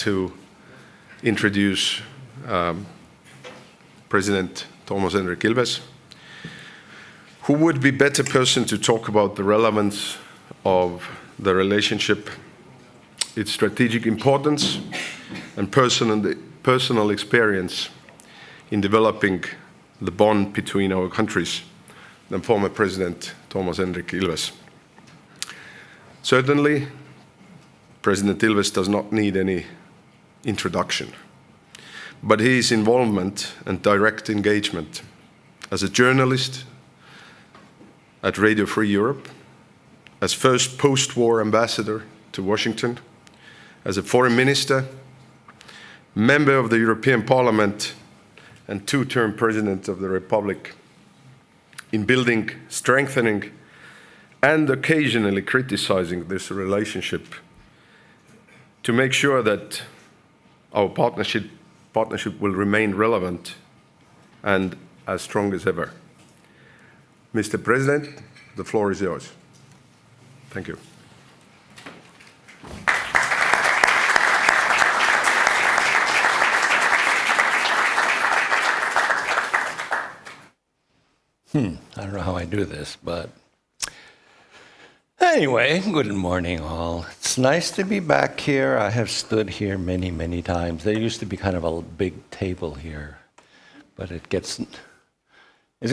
to introduce President Toomas Hendrik Ilves. Who would be better person to talk about the relevance of the relationship, its strategic importance, and personal experience in developing the bond between our countries than former President Toomas Hendrik Ilves. Certainly, President Ilves does not need any introduction, but his involvement and direct engagement as a journalist at Radio Free Europe, as first post-war ambassador to Washington, as a foreign minister, member of the European Parliament, and two-term president of the Republic, in building, strengthening, and occasionally criticizing this relationship to make sure that our partnership will remain relevant and as strong as ever. Mr. President, the floor is yours. Thank you. I don't know how I do this, but anyway, good morning all. It's nice to be back here. I have stood here many, many times. There used to be kind of a big table here, but it's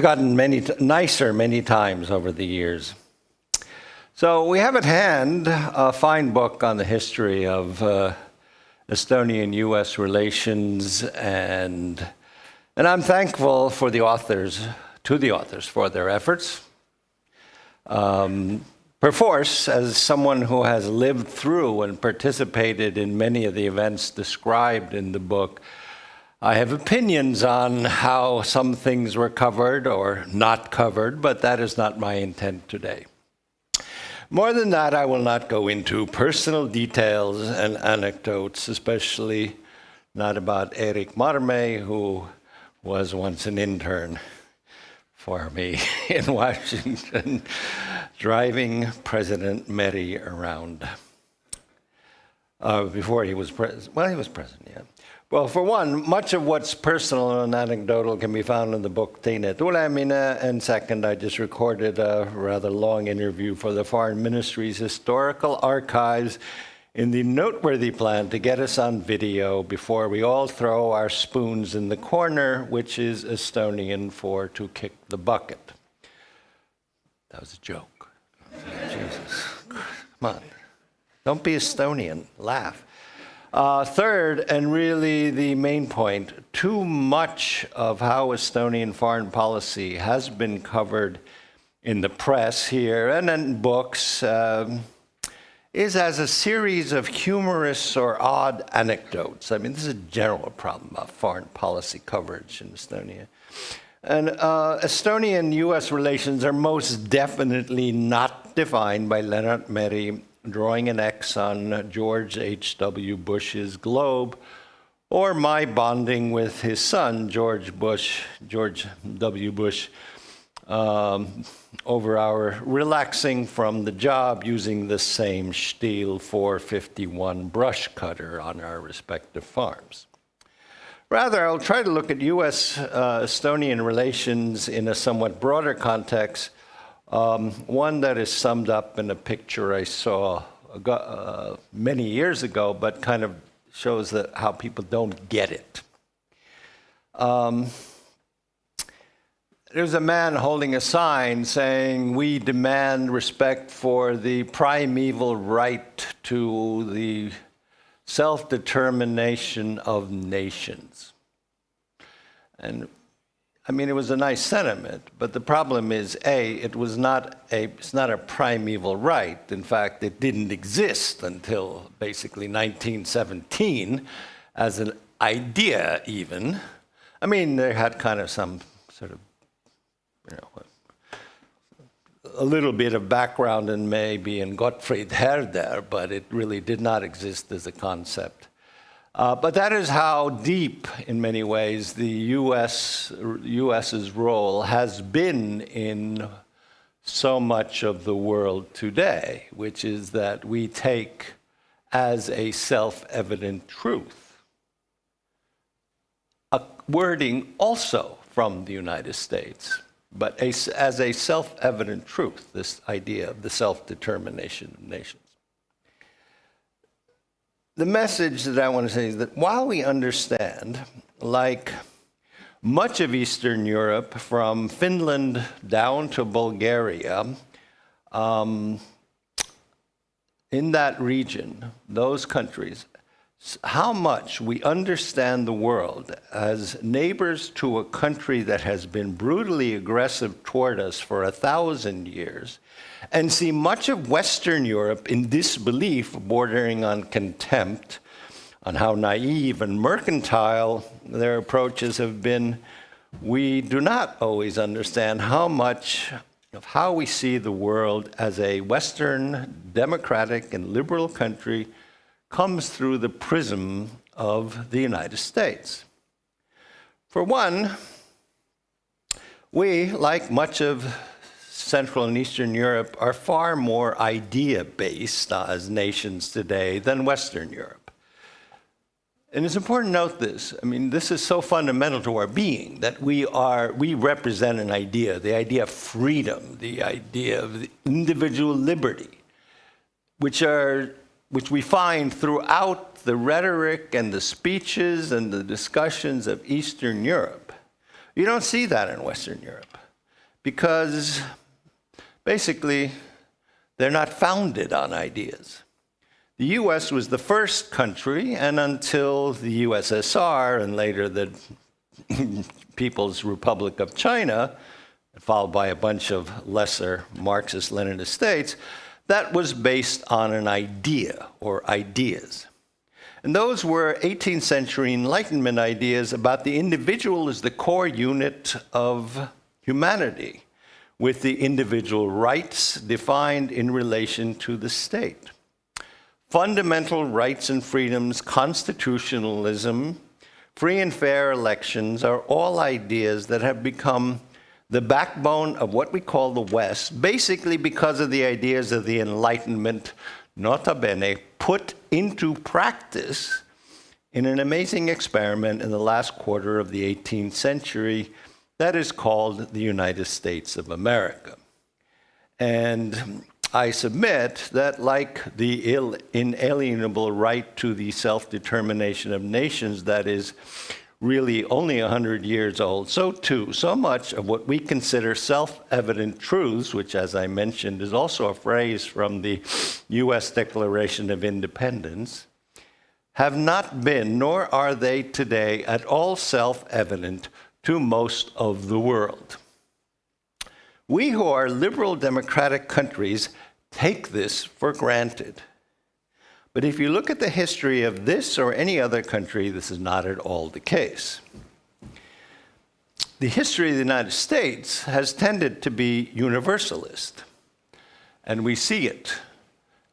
gotten nicer many times over the years. So we have at hand a fine book on the history of Estonian-US relations, and I'm thankful for the authors for their efforts. Perforce, as someone who has lived through and participated in many of the events described in the book, I have opinions on how some things were covered or not covered, but that is not my intent today. More than that, I will not go into personal details and anecdotes, especially not about Erik Marme, who was once an intern for me in Washington, driving President Meri around. Before he was president. Well, he was president, yeah. Well, for one, much of what's personal and anecdotal can be found in the book Teine tulemine, and second, I just recorded a rather long interview for the Foreign Ministry's Historical Archives in the noteworthy plan to get us on video before we all throw our spoons in the corner, which is Estonian for to kick the bucket. That was a joke. Jesus, come on. Don't be Estonian, laugh. Third, and really the main point, too much of how Estonian foreign policy has been covered in the press here and in books is as a series of humorous or odd anecdotes. I mean, this is a general problem about foreign policy coverage in Estonia. And Estonian-US relations are most definitely not defined by Lennart Meri drawing an X on George H.W. Bush's globe, or my bonding with his son, George W. Bush, over our relaxing from the job using the same Stihl 451 brush cutter on our respective farms. Rather, I'll try to look at US-Estonian relations in a somewhat broader context, one that is summed up in a picture I saw many years ago, but kind of shows that how people don't get it. There's a man holding a sign saying, "We demand respect for the primeval right to the self-determination of nations." And I mean, it was a nice sentiment, but the problem is, it's not a primeval right. In fact, it didn't exist until basically 1917 as an idea even. I mean, they had kind of some sort of, a little bit of background and maybe in Gottfried Herder, but it really did not exist as a concept. But that is how deep, in many ways, the US's role has been in so much of the world today, which is that we take as a self-evident truth. A wording also from the United States, but as a self-evident truth, this idea of the self-determination of nations. The message that I want to say is that while we understand, like much of Eastern Europe, from Finland down to Bulgaria, in that region, those countries, how much we understand the world as neighbors to a country that has been brutally aggressive toward us for 1,000 years, and see much of Western Europe in disbelief, bordering on contempt, on how naive and mercantile their approaches have been, we do not always understand how much of how we see the world as a Western, democratic, and liberal country comes through the prism of the United States. For one, we, like much of Central and Eastern Europe, are far more idea-based as nations today than Western Europe. And it's important to note this. I mean, this is so fundamental to our being that we represent an idea, the idea of freedom, the idea of individual liberty, which we find throughout the rhetoric and the speeches and the discussions of Eastern Europe. You don't see that in Western Europe because basically they're not founded on ideas. The US was the first country, and until the USSR and later the People's Republic of China, followed by a bunch of lesser Marxist-Leninist states, that was based on an idea or ideas. And those were 18th century Enlightenment ideas about the individual as the core unit of humanity, with the individual rights defined in relation to the state. Fundamental rights and freedoms, constitutionalism, free and fair elections are all ideas that have become the backbone of what we call the West, basically because of the ideas of the Enlightenment, nota bene, put into practice in an amazing experiment in the last quarter of the 18th century that is called the United States of America. And I submit that, like the inalienable right to the self-determination of nations that is really only 100 years old, so too, so much of what we consider self-evident truths, which, as I mentioned, is also a phrase from the U.S. Declaration of Independence, have not been, nor are they today, at all self-evident to most of the world. We who are liberal democratic countries take this for granted. But if you look at the history of this or any other country, this is not at all the case. The history of the United States has tended to be universalist. And we see it,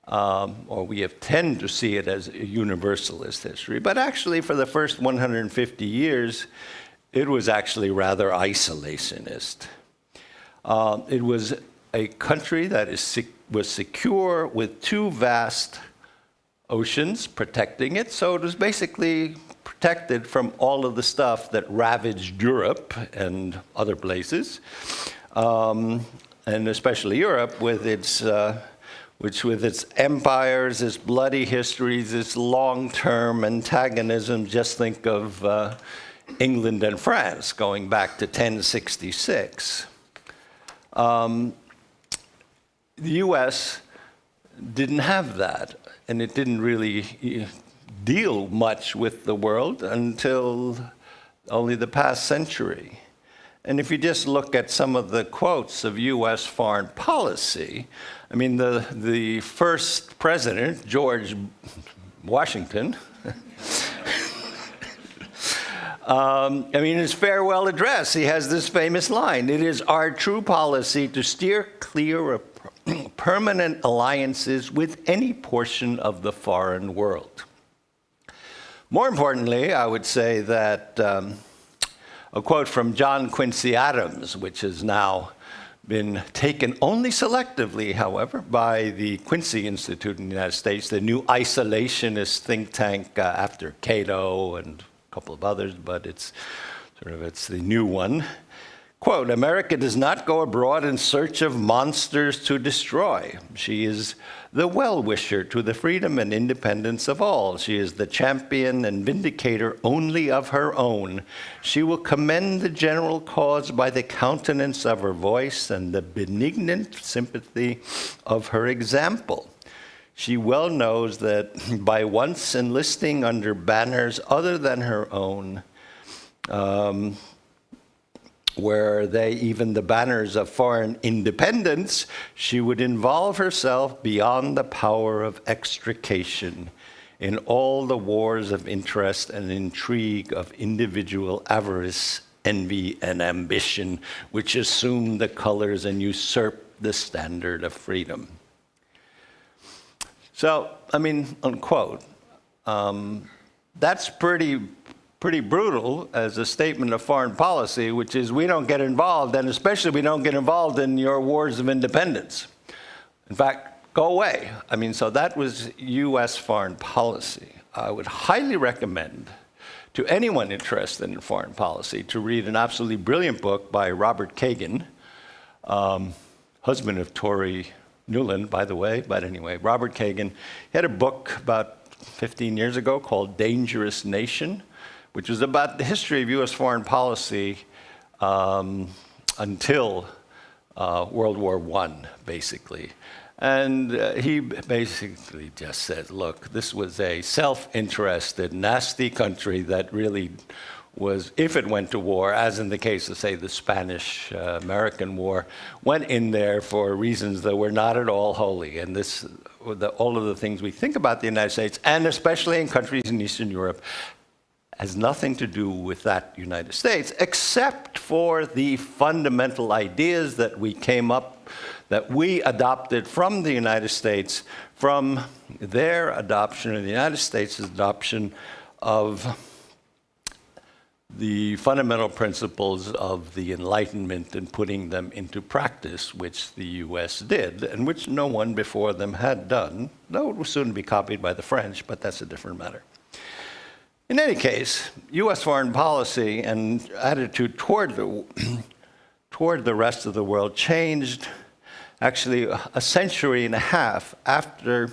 or we have tended to see it as a universalist history. But actually, for the first 150 years, it was actually rather isolationist. It was a country that was secure with two vast oceans protecting it, so it was basically protected from all of the stuff that ravaged Europe and other places, and especially Europe with its empires, its bloody histories, its long-term antagonism. Just think of England and France going back to 1066. The US didn't have that, and it didn't really deal much with the world until only the past century. And if you just look at some of the quotes of US foreign policy, I mean, the first president, George Washington, in his farewell address, he has this famous line: "It is our true policy to steer clear of permanent alliances with any portion of the foreign world." More importantly, I would say that a quote from John Quincy Adams, which is now been taken only selectively, however, by the Quincy Institute in the United States, the new isolationist think tank after Cato and a couple of others, but it's the new one. Quote, America does not go abroad in search of monsters to destroy. She is the well-wisher to the freedom and independence of all. She is the champion and vindicator only of her own. She will commend the general cause by the countenance of her voice and the benignant sympathy of her example. She well knows that by once enlisting under banners other than her own, were they even the banners of foreign independence, she would involve herself beyond the power of extrication in all the wars of interest and intrigue of individual avarice, envy, and ambition, which assume the colors and usurp the standard of freedom. So, I mean, unquote, that's pretty brutal as a statement of foreign policy, which is we don't get involved, and especially we don't get involved in your wars of independence. In fact, go away. I mean, so that was US foreign policy. I would highly recommend to anyone interested in foreign policy to read an absolutely brilliant book by Robert Kagan, husband of Tori Newland, by the way, but anyway, Robert Kagan. He had a book about 15 years ago called Dangerous Nation, which was about the history of US foreign policy until World War I, basically. And he basically just said, look, this was a self-interested, nasty country that really was, if it went to war, as in the case of, say, the Spanish-American War, went in there for reasons that were not at all holy. And all of the things we think about the United States, and especially in countries in Eastern Europe, has nothing to do with that United States, except for the fundamental ideas that we adopted from the United States, from their adoption, and the United States' adoption of the fundamental principles of the Enlightenment and putting them into practice, which the US did, and which no one before them had done, though it will soon be copied by the French, but that's a different matter. In any case, US foreign policy and attitude toward the rest of the world changed actually a century and a half after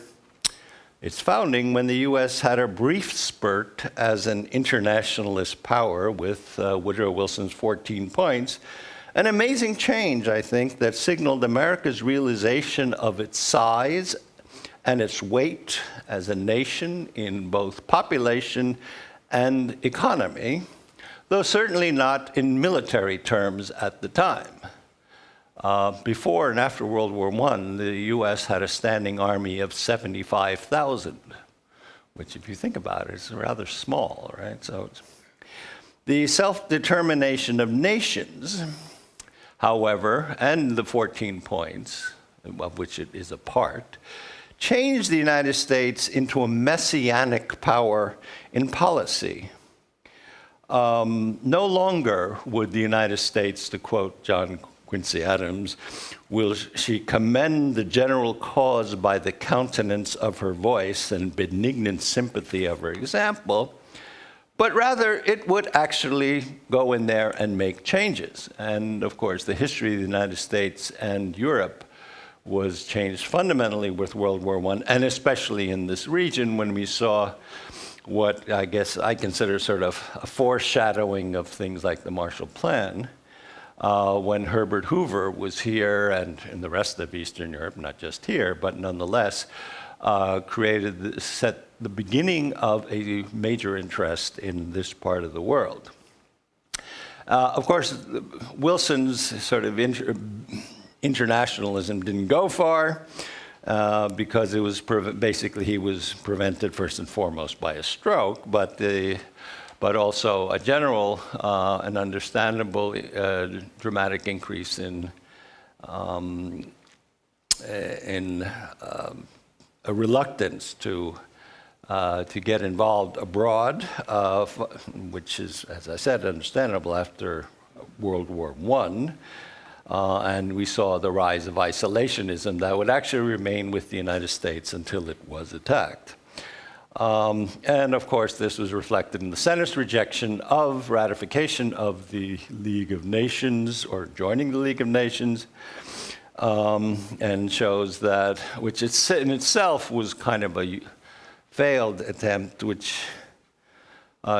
its founding, when the US had a brief spurt as an internationalist power with Woodrow Wilson's 14 points. An amazing change, I think, that signaled America's realization of its size and its weight as a nation in both population and economy, though certainly not in military terms at the time. Before and after World War I, the US had a standing army of 75,000, which, if you think about it, is rather small, right? So the self-determination of nations, however, and the 14 points, of which it is a part, changed the United States into a messianic power in policy. No longer would the United States, to quote John Quincy Adams, will she commend the general cause by the countenance of her voice and benignant sympathy of her example, but rather it would actually go in there and make changes. And of course, the history of the United States and Europe was changed fundamentally with World War I, and especially in this region when we saw what I guess I consider sort of a foreshadowing of things like the Marshall Plan, when Herbert Hoover was here and in the rest of Eastern Europe, not just here, but nonetheless, set the beginning of a major interest in this part of the world. Of course, Wilson's sort of internationalism didn't go far because it was basically he was prevented first and foremost by a stroke, but also a general and understandable dramatic increase in a reluctance to get involved abroad, which is, as I said, understandable after World War I. and we saw the rise of isolationism that would actually remain with the United States until it was attacked. And of course, this was reflected in the Senate's rejection of ratification of the League of Nations, or joining the League of Nations, and shows that, which in itself was kind of a failed attempt, which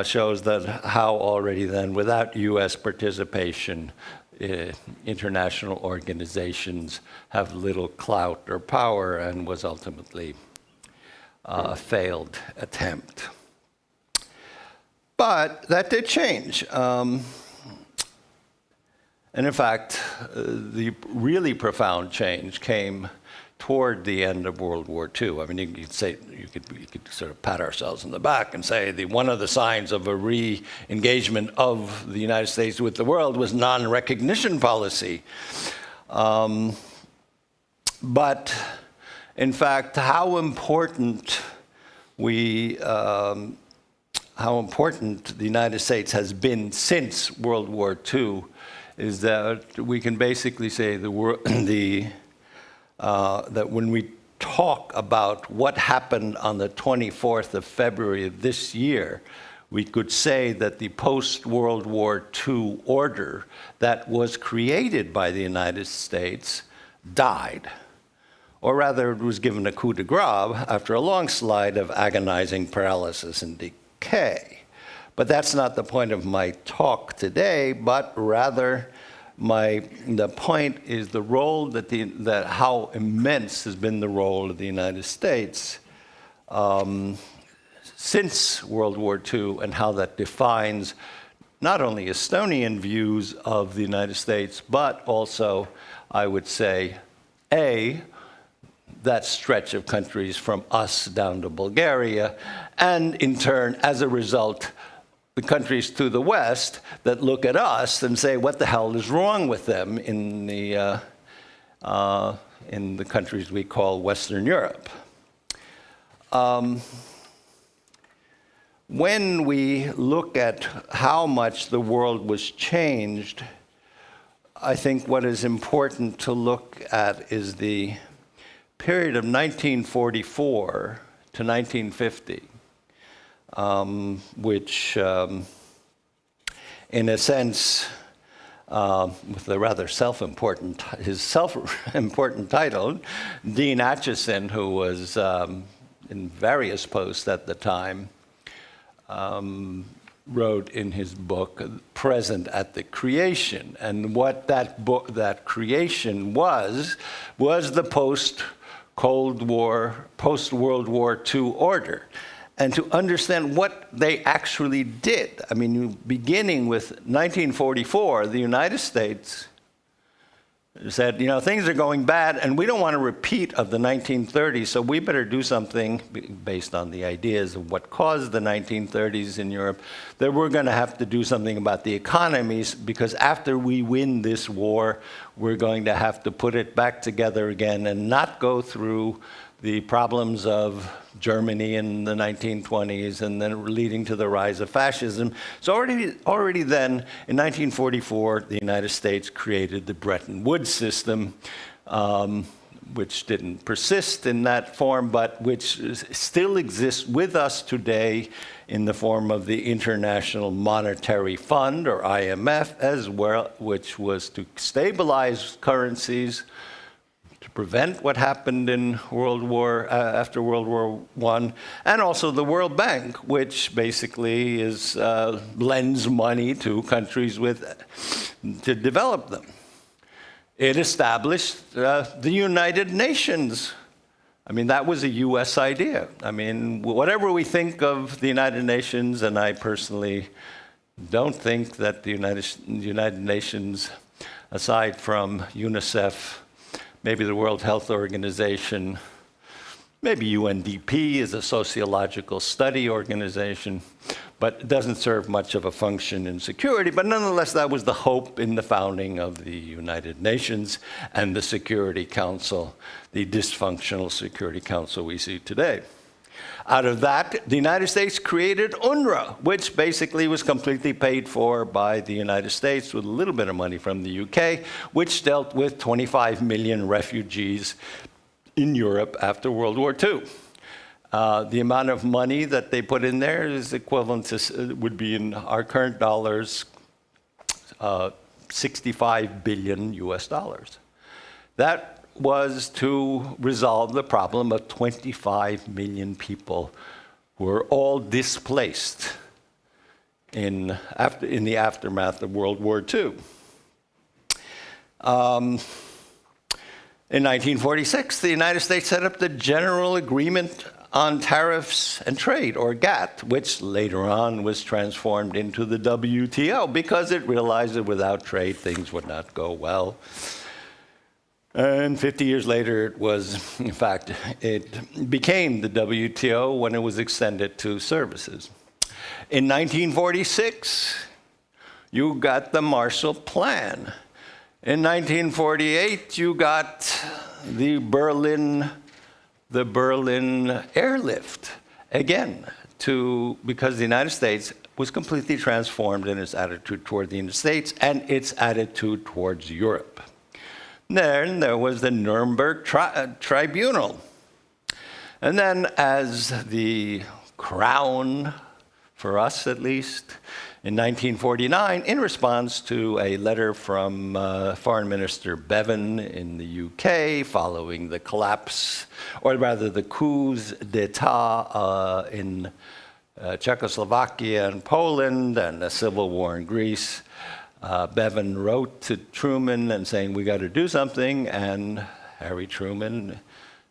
shows that how already then, without US participation, international organizations have little clout or power, and was ultimately a failed attempt. But that did change. And in fact, the really profound change came toward the end of World War II. I mean, you could say, you could sort of pat ourselves on the back and say one of the signs of a re-engagement of the United States with the world was non-recognition policy. But in fact, how important the United States has been since World War II is that we can basically say that when we talk about what happened on the 24th of February of this year, we could say that the post-World War II order that was created by the United States died. Or rather, it was given a coup de grace after a long slide of agonizing paralysis and decay. But that's not the point of my talk today, but rather the point is the role that how immense has been the role of the United States since World War II, and how that defines not only Estonian views of the United States, but also, I would say, that stretch of countries from us down to Bulgaria, and in turn, as a result, the countries to the west that look at us and say, what the hell is wrong with them in the countries we call Western Europe. When we look at how much the world was changed, I think what is important to look at is the period of 1944 to 1950. Which, in a sense, with a rather self-important title, Dean Acheson, who was in various posts at the time, wrote in his book, Present at the Creation. And what that creation was the post-Cold War, post-World War II order. And to understand what they actually did. I mean, beginning with 1944, the United States said, things are going bad, and we don't want a repeat of the 1930s, so we better do something based on the ideas of what caused the 1930s in Europe, that we're going to have to do something about the economies, because after we win this war, we're going to have to put it back together again and not go through the problems of Germany in the 1920s and then leading to the rise of fascism. So already then, in 1944, the United States created the Bretton Woods system, which didn't persist in that form, but which still exists with us today in the form of the International Monetary Fund, or IMF, as well, which was to stabilize currencies, prevent what happened in after World War I, and also the World Bank, which basically lends money to countries to develop them. It established the United Nations. I mean, that was a U.S. idea. I mean, whatever we think of the United Nations, and I personally don't think that the United Nations, aside from UNICEF, maybe the World Health Organization, maybe UNDP is a sociological study organization, but it doesn't serve much of a function in security. But nonetheless, that was the hope in the founding of the United Nations and the Security Council, the dysfunctional Security Council we see today. Out of that, the United States created UNRWA, which basically was completely paid for by the United States with a little bit of money from the UK, which dealt with 25 million refugees in Europe after World War II. The amount of money that they put in there is equivalent to, would be in our current dollars, 65 billion US dollars. That was to resolve the problem of 25 million people who were all displaced in the aftermath of World War II. In 1946, the United States set up the General Agreement on Tariffs and Trade, or GATT, which later on was transformed into the WTO because it realized that without trade, things would not go well. And 50 years later, it was, in fact, it became the WTO when it was extended to services. In 1946, you got the Marshall Plan. In 1948, you got the Berlin airlift, again, because the United States was completely transformed in its attitude toward the United States and its attitude towards Europe. Then there was the Nuremberg Tribunal. And then as the crown, for us at least, in 1949, in response to a letter from Foreign Minister Bevan in the UK following the collapse, or rather the coups d'etat in Czechoslovakia and Poland and a civil war in Greece, Bevan wrote to Truman and saying, we got to do something, and Harry Truman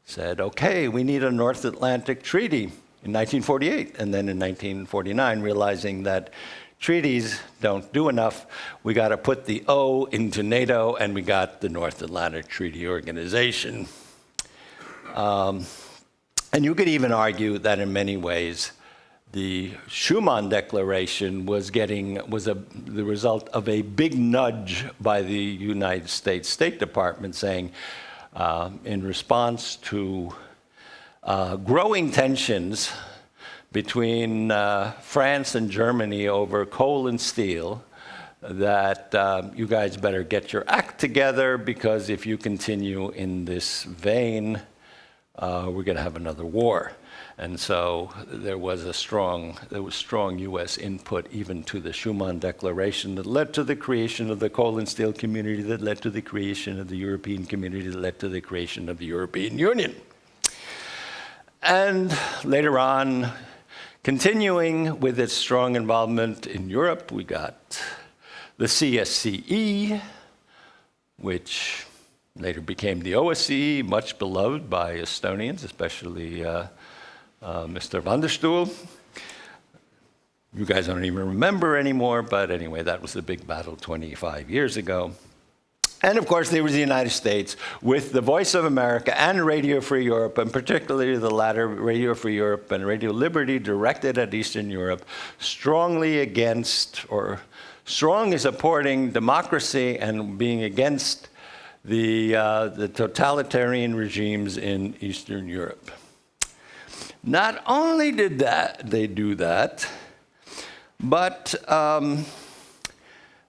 said, okay, we need a North Atlantic Treaty in 1948, and then in 1949, realizing that treaties don't do enough, we got to put the O into NATO, and we got the North Atlantic Treaty Organization. And you could even argue that in many ways, the Schuman Declaration was the result of a big nudge by the United States State Department saying, in response to growing tensions between France and Germany over coal and steel, that you guys better get your act together, because if you continue in this vein, we're going to have another war. And so there was strong U.S. input even to the Schuman Declaration that led to the creation of the coal and steel community, that led to the creation of the European community, that led to the creation of the European Union. And later on, continuing with its strong involvement in Europe, we got the CSCE, which later became the OSCE, much beloved by Estonians, especially Mr. van der Stoel. You guys don't even remember anymore, but anyway, that was the big battle 25 years ago. And of course, there was the United States with the Voice of America and Radio Free Europe, and particularly the latter, Radio Free Europe and Radio Liberty, directed at Eastern Europe, strongly supporting democracy and being against the totalitarian regimes in Eastern Europe. Not only did they do that, but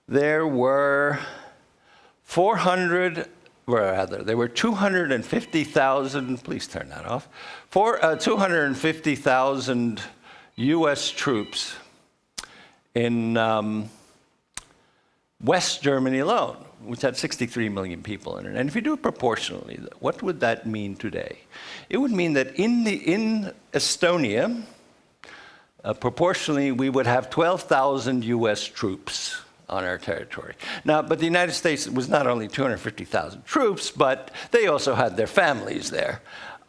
there were 250,000, please turn that off, 250,000 US troops in West Germany alone, which had 63 million people in it. And if you do it proportionally, what would that mean today? It would mean that in Estonia, proportionally, we would have 12,000 US troops on our territory. Now, but the United States was not only 250,000 troops, but they also had their families there.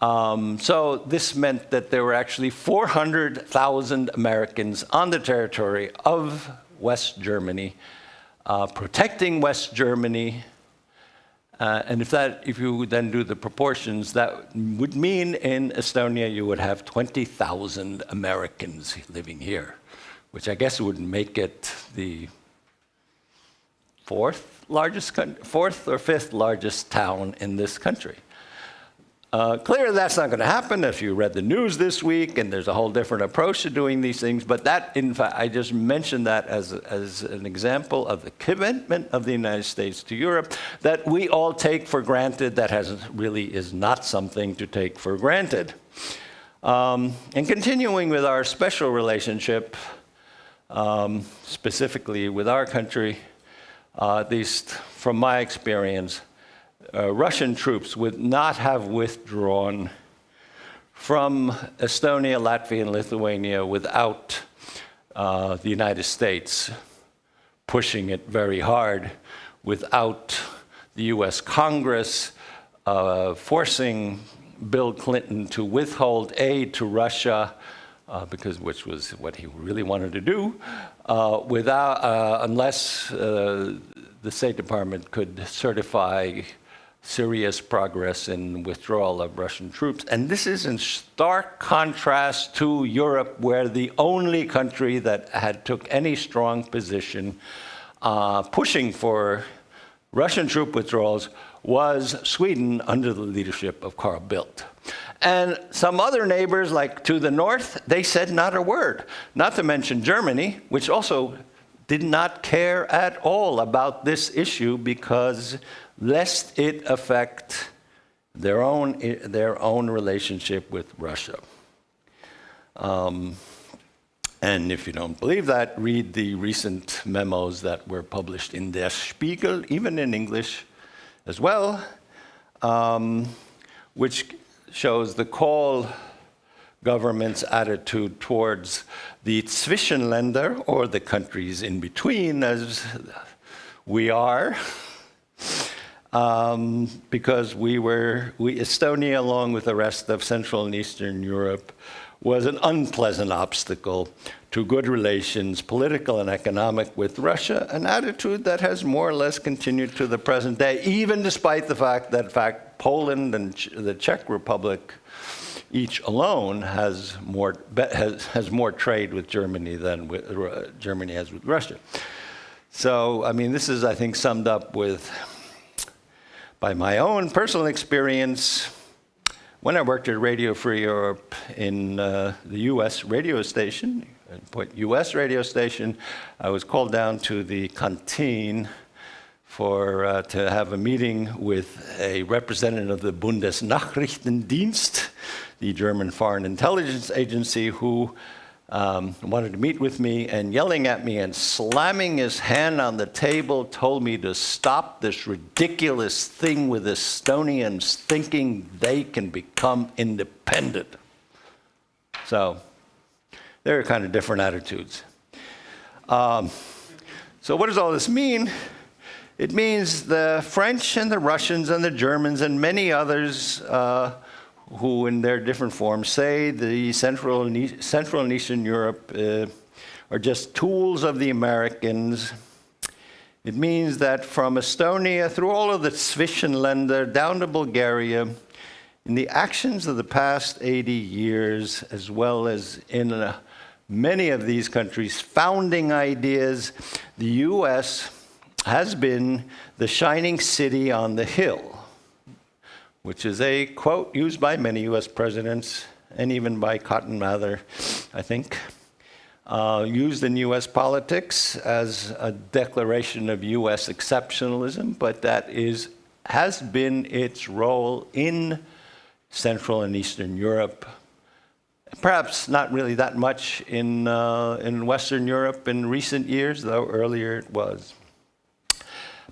So this meant that there were actually 400,000 Americans on the territory of West Germany, protecting West Germany. And if you then do the proportions, that would mean in Estonia you would have 20,000 Americans living here, which I guess would make it the fourth or fifth largest town in this country. Clearly, that's not going to happen if you read the news this week, and there's a whole different approach to doing these things. But that, in fact, I just mentioned that as an example of the commitment of the United States to Europe that we all take for granted, that really is not something to take for granted. And continuing with our special relationship, specifically with our country, at least from my experience, Russian troops would not have withdrawn from Estonia, Latvia, and Lithuania without the United States pushing it very hard, without the US Congress forcing Bill Clinton to withhold aid to Russia, which was what he really wanted to do, unless the State Department could certify serious progress in withdrawal of Russian troops. And this is in stark contrast to Europe, where the only country that took any strong position pushing for Russian troop withdrawals was Sweden under the leadership of Carl Bildt. And some other neighbors, like to the north, they said not a word. Not to mention Germany, which also did not care at all about this issue because lest it affect their own relationship with Russia. And if you don't believe that, read the recent memos that were published in Der Spiegel, even in English as well, which shows the Kohl government's attitude towards the Zwischenländer, or the countries in between, as we are, because Estonia, along with the rest of Central and Eastern Europe, was an unpleasant obstacle to good relations, political and economic, with Russia, an attitude that has more or less continued to the present day, even despite the fact that Poland and the Czech Republic each alone has more trade with Germany than Germany has with Russia. So, I mean, this is, I think, summed up by my own personal experience. When I worked at Radio Free Europe in the US radio station, US radio station, I was called down to the canteen to have a meeting with a representative of the Bundesnachrichtendienst, the German Foreign Intelligence Agency, who wanted to meet with me, and yelling at me and slamming his hand on the table told me to stop this ridiculous thing with Estonians thinking they can become independent. So there are kind of different attitudes. So what does all this mean? It means the French and the Russians and the Germans and many others who in their different forms say the Central and Eastern Europe are just tools of the Americans. It means that from Estonia through all of the Zwischenländer down to Bulgaria, in the actions of the past 80 years, as well as in many of these countries' founding ideas, the US has been the shining city on the hill, which is a quote used by many US presidents, and even by Cotton Mather, I think, used in US politics as a declaration of US exceptionalism, but that has been its role in Central and Eastern Europe. Perhaps not really that much in Western Europe in recent years, though earlier it was.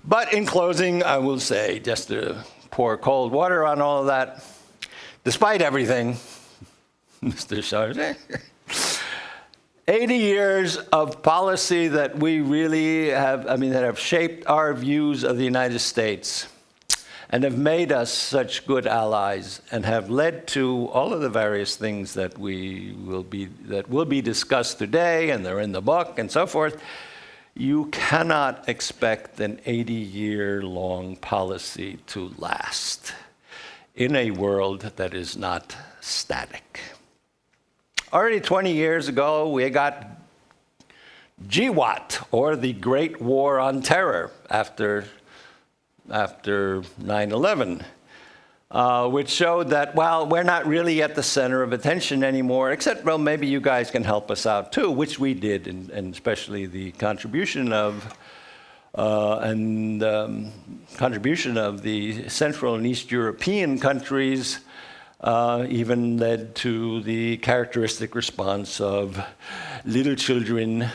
But in closing, I will say, just to pour cold water on all of that, despite everything, Mr. Chargé, 80 years of policy that we really have, that have shaped our views of the United States and have made us such good allies and have led to all of the various things that will be discussed today, and they're in the book and so forth. You cannot expect an 80-year-long policy to last in a world that is not static. Already 20 years ago, we got GWAT, or the Great War on Terror, after 9/11. which showed that, well, we're not really at the center of attention anymore, except, well, maybe you guys can help us out too, which we did, and especially the contribution of contribution of the Central and East European countries even led to the characteristic response of little children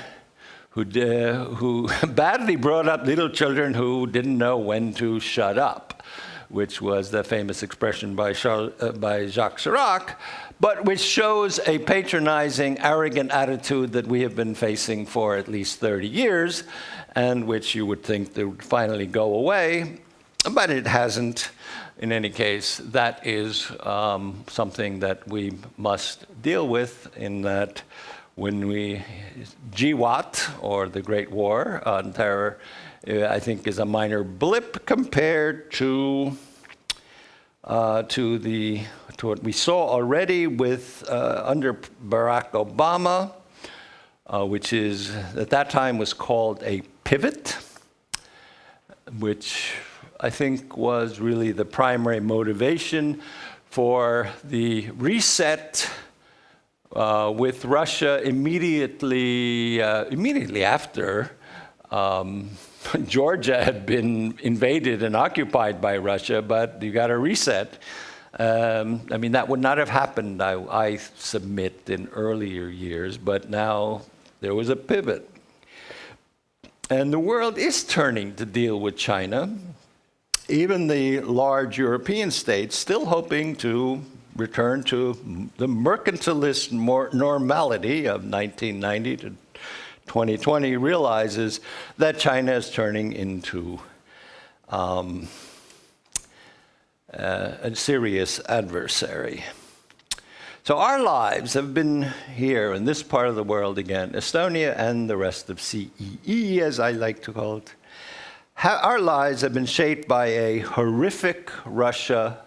who badly brought up little children who didn't know when to shut up, which was the famous expression by Jacques Chirac, but which shows a patronizing, arrogant attitude that we have been facing for at least 30 years, and which you would think that would finally go away, but it hasn't. In any case, that is something that we must deal with, in that when we, GWAT, or the Great War on Terror, I think is a minor blip compared to what we saw already with under Barack Obama, which is at that time was called a pivot, which I think was really the primary motivation for the reset with Russia immediately after Georgia had been invaded and occupied by Russia, but you got a reset. I mean, that would not have happened, I submit, in earlier years, but now there was a pivot. And the world is turning to deal with China. Even the large European states, still hoping to return to the mercantilist normality of 1990 to 2020, realizes that China is turning into a serious adversary. So our lives have been here in this part of the world again, Estonia and the rest of CEE, as I like to call it. Our lives have been shaped by a horrific Russia.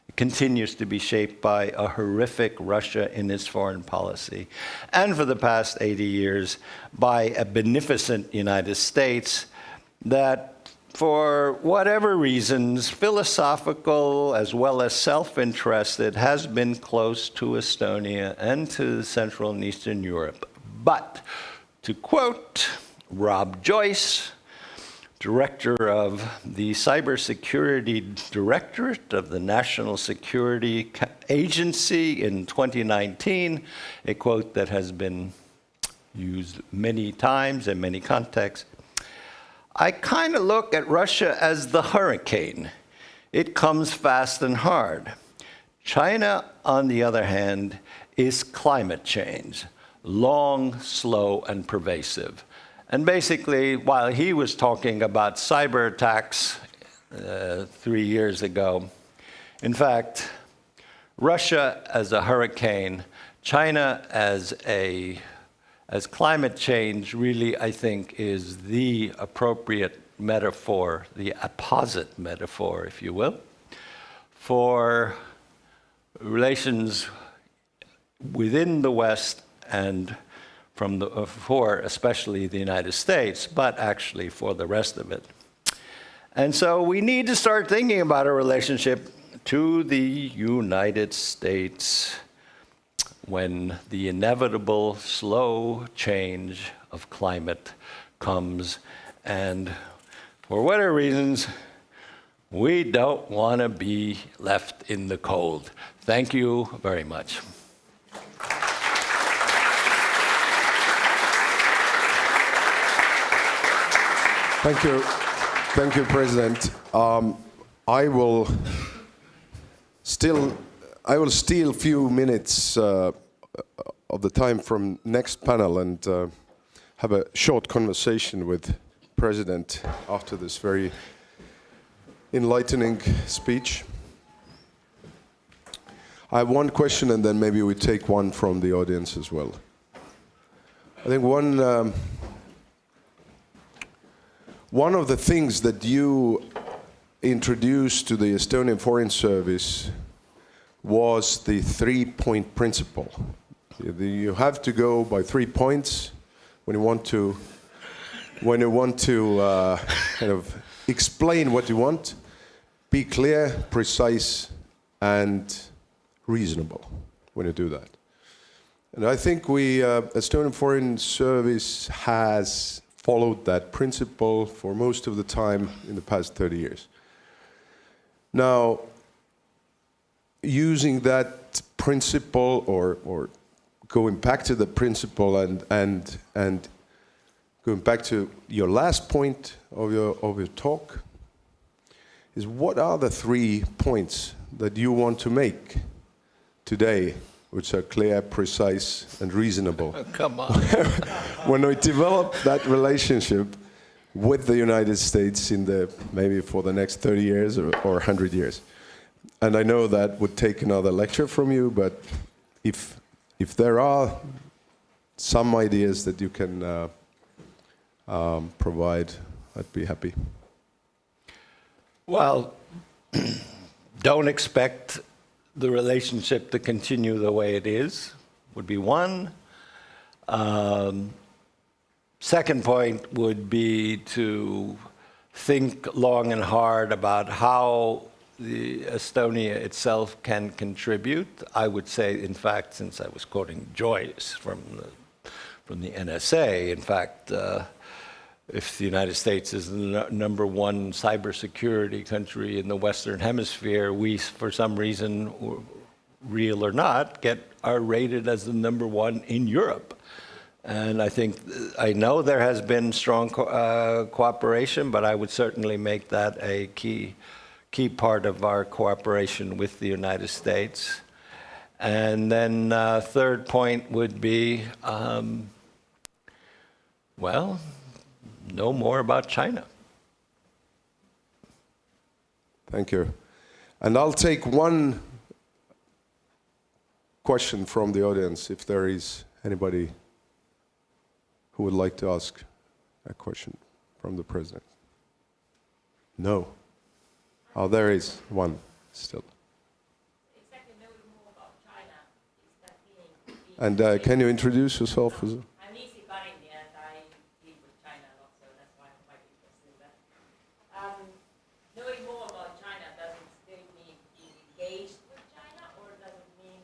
It continues to be shaped by a horrific Russia in its foreign policy. And for the past 80 years, by a beneficent United States that, for whatever reasons, philosophical as well as self-interested, has been close to Estonia and to Central and Eastern Europe. But, to quote Rob Joyce, director of the Cybersecurity Directorate of the National Security Agency in 2019, a quote that has been used many times in many contexts, I kind of look at Russia as the hurricane. It comes fast and hard. China, on the other hand, is climate change, long, slow, and pervasive. And basically, while he was talking about cyber attacks 3 years ago, in fact, Russia as a hurricane, China as climate change really, I think, is the appropriate metaphor, the apposite metaphor, if you will, for relations within the West and for especially the United States, but actually for the rest of it. And so we need to start thinking about our relationship to the United States when the inevitable slow change of climate comes, and for whatever reasons, we don't want to be left in the cold. Thank you very much. Thank you, President. I will steal a few minutes of the time from next panel and have a short conversation with President after this very enlightening speech. I have one question, and then maybe we take one from the audience as well. I think one of the things that you introduced to the Estonian Foreign Service was the 3-point principle. You have to go by 3 points when you want to kind of explain what you want. Be clear, precise, and reasonable when you do that. And I think Estonian Foreign Service has followed that principle for most of the time in the past 30 years. Now, using that principle or going back to the principle and going back to your last point of your talk, is what are the 3 points that you want to make today, which are clear, precise, and reasonable? Oh, come on. When we develop that relationship with the United States maybe for the next 30 years or 100 years. And I know that would take another lecture from you, but if there are some ideas that you can provide, I'd be happy. Well, don't expect the relationship to continue the way it is, would be one. Second point would be to think long and hard about how the Estonia itself can contribute. I would say, in fact, since I was quoting Joyce from the NSA, in fact, if the United States is the number 1 cybersecurity country in the Western Hemisphere, we, for some reason, real or not, are rated as the number 1 in Europe. And I know there has been strong cooperation, but I would certainly make that a key part of our cooperation with the United States. And then third point would be, well, know more about China. Thank you. And I'll take one question from the audience, if there is anybody who would like to ask a question from the president. No. Oh, there is one still. Exactly, knowing more about China, is that meaning... And can you introduce yourself? I'm Easy Barindi, and I deal with China a lot, so that's why I'm quite interested in that. Knowing more about China, does it still mean being engaged with China, or does it mean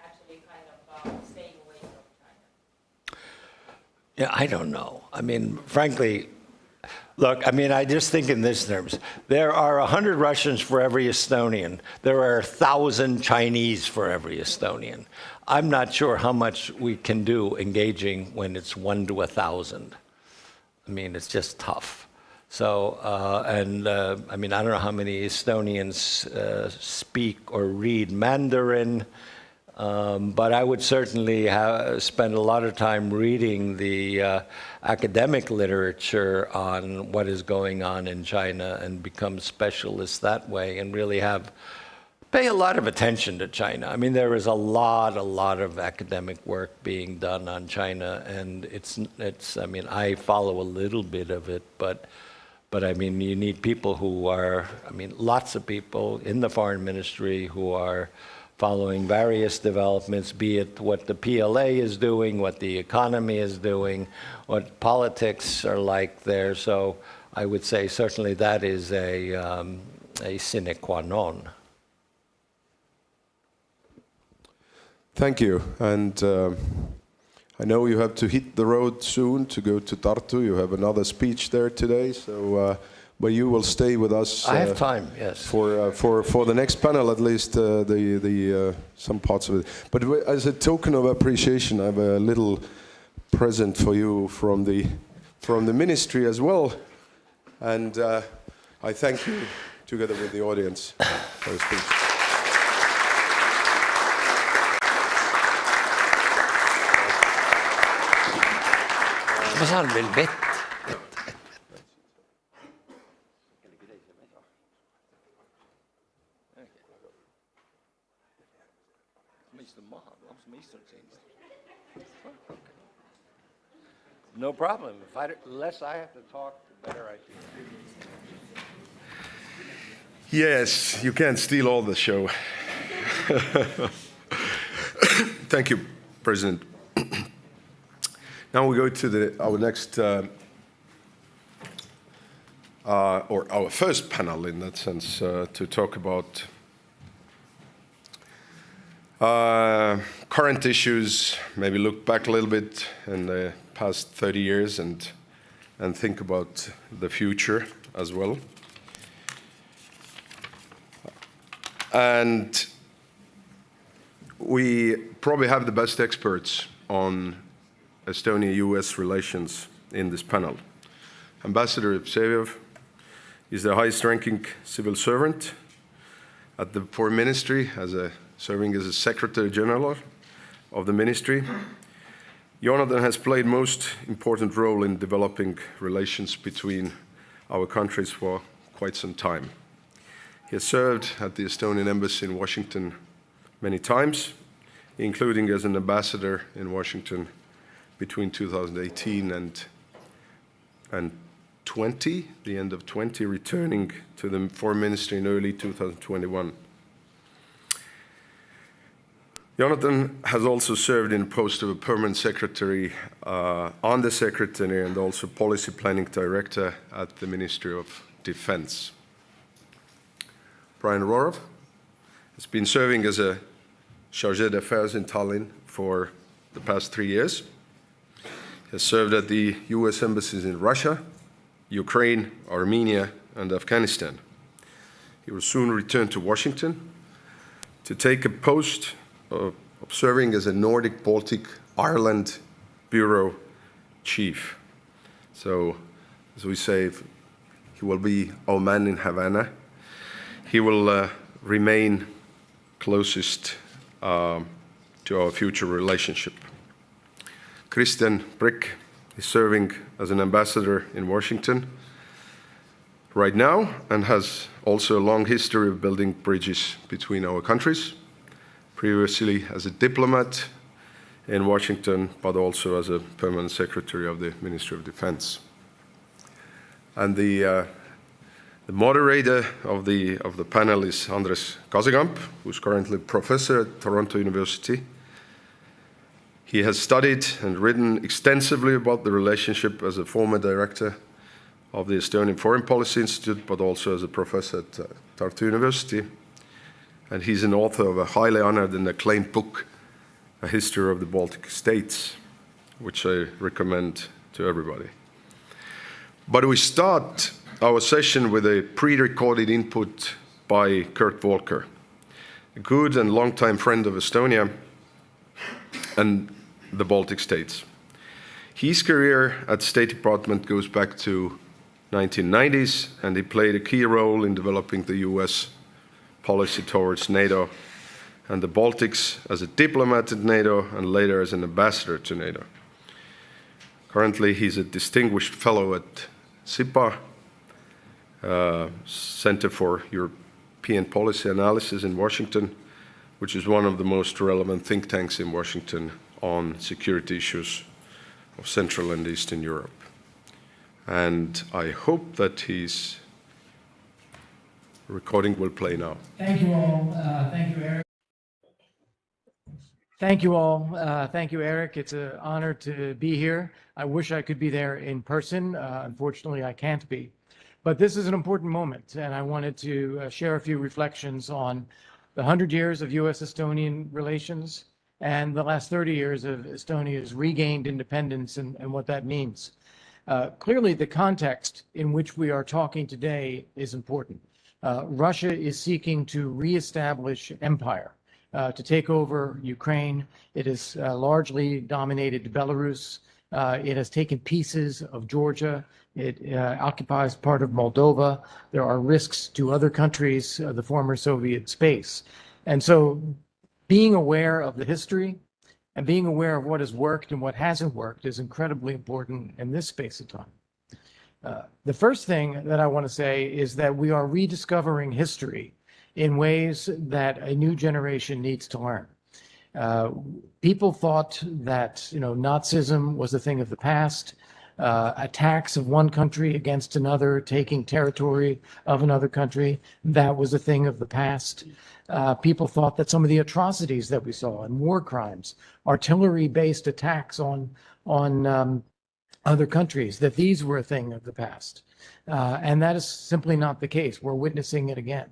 actually kind of staying away from China? Yeah, I don't know. I mean, frankly, look, I mean, I just think in these terms. There are 100 Russians for every Estonian. There are 1,000 Chinese for every Estonian. I'm not sure how much we can do engaging when it's 1 to 1,000. I mean, it's just tough. So, I mean, I don't know how many Estonians speak or read Mandarin, but I would certainly spend a lot of time reading the academic literature on what is going on in China and become specialists that way and really pay a lot of attention to China. I mean, there is a lot of academic work being done on China, and I mean, I follow a little bit of it, but I mean, you need people who are, I mean, lots of people in the foreign ministry who are following various developments, be it what the PLA is doing, what the economy is doing, what politics are like there. So I would say certainly that is a sine qua non. Thank you. And I know you have to hit the road soon to go to Tartu. You have another speech there today, so but you will stay with us. I have time, yes. For the next panel, at least some parts of it. But as a token of appreciation, I have a little present for you from the ministry as well, and I thank you together with the audience for the speech. Ma saan veel vett. No problem. The less I have to talk, the better I feel. Yes, you can't steal all the show. Thank you, President. Now we go to our next, or our first panel in that sense, to talk about Current issues, maybe look back a little bit in the past 30 years and think about the future as well. And we probably have the best experts on Estonia-US relations in this panel. Ambassador Vseviov is the highest-ranking civil servant at the Foreign Ministry, serving as a Secretary General of the ministry. Jonatan has played most important role in developing relations between our countries for quite some time. He has served at the Estonian Embassy in Washington many times, including as an ambassador in Washington between 2018 and 20, the end of 20, returning to the Foreign Ministry in early 2021. Jonatan has also served in the post of a permanent secretary, Undersecretary, and also Policy Planning Director at the Ministry of Defense. Brian Roraff has been serving as a Chargé d'Affaires in Tallinn for the past 3 years. He has served at the US embassies in Russia, Ukraine, Armenia, and Afghanistan. He will soon return to Washington to take a post of serving as a Nordic, Baltic, Ireland Bureau Chief. So, as we say, he will be our man in Havana. He will remain closest to our future relationship. Kristjan Prikk is serving as an ambassador in Washington right now and has also a long history of building bridges between our countries, previously as a diplomat in Washington, but also as a permanent secretary of the Ministry of Defense. And the moderator of the panel is Kasekamp, who's currently professor at Toronto University. He has studied and written extensively about the relationship as a former director of the Estonian Foreign Policy Institute, but also as a professor at Tartu University. And he's an author of a highly honored and acclaimed book, A History of the Baltic States, which I recommend to everybody. But we start our session with a pre-recorded input by Kurt Volker, a good and long-time friend of Estonia and the Baltic states. His career at State Department goes back to 1990s, and he played a key role in developing the US policy towards NATO and the Baltics as a diplomat at NATO and later as an ambassador to NATO. Currently, he's a distinguished fellow at CEPA, Center for European Policy Analysis in Washington, which is one of the most relevant think tanks in Washington on security issues of Central and Eastern Europe. And I hope that his recording will play now. Thank you all. Thank you, Eric. Thank you all. Thank you, Eric. It's an honor to be here. I wish I could be there in person. Unfortunately, I can't be. But this is an important moment, and I wanted to share a few reflections on the 100 years of US-Estonian relations and the last 30 years of Estonia's regained independence and what that means. Clearly, the context in which we are talking today is important. Russia is seeking to reestablish empire, to take over Ukraine. It has largely dominated Belarus. It has taken pieces of Georgia. It occupies part of Moldova. There are risks to other countries, the former Soviet space. And so being aware of the history and being aware of what has worked and what hasn't worked is incredibly important in this space of time. The first thing that I want to say is that we are rediscovering history in ways that a new generation needs to learn. People thought that, Nazism was a thing of the past. Attacks of one country against another, taking territory of another country, that was a thing of the past. People thought that some of the atrocities that we saw and war crimes, artillery-based attacks on other countries, that these were a thing of the past. And that is simply not the case. We're witnessing it again.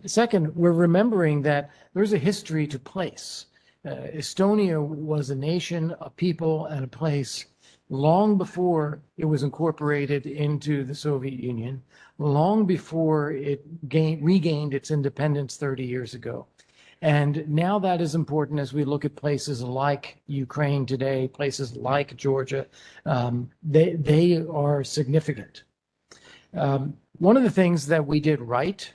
Second, we're remembering that there's a history to place. Estonia was a nation, a people, and a place long before it was incorporated into the Soviet Union, long before it regained its independence 30 years ago. And now that is important as we look at places like Ukraine today, places like Georgia. They are significant. One of the things that we did right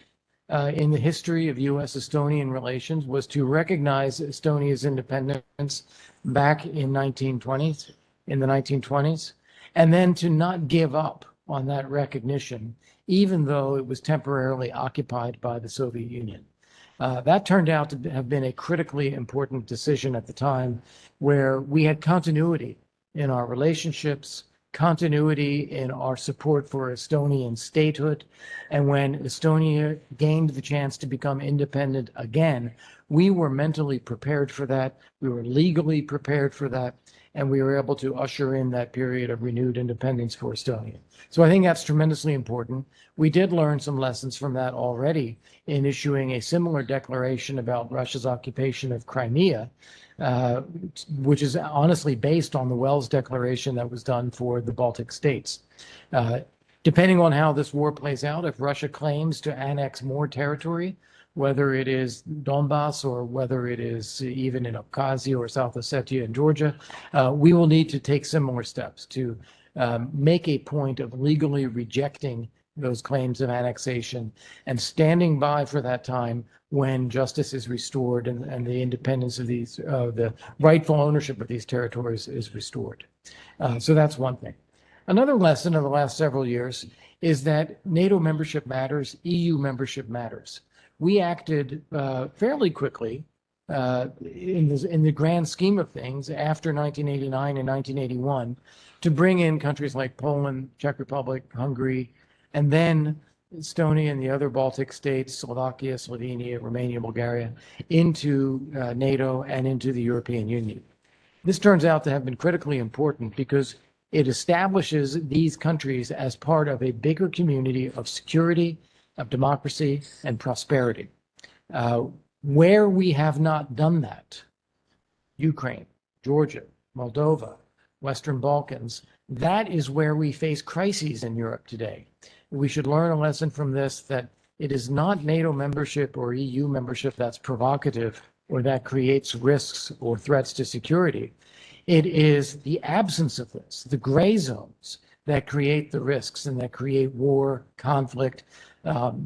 in the history of US-Estonian relations was to recognize Estonia's independence back in the 1920s, and then to not give up on that recognition, even though it was temporarily occupied by the Soviet Union. That turned out to have been a critically important decision at the time, where we had continuity in our relationships, continuity in our support for Estonian statehood. And when Estonia gained the chance to become independent again, we were mentally prepared for that. We were legally prepared for that. And we were able to usher in that period of renewed independence for Estonia. So I think that's tremendously important. We did learn some lessons from that already in issuing a similar declaration about Russia's occupation of Crimea, which is honestly based on the Wells Declaration that was done for the Baltic states. Depending on how this war plays out, if Russia claims to annex more territory, whether it is Donbass or whether it is even in Abkhazia or South Ossetia and Georgia, we will need to take similar steps to make a point of legally rejecting those claims of annexation and standing by for that time when justice is restored and the independence of these, the rightful ownership of these territories is restored. So that's one thing. Another lesson of the last several years is that NATO membership matters, EU membership matters. We acted fairly quickly in the grand scheme of things after 1989 and 1981 to bring in countries like Poland, Czech Republic, Hungary, and then Estonia and the other Baltic states, Slovakia, Slovenia, Romania, Bulgaria, into NATO and into the European Union. This turns out to have been critically important because it establishes these countries as part of a bigger community of security, of democracy, and prosperity. Where we have not done that, Ukraine, Georgia, Moldova, Western Balkans, that is where we face crises in Europe today. We should learn a lesson from this, that it is not NATO membership or EU membership that's provocative or that creates risks or threats to security. It is the absence of this, the gray zones, that create the risks and that create war, conflict,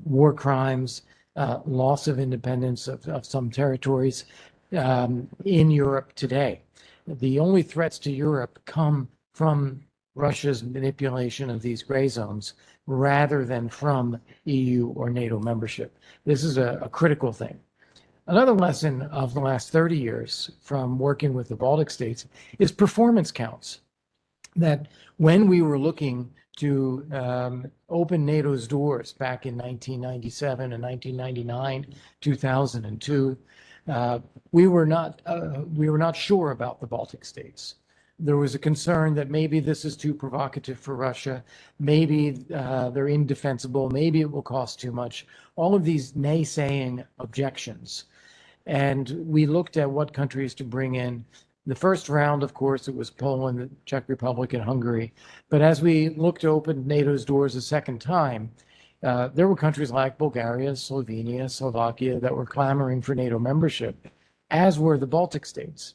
war crimes, loss of independence of some territories in Europe today. The only threats to Europe come from Russia's manipulation of these gray zones rather than from EU or NATO membership. This is a critical thing. Another lesson of the last 30 years from working with the Baltic states is performance counts. That when we were looking to open NATO's doors back in 1997 and 1999, 2002, we were not sure about the Baltic states. There was a concern that maybe this is too provocative for Russia, maybe they're indefensible, maybe it will cost too much. All of these naysaying objections. And we looked at what countries to bring in. The first round, of course, it was Poland, the Czech Republic, and Hungary. But as we looked to open NATO's doors a second time, there were countries like Bulgaria, Slovenia, Slovakia that were clamoring for NATO membership, as were the Baltic states.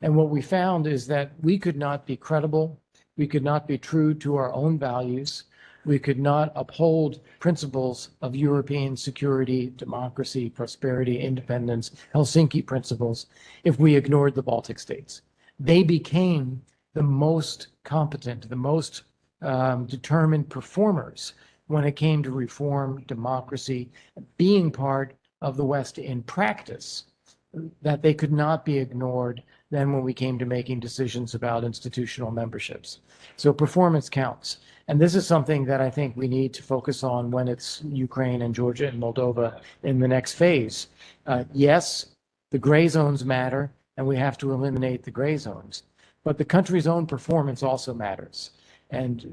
And what we found is that we could not be credible, we could not be true to our own values, we could not uphold principles of European security, democracy, prosperity, independence, Helsinki principles, if we ignored the Baltic states. They became the most competent, the most determined performers when it came to reform, democracy, being part of the West in practice, that they could not be ignored then when we came to making decisions about institutional memberships. So performance counts. And this is something that I think we need to focus on when it's Ukraine and Georgia and Moldova in the next phase. Yes, the gray zones matter, and we have to eliminate the gray zones. But the country's own performance also matters. And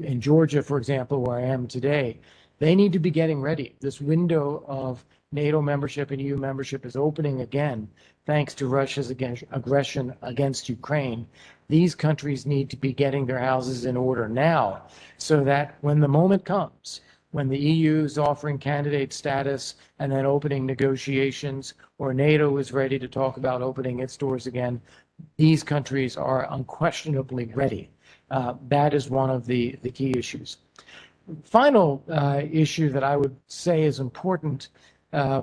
in Georgia, for example, where I am today, They need to be getting ready. This window of NATO membership and EU membership is opening again, thanks to Russia's aggression against Ukraine. These countries need to be getting their houses in order now, so that when the moment comes, when the EU is offering candidate status and then opening negotiations, or NATO is ready to talk about opening its doors again, these countries are unquestionably ready. That is one of the key issues. Final issue that I would say is important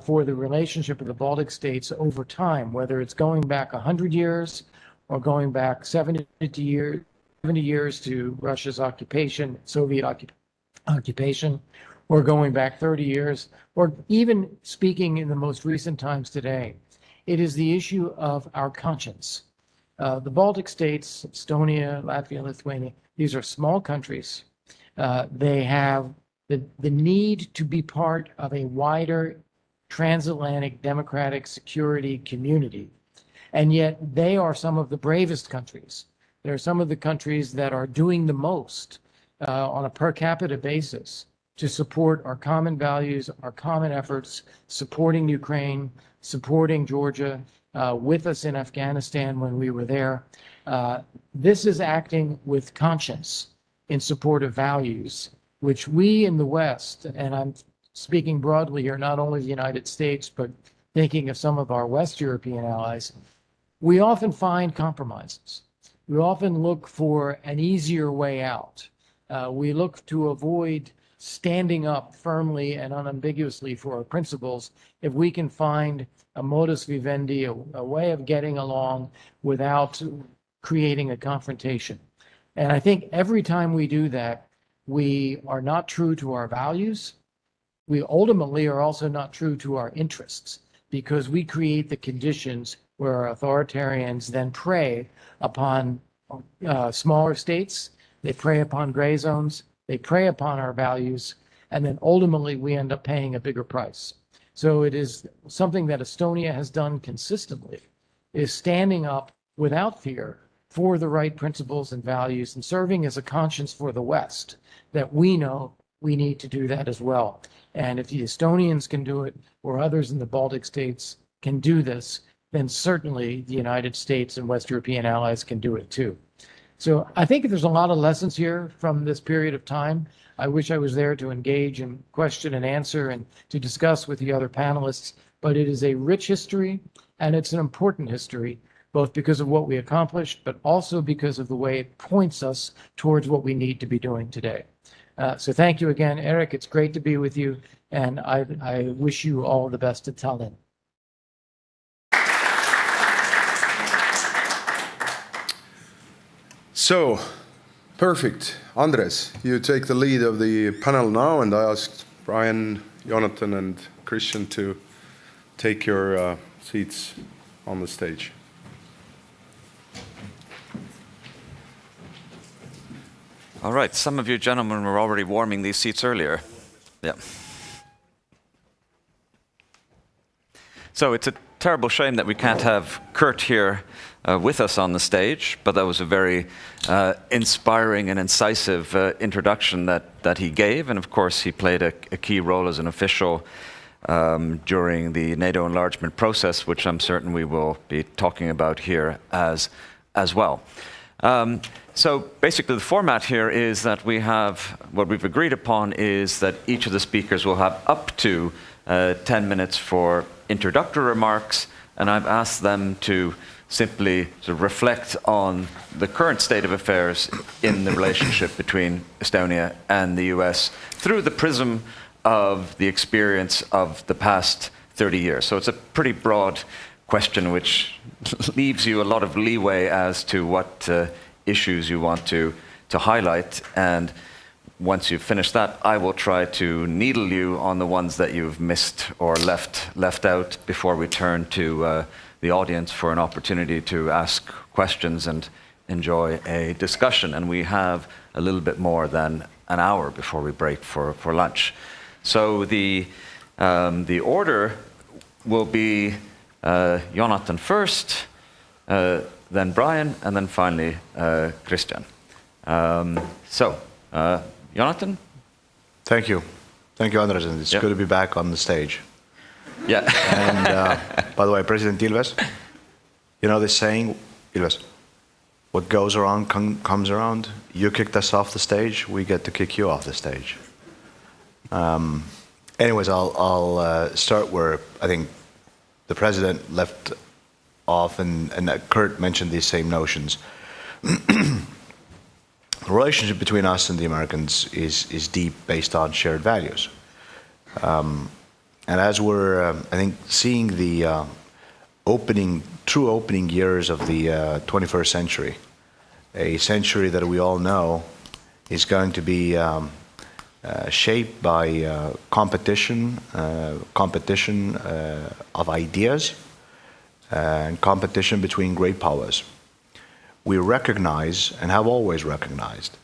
for the relationship of the Baltic states over time, whether it's going back 100 years or going back 70 years to Russia's occupation, Soviet occupation, or going back 30 years, or even speaking in the most recent times today. It is the issue of our conscience. The Baltic states, Estonia, Latvia, Lithuania, these are small countries. They have the need to be part of a wider transatlantic democratic security community. And yet they are some of the bravest countries. They're some of the countries that are doing the most on a per capita basis to support our common values, our common efforts, supporting Ukraine, supporting Georgia, with us in Afghanistan when we were there. This is acting with conscience in support of values, which we in the West, and I'm speaking broadly here, not only the United States, but thinking of some of our West European allies, we often find compromises. We often look for an easier way out. We look to avoid standing up firmly and unambiguously for our principles if we can find a modus vivendi, a way of getting along without creating a confrontation. And I think every time we do that, we are not true to our values. We ultimately are also not true to our interests, because we create the conditions where our authoritarians then prey upon smaller states, they prey upon gray zones, they prey upon our values, and then ultimately we end up paying a bigger price. So it is something that Estonia has done consistently, is standing up without fear for the right principles and values and serving as a conscience for the West, that we know we need to do that as well. And if the Estonians can do it, or others in the Baltic states can do this, then certainly the United States and West European allies can do it too. So I think there's a lot of lessons here from this period of time. I wish I was there to engage and question and answer and to discuss with the other panelists, but it is a rich history and it's an important history, both because of what we accomplished, but also because of the way it points us towards what we need to be doing today. So thank you again, Eric. It's great to be with you, and I wish you all the best at Tallinn. So, perfect. Andres, you take the lead of the panel now, and I asked Brian, Jonatan, and Kristjan to take your seats on the stage. All right, some of you gentlemen were already warming these seats earlier. Yeah. So it's a terrible shame that we can't have Kurt here with us on the stage, but that was a very inspiring and incisive introduction that he gave, and of course he played a key role as an official during the NATO enlargement process, which I'm certain we will be talking about here as well. So basically the format here is that we have, what we've agreed upon is that each of the speakers will have up to 10 minutes for introductory remarks, and I've asked them to simply sort of reflect on the current state of affairs in the relationship between Estonia and the US through the prism of the experience of the past 30 years. So it's a pretty broad question which leaves you a lot of leeway as to what issues you want to highlight, and once you've finished that, I will try to needle you on the ones that you've missed or left out before we turn to the audience for an opportunity to ask questions and enjoy a discussion. And we have a little bit more than an hour before we break for lunch. So the order will be Jonatan first, then Brian, and then finally Kristjan. So, Jonatan? Thank you. Thank you, Andres, and it's Yep. good to be back on the stage. Yeah. And by the way, President Ilves, you know this saying, Ilves, what goes around comes around. You kicked us off the stage, we get to kick you off the stage. Anyways, I'll start where I think the President left off, and Kurt mentioned these same notions. The relationship between us and the Americans is deep, based on shared values. And as we're, I think, seeing the true opening years of the 21st century, a century that we all know is going to be shaped by competition of ideas, and competition between great powers. We recognize, and have always recognized,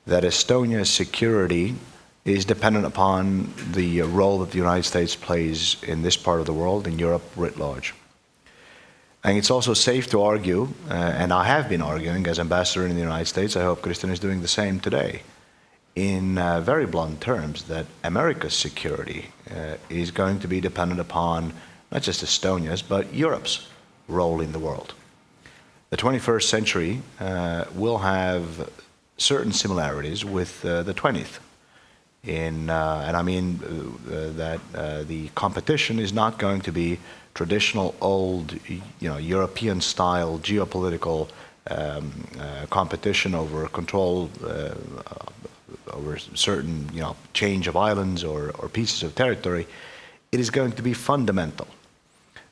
that Estonia's security is dependent upon the role that the United States plays in this part of the world, in Europe writ large. And it's also safe to argue, and I have been arguing as ambassador in the United States, I hope Kristjan is doing the same today, in very blunt terms, that America's security is going to be dependent upon not just Estonia's, but Europe's role in the world. The 21st century will have certain similarities with the 20th. And I mean that the competition is not going to be traditional old, European-style geopolitical competition over control over certain, change of islands or pieces of territory. It is going to be fundamental.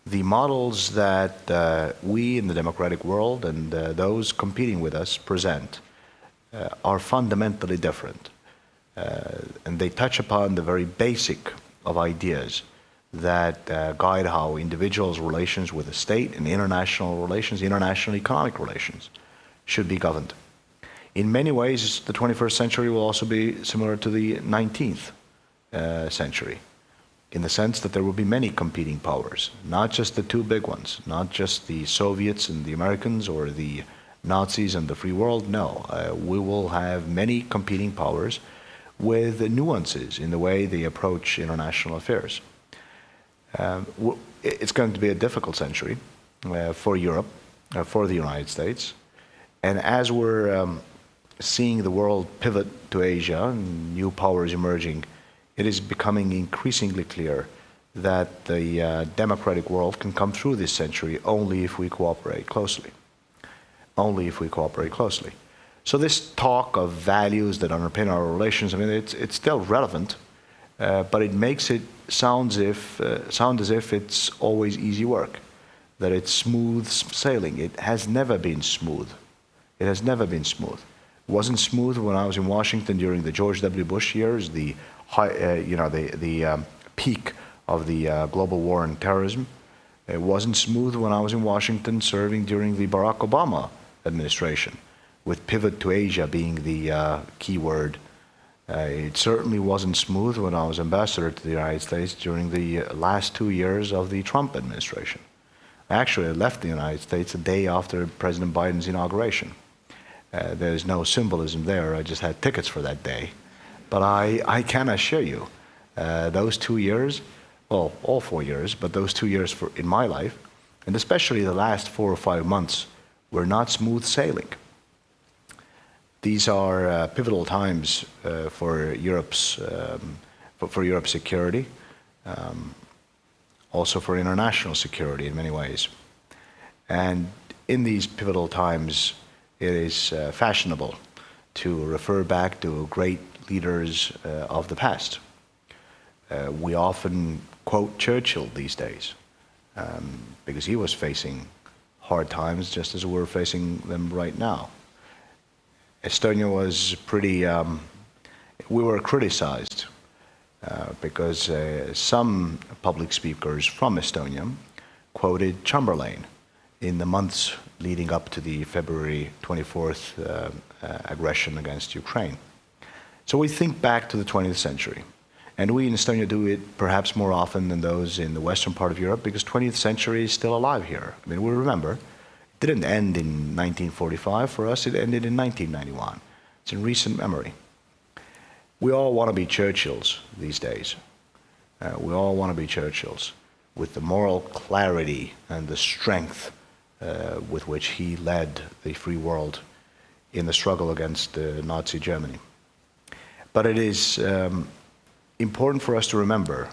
The models that we in the democratic world and those competing with us present are fundamentally different. And they touch upon the very basic of ideas that guide how individuals' relations with the state and international relations, international economic relations, should be governed. In many ways, the 21st century will also be similar to the 19th century, in the sense that there will be many competing powers, not just the two big ones, not just the Soviets and the Americans or the Nazis and the free world. No, we will have many competing powers with nuances in the way they approach international affairs. It's going to be a difficult century for Europe, for the United States. And as we're seeing the world pivot to Asia and new powers emerging, it is becoming increasingly clear that the democratic world can come through this century only if we cooperate closely. Only if we cooperate closely. So this talk of values that underpin our relations, I mean, it's still relevant, but it makes it sound as if it's always easy work, that it's smooth sailing. It has never been smooth. It has never been smooth. It wasn't smooth when I was in Washington during the George W. Bush years, the peak of the global war on terrorism. It wasn't smooth when I was in Washington serving during the Barack Obama administration, with pivot to Asia being the key word. It certainly wasn't smooth when I was ambassador to the United States during the last 2 years of the Trump administration. Actually, I left the United States a day after President Biden's inauguration. There's no symbolism there, I just had tickets for that day. But I can assure you, those 2 years, well, all 4 years, but those 2 years in my life, and especially the last 4 or 5 months, were not smooth sailing. These are pivotal times for Europe's security, also for international security in many ways. And in these pivotal times, it is fashionable to refer back to great leaders of the past. We often quote Churchill these days because he was facing hard times just as we're facing them right now. Estonia was pretty, we were criticized because some public speakers from Estonia quoted Chamberlain in the months leading up to the February 24th aggression against Ukraine. So we think back to the 20th century, and we in Estonia do it perhaps more often than those in the western part of Europe because 20th century is still alive here. I mean, we remember, it didn't end in 1945 for us, it ended in 1991. It's in recent memory. We all want to be Churchills these days. We all want to be Churchills with the moral clarity and the strength with which he led the free world in the struggle against Nazi Germany. But it is important for us to remember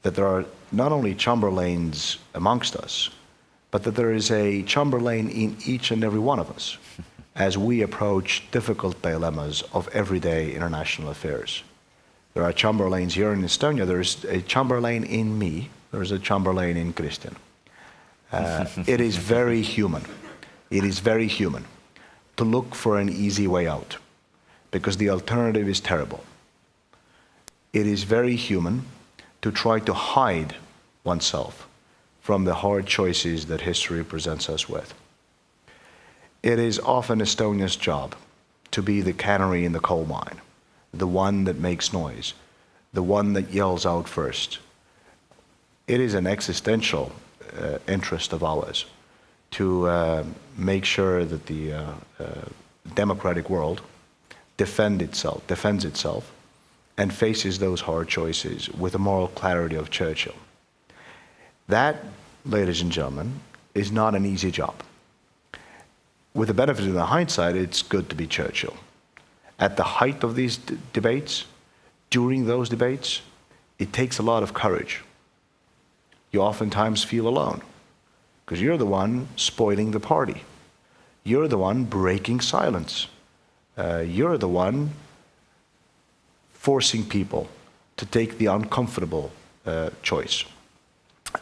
that there are not only Chamberlains amongst us, but that there is a Chamberlain in each and every one of us as we approach difficult dilemmas of everyday international affairs. There are Chamberlains here in Estonia. There is a Chamberlain in me. There is a Chamberlain in Kristjan. It is very human. It is very human to look for an easy way out, because the alternative is terrible. It is very human to try to hide oneself from the hard choices that history presents us with. It is often Estonia's job to be the canary in the coal mine, the one that makes noise, the one that yells out first. It is an existential interest of ours to make sure that the democratic world defends itself, and faces those hard choices with the moral clarity of Churchill. That, ladies and gentlemen, is not an easy job. With the benefit of the hindsight, it's good to be Churchill. At the height of these debates, during those debates, it takes a lot of courage. You oftentimes feel alone, because you're the one spoiling the party. You're the one breaking silence. You're the one forcing people to take the uncomfortable choice.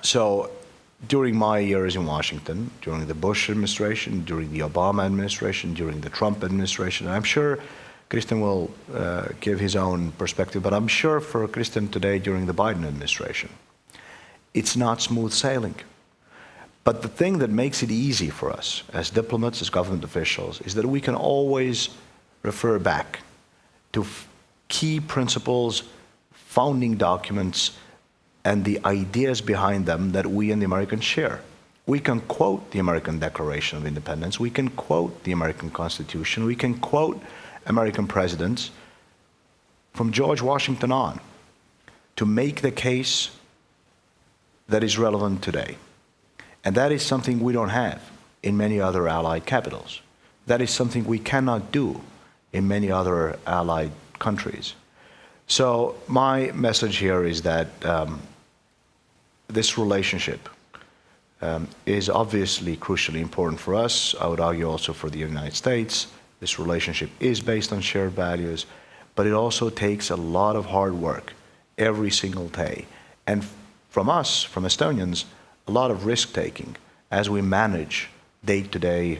So during my years in Washington, during the Bush administration, during the Obama administration, during the Trump administration, and I'm sure Kristjan will give his own perspective, but I'm sure for Kristjan today during the Biden administration, it's not smooth sailing. But the thing that makes it easy for us as diplomats, as government officials, is that we can always refer back to key principles, founding documents, and the ideas behind them that we and the Americans share. We can quote the American Declaration of Independence, we can quote the American Constitution, we can quote American presidents from George Washington on to make the case that is relevant today. And that is something we don't have in many other allied capitals. That is something we cannot do in many other allied countries. So my message here is that this relationship is obviously crucially important for us. I would argue also for the United States. This relationship is based on shared values, but it also takes a lot of hard work every single day. And from us, from Estonians, a lot of risk-taking as we manage day-to-day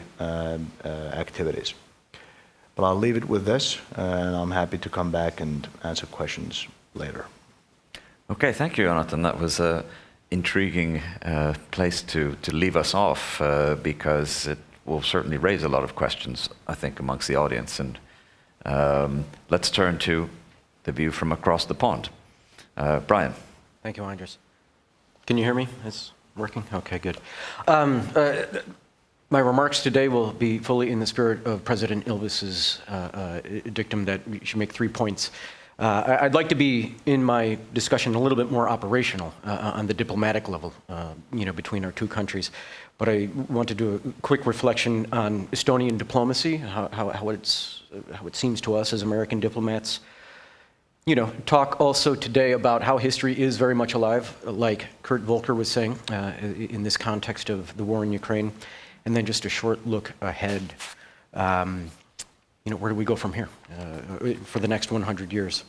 activities. But I'll leave it with this, and I'm happy to come back and answer questions later. Okay, thank you, Jonatan. That was an intriguing place to leave us off because it will certainly raise a lot of questions, I think, amongst the audience. And let's turn to the view from across the pond. Brian. Thank you, Andres. Can you hear me? It's working? Okay, good. My remarks today will be fully in the spirit of President Ilves's dictum that we should make 3 points. I'd like to be, in my discussion, a little bit more operational on the diplomatic level, between our two countries. But I want to do a quick reflection on Estonian diplomacy, how it seems to us as American diplomats. Talk also today about how history is very much alive, like Kurt Volker was saying, in this context of the war in Ukraine. And then just a short look ahead. Where do we go from here for the next 100 years?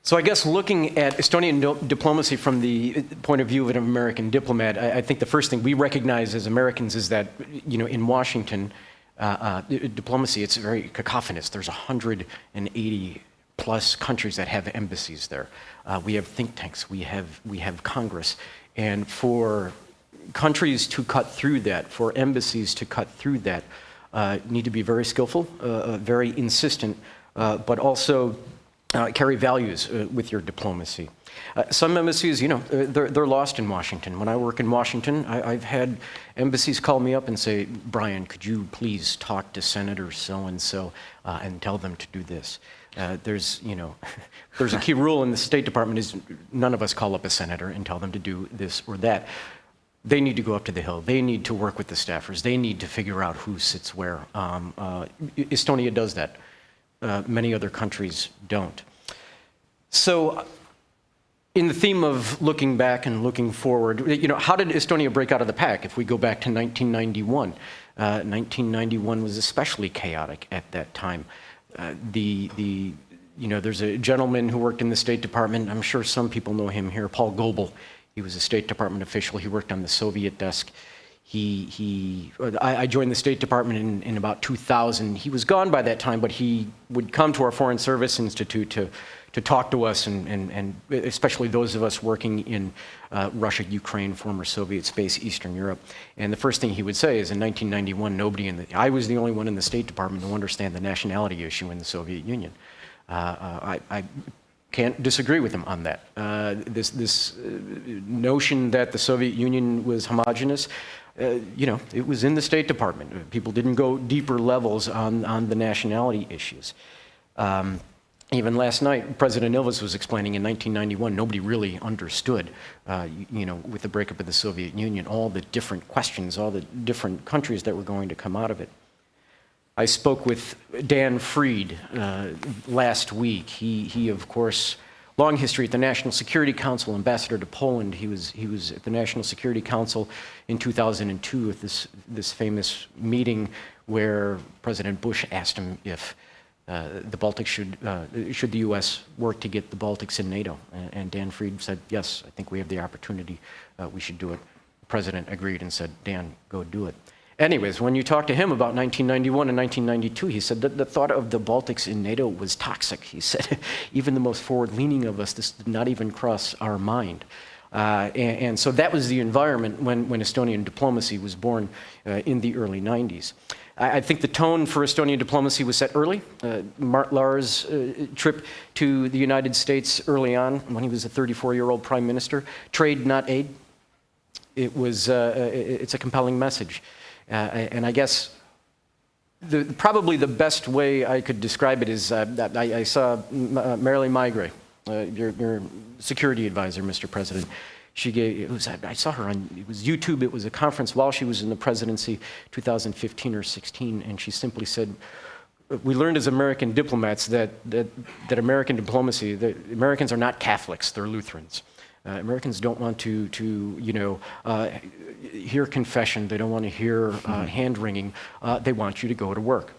So I guess looking at Estonian diplomacy from the point of view of an American diplomat, I think the first thing we recognize as Americans is that, in Washington, diplomacy, it's very cacophonous. There's 180 plus countries that have embassies there. We have think tanks, we have Congress. And for countries to cut through that, for embassies to cut through that, need to be very skillful, very insistent, but also carry values with your diplomacy. Some embassies, they're lost in Washington. When I work in Washington, I've had embassies call me up and say, Brian, could you please talk to Senator so-and-so and tell them to do this? There's a key rule in the State Department is none of us call up a senator and tell them to do this or that. They need to go up to the Hill. They need to work with the staffers. They need to figure out who sits where. Estonia does that. Many other countries don't. So, in the theme of looking back and looking forward, how did Estonia break out of the pack? If we go back to 1991, 1991 was especially chaotic at that time. There's a gentleman who worked in the State Department. I'm sure some people know him here, Paul Goebel. He was a State Department official. He worked on the Soviet desk. I joined the State Department in about 2000. He was gone by that time, but he would come to our Foreign Service Institute to talk to us, and especially those of us working in Russia, Ukraine, former Soviet space, Eastern Europe. And the first thing he would say is, in 1991, I was the only one in the State Department to understand the nationality issue in the Soviet Union. I can't disagree with him on that. This notion that the Soviet Union was homogenous, it was in the State Department. People didn't go deeper levels on the nationality issues. Even last night, President Ilves was explaining in 1991, nobody really understood, with the breakup of the Soviet Union, all the different questions, all the different countries that were going to come out of it. I spoke with Dan Fried last week. He of course, long history at the National Security Council, ambassador to Poland. He was at the National Security Council in 2002 at this famous meeting where President Bush asked him if the Baltics should the U.S. work to get the Baltics in NATO, and Dan Fried said, yes, I think we have the opportunity. We should do it. The president agreed and said, Dan, go do it. Anyways, when you talk to him about 1991 and 1992, he said that the thought of the Baltics in NATO was toxic. He said, even the most forward-leaning of us, this did not even cross our mind. And so that was the environment when Estonian diplomacy was born in the early 90s. I think the tone for Estonian diplomacy was set early. Mart Laar's trip to the United States early on, when he was a 34-year-old prime minister, trade, not aid. It's a compelling message. And I guess probably the best way I could describe it is that I saw Marilyn Maigret, your security advisor, Mr. President. I saw her on, it was YouTube, it was a conference while she was in the presidency, 2015 or 16, and she simply said, we learned as American diplomats that American diplomacy, that Americans are not Catholics, they're Lutherans. Americans don't want to hear confession, they don't want to hear hand-wringing, they want you to go to work.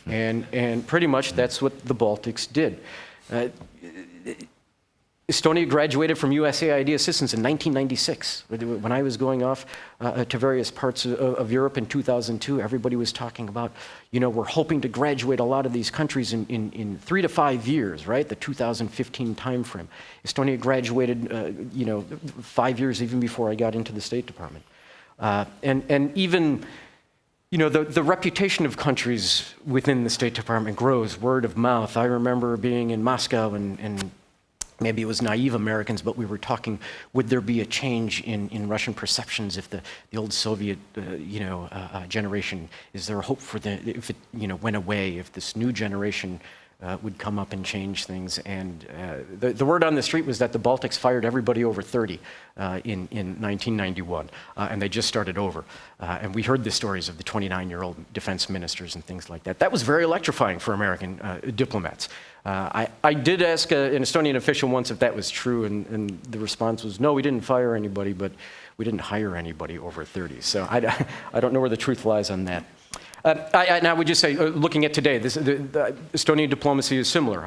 And pretty much that's what the Baltics did. Estonia graduated from USAID assistance in 1996. When I was going off to various parts of Europe in 2002, everybody was talking about, we're hoping to graduate a lot of these countries in 3 to 5 years, right? The 2015 timeframe. Estonia graduated, 5 years even before I got into the State Department. And even, the reputation of countries within the State Department grows, word of mouth. I remember being in Moscow and maybe it was naive Americans, but we were talking, would there be a change in Russian perceptions if the old Soviet, generation, is there a hope for if it, went away, if this new generation would come up and change things? And the word on the street was that the Baltics fired everybody over 30 in 1991, and they just started over. And we heard the stories of the 29-year-old defense ministers and things like that. That was very electrifying for American diplomats. I did ask an Estonian official once if that was true, and the response was, no, we didn't fire anybody, but we didn't hire anybody over 30. So I don't know where the truth lies on that. And I would just say, looking at today, the Estonian diplomacy is similar.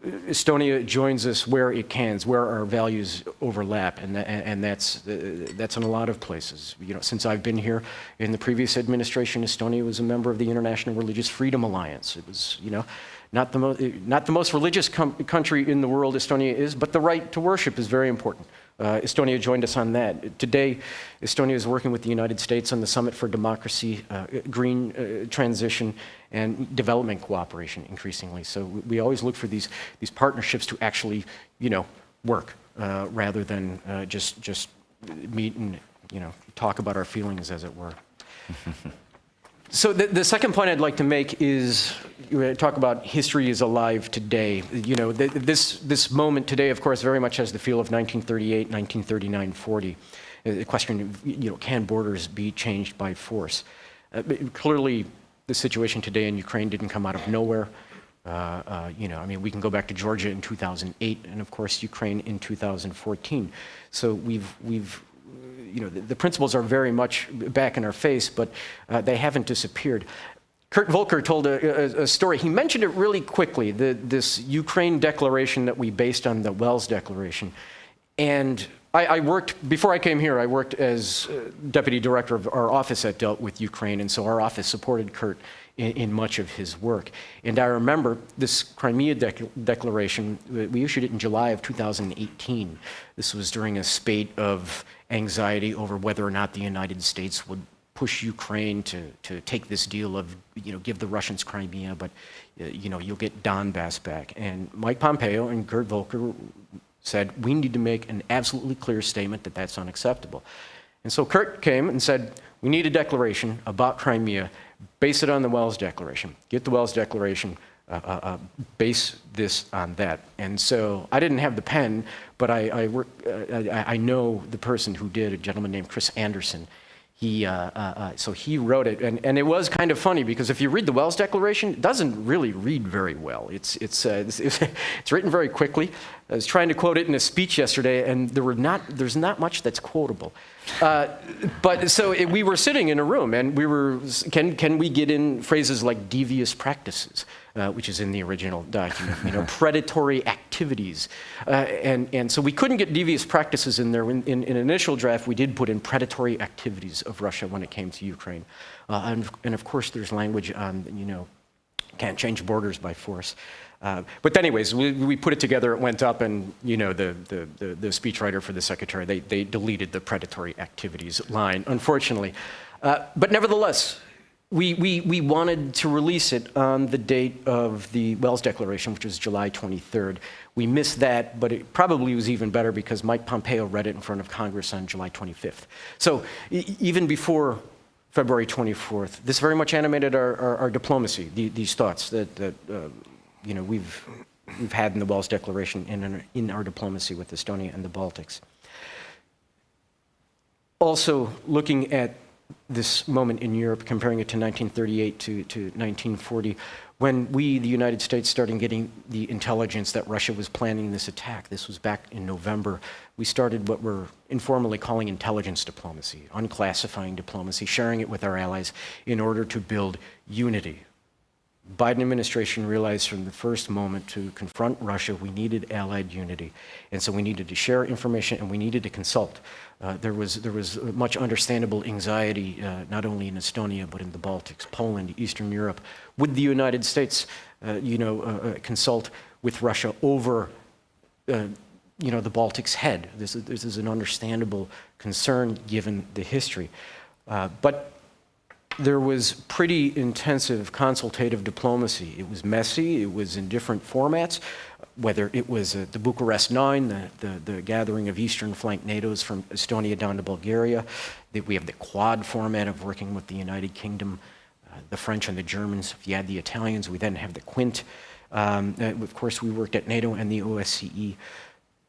Estonia joins us where it can, where our values overlap, and that's in a lot of places. Since I've been here, in the previous administration, Estonia was a member of the International Religious Freedom Alliance. It was, not the most religious country in the world, Estonia is, but the right to worship is very important. Estonia joined us on that. Today, Estonia is working with the United States on the Summit for Democracy, Green Transition, and Development Cooperation increasingly. So we always look for these partnerships to actually, work rather than just meet and, talk about our feelings, as it were. So the second point I'd like to make is, you talk about history is alive today. You know, this moment today, of course, very much has the feel of 1938, 1939, 40. The question of, you know, can borders be changed by force? Clearly, the situation today in Ukraine didn't come out of nowhere. You know, I mean, we can go back to Georgia in 2008, and of course, Ukraine in 2014. So we've you know, the principles are very much back in our face, but they haven't disappeared. Volker told a story. He mentioned it really quickly, this Ukraine declaration that we based on the Wells Declaration. And I worked, before I came here, I worked as deputy director of our office that dealt with Ukraine, and so our office supported Kurt in much of his work. And I remember this Crimea Declaration, we issued it in July of 2018. This was during a spate of anxiety over whether or not the United States would push Ukraine to take this deal of, you know, give the Russians Crimea, but, you know, you'll get Donbass back. And Mike Pompeo and Kurt Volker said, we need to make an absolutely clear statement that that's unacceptable. And so Kurt came and said, we need a declaration about Crimea, base it on the Wells Declaration. Get the Wells Declaration, base this on that. And so I didn't have the pen, but I know the person who did, a gentleman named Chris Anderson. So he wrote it, and it was kind of funny because if you read the Wells Declaration, it doesn't really read very well. It's written very quickly. I was trying to quote it in a speech yesterday, and there's not much that's quotable. But so we were sitting in a room, and we were, can we get in phrases like devious practices, which is in the original document, you know, predatory activities, and so we couldn't get devious practices in there. In an initial draft, we did put in predatory activities of Russia when it came to Ukraine, and of course there's language on, you know, can't change borders by force. But anyways, we put it together, it went up, and, you know, the speechwriter for the secretary, they deleted the predatory activities line, unfortunately. But nevertheless, we wanted to release it on the date of the Wells Declaration, which was July 23rd. We missed that, but it probably was even better because Mike Pompeo read it in front of Congress on July 25th. So even before February 24th, this very much animated our diplomacy, these thoughts that you know, we've had in the Wells Declaration in our diplomacy with Estonia and the Baltics. Also, looking at this moment in Europe, comparing it to 1938 to 1940, when we, the United States, started getting the intelligence that Russia was planning this attack, this was back in November, we started what we're informally calling intelligence diplomacy, unclassifying diplomacy, sharing it with our allies in order to build unity. Biden administration realized from the first moment to confront Russia, we needed allied unity. And so we needed to share information and we needed to consult. There was much understandable anxiety, not only in Estonia, but in the Baltics, Poland, Eastern Europe. Would the United States, you know, consult with Russia over, you know, the Baltics' head? This is an understandable concern given the history. But there was pretty intensive consultative diplomacy. It was messy, it was in different formats, whether it was the Bucharest Nine, the gathering of eastern flank NATOs from Estonia down to Bulgaria. We have the Quad format of working with the United Kingdom, the French and the Germans. If you add the Italians, we then have the Quint. Of course, we worked at NATO and the OSCE.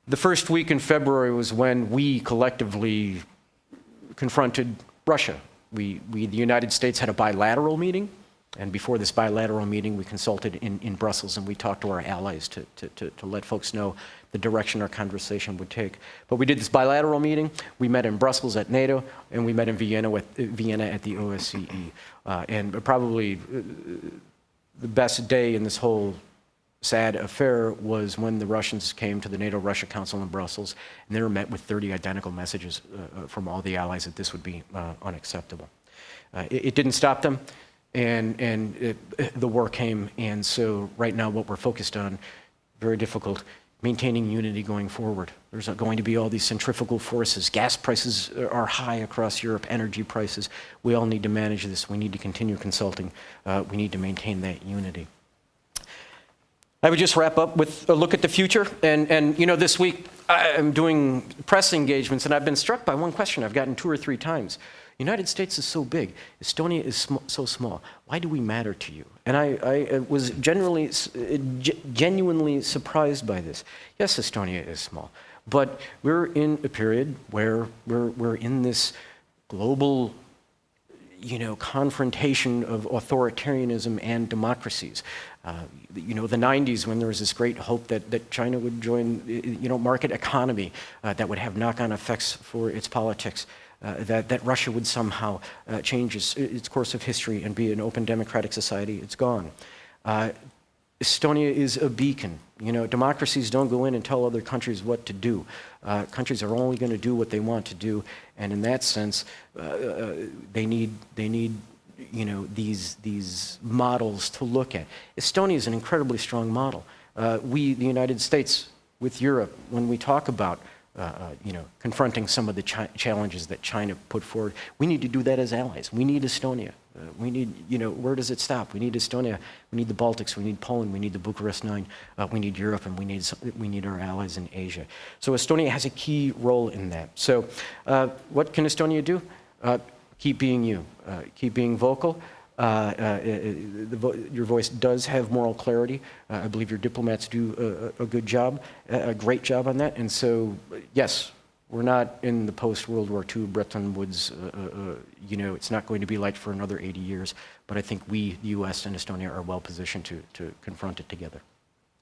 The first week in February was when we collectively confronted Russia. The United States had a bilateral meeting, and before this bilateral meeting, we consulted in Brussels, and we talked to our allies to let folks know the direction our conversation would take. But we did this bilateral meeting. We met in Brussels at NATO, and we met in Vienna at the OSCE. And probably the best day in this whole sad affair was when the Russians came to the NATO-Russia Council in Brussels, and they were met with 30 identical messages from all the allies that this would be unacceptable. It didn't stop them, and the war came, and so right now what we're focused on, very difficult, maintaining unity going forward. There's going to be all these centrifugal forces. Gas prices are high across Europe, energy prices. We all need to manage this. We need to continue consulting. We need to maintain that unity. I would just wrap up with a look at the future. And you know, this week I'm doing press engagements, and I've been struck by one question I've gotten 2 or 3 times. United States is so big, Estonia is so small. Why do we matter to you? And I was genuinely surprised by this. Yes, Estonia is small, but we're in a period where we're in this global, confrontation of authoritarianism and democracies. The 90s, when there was this great hope that China would join, market economy that would have knock-on effects for its politics, that Russia would somehow change its course of history and be an open democratic society, it's gone. Estonia is a beacon. Democracies don't go in and tell other countries what to do. Countries are only going to do what they want to do, and in that sense, they need these models to look at. Estonia is an incredibly strong model. We, the United States, with Europe, when we talk about confronting some of the challenges that China put forward, we need to do that as allies. We need Estonia. We need, where does it stop? We need Estonia. We need the Baltics. We need Poland. We need the Bucharest Nine. We need Europe, and we need our allies in Asia. So Estonia has a key role in that. So what can Estonia do? Keep being you. Keep being vocal. Your voice does have moral clarity. I believe your diplomats do a good job, a great job on that. And so, yes, we're not in the post-World War II Bretton Woods, it's not going to be like for another 80 years. But I think we, the US and Estonia, are well positioned to confront it together.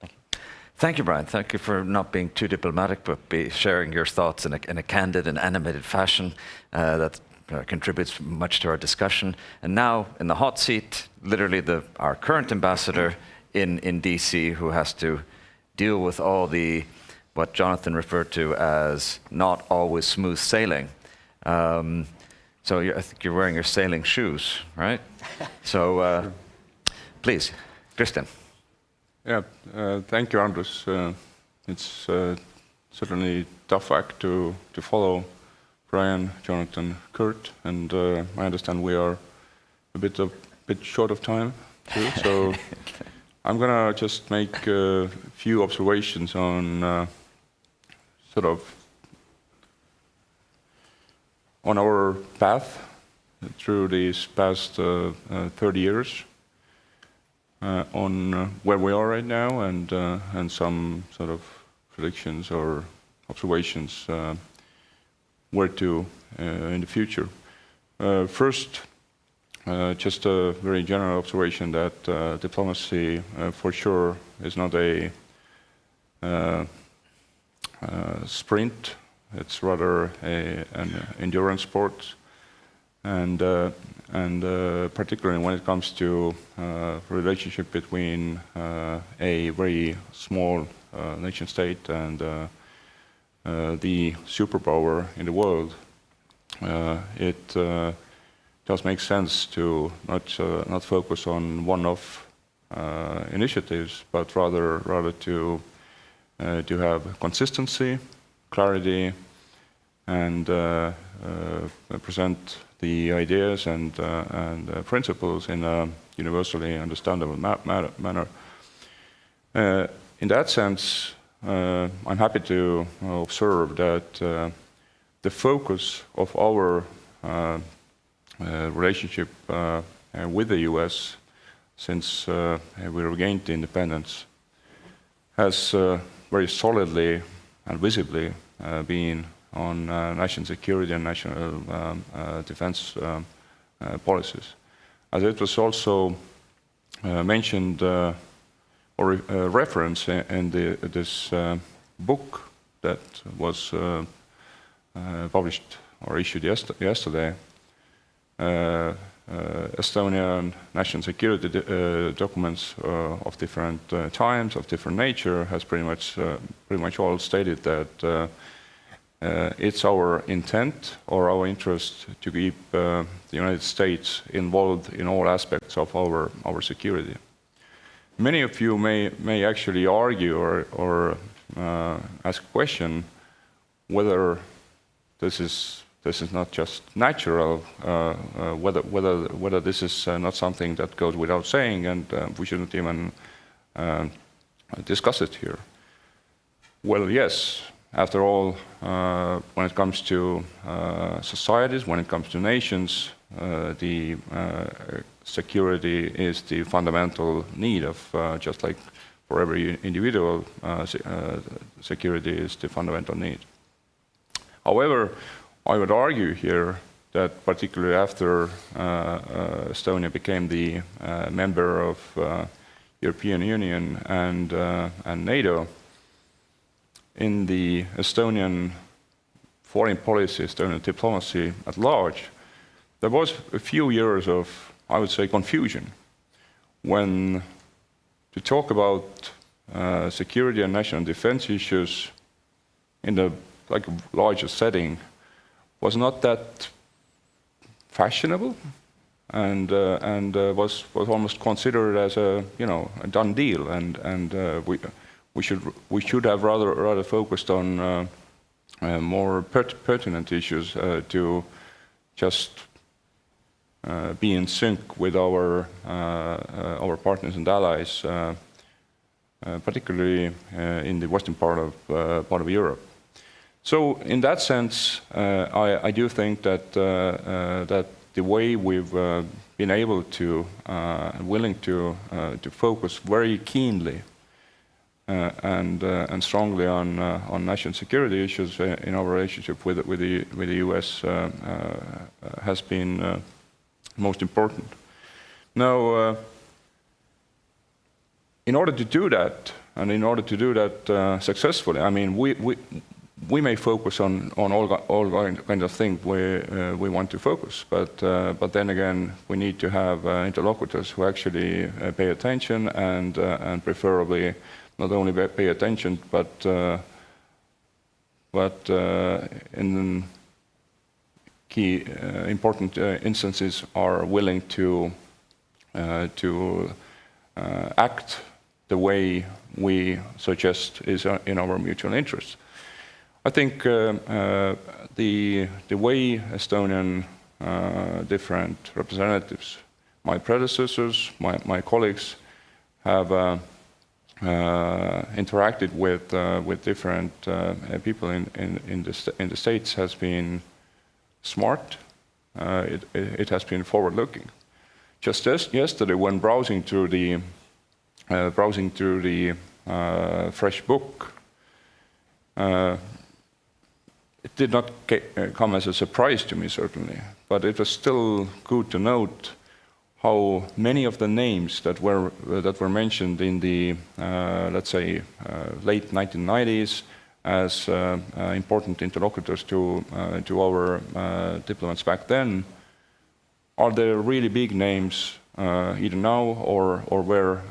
Thank you. Thank you, Brian. Thank you for not being too diplomatic, but sharing your thoughts in a candid and animated fashion that contributes much to our discussion. And now, in the hot seat, literally our current ambassador in DC, who has to deal with all what Jonatan referred to as not always smooth sailing. So I think you're wearing your sailing shoes, right? So please, Kristjan. Yeah, thank you, Andrus. It's certainly a tough act to follow. Brian, Jonatan, Kurt, and I understand we are a bit short of time too. So I'm gonna just make a few observations on on our path through these past 30 years, on where we are right now, and some sort of predictions or observations where to in the future. First, just a very general observation that diplomacy for sure is not a sprint. It's rather an endurance sport, and particularly when it comes to relationship between a very small nation state and the superpower in the world, it does make sense to not focus on one-off initiatives, but rather to have consistency, clarity, and present the ideas and principles in a universally understandable manner. In that sense, I'm happy to observe that the focus of our relationship with the US since we regained the independence has very solidly and visibly been on national security and national defense policies. As it was also mentioned or reference in this book that was published or issued yesterday, Estonian national security documents of different times, of different nature, has pretty much all stated that it's our intent or our interest to keep the United States involved in all aspects of our security. Many of you may actually argue or ask a question whether this is not just natural, whether this is not something that goes without saying, and we shouldn't even discuss it here. Well, yes, after all, when it comes to societies, when it comes to nations, the security is the fundamental need of, just like for every individual, security is the fundamental need. However, I would argue here that particularly after Estonia became the member of European Union and NATO, in the Estonian foreign policy, Estonian diplomacy at large, there was a few years of, I would say, confusion when to talk about security and national defense issues in the larger setting was not that fashionable, and was almost considered as a done deal, and we should have rather focused on more pertinent issues to just be in sync with our partners and allies, particularly in the western part of Europe. So, in that sense, I do think that that the way we've been able to, willing to focus very keenly and strongly on national security issues in our relationship with the US has been most important. Now, in order to do that, and in order to do that successfully, I mean, we may focus on all kinds of things we want to focus, but then again, we need to have interlocutors who actually pay attention and preferably not only pay attention, but in key important instances are willing to act the way we suggest is in our mutual interest. I think the way Estonian different representatives, my predecessors, my colleagues, have interacted with different people in the States has been smart. It has been forward-looking. Just yesterday, when browsing through the fresh book, it did not come as a surprise to me, certainly, but it was still good to note how many of the names that were mentioned in the let's say late 1990s as important interlocutors to our diplomats back then are the really big names either now or were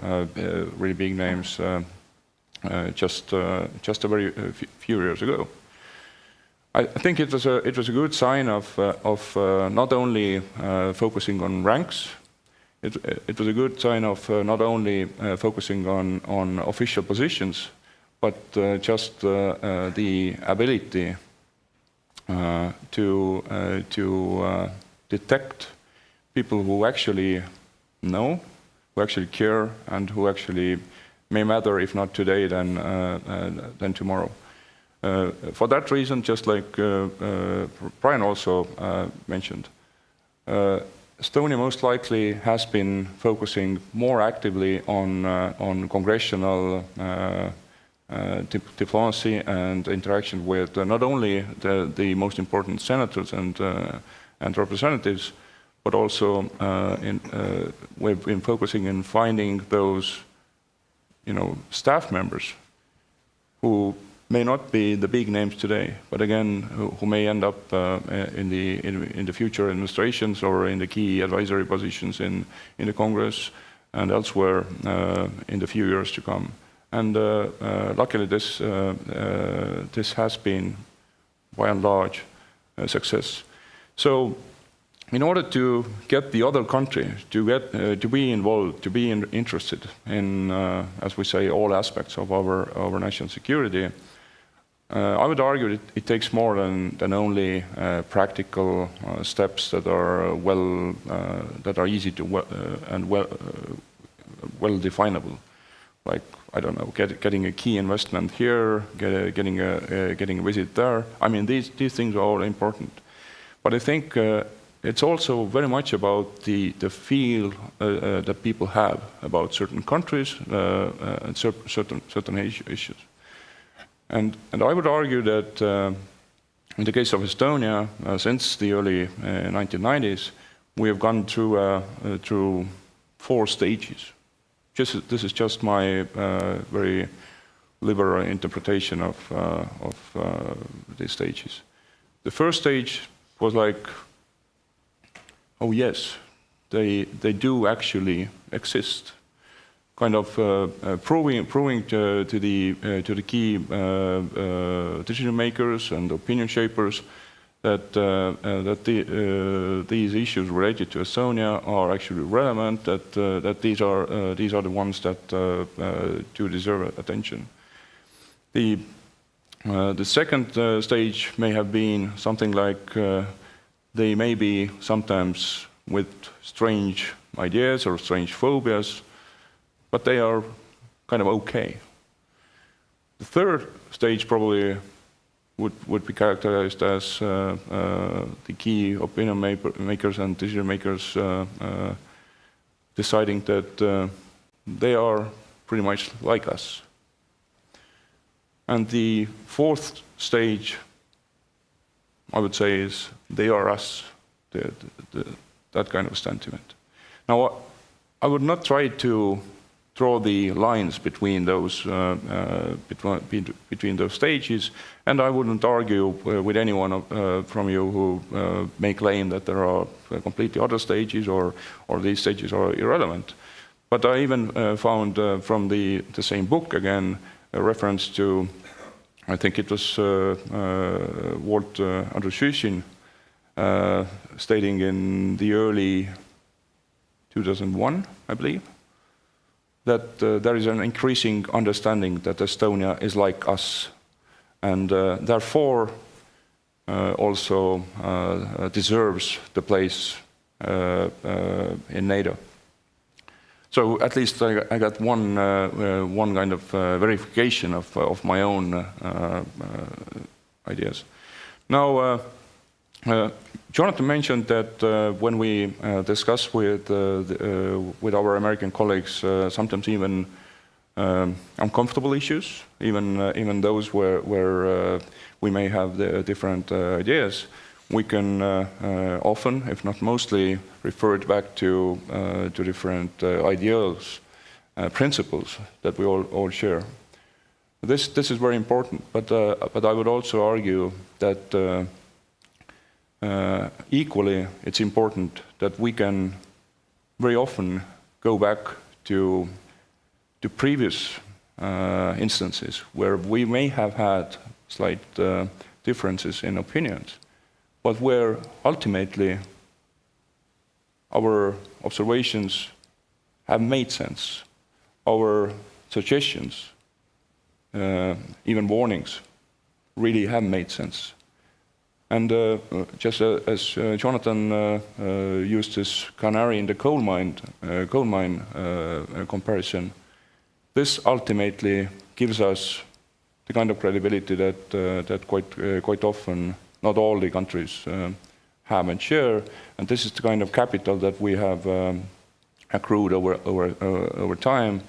really big names just a very few years ago. I think it was a good sign of not only focusing on ranks. It was a good sign of not only focusing on official positions, but just the ability to detect people who actually know, who actually care, and who actually may matter, if not today, then tomorrow. For that reason, just like Brian also mentioned, Estonia most likely has been focusing more actively on congressional diplomacy and interaction with not only the most important senators and representatives, but also we've been focusing in finding those staff members who may not be the big names today, but again, who may end up in the future administrations or in the key advisory positions in the Congress and elsewhere in the few years to come. And luckily, this has been, by and large, a success. So, in order to get the other country to be involved, to be interested in, as we say, all aspects of our national security, I would argue that it takes more than only practical steps that are easy to and well definable. like, I don't know, getting a key investment here, getting a visit there. I mean, these things are all important. But I think it's also very much about the feel that people have about certain countries and certain issues. And I would argue that in the case of Estonia, since the early 1990s, we have gone through 4 stages. This is just my very liberal interpretation of these stages. The first stage was like, oh yes, they do actually exist, kind of proving to the key decision makers and opinion shapers that these issues related to Estonia are actually relevant. That these are the ones that do deserve attention. The second stage may have been something like they may be sometimes with strange ideas or strange phobias, but they are kind of okay. The third stage probably would be characterized as the key opinion makers and decision makers deciding that they are pretty much like us. And the fourth stage, I would say, is they are us, that kind of sentiment. Now, I would not try to draw the lines between those between those stages, and I wouldn't argue with anyone from you who may claim that there are completely other stages or these stages are irrelevant. But I even found from the same book again a reference to, I think it was Walter Andrushin stating in the early 2001, I believe, that there is an increasing understanding that Estonia is like us, and therefore also deserves the place in NATO. So at least I got one kind of verification of my own ideas. Now, Jonatan mentioned that when we discuss with our American colleagues, sometimes even uncomfortable issues, even those where we may have the different ideas, we can often, if not mostly, refer it back to different ideals, principles that we all share. This is very important, but I would also argue that equally it's important that we can very often go back to previous instances where we may have had slight differences in opinions, but where ultimately our observations have made sense, our suggestions, even warnings, really have made sense. And just as Jonatan used this canary in the coal mine comparison, this ultimately gives us the kind of credibility that quite often not all the countries have and share, and this is the kind of capital that we have accrued over time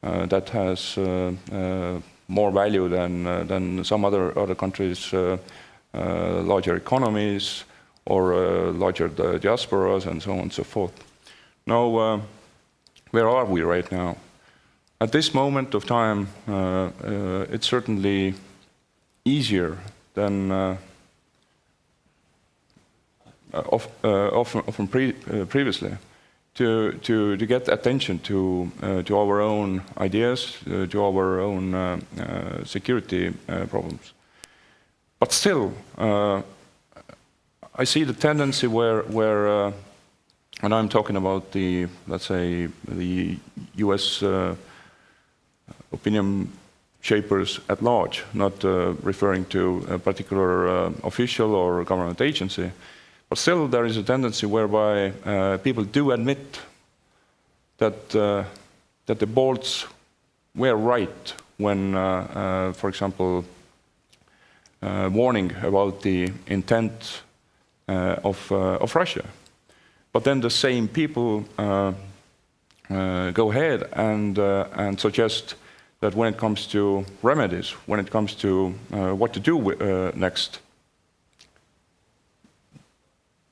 that has more value than some other countries. Larger economies or larger diasporas and so on and so forth. Now, where are we right now? At this moment of time, it's certainly easier than often previously to get attention to our own ideas, to our own security problems. But still, I see the tendency where and I'm talking about the, let's say, the US opinion shapers at large, not referring to a particular official or government agency, but still there is a tendency whereby people do admit that the Balts we are right when, for example, warning about the intent of Russia. But then the same people go ahead and suggest that when it comes to remedies, when it comes to what to do next,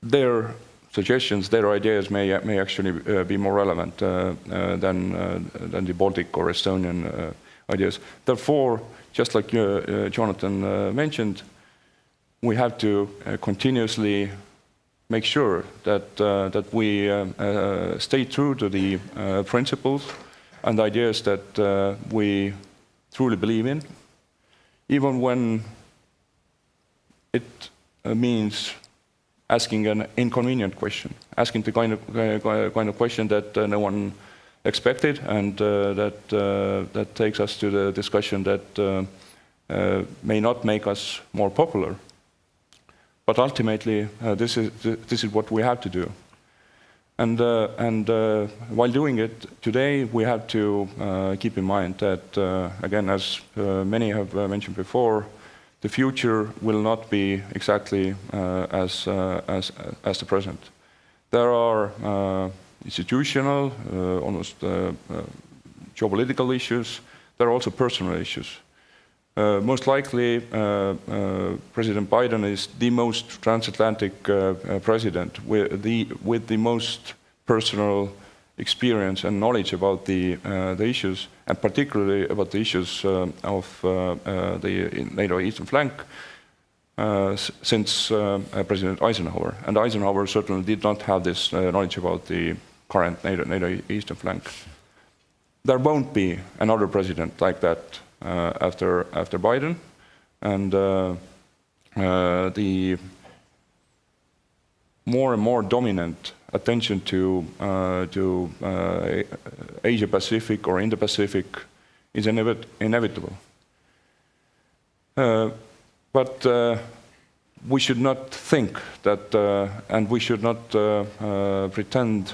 their suggestions, their ideas may actually be more relevant than the Baltic or Estonian ideas. Therefore, just like Jonatan mentioned, we have to continuously make sure that we stay true to the principles and ideas that we truly believe in, even when it means asking an inconvenient question, asking the kind of question that no one expected, and that takes us to the discussion that may not make us more popular. But ultimately, this is what we have to do. And while doing it today, we have to keep in mind that, again, as many have mentioned before, the future will not be exactly as the present. There are institutional, almost geopolitical issues. There are also personal issues. Most likely, President Biden is the most transatlantic president with the most personal experience and knowledge about the issues, and particularly about the issues of the NATO eastern flank since President Eisenhower. And Eisenhower certainly did not have this knowledge about the current NATO eastern flank. There won't be another president like that after Biden, and the more and more dominant attention to Asia Pacific or Indo-Pacific is inevitable. But we should not think that, and we should not pretend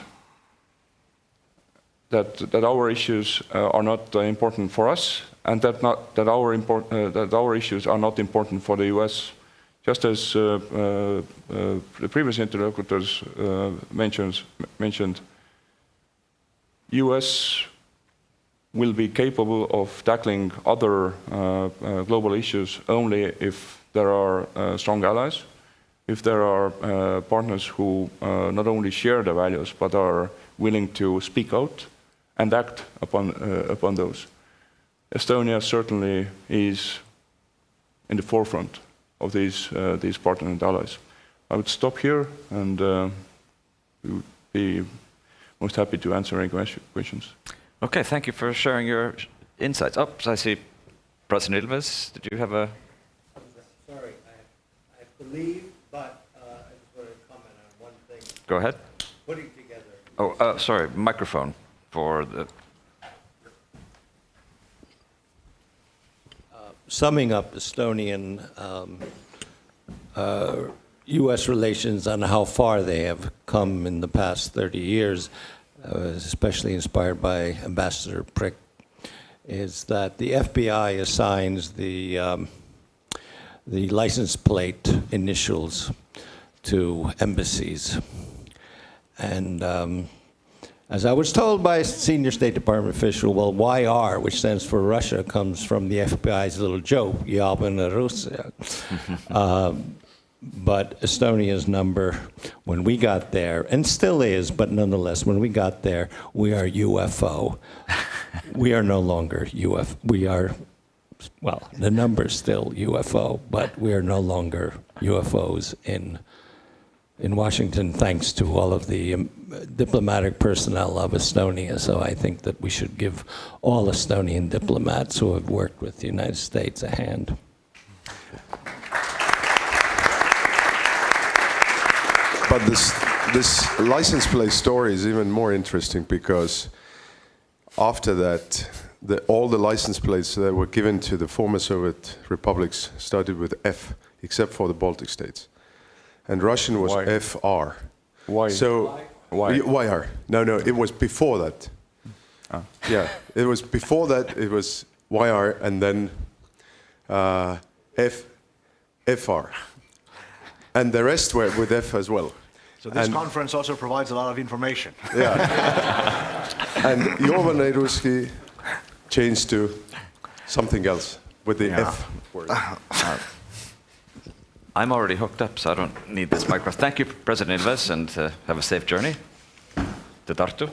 that our issues are not important for us, and that our issues are not important for the US. Just as the previous interlocutors mentioned, US will be capable of tackling other global issues only if there are strong allies, if there are partners who not only share the values but are willing to speak out and act upon those. Estonia certainly is in the forefront of these partners and allies. I would stop here, and we would be most happy to answer any questions. Okay, thank you for sharing your insights. Oh, so I see President Ilves, did you have a... Sorry, I believe, but I just want to comment on one thing. Go ahead. Putting together... Oh, sorry, microphone for the... Summing up Estonian U.S. relations on how far they have come in the past 30 years, especially inspired by Ambassador Prikk, is that the FBI assigns the license plate initials to embassies. And as I was told by a senior State Department official, well, YR, which stands for Russia, comes from the FBI's little joke, Yabana Russia. But Estonia's number, when we got there, and still is, but nonetheless, when we got there, we are UFO. We are no longer UFO. We are, well, the number's still UFO, but we are no longer UFOs in Washington, thanks to all of the diplomatic personnel of Estonia. So I think that we should give all Estonian diplomats who have worked with the United States a hand. But this license plate story is even more interesting, because after that, all the license plates that were given to the former Soviet republics started with F, except for the Baltic states. And Russian was Why? FR. Why? So, Why? YR. No, it was before that. Yeah, it was before that. It was YR and then FR, and the rest were with F as well. So this conference also provides a lot of information. Yeah, and Jovaneiruski changed to something else with the F word. I'm already hooked up, so I don't need this microphone. Thank you, President Ilves, and have a safe journey to Tartu.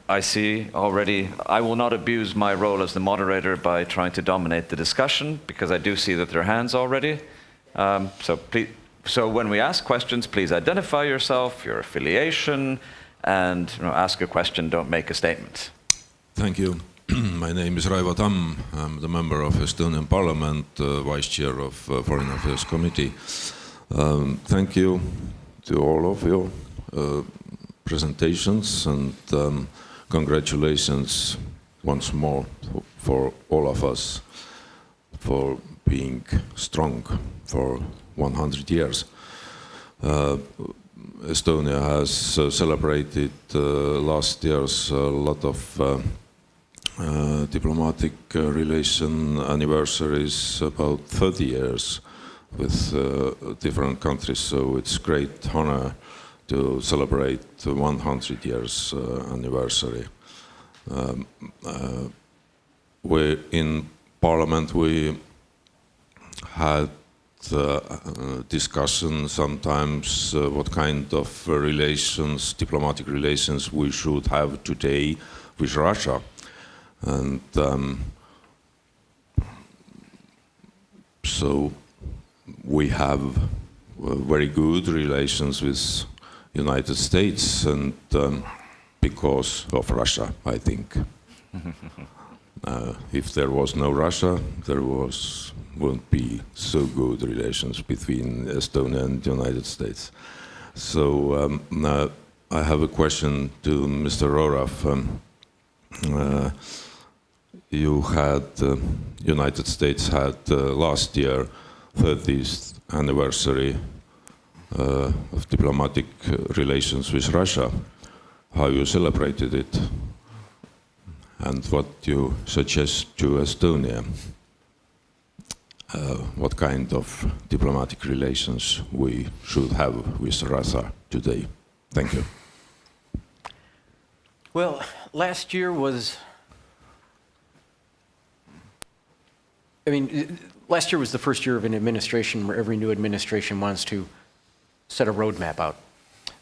I see already, I will not abuse my role as the moderator by trying to dominate the discussion, because I do see that there are hands already. So when we ask questions, please identify yourself, your affiliation, and ask a question, don't make a statement. Thank you. My name is Raivo Tamm. I'm the member of Estonian Parliament, Vice Chair of Foreign Affairs Committee. Thank you to all of your presentations, and congratulations once more for all of us for being strong for 100 years. Estonia has celebrated last year's a lot of diplomatic relation anniversaries, about 30 years with different countries, so it's great honor to celebrate the 100 years anniversary. In Parliament we had discussion sometimes what kind of relations, diplomatic relations we should have today with Russia. And so we have very good relations with United States, and because of Russia, I think. If there was no Russia, there wouldn't be so good relations between Estonia and the United States. So I have a question to Mr. Roraff. United States had last year 30th anniversary of diplomatic relations with Russia. How you celebrated it, and what you suggest to Estonia? What kind of diplomatic relations we should have with Russia today? Thank you. Well, last year was, last year was the first year of an administration where every new administration wants to set a roadmap out.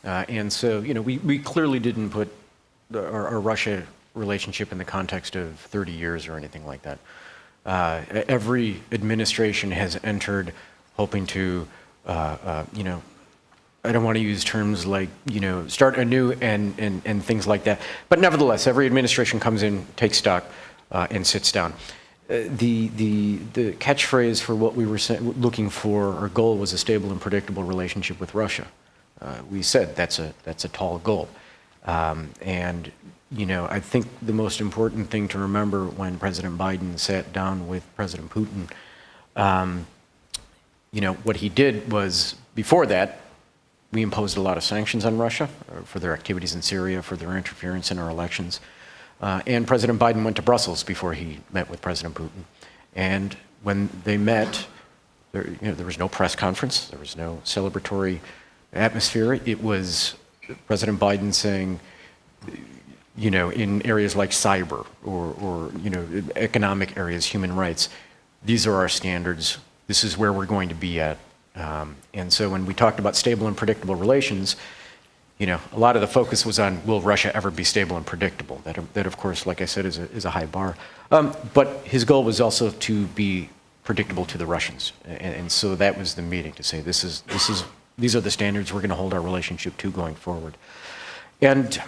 And so, we clearly didn't put our Russia relationship in the context of 30 years or anything like that. Every administration has entered hoping to, I don't want to use terms like, start anew and things like that. But nevertheless, every administration comes in, takes stock, and sits down. The catchphrase for what we were looking for, our goal was a stable and predictable relationship with Russia. We said that's a tall goal. And I think the most important thing to remember when President Biden sat down with President Putin, what he did was, before that, we imposed a lot of sanctions on Russia for their activities in Syria, for their interference in our elections. And President Biden went to Brussels before he met with President Putin. And when they met, there was no press conference, there was no celebratory atmosphere. It was President Biden saying, in areas like cyber or economic areas, human rights, these are our standards. This is where we're going to be at. And so when we talked about stable and predictable relations, a lot of the focus was on, will Russia ever be stable and predictable? That of course, like I said, is a high bar. But his goal was also to be predictable to the Russians. And so that was the meeting, to say these are the standards we're going to hold our relationship to going forward. And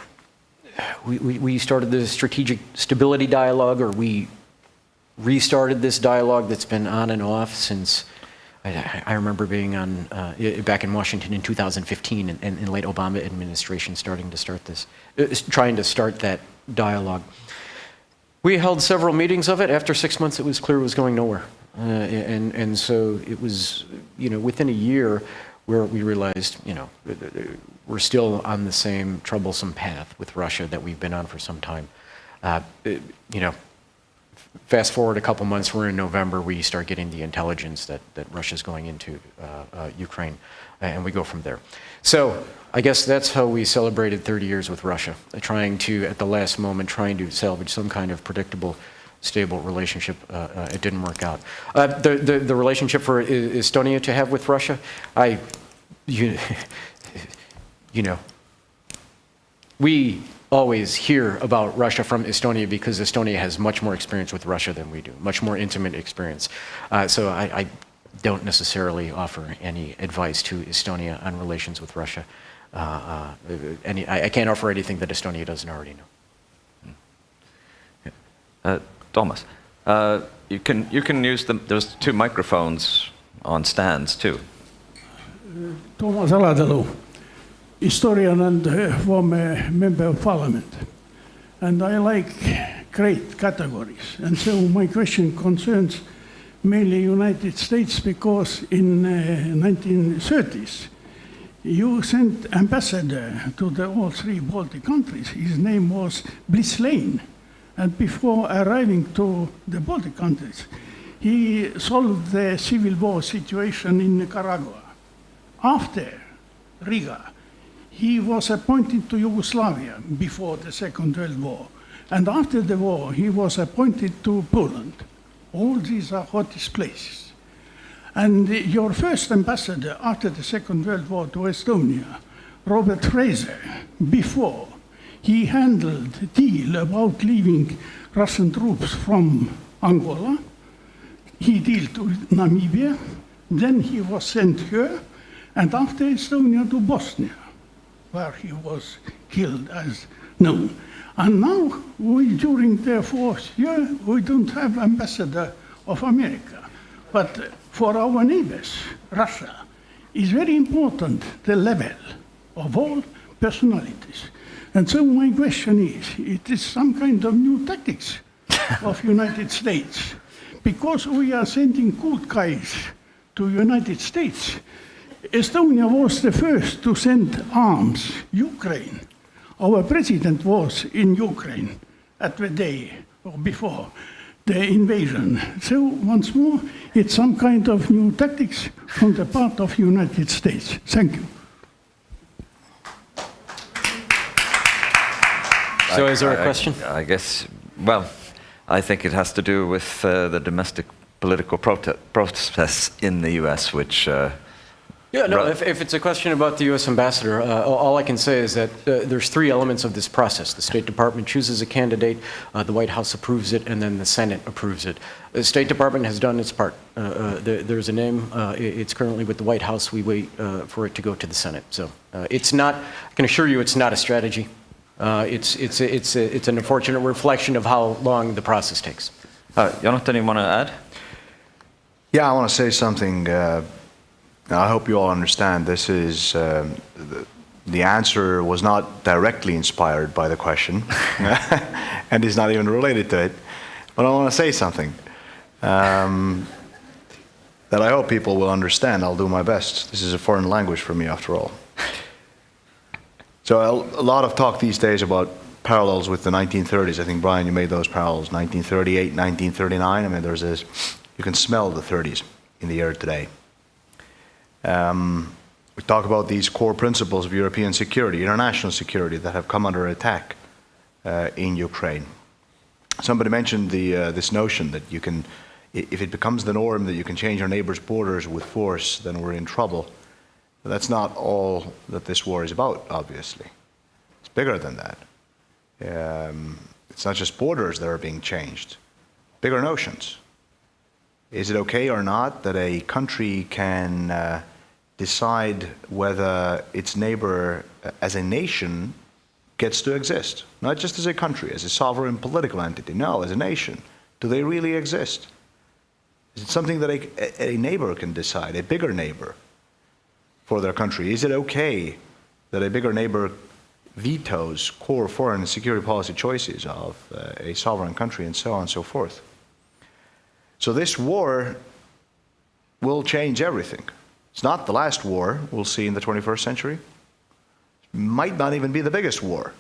we started the strategic stability dialogue, or we restarted this dialogue that's been on and off since, I remember being on back in Washington in 2015, and in late Obama administration trying to start that dialogue. We held several meetings of it. After 6 months, it was clear it was going nowhere. And so it was, within a year where we realized, we're still on the same troublesome path with Russia that we've been on for some time. You know, fast forward a couple months, we're in November, we start getting the intelligence that Russia's going into Ukraine, and we go from there. So I guess that's how we celebrated 30 years with Russia, trying to, at the last moment, trying to salvage some kind of predictable, stable relationship. It didn't work out. The relationship for Estonia to have with Russia, you know, we always hear about Russia from Estonia because Estonia has much more experience with Russia than we do, much more intimate experience. So I don't necessarily offer any advice to Estonia on relations with Russia. I can't offer anything that Estonia doesn't already know. Toomas, you can use them. There's 2 microphones on stands too. Toomas Alatalu, historian and former member of parliament. And I like great categories. And so my question concerns mainly United States because in 1930s, you sent ambassador to all 3 Baltic countries. His name was Bliss Lane. And before arriving to the Baltic countries, he solved the civil war situation in Nicaragua. After Riga, he was appointed to Yugoslavia before the Second World War. And after the war, he was appointed to Poland. All these are hottest places. And your first ambassador after the Second World War to Estonia, Robert Fraser, before he handled the deal about leaving Russian troops from Angola, he dealt to Namibia, then he was sent here, and after Estonia to Bosnia, where he was killed as known. And now, during the 4th year, we don't have ambassador of America. But for our neighbors, Russia, is very important the level of all personalities. And so my question is, it is some kind of new tactics of United States. Because we are sending good guys to United States, Estonia was the first to send arms, Ukraine. Our president was in Ukraine at the day or before the invasion. So once more, it's some kind of new tactics from the part of United States. Thank you. So is there a question? I guess, well, I think it has to do with the domestic political process in the US, which... Yeah, no, if it's a question about the U.S. ambassador, all I can say is that there's 3 elements of this process. The State Department chooses a candidate, the White House approves it, and then the Senate approves it. The State Department has done its part. There's a name. It's currently with the White House. We wait for it to go to the Senate. So it's not, I can assure you it's not a strategy. It's an unfortunate reflection of how long the process takes. Jonatan, you want to add? Yeah, I want to say something. I hope you all understand this is, the answer was not directly inspired by the question and is not even related to it, but I want to say something that I hope people will understand. I'll do my best. This is a foreign language for me after all. So a lot of talk these days about parallels with the 1930s. I think, Brian, you made those parallels, 1938, 1939. I mean, there's this, you can smell the 30s in the air today. We talk about these core principles of European security, international security, that have come under attack in Ukraine. Somebody mentioned this notion that you can, if it becomes the norm that you can change your neighbor's borders with force, then we're in trouble. But that's not all that this war is about, obviously. It's bigger than that. It's not just borders that are being changed, bigger notions. Is it okay or not that a country can decide whether its neighbor as a nation gets to exist? Not just as a country, as a sovereign political entity. No, as a nation. Do they really exist? Is it something that a neighbor can decide, a bigger neighbor for their country? Is it okay that a bigger neighbor vetoes core foreign and security policy choices of a sovereign country, and so on and so forth? So this war will change everything. It's not the last war we'll see in the 21st century. might not even be the biggest war,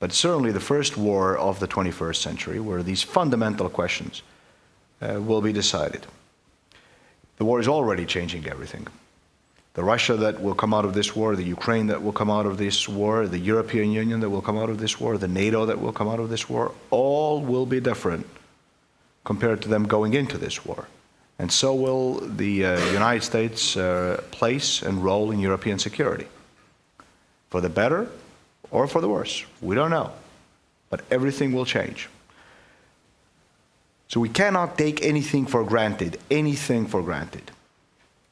but certainly the first war of the 21st century where these fundamental questions will be decided. The war is already changing everything. The Russia that will come out of this war, the Ukraine that will come out of this war, the European Union that will come out of this war, the NATO that will come out of this war, all will be different compared to them going into this war. And so will the United States' place and role in European security. For the better or for the worse, we don't know. But everything will change. So we cannot take anything for granted,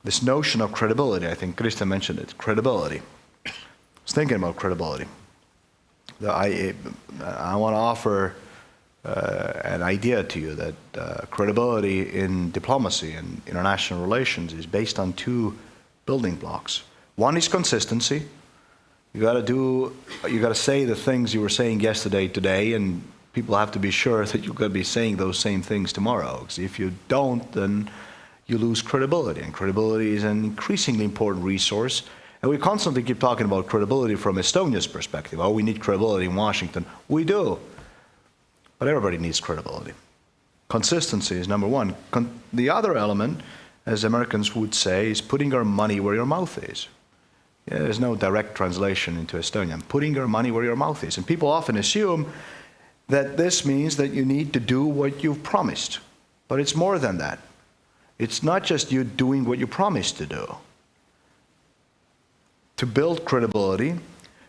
This notion of credibility, I think Kristjan mentioned it, credibility. I was thinking about credibility. I want to offer an idea to you that credibility in diplomacy and international relations is based on two building blocks. One is consistency. You got to say the things you were saying yesterday, today, and people have to be sure that you're going to be saying those same things tomorrow. Because if you don't, then you lose credibility, and credibility is an increasingly important resource. And we constantly keep talking about credibility from Estonia's perspective. Oh, we need credibility in Washington. We do. But everybody needs credibility. Consistency is number one. The other element, as Americans would say, is putting your money where your mouth is. Yeah, there's no direct translation into Estonian. Putting your money where your mouth is. And people often assume that this means that you need to do what you've promised. But it's more than that. It's not just you doing what you promised to do. To build credibility,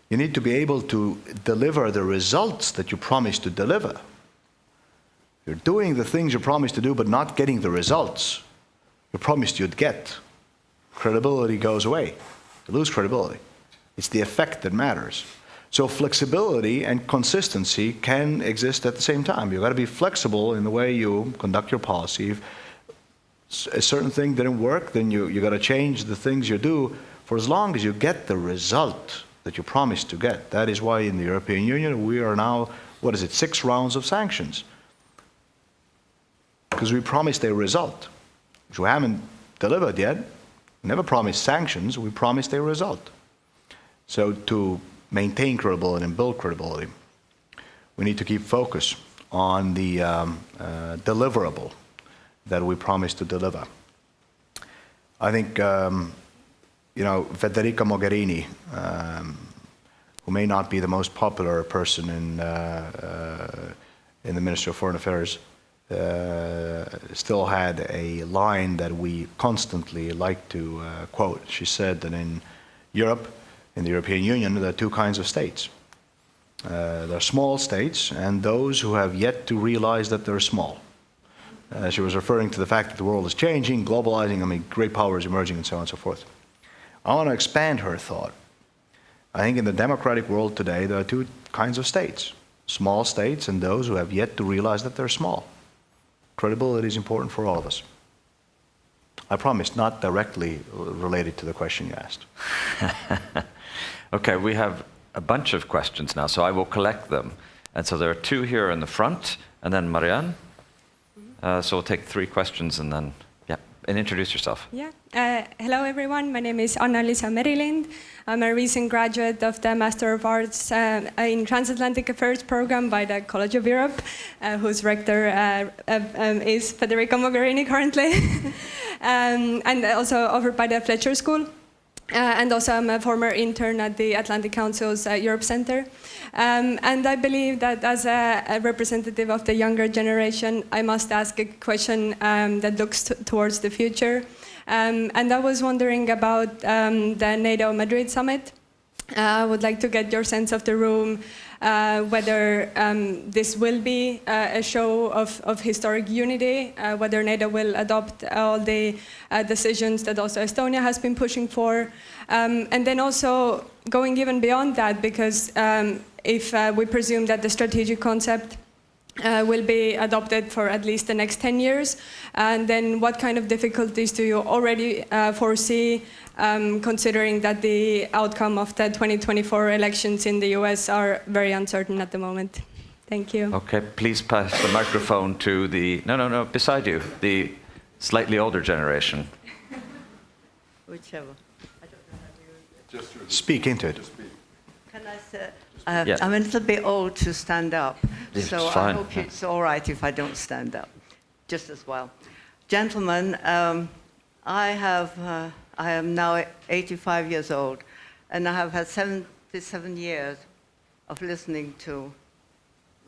you need to be able to deliver the results that you promised to deliver. You're doing the things you promised to do, but not getting the results you promised you'd get. Credibility goes away. You lose credibility. It's the effect that matters. So flexibility and consistency can exist at the same time. You've got to be flexible in the way you conduct your policy. If a certain thing didn't work, then you got to change the things you do for as long as you get the result that you promised to get. That is why in the European Union we are now, 6 rounds of sanctions. Because we promised a result, which we haven't delivered yet. We never promised sanctions, we promised a result. So to maintain credibility and build credibility, we need to keep focus on the deliverable that we promised to deliver. I think, Federica Mogherini, who may not be the most popular person in the Ministry of Foreign Affairs, still had a line that we constantly like to quote. She said that in Europe, in the European Union, there are two kinds of states. There are small states and those who have yet to realize that they're small. She was referring to the fact that the world is changing, globalizing, great powers emerging, and so on and so forth. I want to expand her thought. I think in the democratic world today, there are two kinds of states. Small states and those who have yet to realize that they're small. Credibility is important for all of us. I promise, not directly related to the question you asked. Okay, we have a bunch of questions now, so I will collect them. And so there are 2 here in the front, and then Marianne. So we'll take 3 questions and then, and introduce yourself. Yeah. Hello, everyone. My name is Anna-Lisa Merilind. I'm a recent graduate of the Master of Arts in Transatlantic Affairs program by the College of Europe, whose rector is Federica Mogherini currently, and also offered by the Fletcher School. And also I'm a former intern at the Atlantic Council's Europe Center. And I believe that as a representative of the younger generation, I must ask a question that looks towards the future. And I was wondering about the NATO Madrid summit. I would like to get your sense of the room, whether this will be a show of historic unity, whether NATO will adopt all the decisions that also Estonia has been pushing for, and then also going even beyond that, because if we presume that the strategic concept will be adopted for at least the next 10 years, and then what kind of difficulties do you already foresee, considering that the outcome of the 2024 elections in the US are very uncertain at the moment? Thank you. Okay, please pass the microphone to the, no, beside you, the slightly older generation. Whichever. Speak into it. Can I say, Yeah. I'm a little bit old to stand up, It's so I fine. hope it's all right if I don't stand up, just as well. Gentlemen, I am now 85 years old, and I have had 77 years of listening to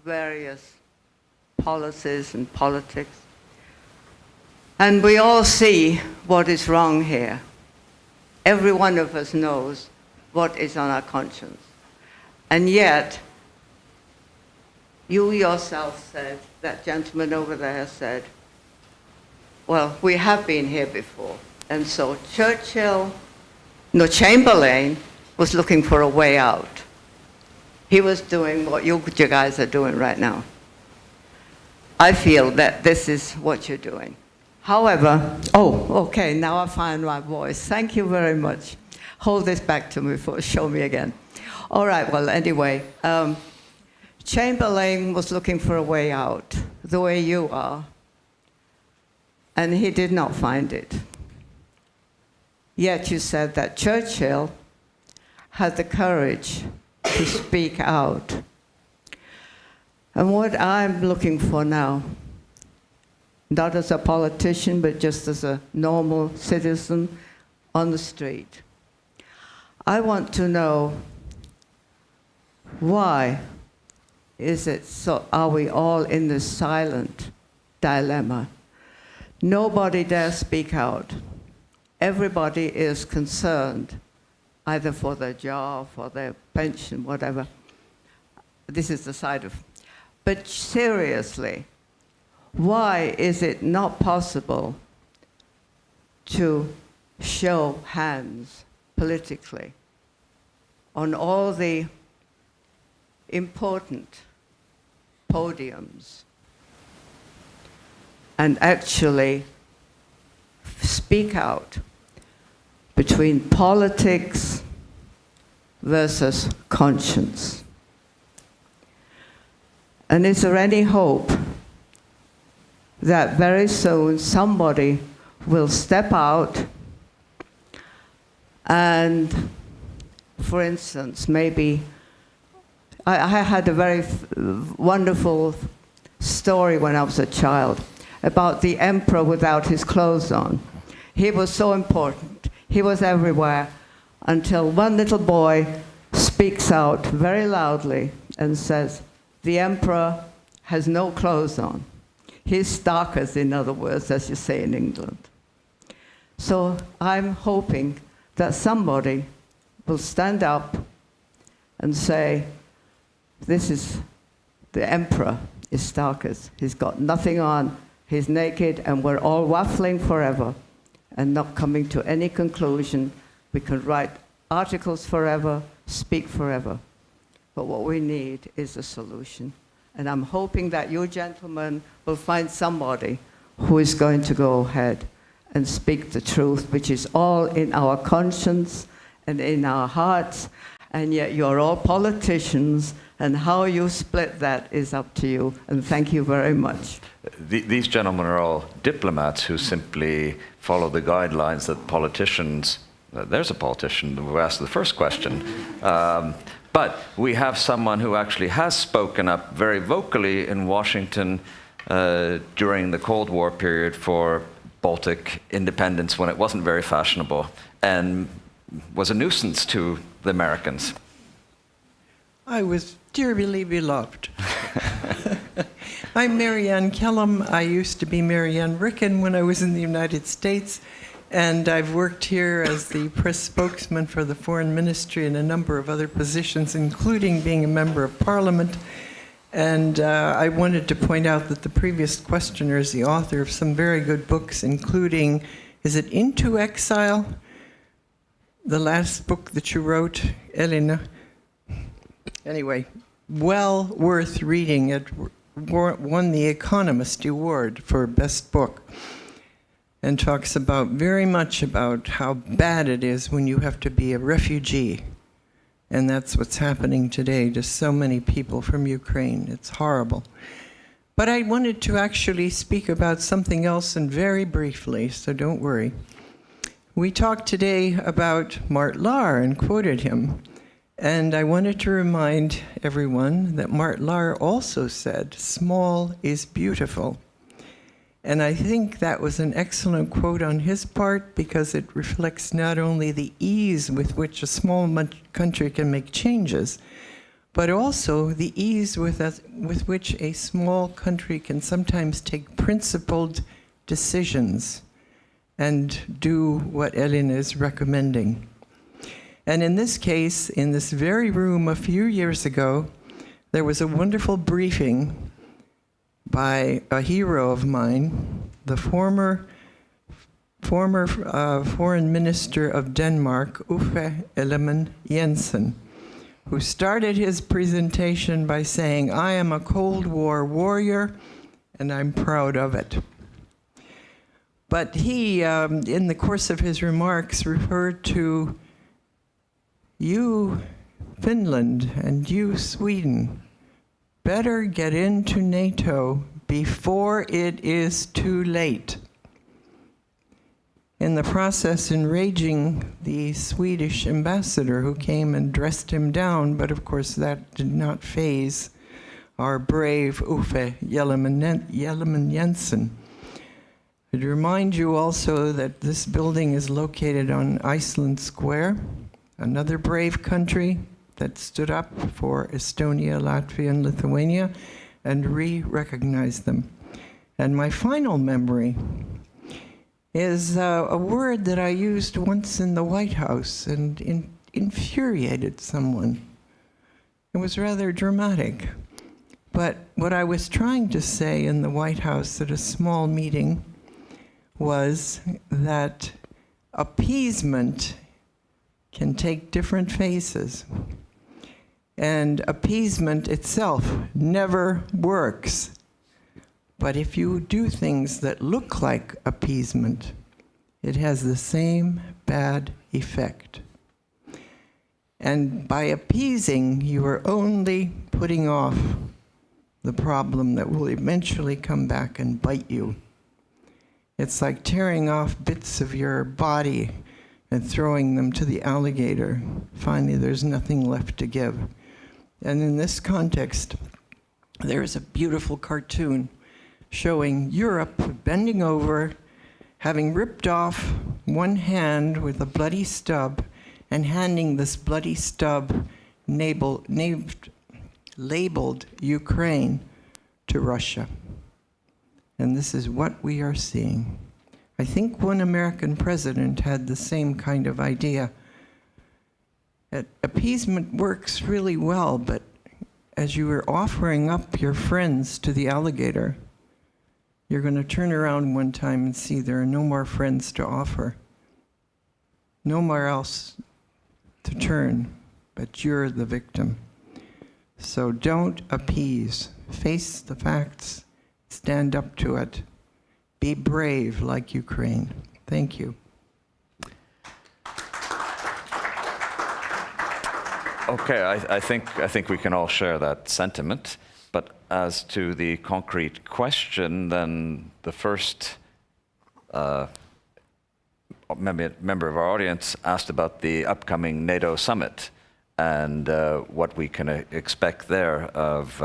various policies and politics. And we all see what is wrong here. Every one of us knows what is on our conscience. And yet, you yourself said, that gentleman over there said, well, we have been here before. And so Chamberlain was looking for a way out. He was doing what you guys are doing right now. I feel that this is what you're doing. However, okay, now I find my voice. Thank you very much. Hold this back to me, show me again. All right, well, anyway, Chamberlain was looking for a way out, the way you are, and he did not find it. Yet you said that Churchill had the courage to speak out. And what I'm looking for now, not as a politician, but just as a normal citizen on the street, I want to know, why is it so, are we all in this silent dilemma? Nobody dares speak out. Everybody is concerned, either for their job, for their pension, whatever. This is the side of. But seriously, why is it not possible to show hands politically on all the important podiums and actually speak out between politics versus conscience? And is there any hope that very soon somebody will step out and, for instance, maybe, I had a very wonderful story when I was a child about the emperor without his clothes on. He was so important. He was everywhere until one little boy speaks out very loudly and says, the emperor has no clothes on. He's starkers, in other words, as you say in England. So I'm hoping that somebody will stand up and say, this is, the emperor is starkers. He's got nothing on, he's naked, and we're all waffling forever and not coming to any conclusion. We can write articles forever, speak forever. But what we need is a solution. And I'm hoping that you gentlemen will find somebody who is going to go ahead and speak the truth, which is all in our conscience and in our hearts. And yet you're all politicians, and how you split that is up to you. And thank you very much. These gentlemen are all diplomats who simply follow the guidelines that politicians, there's a politician who asked the first question. But we have someone who actually has spoken up very vocally in Washington during the Cold War period for Baltic independence when it wasn't very fashionable, and was a nuisance to the Americans. I was dearly beloved. I'm Marianne Kellum. I used to be Marianne Ricken when I was in the United States, and I've worked here as the press spokesman for the Foreign Ministry and a number of other positions, including being a member of Parliament. And I wanted to point out that the previous questioner is the author of some very good books, including, is it Into Exile? The last book that you wrote, Elena. Anyway, well worth reading. It won the Economist Award for Best Book, and talks about very much about how bad it is when you have to be a refugee. And that's what's happening today to so many people from Ukraine. It's horrible. But I wanted to actually speak about something else, and very briefly, so don't worry. We talked today about Mart Lahr and quoted him. And I wanted to remind everyone that Mart also said, "Small is beautiful." And I think that was an excellent quote on his part, because it reflects not only the ease with which a small country can make changes, but also the ease with which a small country can sometimes take principled decisions and do what Elina is recommending. And in this case, in this very room a few years ago, there was a wonderful briefing by a hero of mine, the former Foreign Minister of Denmark, Uffe Ellemann-Jensen, who started his presentation by saying, "I am a Cold War warrior, and I'm proud of it." But he, in the course of his remarks, referred to you, Finland, and you, Sweden, better get into NATO before it is too late. In the process, enraging the Swedish ambassador, who came and dressed him down, but of course that did not faze our brave Uffe Ellemann-Jensen. I'd remind you also that this building is located on Iceland Square, another brave country that stood up for Estonia, Latvia, and Lithuania, and re-recognized them. And my final memory is a word that I used once in the White House and infuriated someone. It was rather dramatic. But what I was trying to say in the White House at a small meeting was that appeasement can take different faces. And appeasement itself never works. But if you do things that look like appeasement, it has the same bad effect. And by appeasing, you are only putting off the problem that will eventually come back and bite you. It's like tearing off bits of your body and throwing them to the alligator. Finally, there's nothing left to give. And in this context, there's a beautiful cartoon showing Europe bending over, having ripped off one hand with a bloody stub, and handing this bloody stub labeled Ukraine to Russia. And this is what we are seeing. I think one American president had the same kind of idea. Appeasement works really well, but as you are offering up your friends to the alligator, you're going to turn around one time and see there are no more friends to offer. Nowhere else to turn, but you're the victim. So don't appease. Face the facts. Stand up to it. Be brave like Ukraine. Thank you. Okay, I think we can all share that sentiment. But as to the concrete question, then the first member of our audience asked about the upcoming NATO summit and what we can expect there of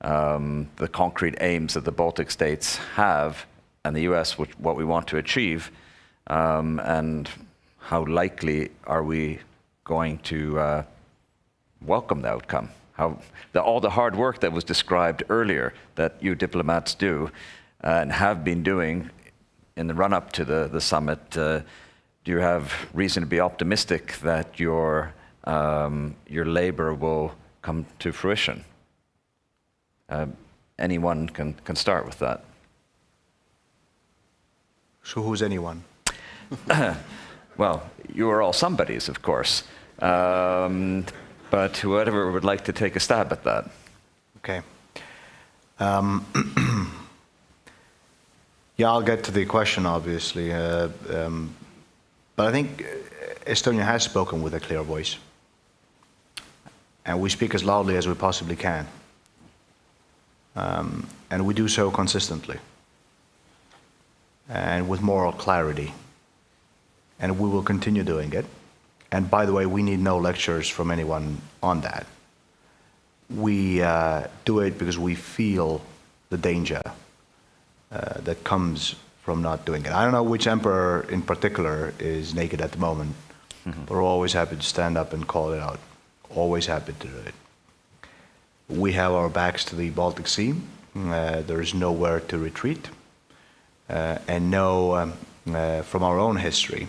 the concrete aims that the Baltic states have and the US, what we want to achieve, and how likely are we going to welcome the outcome? All the hard work that was described earlier that you diplomats do and have been doing in the run-up to the summit, do you have reason to be optimistic that your labor will come to fruition? Anyone can start with that. So who's anyone? Well, you are all somebodies, of course. But whoever would like to take a stab at that. Okay. Yeah, I'll get to the question, obviously. But I think Estonia has spoken with a clear voice. And we speak as loudly as we possibly can. And we do so consistently. And with moral clarity. And we will continue doing it. And by the way, we need no lectures from anyone on that. We do it because we feel the danger that comes from not doing it. I don't know which emperor in particular is naked at the moment, but we're always happy to stand up and call it out. Always happy to do it. We have our backs to the Baltic Sea. There is nowhere to retreat. And know from our own history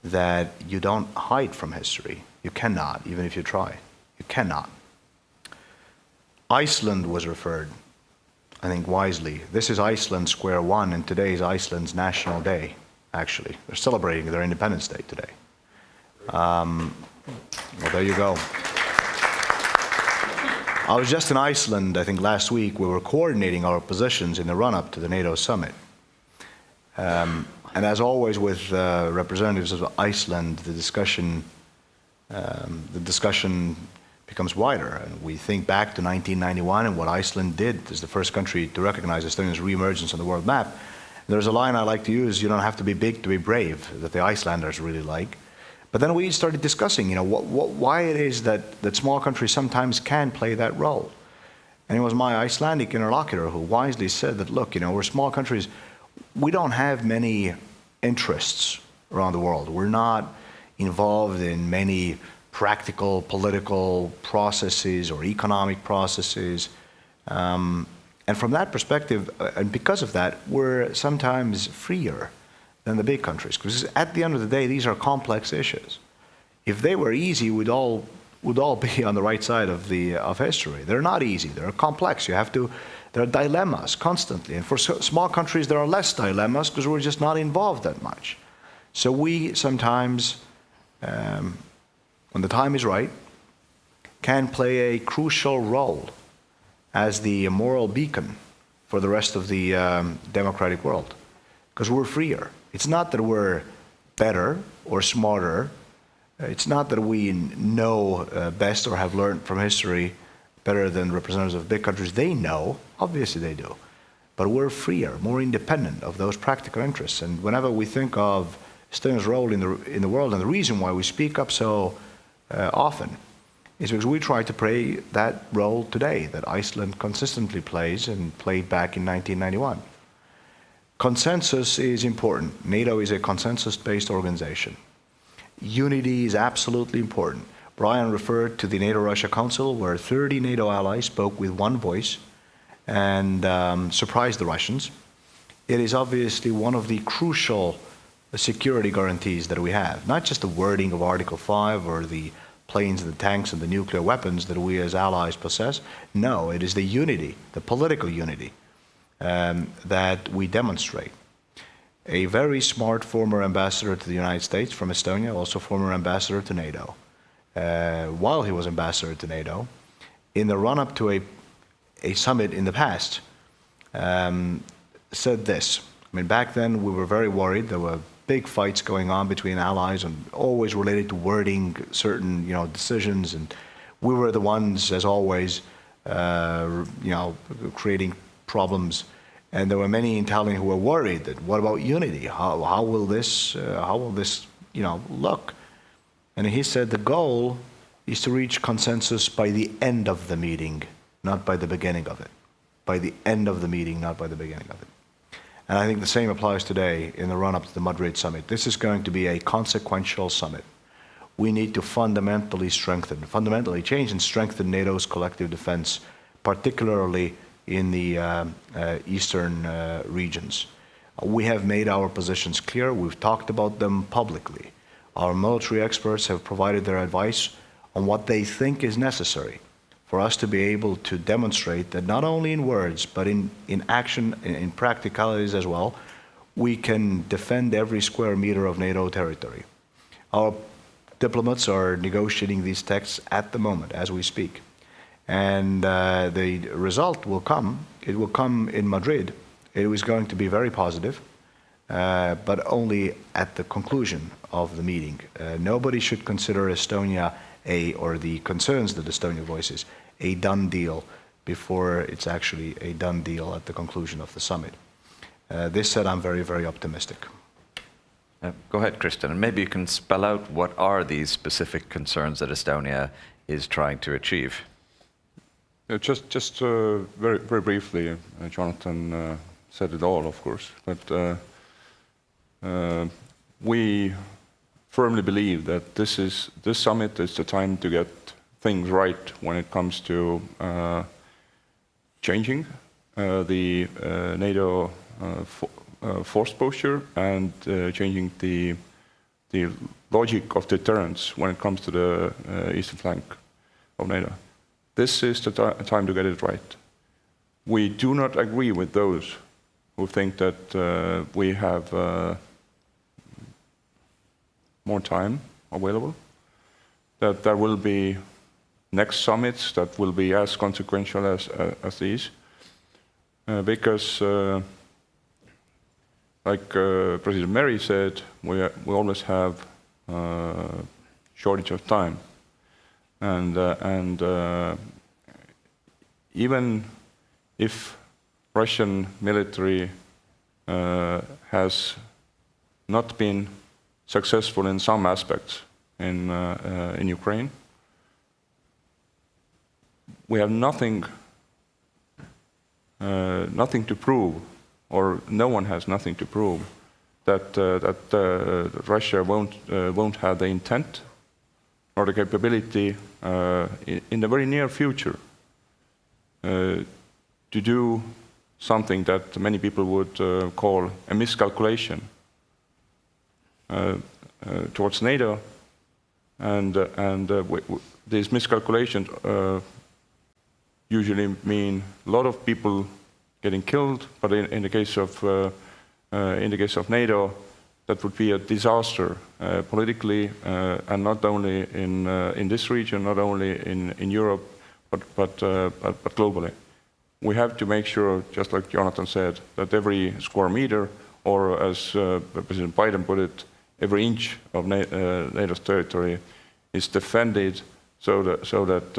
that you don't hide from history. You cannot, even if you try. You cannot. Iceland was referred, I think wisely. This is Iceland square one, and today is Iceland's national day, actually. They're celebrating their Independence Day today. Well, there you go. I was just in Iceland, I think last week. We were coordinating our positions in the run-up to the NATO summit. And as always with representatives of Iceland, the discussion becomes wider. And we think back to 1991 and what Iceland did as the first country to recognize Estonia's re-emergence on the world map. And there's a line I like to use: you don't have to be big to be brave, that the Icelanders really like. But then we started discussing, why it is that small countries sometimes can play that role. And it was my Icelandic interlocutor who wisely said that, look, we're small countries. We don't have many interests around the world. We're not involved in many practical political processes or economic processes. And from that perspective, and because of that, we're sometimes freer than the big countries. Because at the end of the day, these are complex issues. If they were easy, we'd all be on the right side of history. They're not easy. They're complex. There are dilemmas constantly. And for small countries, there are less dilemmas because we're just not involved that much. So we sometimes, when the time is right, can play a crucial role as the moral beacon for the rest of the democratic world, because we're freer. It's not that we're better or smarter. It's not that we know best or have learned from history better than representatives of big countries. They know, obviously they do, but we're freer, more independent of those practical interests. And whenever we think of Estonia's role in the world, and the reason why we speak up so often is because we try to play that role today that Iceland consistently plays and played back in 1991. Consensus is important. NATO is a consensus-based organization. Unity is absolutely important. Brian referred to the NATO-Russia Council, where 30 NATO allies spoke with one voice and surprised the Russians. It is obviously one of the crucial security guarantees that we have. Not just the wording of Article 5 or the planes and the tanks and the nuclear weapons that we as allies possess. No, it is the unity, the political unity that we demonstrate. A very smart former ambassador to the United States from Estonia, also former ambassador to NATO, while he was ambassador to NATO, in the run-up to a summit in the past, said this. I mean, back then we were very worried. There were big fights going on between allies and always related to wording certain, decisions. And we were the ones, as always, creating problems. And there were many in Tallinn who were worried that, what about unity? How will this look? And he said the goal is to reach consensus by the end of the meeting, not by the beginning of it. By the end of the meeting, not by the beginning of it. And I think the same applies today in the run-up to the Madrid summit. This is going to be a consequential summit. We need to fundamentally change and strengthen NATO's collective defense, particularly in the eastern regions. We have made our positions clear. We've talked about them publicly. Our military experts have provided their advice on what they think is necessary for us to be able to demonstrate that not only in words, but in action, in practicalities as well, we can defend every square meter of NATO territory. Our diplomats are negotiating these texts at the moment, as we speak. And the result will come. It will come in Madrid. It was going to be very positive, but only at the conclusion of the meeting. Nobody should consider Estonia or the concerns that Estonia voices a done deal before it's actually a done deal at the conclusion of the summit. This said, I'm very, very optimistic. Go ahead, Kristjan, and maybe you can spell out what are these specific concerns that Estonia is trying to achieve. Just very briefly, Jonatan said it all, of course, but we firmly believe that this summit is the time to get things right when it comes to changing the NATO force posture and changing the logic of deterrence when it comes to the eastern flank of NATO. This is the time to get it right. We do not agree with those who think that we have more time available, that there will be next summits that will be as consequential as these, because like President Meri said, we always have shortage of time, and even if Russian military has not been successful in some aspects in Ukraine, we have nothing to prove, or no one has nothing to prove that Russia won't have the intent or the capability in the very near future to do something that many people would call a miscalculation towards NATO, and these miscalculations usually mean a lot of people getting killed, but in the case of NATO, that would be a disaster politically, and not only in this region, not only in Europe, but globally. We have to make sure, just like Jonatan said, that every square meter, or as President Biden put it, every inch of NATO's territory is defended, so that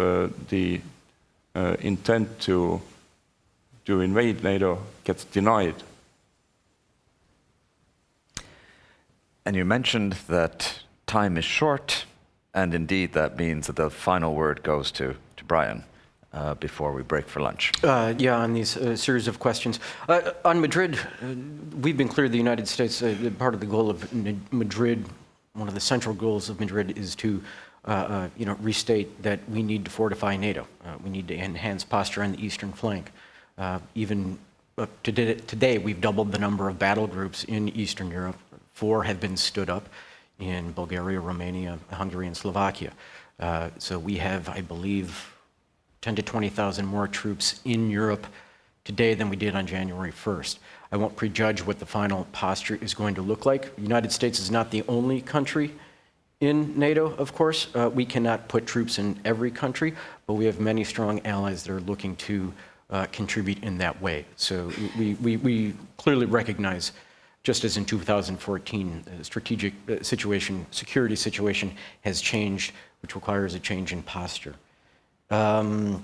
the intent to invade NATO gets denied. And you mentioned that time is short, and indeed that means that the final word goes to Brian before we break for lunch. Yeah, on these series of questions. On Madrid, we've been clear, the United States, part of the goal of Madrid, one of the central goals of Madrid is to restate that we need to fortify NATO. We need to enhance posture on the eastern flank. Even up to today, we've doubled the number of battle groups in Eastern Europe. 4 have been stood up in Bulgaria, Romania, Hungary, and Slovakia. So we have, I believe, 10 to 20,000 more troops in Europe today than we did on January 1st. I won't prejudge what the final posture is going to look like. The United States is not the only country in NATO, of course. We cannot put troops in every country, but we have many strong allies that are looking to contribute in that way. So we clearly recognize, just as in 2014, the strategic situation, security situation has changed, which requires a change in posture. And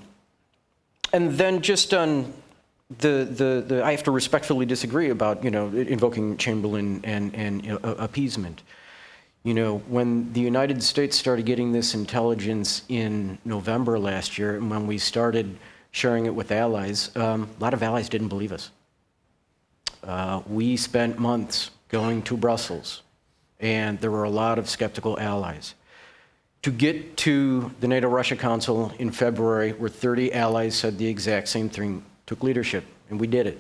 then just on I have to respectfully disagree about, invoking Chamberlain and appeasement. When the United States started getting this intelligence in November last year, and when we started sharing it with allies, a lot of allies didn't believe us. We spent months going to Brussels, and there were a lot of skeptical allies. To get to the NATO-Russia Council in February, where 30 allies said the exact same thing, took leadership, and we did it.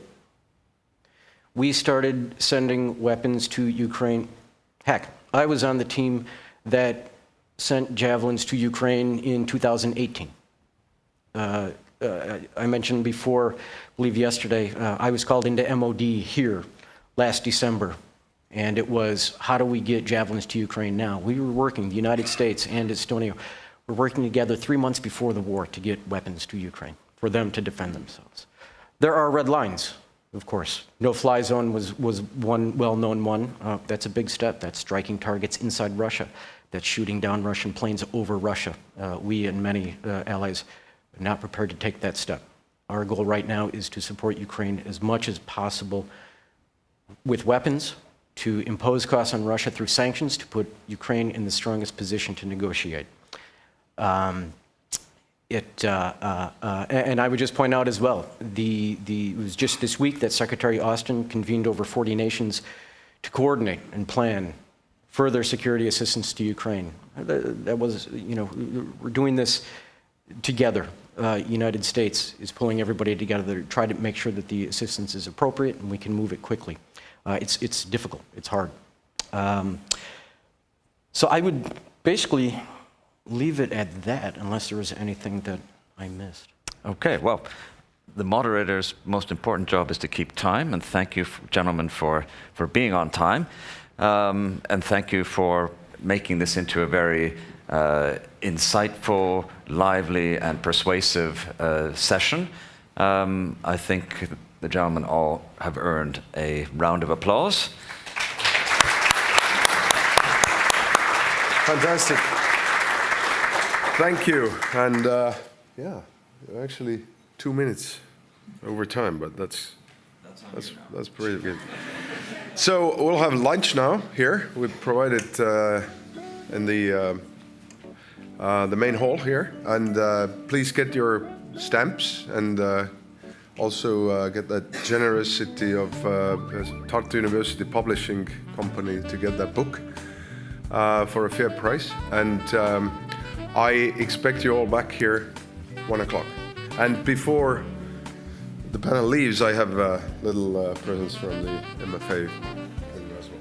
We started sending weapons to Ukraine. Heck, I was on the team that sent javelins to Ukraine in 2018. I mentioned before, I believe yesterday, I was called into MOD here last December, and it was, how do we get javelins to Ukraine now? We were working, the United States and Estonia, were working together 3 months before the war to get weapons to Ukraine, for them to defend themselves. There are red lines, of course. No-fly zone was one well-known one. That's a big step. That's striking targets inside Russia. That's shooting down Russian planes over Russia. We and many allies are not prepared to take that step. Our goal right now is to support Ukraine as much as possible with weapons, to impose costs on Russia through sanctions to put Ukraine in the strongest position to negotiate. And I would just point out as well, it was just this week that Secretary Austin convened over 40 nations to coordinate and plan further security assistance to Ukraine. That was, we're doing this together. United States is pulling everybody together to try to make sure that the assistance is appropriate and we can move it quickly. It's difficult, it's hard. So I would basically leave it at that unless there was anything that I missed. Okay, well, the moderator's most important job is to keep time, and thank you, gentlemen, for being on time. And thank you for making this into a very insightful, lively, and persuasive session. I think the gentlemen all have earned a round of applause. Fantastic. Thank you. And yeah, actually 2 minutes over time, but that's pretty good. So we'll have lunch now here. We provided in the main hall here, and please get your stamps and also get that generosity of Tartu University Publishing Company to get that book for a fair price. And I expect you all back here 1 o'clock. And before the panel leaves, I have little presents from the MFA as well.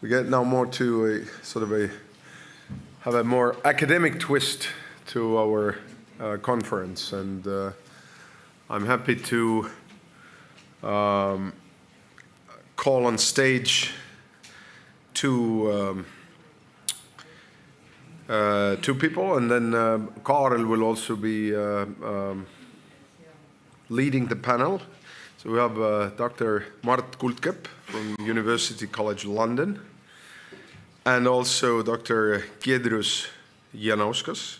we get now more to a sort of have a more academic twist to our conference, and I'm happy to call on stage two people, and then Karel will also be leading the panel. So we have Dr. Mart Kuldkepp from University College London, and also Dr. Giedrius Janauskas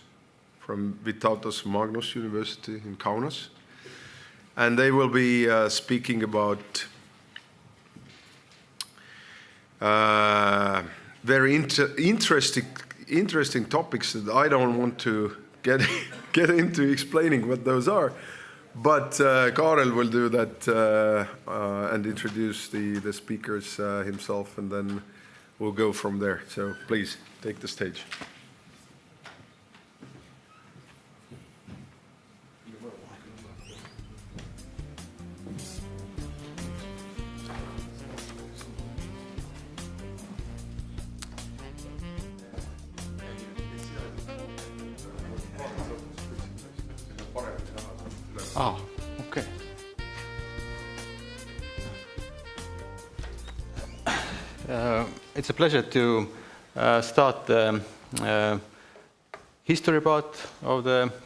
from Vytautas Magnus University in Kaunas. And they will be speaking about very interesting topics that I don't want to get into explaining what those are. But Karel will do that and introduce the speakers himself, and then we'll go from there. So please take the stage. Ah, okay. It's a pleasure to start the history part of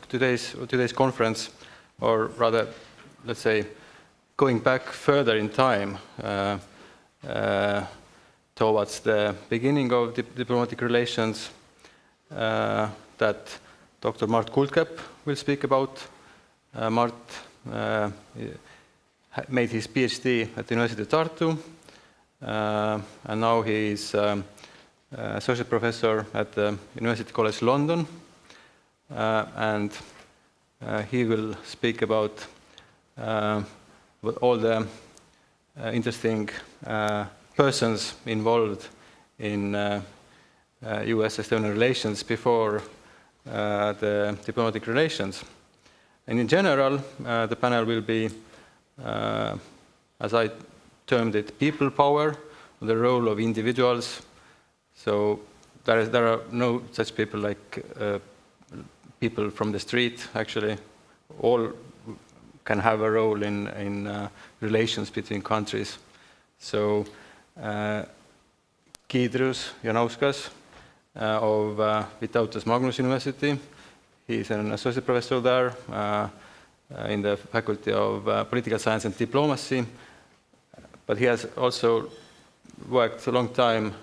today's conference, or rather, let's say, going back further in time towards the beginning of diplomatic relations that Dr. Mart Kuldkepp will speak about. Mart made his PhD at the University of Tartu, and now he is associate professor at the University College London, and he will speak about all the interesting persons involved in US-Estonian relations before the diplomatic relations. And in general, the panel will be, as I termed it, people power, the role of individuals. So there are no such people like people from the street, actually. All can have a role in relations between countries. So Giedrius Janauskas of Vytautas Magnus University. He's an associate professor there in the Faculty of Political Science and Diplomacy, but he has also worked a long time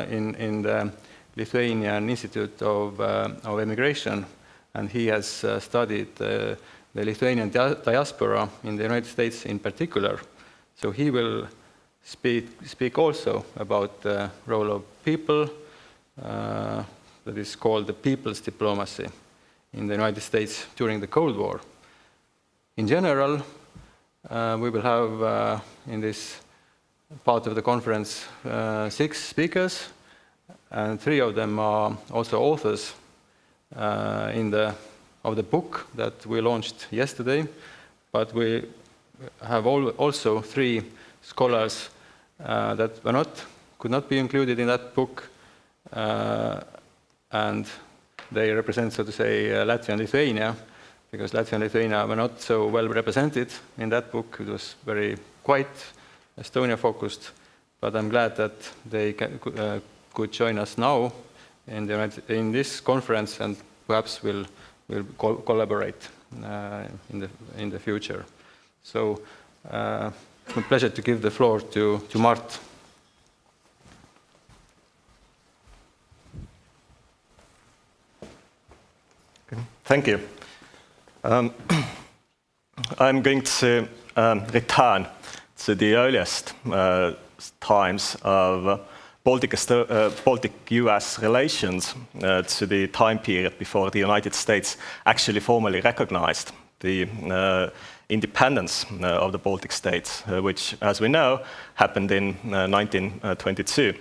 in the Lithuanian Institute of Immigration, and he has studied the Lithuanian diaspora in the United States in particular. So he will speak also about the role of people, that is called the people's diplomacy in the United States during the Cold War. In general, we will have in this part of the conference 6 speakers, and 3 of them are also authors of the book that we launched yesterday. But we have also 3 scholars that could not be included in that book, and they represent, so to say, Latvia and Lithuania, because Latvia and Lithuania were not so well represented in that book. It was very quite Estonia-focused, but I'm glad that they could join us now in this conference, and perhaps will collaborate in the future. So it's a pleasure to give the floor to Mart. Thank you. I'm going to return to the earliest times of Baltic-US relations, to the time period before the United States actually formally recognized the independence of the Baltic states, which, as we know, happened in 1922.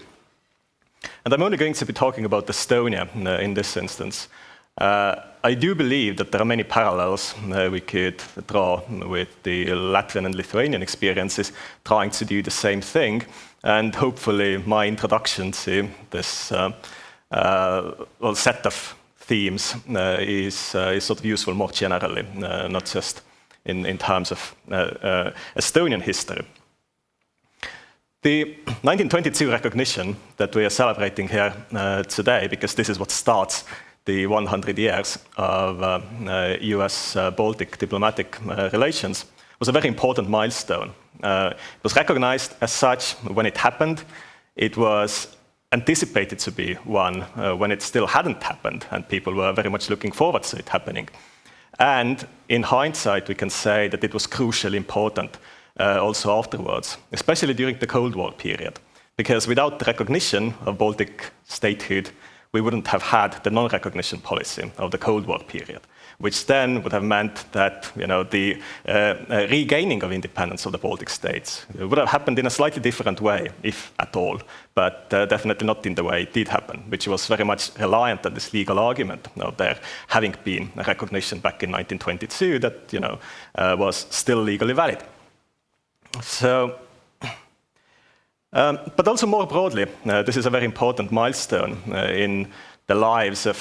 And I'm only going to be talking about Estonia in this instance. I do believe that there are many parallels we could draw with the Latvian and Lithuanian experiences, trying to do the same thing And hopefully my introduction to this set of themes is sort of useful more generally, not just in terms of Estonian history. The 1922 recognition that we are celebrating here today, because this is what starts the 100 years of US-Baltic diplomatic relations, was a very important milestone. It was recognized as such when it happened. It was anticipated to be one when it still hadn't happened, and people were very much looking forward to it happening. And in hindsight, we can say that it was crucially important also afterwards, especially during the Cold War period, because without the recognition of Baltic statehood, we wouldn't have had the non-recognition policy of the Cold War period, which then would have meant that the regaining of independence of the Baltic states would have happened in a slightly different way, if at all, but definitely not in the way it did happen, which was very much reliant on this legal argument of there having been a recognition back in 1922 that was still legally valid. So, but also more broadly, this is a very important milestone in the lives of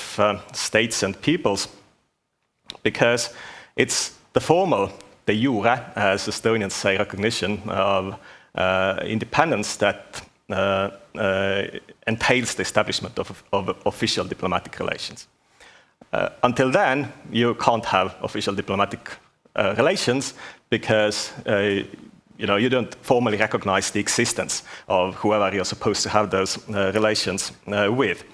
states and peoples, because it's the formal, de jure, as Estonians say, recognition of independence that entails the establishment of official diplomatic relations. Until then, you can't have official diplomatic relations because you don't formally recognize the existence of whoever you're supposed to have those relations with.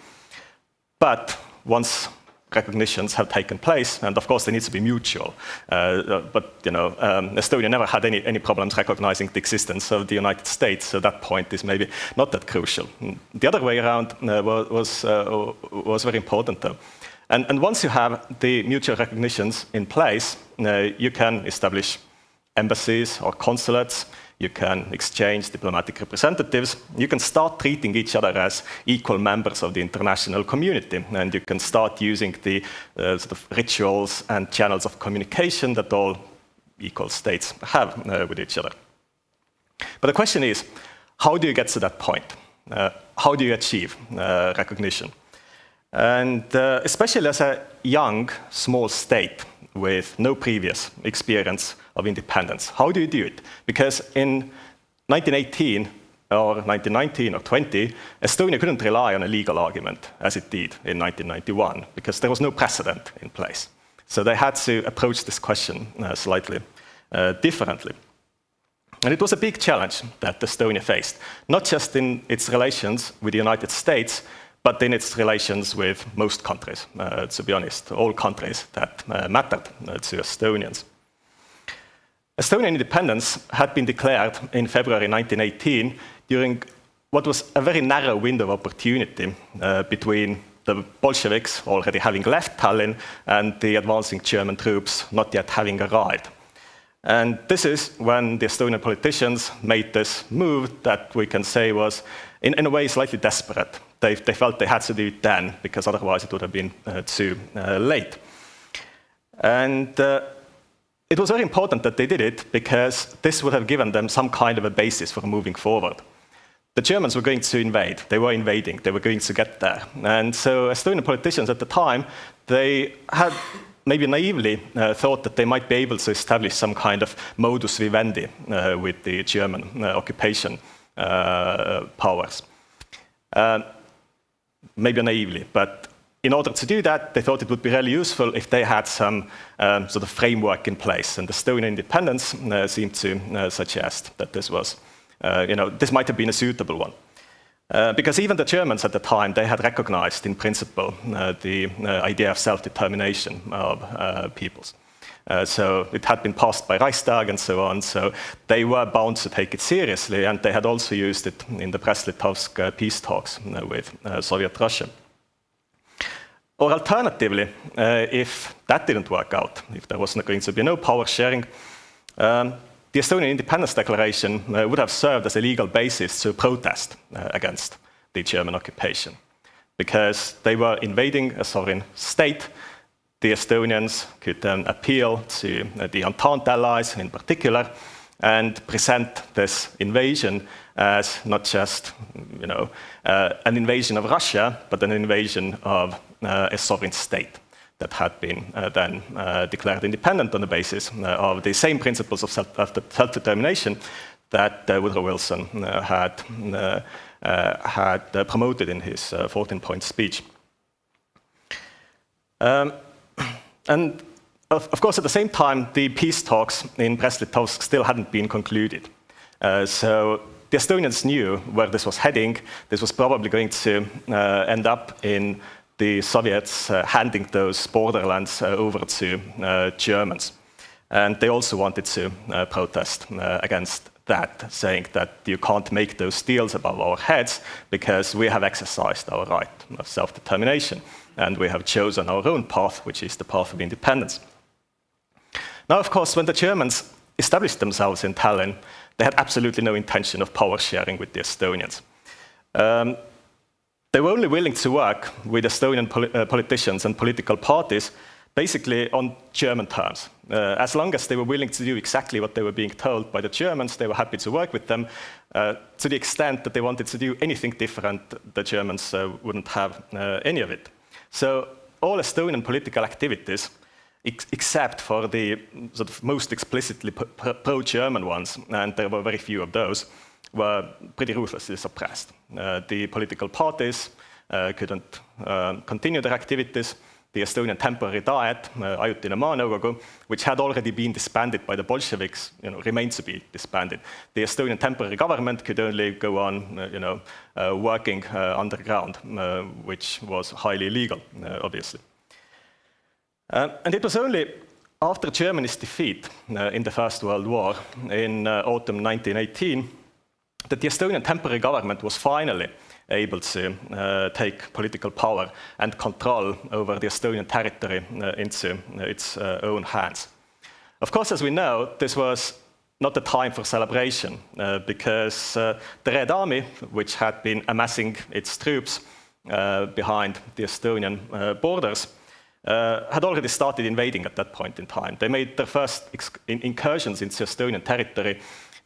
But once recognitions have taken place, and of course they need to be mutual, but Estonia never had any problems recognizing the existence of the United States, so that point is maybe not that crucial. The other way around was very important though. And once you have the mutual recognitions in place, you can establish embassies or consulates, you can exchange diplomatic representatives, you can start treating each other as equal members of the international community, and you can start using the sort of rituals and channels of communication that all equal states have with each other. But the question is, how do you get to that point? How do you achieve recognition? And especially as a young, small state with no previous experience of independence. How do you do it? Because in 1918 or 1919 or 20, Estonia couldn't rely on a legal argument as it did in 1991 because there was no precedent in place. So they had to approach this question slightly differently. And it was a big challenge that Estonia faced, not just in its relations with the United States, but in its relations with most countries, to be honest, all countries that mattered to Estonians. Estonian independence had been declared in February 1918 during what was a very narrow window of opportunity between the Bolsheviks already having left Tallinn and the advancing German troops not yet having arrived. And this is when the Estonian politicians made this move that we can say was, in a way, slightly desperate. They felt they had to do it then, because otherwise it would have been too late. And it was very important that they did it, because this would have given them some kind of a basis for moving forward. The Germans were going to invade. They were invading. They were going to get there. And so Estonian politicians at the time, they had maybe naively thought that they might be able to establish some kind of modus vivendi with the German occupation powers. Maybe naively, but in order to do that, they thought it would be really useful if they had some sort of framework in place. And Estonian independence seemed to suggest that this was, this might have been a suitable one. Because even the Germans at the time, they had recognized in principle the idea of self-determination of peoples. So it had been passed by Reichstag and so on, so they were bound to take it seriously, and they had also used it in the Brest-Litovsk peace talks with Soviet Russia. Or alternatively, if that didn't work out, if there was going to be no power sharing, the Estonian Independence Declaration would have served as a legal basis to protest against the German occupation. Because they were invading a sovereign state, the Estonians could then appeal to the Entente allies in particular and present this invasion as not just an invasion of Russia, but an invasion of a sovereign state that had been then declared independent on the basis of the same principles of self-determination that Woodrow Wilson had promoted in his 14-point speech. And of course, at the same time, the peace talks in Brest-Litovsk still hadn't been concluded. So the Estonians knew where this was heading. This was probably going to end up in the Soviets handing those borderlands over to Germans. And they also wanted to protest against that, saying that you can't make those deals above our heads because we have exercised our right of self-determination and we have chosen our own path, which is the path of independence. Now, of course, when the Germans established themselves in Tallinn, they had absolutely no intention of power sharing with the Estonians. They were only willing to work with Estonian politicians and political parties basically on German terms. As long as they were willing to do exactly what they were being told by the Germans, they were happy to work with them. To the extent that they wanted to do anything different, the Germans wouldn't have any of it. So all Estonian political activities, except for the sort of most explicitly pro-German ones, and there were very few of those, were pretty ruthlessly suppressed. The political parties couldn't continue their activities. The Estonian Temporary Diet, Ajutine Maanõukogu, which had already been disbanded by the Bolsheviks, remained to be disbanded. The Estonian temporary government could only go on, working underground, which was highly illegal, obviously. And it was only after Germany's defeat in the First World War in autumn 1918 that the Estonian temporary government was finally able to take political power and control over the Estonian territory into its own hands. Of course, as we know, this was not the time for celebration because the Red Army, which had been amassing its troops behind the Estonian borders, had already started invading at that point in time. They made their first incursions into Estonian territory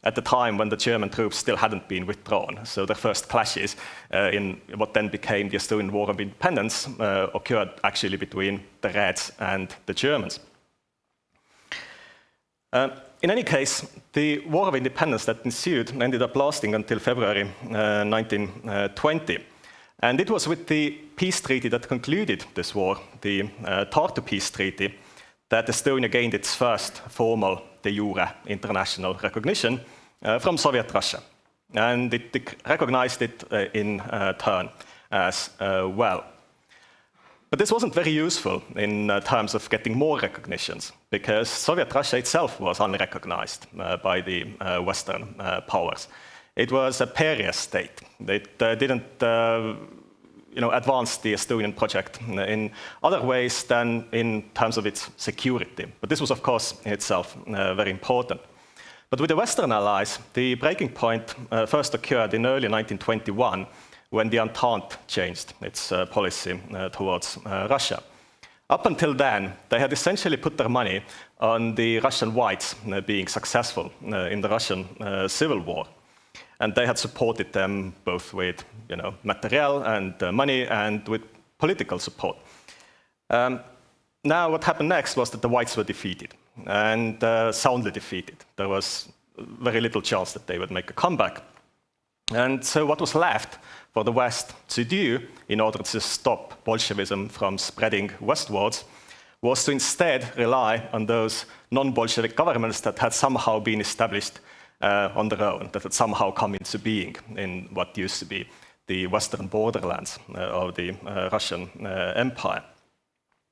at the time when the German troops still hadn't been withdrawn. So their first clashes in what then became the Estonian War of Independence occurred actually between the Reds and the Germans. In any case, the War of Independence that ensued ended up lasting until February 1920. And it was with the peace treaty that concluded this war, the Tartu Peace Treaty, that Estonia gained its first formal de jure international recognition from Soviet Russia. And it recognized it in turn as well. But this wasn't very useful in terms of getting more recognitions, because Soviet Russia itself was unrecognized by the Western powers. It was a pariah state. It didn't advance the Estonian project in other ways than in terms of its security. But this was, of course, in itself very important. But with the Western allies, the breaking point first occurred in early 1921, when the Entente changed its policy towards Russia. Up until then, they had essentially put their money on the Russian whites being successful in the Russian Civil War. And they had supported them both with material and money and with political support. Now what happened next was that the whites were defeated, and soundly defeated. There was very little chance that they would make a comeback. And so what was left for the West to do in order to stop Bolshevism from spreading westwards was to instead rely on those non-Bolshevik governments that had somehow been established on their own, that had somehow come into being in what used to be the western borderlands of the Russian Empire.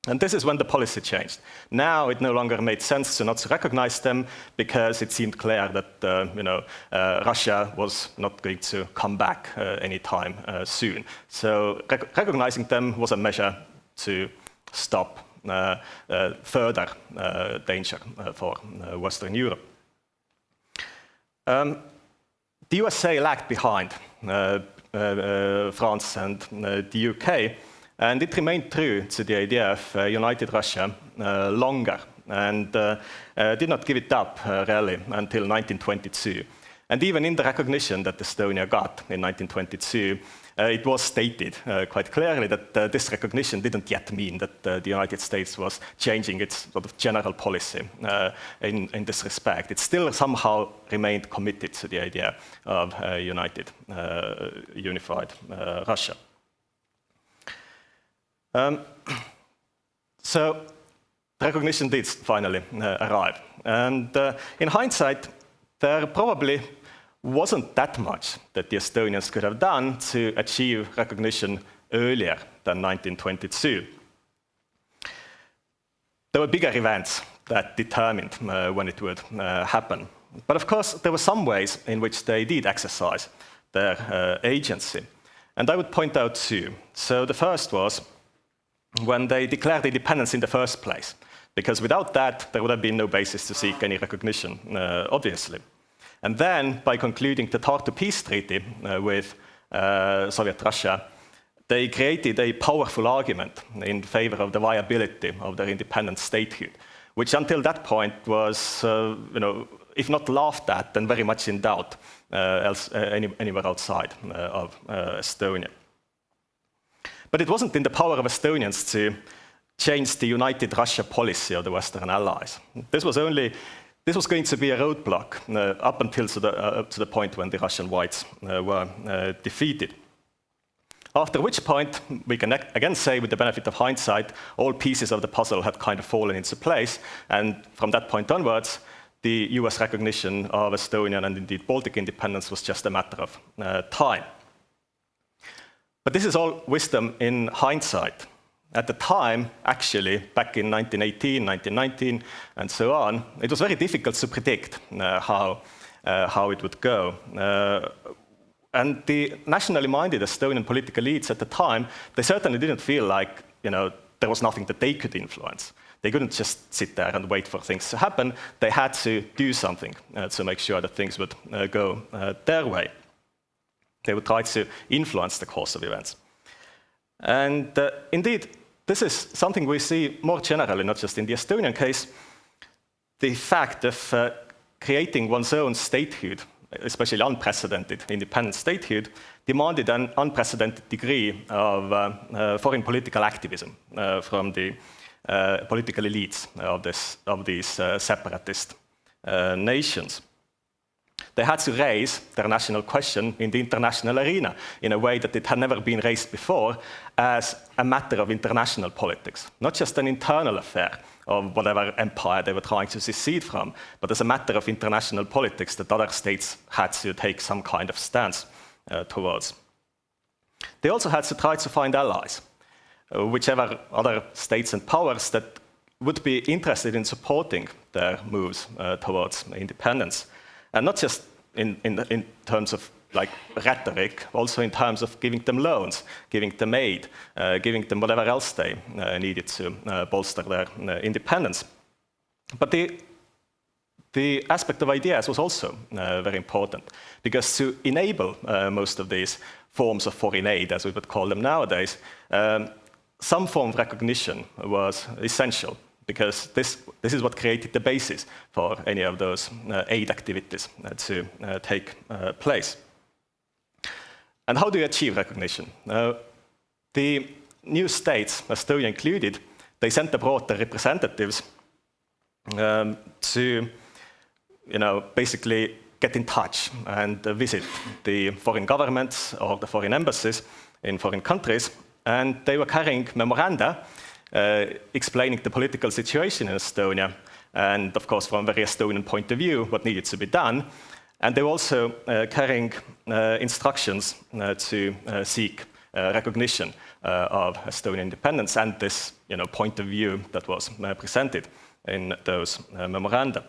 And this is when the policy changed. Now it no longer made sense to not recognize them because it seemed clear that Russia was not going to come back anytime soon. So recognizing them was a measure to stop further danger for Western Europe. The USA lagged behind France and the UK, and it remained true to the idea of united Russia longer and did not give it up really until 1922. And even in the recognition that Estonia got in 1922, it was stated quite clearly that this recognition didn't yet mean that the United States was changing its sort of general policy in this respect. It still somehow remained committed to the idea of unified Russia. So the recognition did finally arrive. And in hindsight, there probably wasn't that much that the Estonians could have done to achieve recognition earlier than 1922. There were bigger events that determined when it would happen. But of course, there were some ways in which they did exercise their agency. And I would point out two. So the first was when they declared independence in the first place, because without that, there would have been no basis to seek any recognition, obviously. And then, by concluding the Tartu Peace Treaty with Soviet Russia, they created a powerful argument in favor of the viability of their independent statehood, which until that point was, if not laughed at, then very much in doubt anywhere outside of Estonia. But it wasn't in the power of Estonians to change the united Russia policy of the Western allies. This was going to be a roadblock up until to the point when the Russian whites were defeated. After which point, we can again say, with the benefit of hindsight, all pieces of the puzzle had kind of fallen into place, and from that point onwards, the US recognition of Estonian and indeed Baltic independence was just a matter of time. But this is all wisdom in hindsight. At the time, actually, back in 1918, 1919, and so on, it was very difficult to predict how it would go. And the nationally minded Estonian political elites at the time, they certainly didn't feel like there was nothing that they could influence. They couldn't just sit there and wait for things to happen. They had to do something to make sure that things would go their way. They would try to influence the course of events. And indeed, this is something we see more generally, not just in the Estonian case. The fact of creating one's own statehood, especially unprecedented independent statehood, demanded an unprecedented degree of foreign political activism from the political elites of these separatist nations. They had to raise their national question in the international arena in a way that it had never been raised before, as a matter of international politics, not just an internal affair of whatever empire they were trying to secede from, but as a matter of international politics that other states had to take some kind of stance towards. They also had to try to find allies, whichever other states and powers that would be interested in supporting their moves towards independence. And not just in terms of rhetoric, also in terms of giving them loans, giving them aid, giving them whatever else they needed to bolster their independence. But the aspect of ideas was also very important, because to enable most of these forms of foreign aid, as we would call them nowadays, some form of recognition was essential, because this is what created the basis for any of those aid activities to take place. And how do you achieve recognition? The new states, Estonia included, they sent abroad their representatives to basically get in touch and visit the foreign governments or the foreign embassies in foreign countries, and they were carrying memoranda explaining the political situation in Estonia, and of course, from a very Estonian point of view, what needed to be done. And they were also carrying instructions to seek recognition of Estonian independence and this point of view that was presented in those memoranda.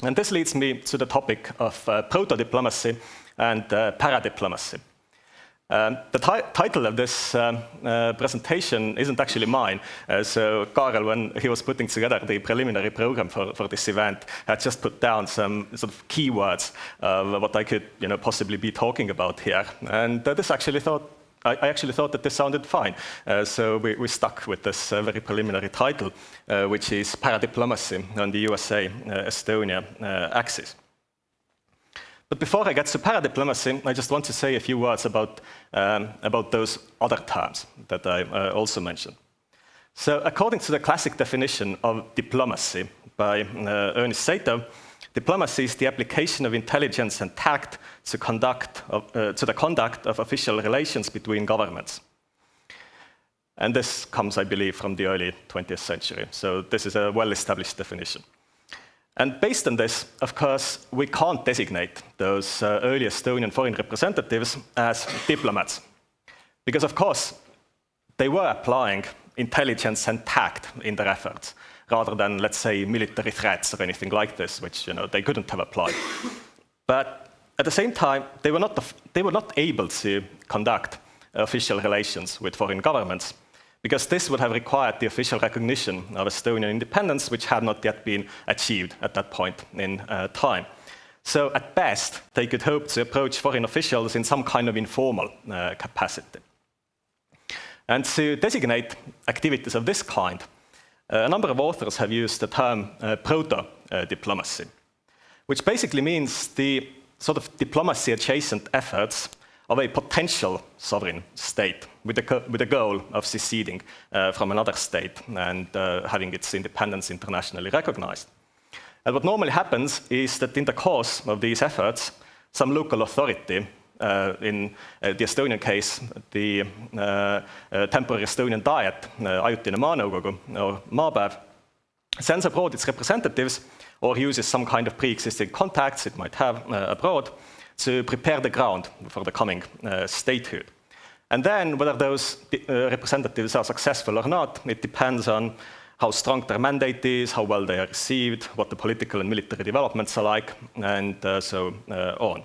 And this leads me to the topic of proto-diplomacy and paradiplomacy. The title of this presentation isn't actually mine. So Karel, when he was putting together the preliminary program for this event, had just put down some sort of keywords of what I could possibly be talking about here. And this actually I actually thought that this sounded fine. So we stuck with this very preliminary title, which is Paradiplomacy on the USA-Estonia axis. But before I get to paradiplomacy, I just want to say a few words about those other terms that I also mentioned. So according to the classic definition of diplomacy by Ernest Sato, diplomacy is the application of intelligence and tact to the conduct of official relations between governments. And this comes, I believe, from the early 20th century. So this is a well-established definition. And based on this, of course, we can't designate those early Estonian foreign representatives as diplomats. Because, of course, they were applying intelligence and tact in their efforts, rather than, let's say, military threats or anything like this, which they couldn't have applied. But at the same time, they were not able to conduct official relations with foreign governments, because this would have required the official recognition of Estonian independence, which had not yet been achieved at that point in time. So at best, they could hope to approach foreign officials in some kind of informal capacity. And to designate activities of this kind, a number of authors have used the term proto-diplomacy, which basically means the sort of diplomacy-adjacent efforts of a potential sovereign state with the goal of seceding from another state and having its independence internationally recognized. And what normally happens is that in the course of these efforts, some local authority, in the Estonian case, the temporary Estonian Diet, ajutine maanõukogu, or maapäev, sends abroad its representatives or uses some kind of pre-existing contacts it might have abroad to prepare the ground for the coming statehood. And then whether those representatives are successful or not, it depends on how strong their mandate is, how well they are received, what the political and military developments are like, and so on.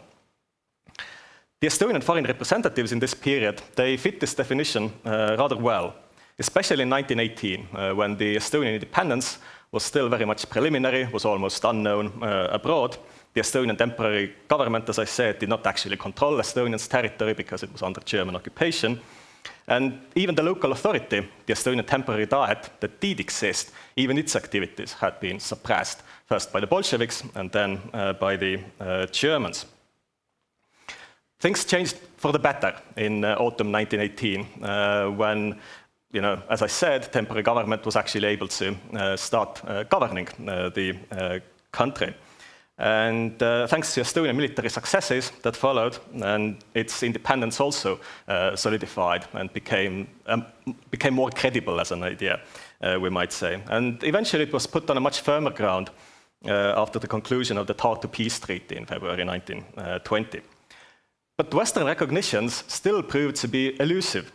The Estonian foreign representatives in this period, they fit this definition rather well, especially in 1918, when the Estonian independence was still very much preliminary, was almost unknown abroad. The Estonian temporary government, as I said, did not actually control Estonia's territory because it was under German occupation. And even the local authority, the Estonian temporary Diet, that did exist, even its activities had been suppressed, first by the Bolsheviks and then by the Germans. Things changed for the better in autumn 1918, when, as I said, temporary government was actually able to start governing the country. And thanks to Estonian military successes that followed, and its independence also solidified and became more credible as an idea, we might say. And eventually it was put on a much firmer ground after the conclusion of the Tartu Peace Treaty in February 1920. But Western recognitions still proved to be elusive.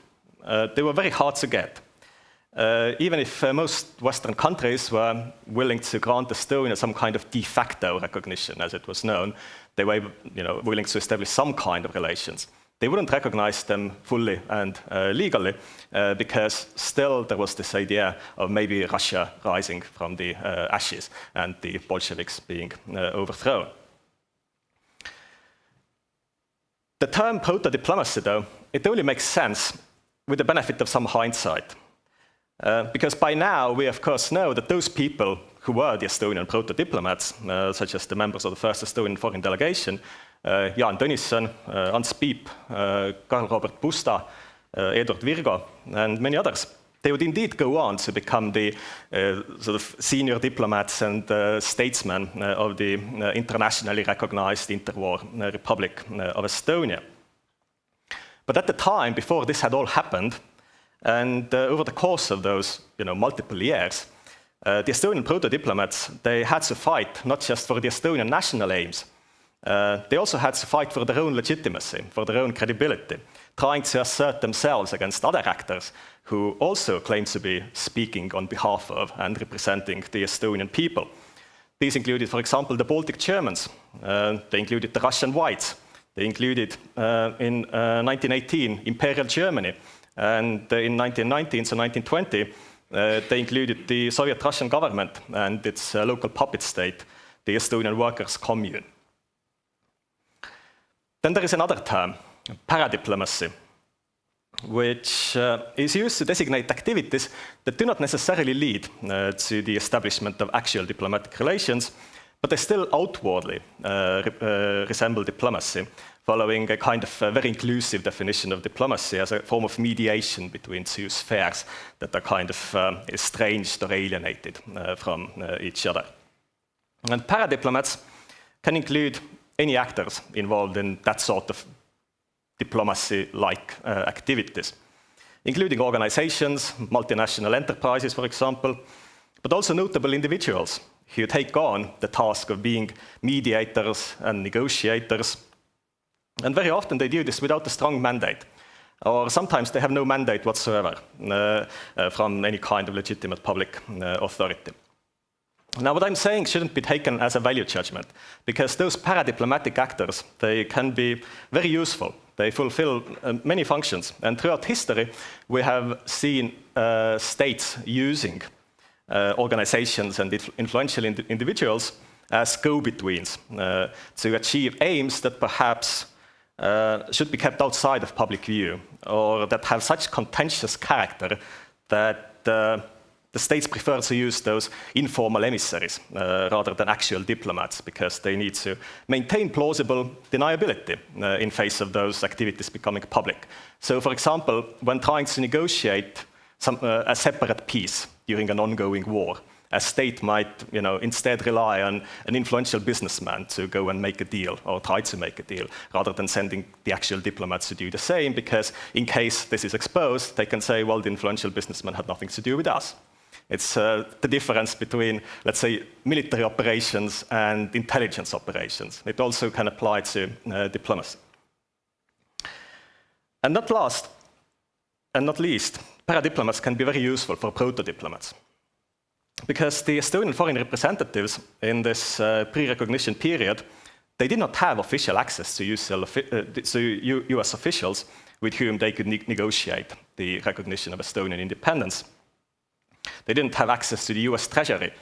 They were very hard to get. Even if most Western countries were willing to grant Estonia some kind of de facto recognition, as it was known, they were willing to establish some kind of relations. They wouldn't recognize them fully and legally, because still there was this idea of maybe Russia rising from the ashes and the Bolsheviks being overthrown. The term proto-diplomacy, though, it only makes sense with the benefit of some hindsight. Because by now, we of course know that those people who were the Estonian proto-diplomats, such as the members of the first Estonian foreign delegation, Jaan Tõnisson, Ants Piip, Karl-Robert Pusta, Eduard Virgo, and many others, they would indeed go on to become the sort of senior diplomats and statesmen of the internationally recognized interwar Republic of Estonia. But at the time, before this had all happened, and over the course of those multiple years, the Estonian proto-diplomats, they had to fight not just for the Estonian national aims, they also had to fight for their own legitimacy, for their own credibility, trying to assert themselves against other actors who also claimed to be speaking on behalf of and representing the Estonian people. These included, for example, the Baltic Germans, they included the Russian Whites, they included, in 1918, Imperial Germany, and in 1919 to 1920, they included the Soviet Russian government and its local puppet state, the Estonian Workers' Commune. Then there is another term, paradiplomacy. which is used to designate activities that do not necessarily lead to the establishment of actual diplomatic relations, but they still outwardly resemble diplomacy, following a kind of very inclusive definition of diplomacy as a form of mediation between two spheres that are kind of estranged or alienated from each other. And paradiplomats can include any actors involved in that sort of diplomacy-like activities, including organizations, multinational enterprises, for example, but also notable individuals who take on the task of being mediators and negotiators. And very often they do this without a strong mandate, or sometimes they have no mandate whatsoever from any kind of legitimate public authority. Now, what I'm saying shouldn't be taken as a value judgment, because those paradiplomatic actors, they can be very useful. They fulfill many functions. And throughout history, we have seen states using organizations and influential individuals as go-betweens to achieve aims that perhaps should be kept outside of public view, or that have such contentious character that the states prefer to use those informal emissaries rather than actual diplomats, because they need to maintain plausible deniability in face of those activities becoming public. So, for example, when trying to negotiate a separate peace during an ongoing war, a state might, instead rely on an influential businessman to go and make a deal, or try to make a deal, rather than sending the actual diplomats to do the same, because in case this is exposed, they can say, well, the influential businessman had nothing to do with us. It's the difference between, let's say, military operations and intelligence operations. It also can apply to diplomacy. And not last, and not least, paradiplomats can be very useful for proto-diplomats. Because the Estonian foreign representatives in this pre-recognition period, they did not have official access to US officials with whom they could negotiate the recognition of Estonian independence. They didn't have access to the US Treasury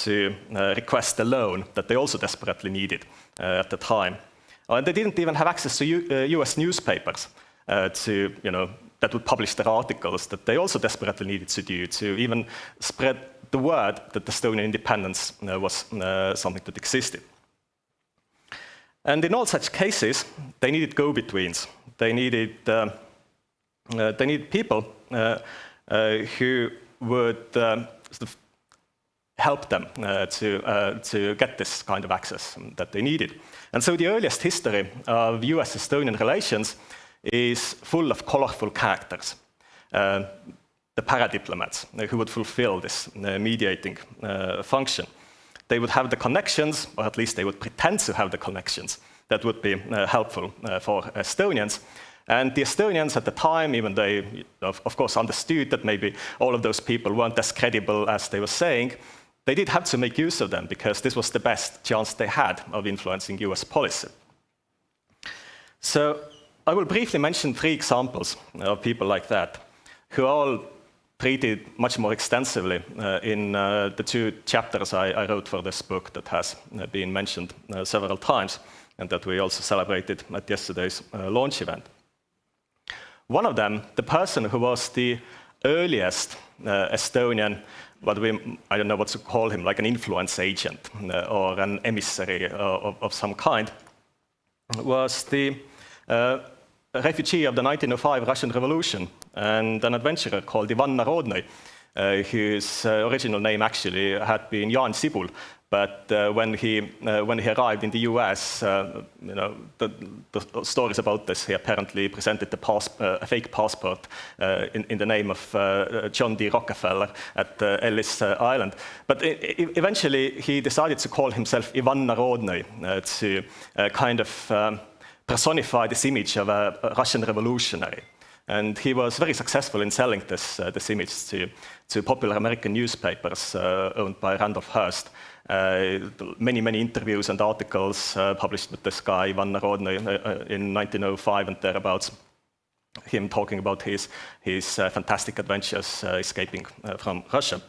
to request a loan that they also desperately needed at the time. And they didn't even have access to US newspapers that would publish their articles that they also desperately needed to do to even spread the word that Estonian independence was something that existed. And in all such cases, they needed go-betweens. They needed people who would help them to get this kind of access that they needed. And so the earliest history of US-Estonian relations is full of colorful characters. The paradiplomats who would fulfill this mediating function. They would have the connections, or at least they would pretend to have the connections that would be helpful for Estonians. And the Estonians at the time, even they, of course, understood that maybe all of those people weren't as credible as they were saying, they did have to make use of them, because this was the best chance they had of influencing US policy. So I will briefly mention 3 examples of people like that, who are all treated much more extensively in the 2 chapters I wrote for this book that has been mentioned several times, and that we also celebrated at yesterday's launch event. One of them, the person who was the earliest Estonian, I don't know what to call him, like an influence agent or an emissary of some kind, was the refugee of the 1905 Russian Revolution and an adventurer called Ivan Narodny, whose original name actually had been Jan Sibul. But when he arrived in the US, the stories about this, he apparently presented a fake passport in the name of John D. Rockefeller at Ellis Island. But eventually he decided to call himself Ivan Narodny to kind of personify this image of a Russian revolutionary. And he was very successful in selling this image to popular American newspapers owned by Randolph Hearst. Many interviews and articles published with this guy, Ivan Narodny, in 1905 and thereabouts. Him talking about his fantastic adventures escaping from Russia.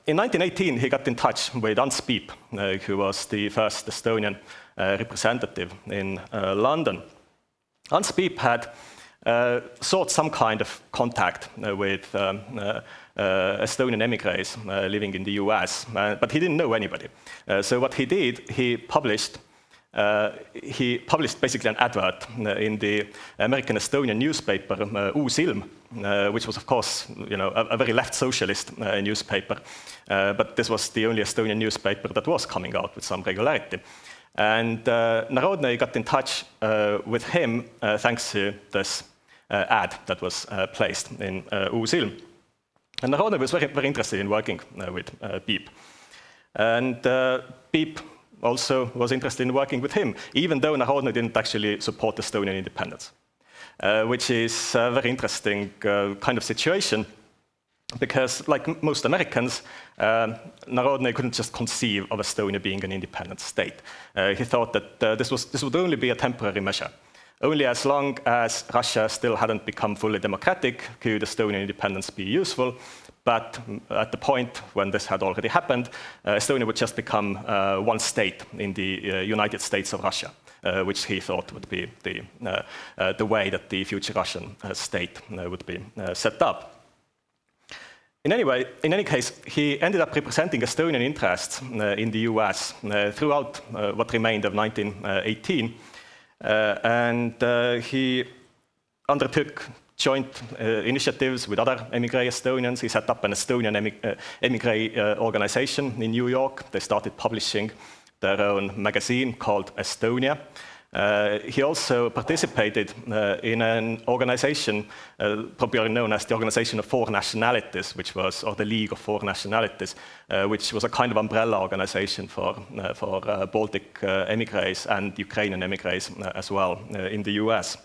In 1918, he got in touch with Ants Piip, who was the first Estonian representative in London. Hans Piep had sought some kind of contact with Estonian emigres living in the US, but he didn't know anybody. So what he did, he published basically an advert in the American Estonian newspaper Uus Ilm, which was, of course, a very left socialist newspaper. But this was the only Estonian newspaper that was coming out with some regularity. And Narodny got in touch with him thanks to this ad that was placed in Uus Ilm. And Narodny was very, very interested in working with Piep. And Piep also was interested in working with him, even though Narodny didn't actually support Estonian independence, which is a very interesting kind of situation, because like most Americans, Narodny couldn't just conceive of Estonia being an independent state. He thought that this would only be a temporary measure. Only as long as Russia still hadn't become fully democratic could Estonian independence be useful. But at the point when this had already happened, Estonia would just become one state in the United States of Russia, which he thought would be the way that the future Russian state would be set up. In any case, he ended up representing Estonian interests in the US throughout what remained of 1918, and he undertook joint initiatives with other emigre Estonians. He set up an Estonian emigre organization in New York. They started publishing their own magazine called Estonia. He also participated in an organization probably known as the Organization of Four Nationalities, or the League of Four Nationalities, which was a kind of umbrella organization for Baltic emigres and Ukrainian emigres as well in the US.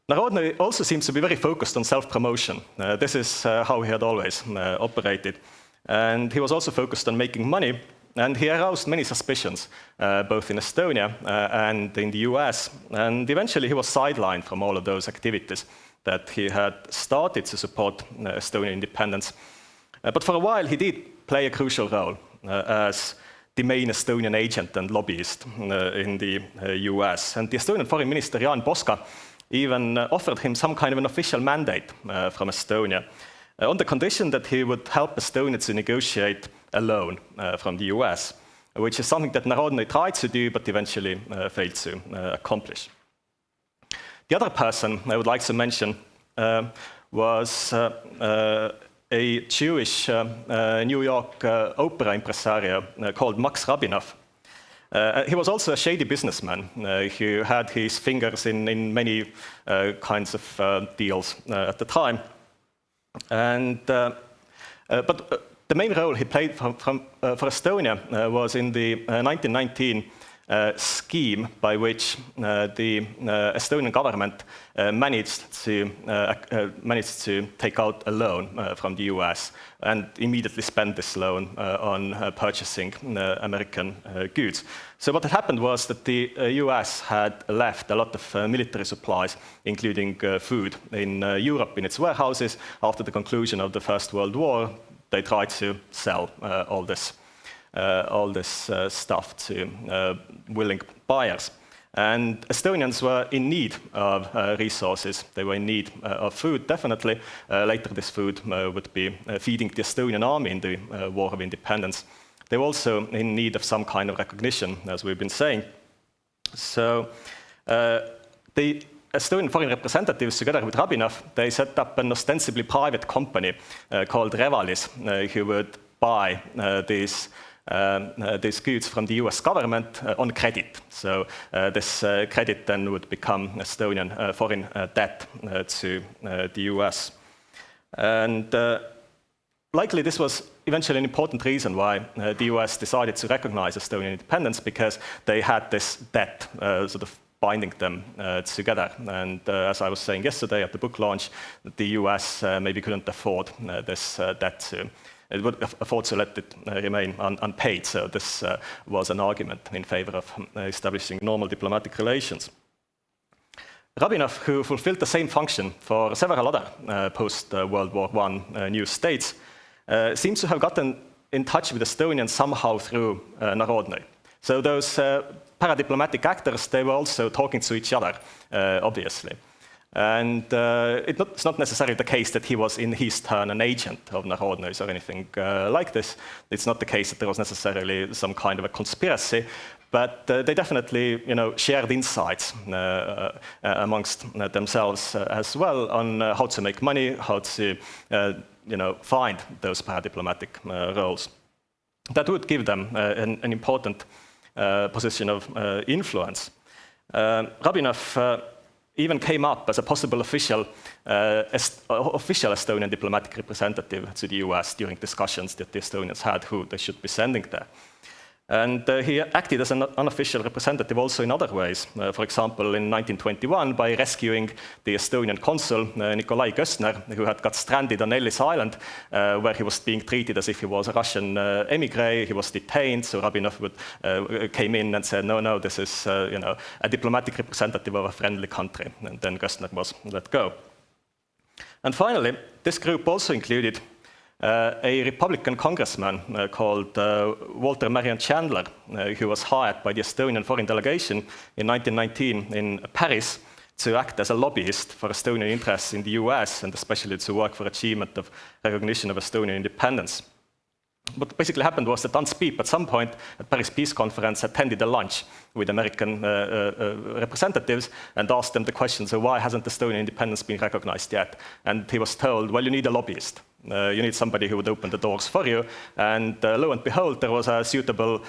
Narodny also seems to be very focused on self-promotion. This is how he had always operated. And he was also focused on making money. And he aroused many suspicions, both in Estonia and in the US. And eventually he was sidelined from all of those activities that he had started to support Estonian independence. But for a while he did play a crucial role as the main Estonian agent and lobbyist in the US. And the Estonian Foreign Minister Jaan Poska even offered him some kind of an official mandate from Estonia, on the condition that he would help Estonia to negotiate a loan from the US, which is something that Narodny tried to do but eventually failed to accomplish. The other person I would like to mention was a Jewish New York opera impresario called Max Rabinov. He was also a shady businessman who had his fingers in many kinds of deals at the time. But the main role he played for Estonia was in the 1919 scheme by which the Estonian government managed to take out a loan from the US and immediately spend this loan on purchasing American goods. So what had happened was that the US had left a lot of military supplies, including food, in Europe in its warehouses. After the conclusion of the First World War, they tried to sell all this stuff to willing buyers. And Estonians were in need of resources. They were in need of food, definitely. Later, this food would be feeding the Estonian army in the War of Independence. They were also in need of some kind of recognition, as we've been saying. So the Estonian foreign representatives, together with Rabinov, they set up an ostensibly private company called Revalis, who would buy these goods from the US government on credit. So this credit then would become Estonian foreign debt to the US. And likely this was eventually an important reason why the US decided to recognize Estonian independence, because they had this debt sort of binding them together. And as I was saying yesterday at the book launch, the US maybe couldn't afford this debt it would afford to let it remain unpaid. So this was an argument in favor of establishing normal diplomatic relations. Rabinov, who fulfilled the same function for several other post-World War I new states, seems to have gotten in touch with Estonians somehow through Narodny. So those paradiplomatic actors, they were also talking to each other, obviously. And it's not necessarily the case that he was in his turn an agent of Narodno's or anything like this. It's not the case that there was necessarily some kind of a conspiracy, but they definitely shared insights amongst themselves as well on how to make money, how to find those paradiplomatic roles. That would give them an important position of influence. Rabinov even came up as a possible official Estonian diplomatic representative to the US during discussions that the Estonians had who they should be sending there. And he acted as an unofficial representative also in other ways. For example, in 1921, by rescuing the Estonian consul, Nikolai Köstner, who had got stranded on Ellis Island, where he was being treated as if he was a Russian emigre. He was detained, so Rabinov came in and said, no, this is a diplomatic representative of a friendly country. And then Köstner was let go. And finally, this group also included a Republican congressman called Walter Marion Chandler, who was hired by the Estonian foreign delegation in 1919 in Paris to act as a lobbyist for Estonian interests in the US and especially to work for achievement of recognition of Estonian independence. What basically happened was that Ants Piip at some point at Paris Peace Conference attended a lunch with American representatives and asked them the question, so why hasn't Estonian independence been recognized yet? And he was told, well, you need a lobbyist. You need somebody who would open the doors for you. And lo and behold, there was a suitable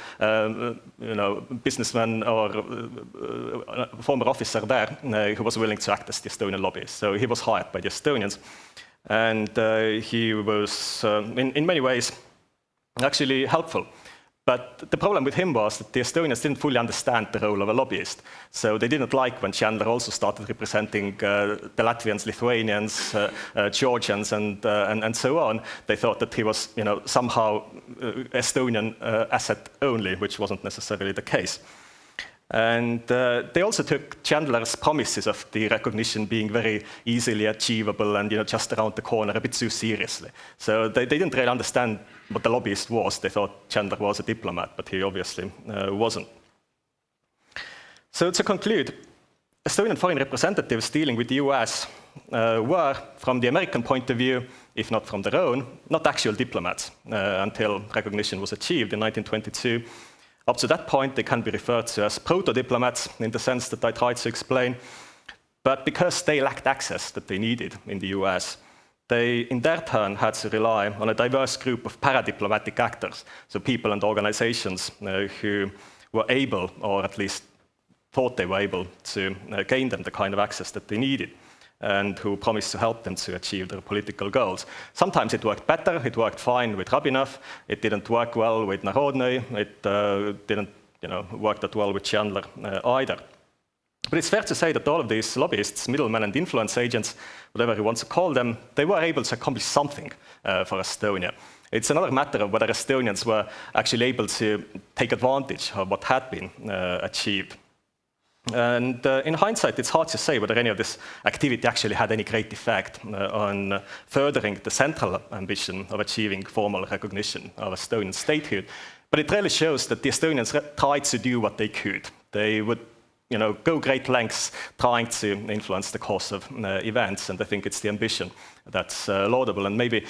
businessman or former officer there who was willing to act as the Estonian lobbyist. So he was hired by the Estonians. And he was, in many ways, actually helpful. But the problem with him was that the Estonians didn't fully understand the role of a lobbyist. So they didn't like when Chandler also started representing the Latvians, Lithuanians, Georgians, and so on. They thought that he was somehow Estonian asset only, which wasn't necessarily the case. And they also took Chandler's promises of the recognition being very easily achievable and just around the corner a bit too seriously. So they didn't really understand what the lobbyist was. They thought Chandler was a diplomat, but he obviously wasn't. So to conclude, Estonian foreign representatives dealing with the US were, from the American point of view, if not from their own, not actual diplomats until recognition was achieved in 1922. Up to that point, they can be referred to as proto-diplomats in the sense that I tried to explain. But because they lacked access that they needed in the US, they, in their turn, had to rely on a diverse group of paradiplomatic actors, so people and organizations who were able, or at least thought they were able, to gain them the kind of access that they needed, and who promised to help them to achieve their political goals. Sometimes it worked better, it worked fine with Rabinov, it didn't work well with Narodny, it didn't work that well with Chandler either. But it's fair to say that all of these lobbyists, middlemen and influence agents, whatever you want to call them, they were able to accomplish something for Estonia. It's another matter of whether Estonians were actually able to take advantage of what had been achieved. And in hindsight, it's hard to say whether any of this activity actually had any great effect on furthering the central ambition of achieving formal recognition of Estonian statehood. But it really shows that the Estonians tried to do what they could. They would go great lengths trying to influence the course of events, and I think it's the ambition that's laudable and maybe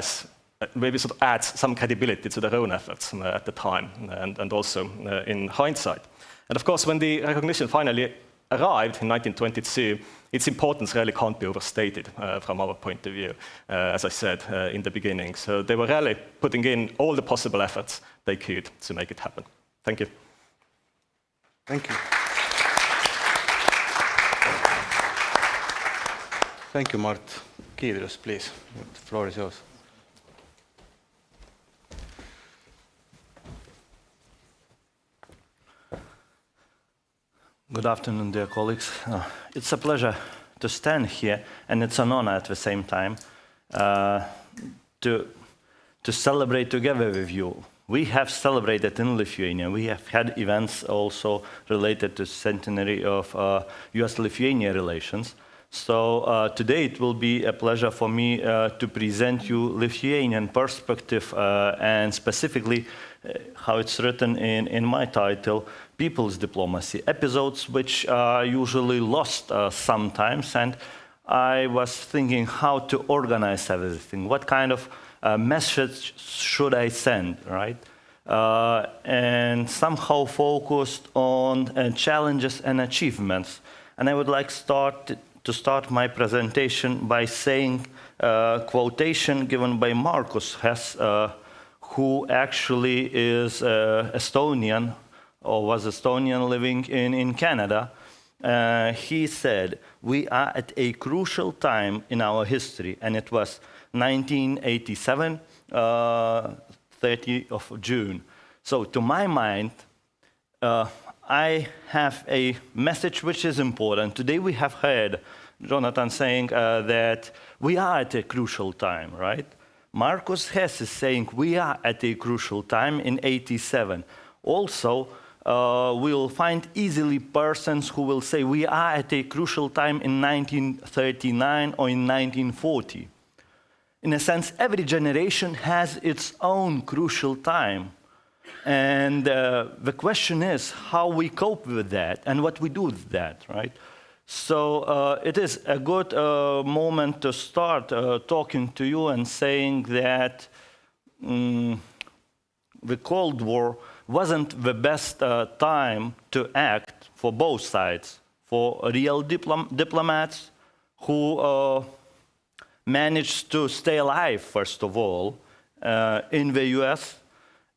sort of adds some credibility to their own efforts at the time and also in hindsight. And of course, when the recognition finally arrived in 1922, its importance really can't be overstated from our point of view, as I said in the beginning. So they were really putting in all the possible efforts they could to make it happen. Thank you. Thank you. Thank you, Mart. Giedrius, please. The floor is yours. Good afternoon, dear colleagues. It's a pleasure to stand here, and it's an honor at the same time to celebrate together with you. We have celebrated in Lithuania. We have had events also related to centenary of US-Lithuania relations. So today it will be a pleasure for me to present you Lithuanian perspective and specifically how it's written in my title, People's Diplomacy, episodes which are usually lost sometimes, and I was thinking how to organize everything, what kind of message should I send, right? And somehow focused on challenges and achievements. And I would like to start my presentation by saying a quotation given by Markus Hess, who actually is Estonian, or was Estonian living in Canada. He said, "We are at a crucial time in our history," and it was 1987, 30th of June. So to my mind, I have a message which is important. Today we have heard Jonatan saying that we are at a crucial time, right? Markus Hess is saying we are at a crucial time in 87. Also, we will find easily persons who will say we are at a crucial time in 1939 or in 1940. In a sense, every generation has its own crucial time. And the question is how we cope with that and what we do with that, right? So it is a good moment to start talking to you and saying that the Cold War wasn't the best time to act for both sides, for real diplomats who managed to stay alive, first of all, in the US,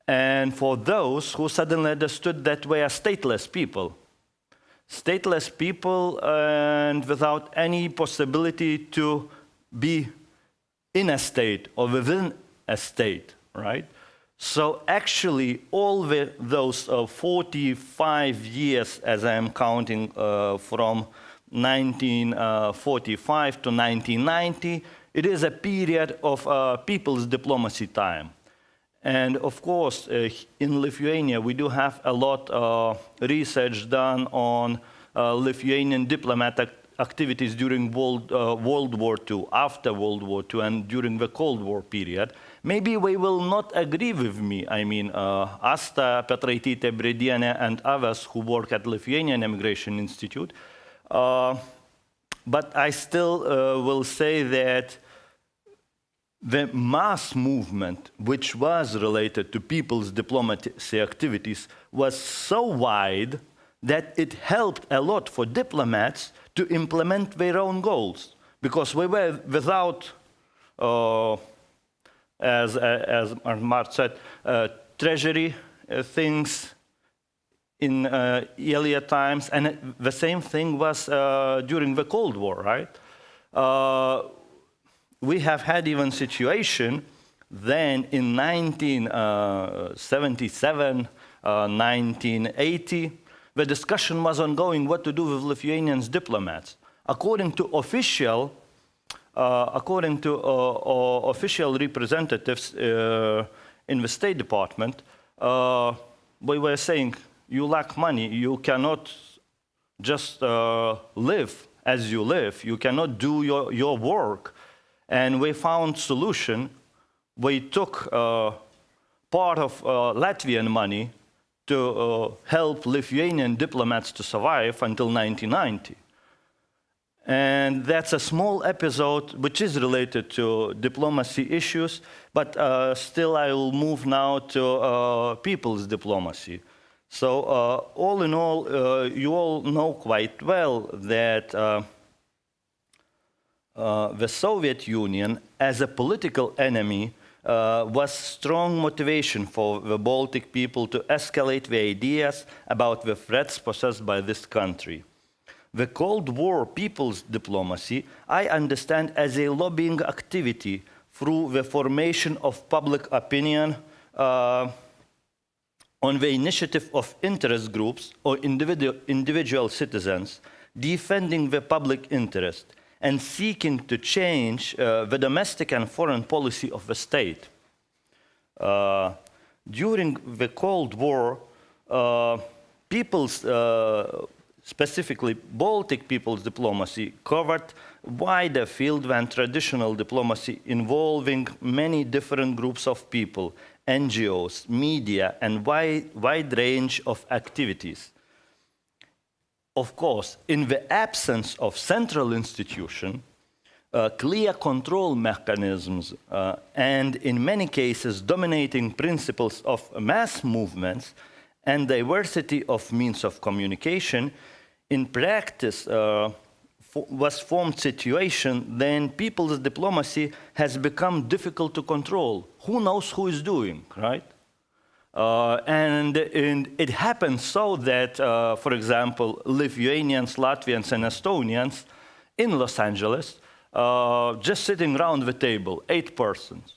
and for those who suddenly understood that we are stateless people. Stateless people and without any possibility to be in a state or within a state, right? So actually, all those 45 years, as I am counting from 1945 to 1990, it is a period of people's diplomacy time. And of course, in Lithuania, we do have a lot of research done on Lithuanian diplomatic activities during World War II, after World War II, and during the Cold War period. Maybe they will not agree with me. I mean, Asta, Petraitytė, Bredienė, and others who work at Lithuanian Immigration Institute. But I still will say that the mass movement, which was related to people's diplomacy activities, was so wide that it helped a lot for diplomats to implement their own goals. Because we were without, as Mart said, treasury things in earlier times, and the same thing was during the Cold War, right? We have had even situation then in 1977, 1980, the discussion was ongoing what to do with Lithuanian diplomats. According to official representatives in the State Department, we were saying, you lack money, you cannot just live as you live, you cannot do your work. And we found solution. We took part of Latvian money to help Lithuanian diplomats to survive until 1990. And that's a small episode which is related to diplomacy issues, but still I will move now to people's diplomacy. So all in all, you all know quite well that the Soviet Union, as a political enemy, was strong motivation for the Baltic people to escalate the ideas about the threats possessed by this country. The Cold War people's diplomacy I understand as a lobbying activity through the formation of public opinion on the initiative of interest groups or individual citizens defending the public interest and seeking to change the domestic and foreign policy of the state. During the Cold War, people's specifically Baltic people's diplomacy, covered wider field than traditional diplomacy involving many different groups of people, NGOs, media, and wide range of activities. Of course, in the absence of central institution, clear control mechanisms, and in many cases dominating principles of mass movements and diversity of means of communication, in practice was formed situation, then people's diplomacy has become difficult to control. Who knows who is doing, right? And it happens so that, for example, Lithuanians, Latvians, and Estonians in Los Angeles, just sitting around the table, 8 persons,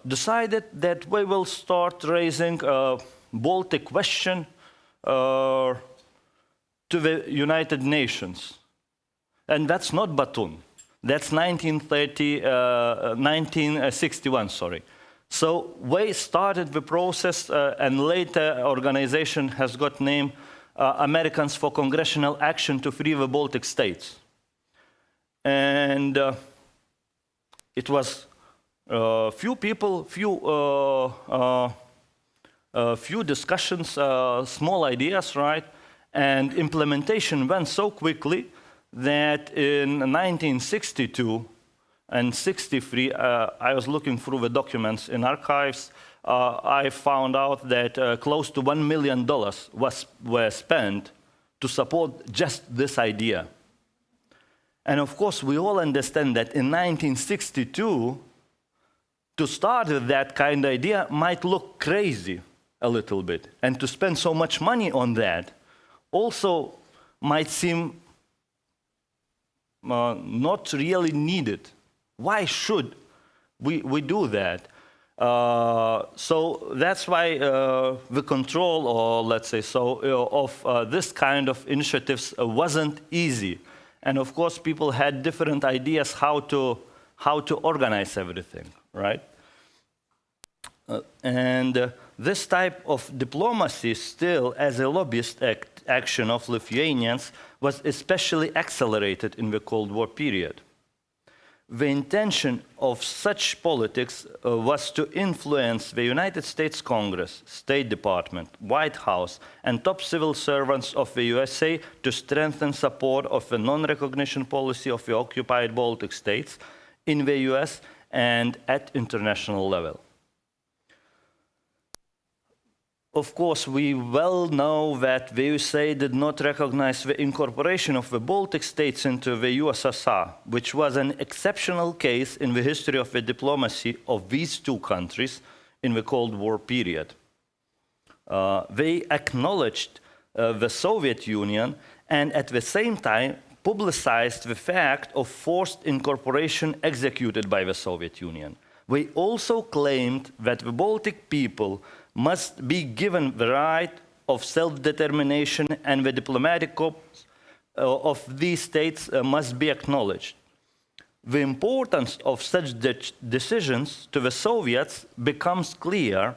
decided that we will start raising a Baltic question to the United Nations. And that's not Batun. That's 1961, sorry. So we started the process, and later organization has got name Americans for Congressional Action to Free the Baltic States. And it was few people, few discussions, small ideas, right? And implementation went so quickly that in 1962 and 63, I was looking through the documents in archives, I found out that close to $1 million were spent to support just this idea. And of course, we all understand that in 1962, to start with that kind of idea might look crazy a little bit. And to spend so much money on that also might seem not really needed. Why should we do that? So that's why the control, or let's say so, of this kind of initiatives wasn't easy. And of course, people had different ideas how to organize everything, right? And this type of diplomacy still, as a lobbyist action of Lithuanians, was especially accelerated in the Cold War period. The intention of such politics was to influence the United States Congress, State Department, White House, and top civil servants of the USA to strengthen support of the non-recognition policy of the occupied Baltic states in the US and at international level. Of course, we well know that the USA did not recognize the incorporation of the Baltic states into the USSR, which was an exceptional case in the history of the diplomacy of these two countries in the Cold War period. They acknowledged the Soviet Union and at the same time publicized the fact of forced incorporation executed by the Soviet Union. They also claimed that the Baltic people must be given the right of self-determination and the diplomatic corps of these states must be acknowledged. The importance of such decisions to the Soviets becomes clear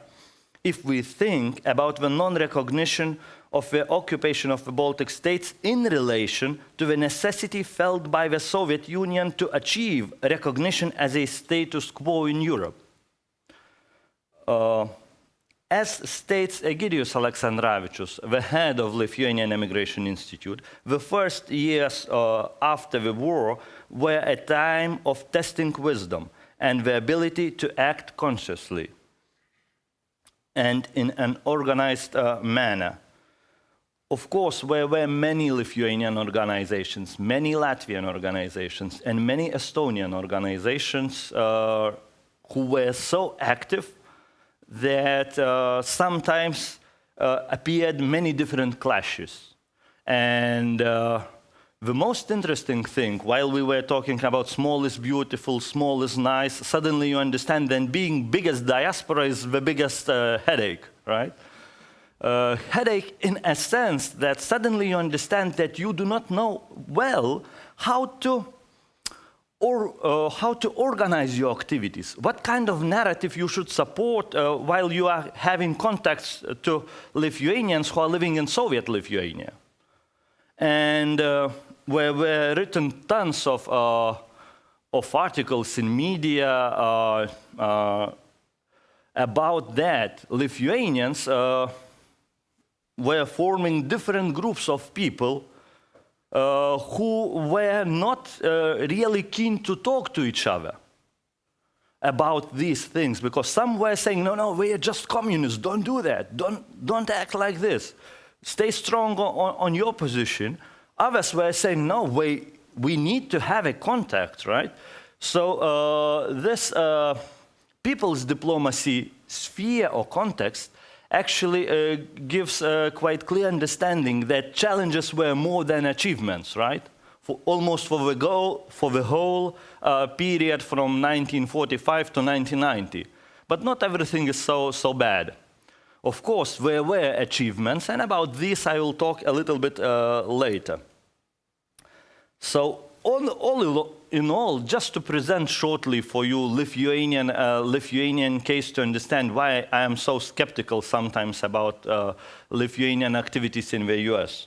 if we think about the non-recognition of the occupation of the Baltic states in relation to the necessity felt by the Soviet Union to achieve recognition as a status quo in Europe. As states Giedrius Alexandravicius, the head of Lithuanian Emigration Institute, the first years after the war were a time of testing wisdom and the ability to act consciously and in an organized manner. Of course, there were many Lithuanian organizations, many Latvian organizations, and many Estonian organizations who were so active that sometimes appeared many different clashes. And the most interesting thing, while we were talking about small is beautiful, small is nice, suddenly you understand that being biggest diaspora is the biggest headache, right? Headache in a sense that suddenly you understand that you do not know well how to organize your activities, what kind of narrative you should support while you are having contacts to Lithuanians who are living in Soviet Lithuania. and where were written tons of articles in media about that. Lithuanians were forming different groups of people who were not really keen to talk to each other about these things, because some were saying, no, we are just communists, don't do that, don't act like this, stay strong on your position. Others were saying, no, we need to have a contact, right? So this people's diplomacy sphere or context actually gives a quite clear understanding that challenges were more than achievements, right? For the whole period from 1945 to 1990. But not everything is so bad. Of course, there were achievements, and about this I will talk a little bit later. So, all in all, just to present shortly for you Lithuanian case to understand why I am so skeptical sometimes about Lithuanian activities in the US.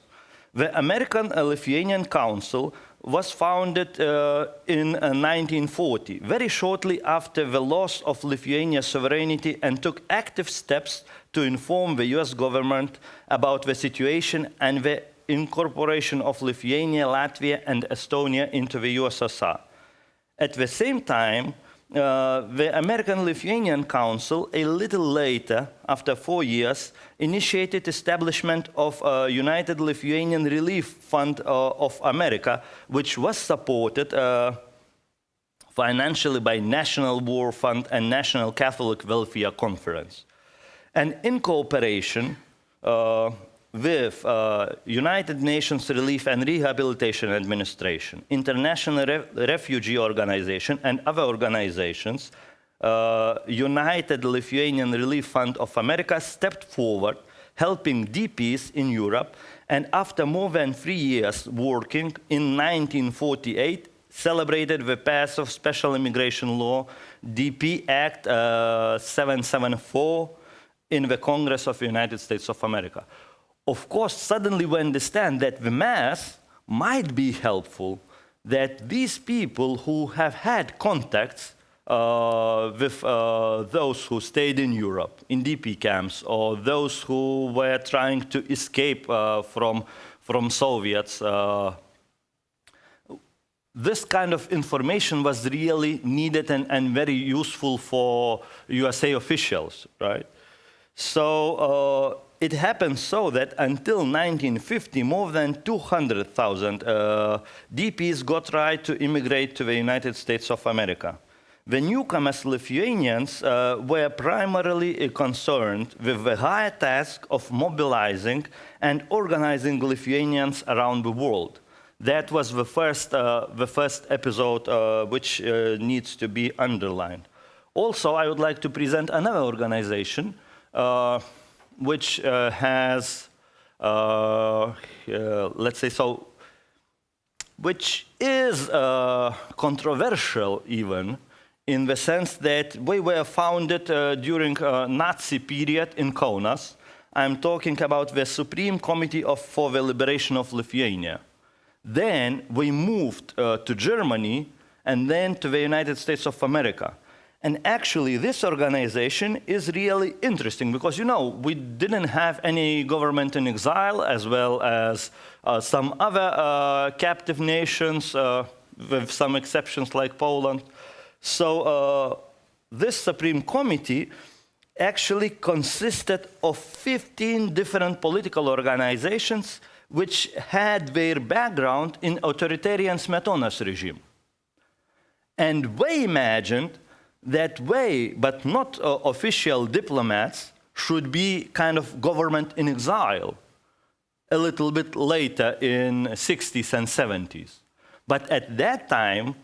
The American-Lithuanian Council was founded in 1940, very shortly after the loss of Lithuania's sovereignty, and took active steps to inform the US government about the situation and the incorporation of Lithuania, Latvia, and Estonia into the USSR. At the same time, the American-Lithuanian Council, a little later, after 4 years, initiated establishment of a United Lithuanian Relief Fund of America, which was supported financially by National War Fund and National Catholic Welfare Conference. And in cooperation with United Nations Relief and Rehabilitation Administration, International Refugee Organization, and other organizations, United Lithuanian Relief Fund of America stepped forward, helping DPs in Europe, and after more than 3 years working, in 1948, celebrated the pass of Special Immigration Law, DP Act 774, in the Congress of the United States of America. Of course, suddenly we understand that the mass might be helpful, that these people who have had contacts with those who stayed in Europe, in DP camps, or those who were trying to escape from Soviets, this kind of information was really needed and very useful for USA officials, right? So it happened so that until 1950, more than 200,000 DPs got right to immigrate to the United States of America. The newcomers Lithuanians were primarily concerned with the high task of mobilizing and organizing Lithuanians around the world. That was the first episode which needs to be underlined. Also, I would like to present another organization which has, let's say so, which is controversial even, in the sense that we were founded during Nazi period in Kaunas. I'm talking about the Supreme Committee for the Liberation of Lithuania. Then we moved to Germany and then to the United States of America. And actually, this organization is really interesting because, you know, we didn't have any government in exile, as well as some other captive nations, with some exceptions like Poland. So this Supreme Committee actually consisted of 15 different political organizations which had their background in authoritarian Smetona's regime. And we imagined that we, but not official diplomats, should be kind of government in exile a little bit later in 60s and 70s. But at that time,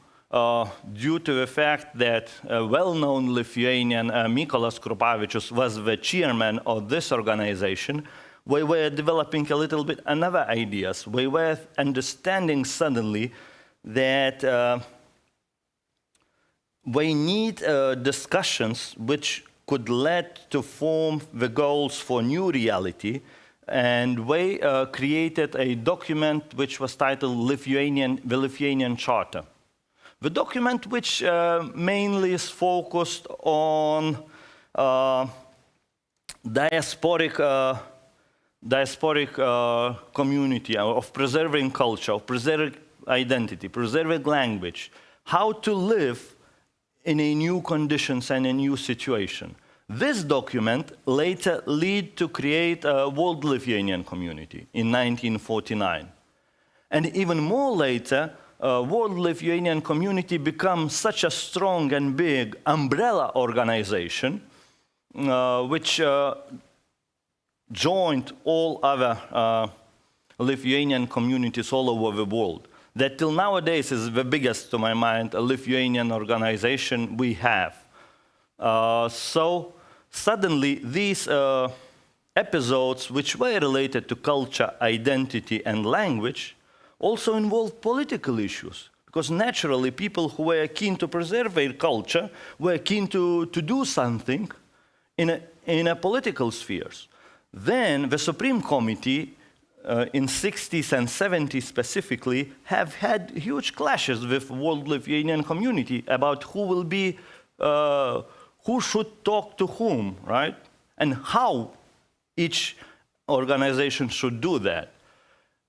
due to the fact that a well-known Lithuanian, Mykolas Krupavičius, was the chairman of this organization, we were developing a little bit another ideas. We were understanding suddenly that we need discussions which could lead to form the goals for new reality, and we created a document which was titled the Lithuanian Charter. The document which mainly is focused on diasporic community, of preserving culture, of preserving identity, preserving language, how to live in a new conditions and a new situation. This document later led to create a World Lithuanian Community in 1949. And even more later, World Lithuanian Community becomes such a strong and big umbrella organization which joined all other Lithuanian communities all over the world. That till nowadays is the biggest, to my mind, Lithuanian organization we have. So suddenly these episodes, which were related to culture, identity, and language, also involved political issues. Because naturally, people who were keen to preserve their culture were keen to do something in a political spheres. Then the Supreme Committee in 60s and 70s specifically have had huge clashes with World Lithuanian Community about who will be, who should talk to whom, right? And how each organization should do that.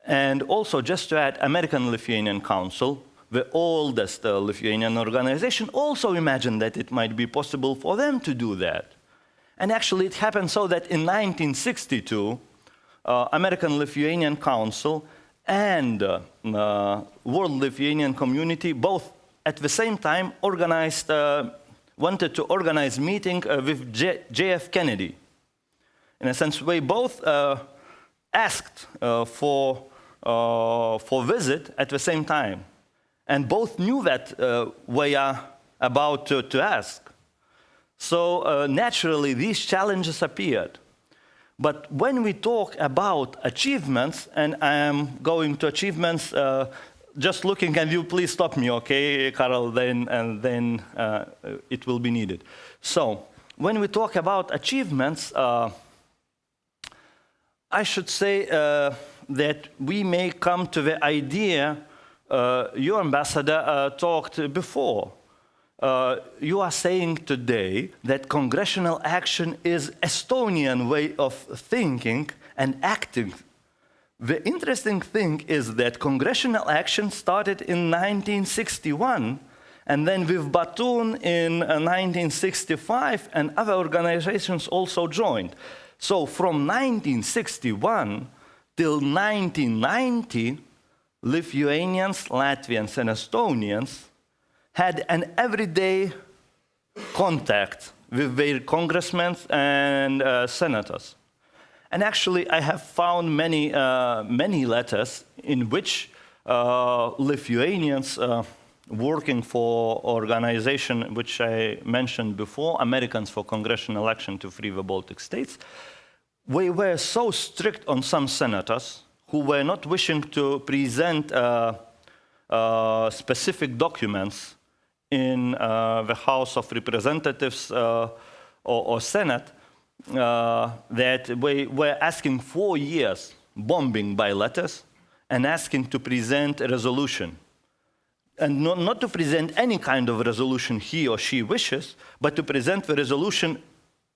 And also, just to add, American Lithuanian Council, the oldest Lithuanian organization, also imagined that it might be possible for them to do that. And actually, it happened so that in 1962, American Lithuanian Council and World Lithuanian Community both at the same time organized, wanted to organize meeting with J.F. Kennedy. In a sense, we both asked for visit at the same time. And both knew that we are about to ask. So naturally, these challenges appeared. But when we talk about achievements, and I am going to achievements, just looking at you, please stop me, okay, Karel, then it will be needed. So when we talk about achievements, I should say that we may come to the idea your ambassador talked before. You are saying today that congressional action is Estonian way of thinking and acting. The interesting thing is that congressional action started in 1961, and then with Batun in 1965, and other organizations also joined. So from 1961 till 1990, Lithuanians, Latvians, and Estonians had an everyday contact with their congressmen and senators. And actually, I have found many letters in which Lithuanians working for organization which I mentioned before, Americans for Congressional Action to Free the Baltic States, we were so strict on some senators who were not wishing to present specific documents in the House of Representatives or Senate, that we were asking 4 years, bombing by letters, and asking to present a resolution. And not to present any kind of resolution he or she wishes, but to present the resolution,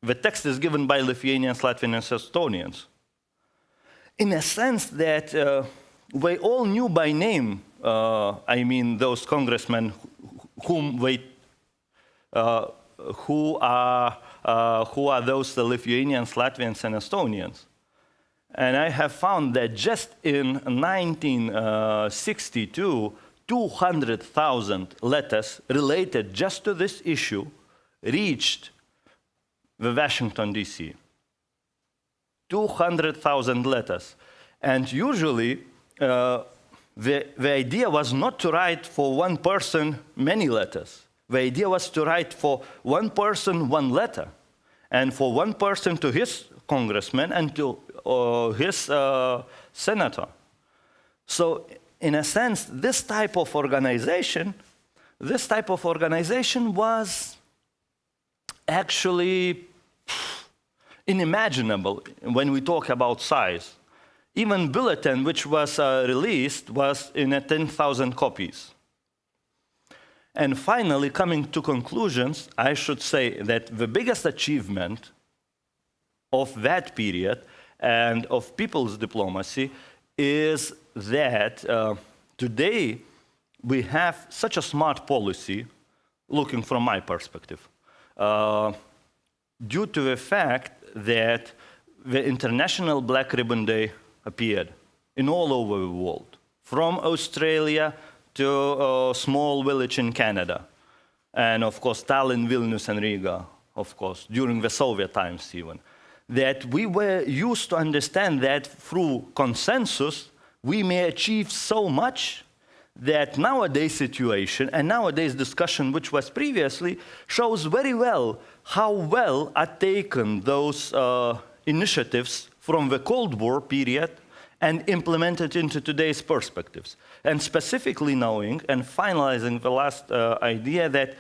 the text is given by Lithuanians, Latvians, and Estonians. In a sense that we all knew by name, I mean those congressmen whom we, who are those the Lithuanians, Latvians, and Estonians. And I have found that just in 1962, 200,000 letters related just to this issue reached the Washington, D.C. 200,000 letters. And usually, the idea was not to write for one person many letters. The idea was to write for one person one letter, and for one person to his congressman and to his senator. So, in a sense, this type of organization was actually unimaginable when we talk about size. Even bulletin, which was released, was in 10,000 copies. And finally, coming to conclusions, I should say that the biggest achievement of that period and of people's diplomacy is that today we have such a smart policy, looking from my perspective, due to the fact that the International Black Ribbon Day appeared in all over the world, from Australia to a small village in Canada, and of course Tallinn, Vilnius, and Riga, of course, during the Soviet times even, that we were used to understand that through consensus we may achieve so much that nowadays situation and nowadays discussion, which was previously, shows very well how well are taken those initiatives from the Cold War period and implemented into today's perspectives. And specifically knowing and finalizing the last idea that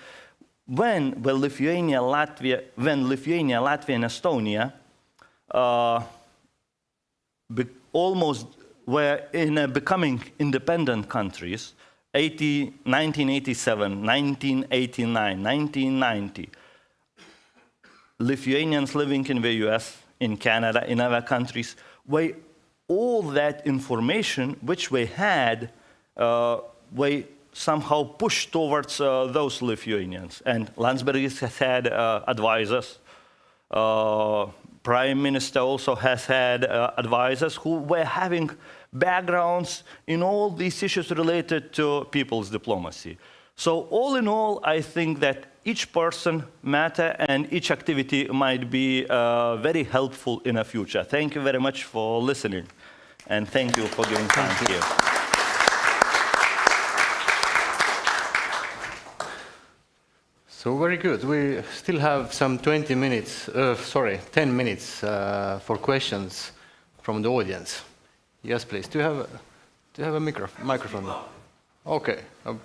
when Lithuania, Latvia, and Estonia almost were in becoming independent countries, 1987, 1989, 1990, Lithuanians living in the US, in Canada, in other countries, were all that information which we had, we somehow pushed towards those Lithuanians. And Landsbergis has had advisors. Prime Minister also has had advisors who were having backgrounds in all these issues related to people's diplomacy. So all in all, I think that each person matter and each activity might be very helpful in the future. Thank you very much for listening, and thank you for giving time here. So very good. We still have some 10 minutes for questions from the audience. Yes, please. Do you have a microphone? Okay,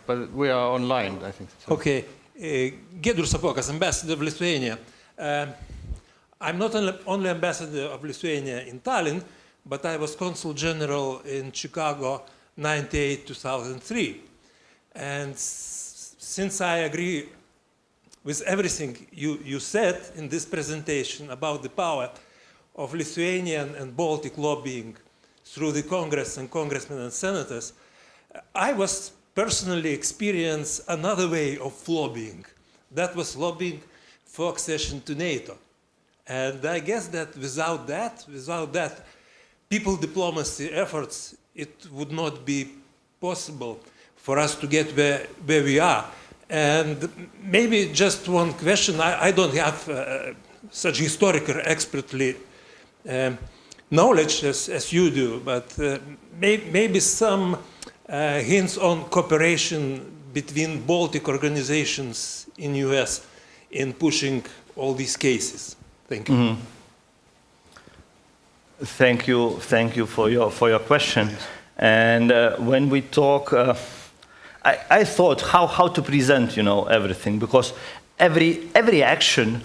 but we are online, I think. So. Okay. Giedrius as ambassador of Lithuania. I'm not only ambassador of Lithuania in Tallinn, but I was consul general in Chicago 1998-2003. And since I agree with everything you said in this presentation about the power of Lithuanian and Baltic lobbying through the Congress and congressmen and senators, I was personally experienced another way of lobbying. That was lobbying for accession to NATO. And I guess that without that people diplomacy efforts, it would not be possible for us to get where we are. And maybe just one question. I don't have such historical expertly knowledge as you do, but maybe some hints on cooperation between Baltic organizations in US in pushing all these cases. Thank you. Mm-hmm. Thank you for your question. And when we talk, I thought how to present everything, because every action,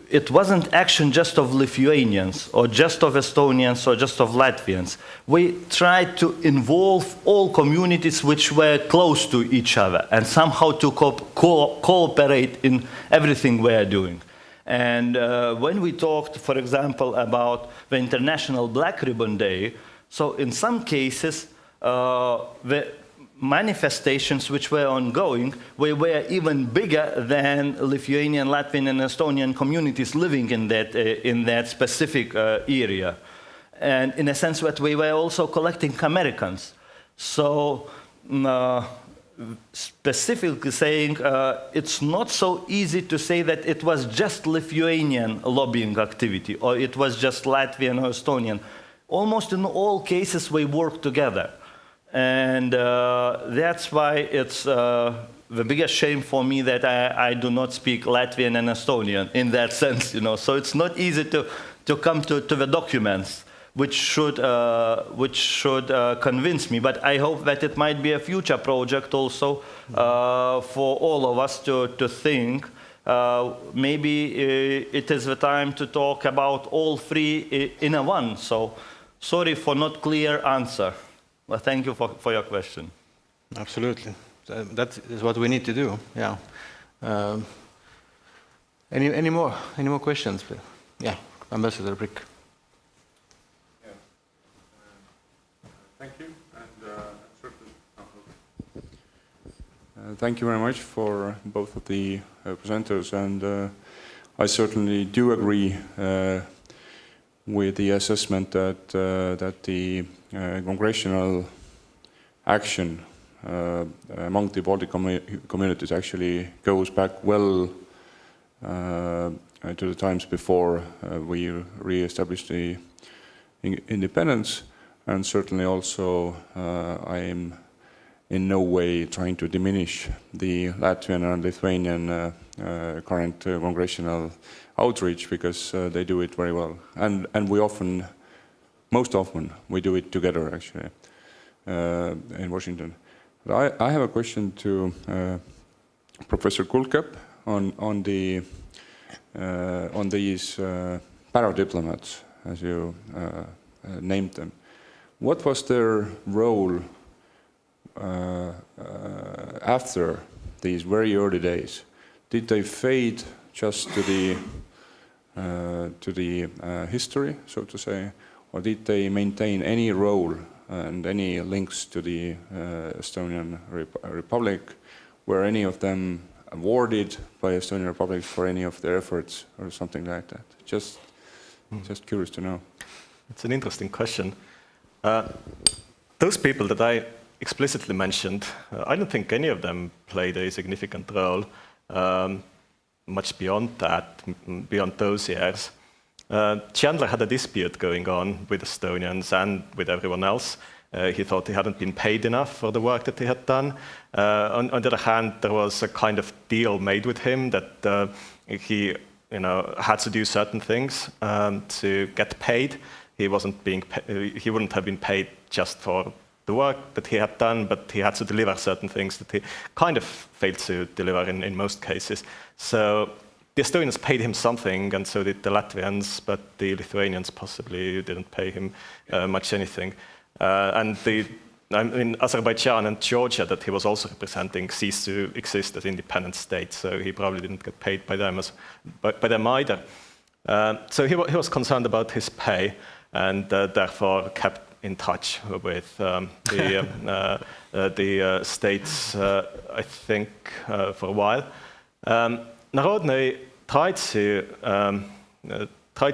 it wasn't action just of Lithuanians or just of Estonians or just of Latvians. We tried to involve all communities which were close to each other and somehow to cooperate in everything we are doing. And when we talked, for example, about the International Black Ribbon Day, so in some cases, the manifestations which were ongoing were even bigger than Lithuanian, Latvian, and Estonian communities living in that specific area. And in a sense that we were also collecting Americans. So specifically saying it's not so easy to say that it was just Lithuanian lobbying activity or it was just Latvian or Estonian. Almost in all cases we work together. And that's why it's the biggest shame for me that I do not speak Latvian and Estonian in that sense, So it's not easy to come to the documents which should convince me. But I hope that it might be a future project also for all of us to think maybe it is the time to talk about all three in a one. So sorry for not clear answer. Well, thank you for your question. Absolutely. That is what we need to do. Yeah. Any more questions? Yeah, Ambassador Prikk. Thank you. Thank you very much for both of the presenters, and I certainly do agree with the assessment that the congressional action among the Baltic communities actually goes back well to the times before we re-established the independence, and certainly also I am in no way trying to diminish the Latvian and Lithuanian current congressional outreach, because they do it very well, and we often, most often, we do it together actually in Washington. But I have a question to Professor Kuldkepp on these paradiplomats, as you named them. What was their role after these very early days? Did they fade just to the history, so to say, or did they maintain any role and any links to the Estonian Republic? Were any of them awarded by Estonian Republic for any of their efforts or something like that? Just curious to know. It's an interesting question. Those people that I explicitly mentioned, I don't think any of them played a significant role much beyond that, beyond those years. Chandler had a dispute going on with Estonians and with everyone else. He thought he hadn't been paid enough for the work that he had done. On the other hand, there was a kind of deal made with him that he had to do certain things to get paid. He wouldn't have been paid just for the work that he had done, but he had to deliver certain things that he kind of failed to deliver in most cases. So the Estonians paid him something, and so did the Latvians, but the Lithuanians possibly didn't pay him much anything. And Azerbaijan and Georgia, that he was also representing, ceased to exist as independent states, so he probably didn't get paid by them either. So he was concerned about his pay, and therefore kept in touch with the states, I think, for a while. Narodny tried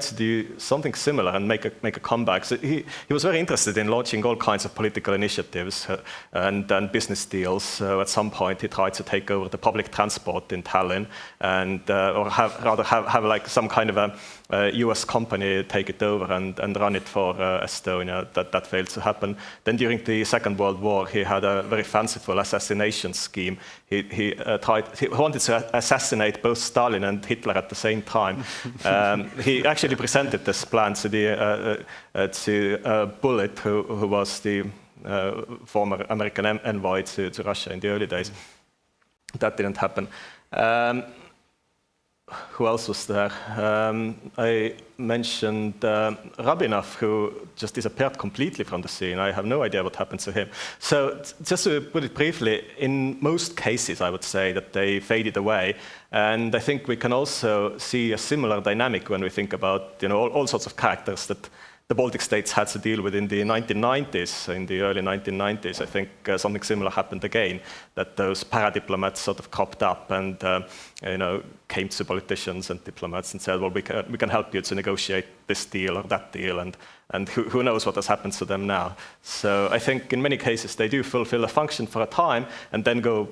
to do something similar and make a comeback. So he was very interested in launching all kinds of political initiatives and business deals. At some point, he tried to take over the public transport in Tallinn, and or have like some kind of a US company take it over and run it for Estonia. That failed to happen. Then during the Second World War, he had a very fanciful assassination scheme. He wanted to assassinate both Stalin and Hitler at the same time. He actually presented this plan to Bullitt, who was the former American envoy to Russia in the early days. That didn't happen. Who else was there? I mentioned Rabinov, who just disappeared completely from the scene. I have no idea what happened to him. So just to put it briefly, in most cases, I would say that they faded away. And I think we can also see a similar dynamic when we think about all sorts of characters that the Baltic states had to deal with in the 1990s, in the early 1990s. I think something similar happened again, that those paradiplomats sort of cropped up and came to politicians and diplomats and said, well, we can help you to negotiate this deal or that deal, and who knows what has happened to them now. So I think in many cases they do fulfill a function for a time and then go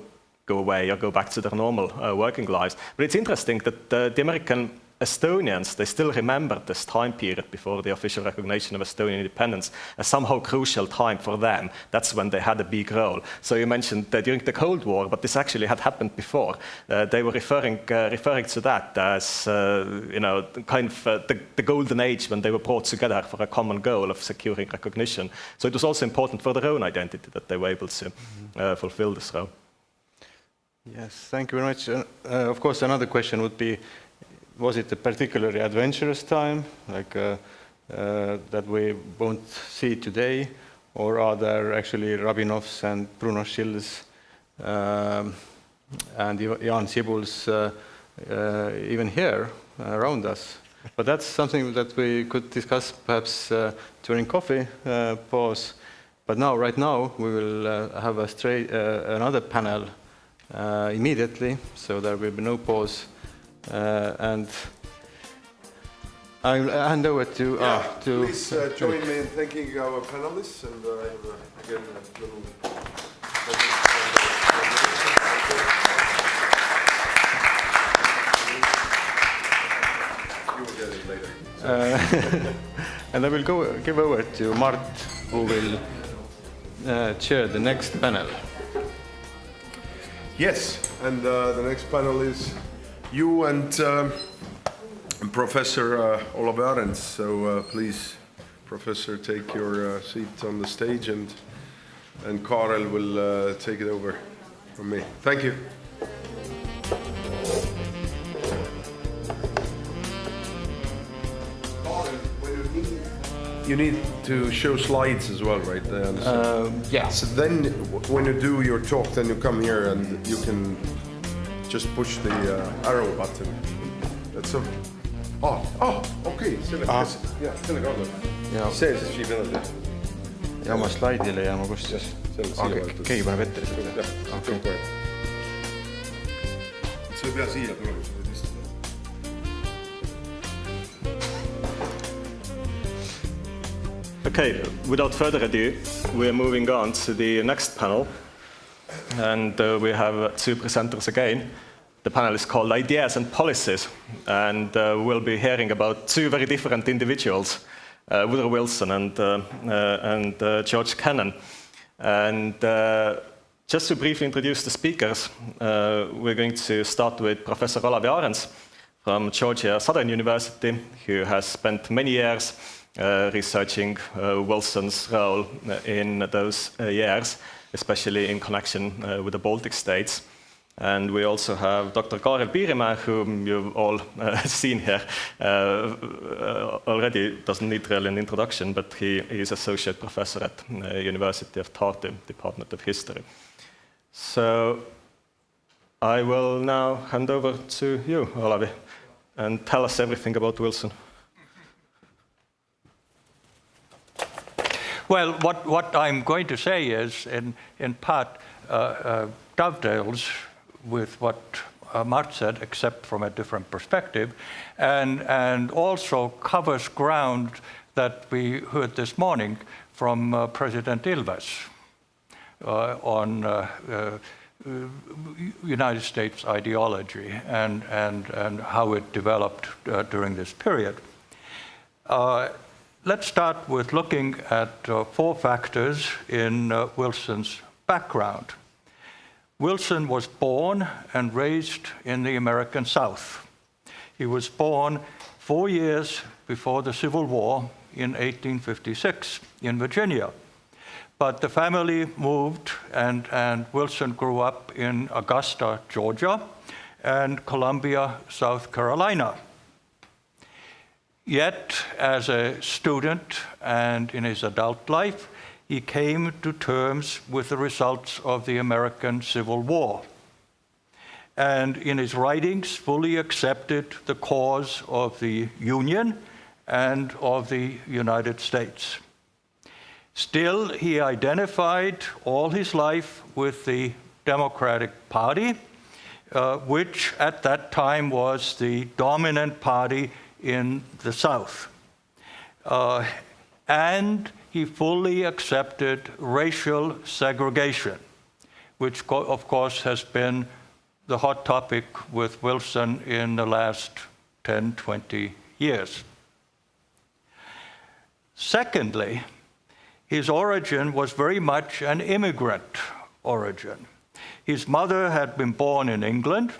away or go back to their normal working lives. But it's interesting that the American Estonians, they still remember this time period before the official recognition of Estonian independence as somehow crucial time for them. That's when they had a big role. So you mentioned during the Cold War, but this actually had happened before. They were referring to that as kind of the golden age when they were brought together for a common goal of securing recognition. So it was also important for their own identity that they were able to fulfill this role. Yes, thank you very much. Of course, another question would be, was it a particularly adventurous time, like that we won't see today, or are there actually Rabinovs and Bruno Schills and Jan Sibuls even here around us? But that's something that we could discuss perhaps during coffee pause. But now, right now, we will have another panel immediately, so there will be no pause. And I'll hand over to... Please join me in thanking our panelists, and I have again a little... You will get it later. And I will give over to Mart, who will chair the next panel. Yes, and the next panel is you and Professor Olav Arends. So please, Professor, take your seat on the stage, and Karel will take it over from me. Thank you. You need to show slides as well, right? Yeah. So then, when you do your talk, then you come here and you can just push the arrow button. That's so. Okei, sellega on. See siis siin edasi. Ja oma slaidile ja ma kust siis. Keegi paneb ette lihtsalt. Okei. See ei pea siia tulema, sa võid istuda. Okay, without further ado, we are moving on to the next panel. And we have two presenters again. The panel is called Ideas and Policies. And we'll be hearing about two very different individuals, Woodrow Wilson and George Kennan. And just to briefly introduce the speakers, we're going to start with Professor Olav Arends from Georgia Southern University, who has spent many years researching Wilson's role in those years, especially in connection with the Baltic states. And we also have Dr. Kaarel Piirimäe, whom you've all seen here. Already doesn't need really an introduction, but he is associate professor at University of Tartu, Department of History. So I will now hand over to you, Olavi, and tell us everything about Wilson. Well, what I'm going to say is, in part, dovetails with what Mart said, except from a different perspective, and also covers ground that we heard this morning from President Ilves on United States ideology and how it developed during this period. Let's start with looking at four factors in Wilson's background. Wilson was born and raised in the American South. He was born 4 years before the Civil War in 1856 in Virginia. But the family moved, and Wilson grew up in Augusta, Georgia, and Columbia, South Carolina. Yet, as a student and in his adult life, he came to terms with the results of the American Civil War, and in his writings fully accepted the cause of the Union and of the United States. Still, he identified all his life with the Democratic Party, which at that time was the dominant party in the South. And he fully accepted racial segregation, which of course has been the hot topic with Wilson in the last 10, 20 years. Secondly, his origin was very much an immigrant origin. His mother had been born in England,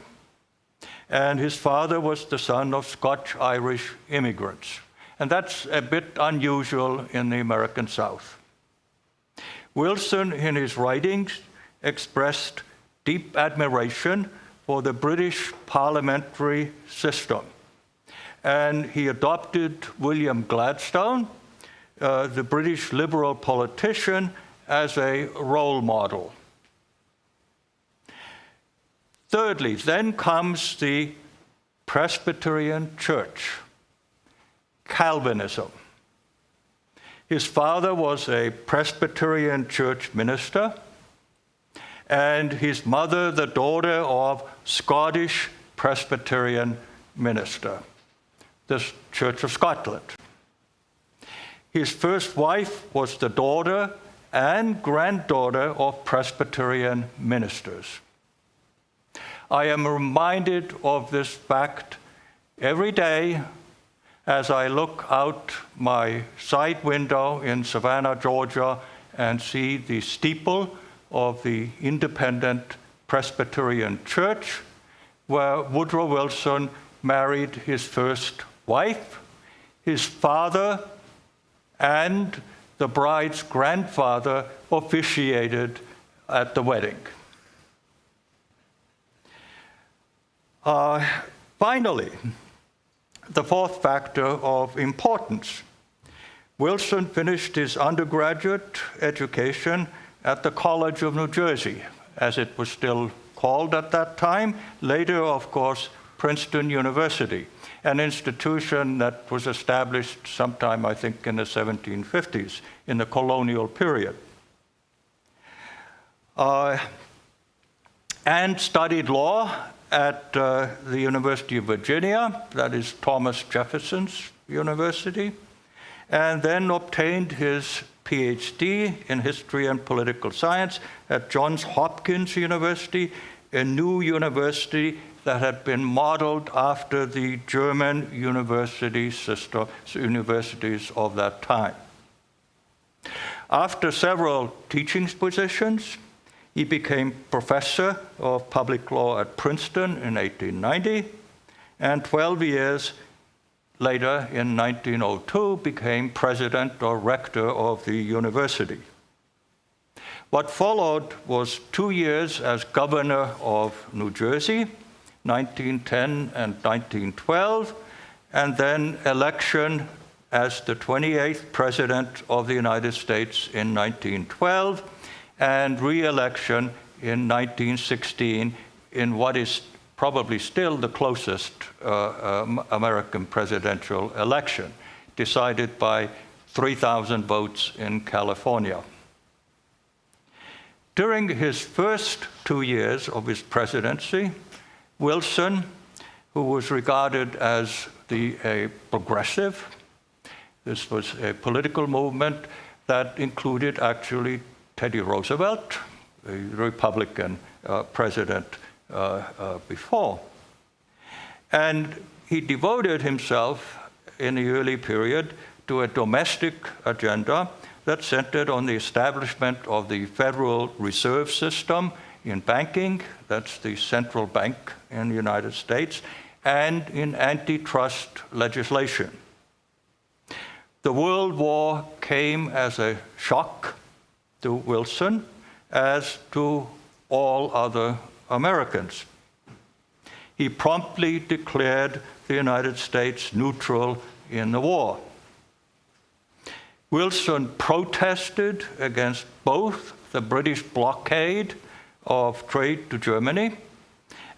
and his father was the son of Scotch-Irish immigrants. And that's a bit unusual in the American South. Wilson, in his writings, expressed deep admiration for the British parliamentary system. And he adopted William Gladstone, the British liberal politician, as a role model. Thirdly, then comes the Presbyterian Church, Calvinism. His father was a Presbyterian Church minister, and his mother, the daughter of Scottish Presbyterian minister, the Church of Scotland. His first wife was the daughter and granddaughter of Presbyterian ministers. I am reminded of this fact every day as I look out my side window in Savannah, Georgia, and see the steeple of the Independent Presbyterian Church, where Woodrow Wilson married his first wife. His father and the bride's grandfather officiated at the wedding. Finally, the fourth factor of importance. Wilson finished his undergraduate education at the College of New Jersey, as it was still called at that time. Later, of course, Princeton University, an institution that was established sometime, I think, in the 1750s, in the colonial period. And studied law at the University of Virginia, that is Thomas Jefferson's university, and then obtained his PhD in history and political science at Johns Hopkins University, a new university that had been modeled after the German university system, universities of that time. After several teaching positions, he became professor of public law at Princeton in 1890, and 12 years later, in 1902, became president or rector of the university. What followed was 2 years as governor of New Jersey, 1910 and 1912, and then election as the 28th president of the United States in 1912, and re-election in 1916 in what is probably still the closest American presidential election, decided by 3,000 votes in California. During his first 2 years of his presidency, Wilson, who was regarded as a progressive, this was a political movement that included actually Teddy Roosevelt, a Republican president before. And he devoted himself in the early period to a domestic agenda that centered on the establishment of the Federal Reserve System in banking, that's the central bank in the United States, and in antitrust legislation. The World War came as a shock to Wilson, as to all other Americans. He promptly declared the United States neutral in the war. Wilson protested against both the British blockade of trade to Germany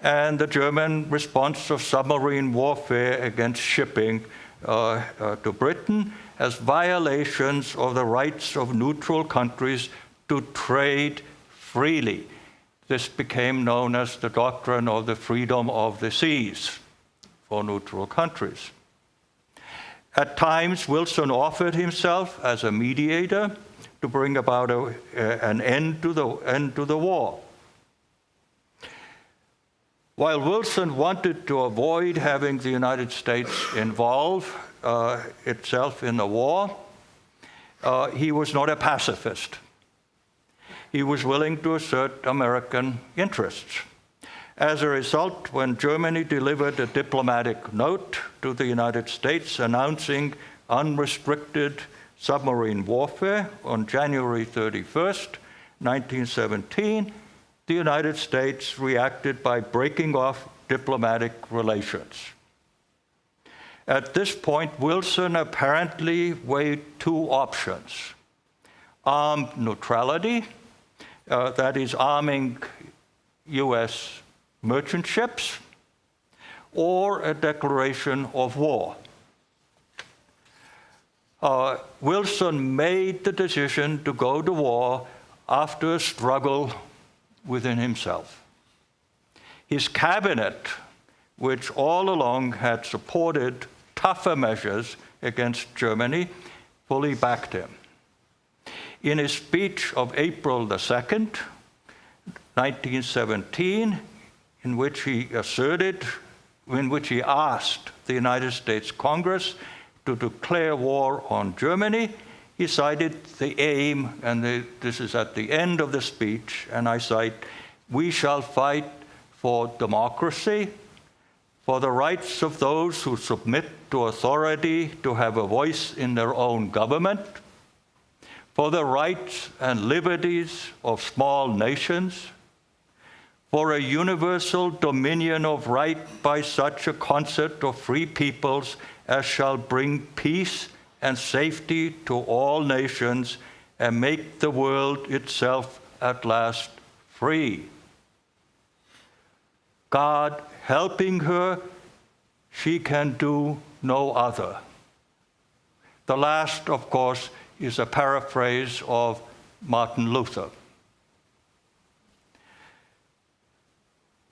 and the German response of submarine warfare against shipping to Britain as violations of the rights of neutral countries to trade freely. This became known as the doctrine of the freedom of the seas for neutral countries. At times, Wilson offered himself as a mediator to bring about an end to the war. While Wilson wanted to avoid having the United States involve itself in the war, he was not a pacifist. He was willing to assert American interests. As a result, when Germany delivered a diplomatic note to the United States announcing unrestricted submarine warfare on January 31st, 1917, the United States reacted by breaking off diplomatic relations. At this point, Wilson apparently weighed two options: armed neutrality, that is, arming US merchant ships, or a declaration of war. Wilson made the decision to go to war after a struggle within himself. His cabinet, which all along had supported tougher measures against Germany, fully backed him. In his speech of April the 2nd, 1917, in which he asked the United States Congress to declare war on Germany, he cited the aim, and this is at the end of the speech, and I cite, "We shall fight for democracy, for the rights of those who submit to authority to have a voice in their own government, for the rights and liberties of small nations, for a universal dominion of right by such a concert of free peoples as shall bring peace and safety to all nations and make the world itself at last free. God helping her, she can do no other." The last, of course, is a paraphrase of Martin Luther.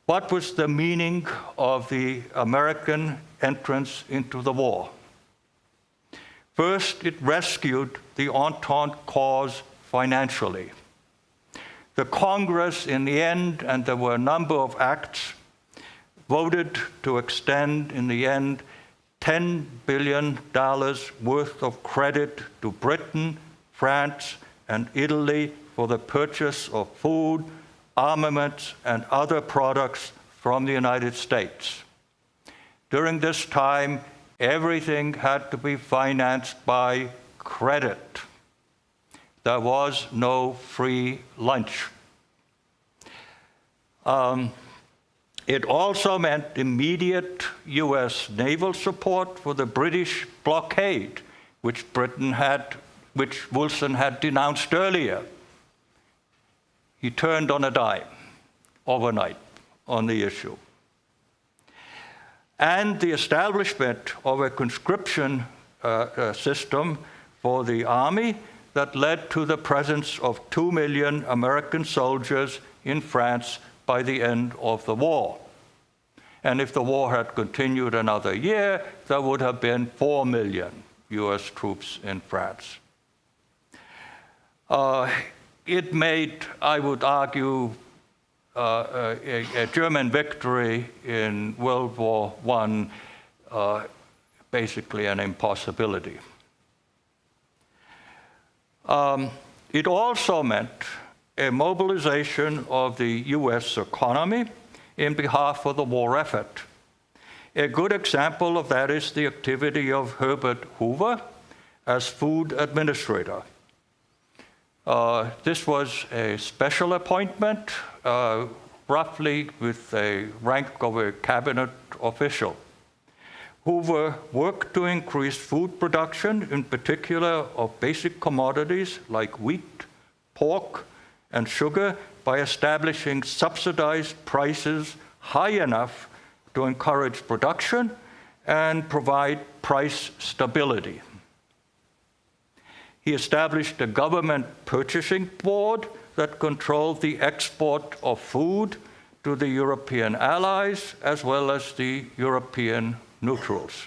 What was the meaning of the American entrance into the war? First, it rescued the Entente cause financially. The Congress, in the end, and there were a number of acts, voted to extend, in the end, $10 billion worth of credit to Britain, France, and Italy for the purchase of food, armaments, and other products from the United States. During this time, everything had to be financed by credit. There was no free lunch. It also meant immediate US naval support for the British blockade, which Wilson had denounced earlier. He turned on a dime overnight on the issue. And the establishment of a conscription system for the army that led to the presence of 2 million American soldiers in France by the end of the war. And if the war had continued another year, there would have been 4 million US troops in France. It made, I would argue, a German victory in World War I basically an impossibility. It also meant a mobilization of the US economy in behalf of the war effort. A good example of that is the activity of Herbert Hoover as food administrator. This was a special appointment, roughly with a rank of a cabinet official. Hoover worked to increase food production, in particular of basic commodities like wheat, pork, and sugar, by establishing subsidized prices high enough to encourage production and provide price stability. He established a government purchasing board that controlled the export of food to the European allies as well as the European neutrals.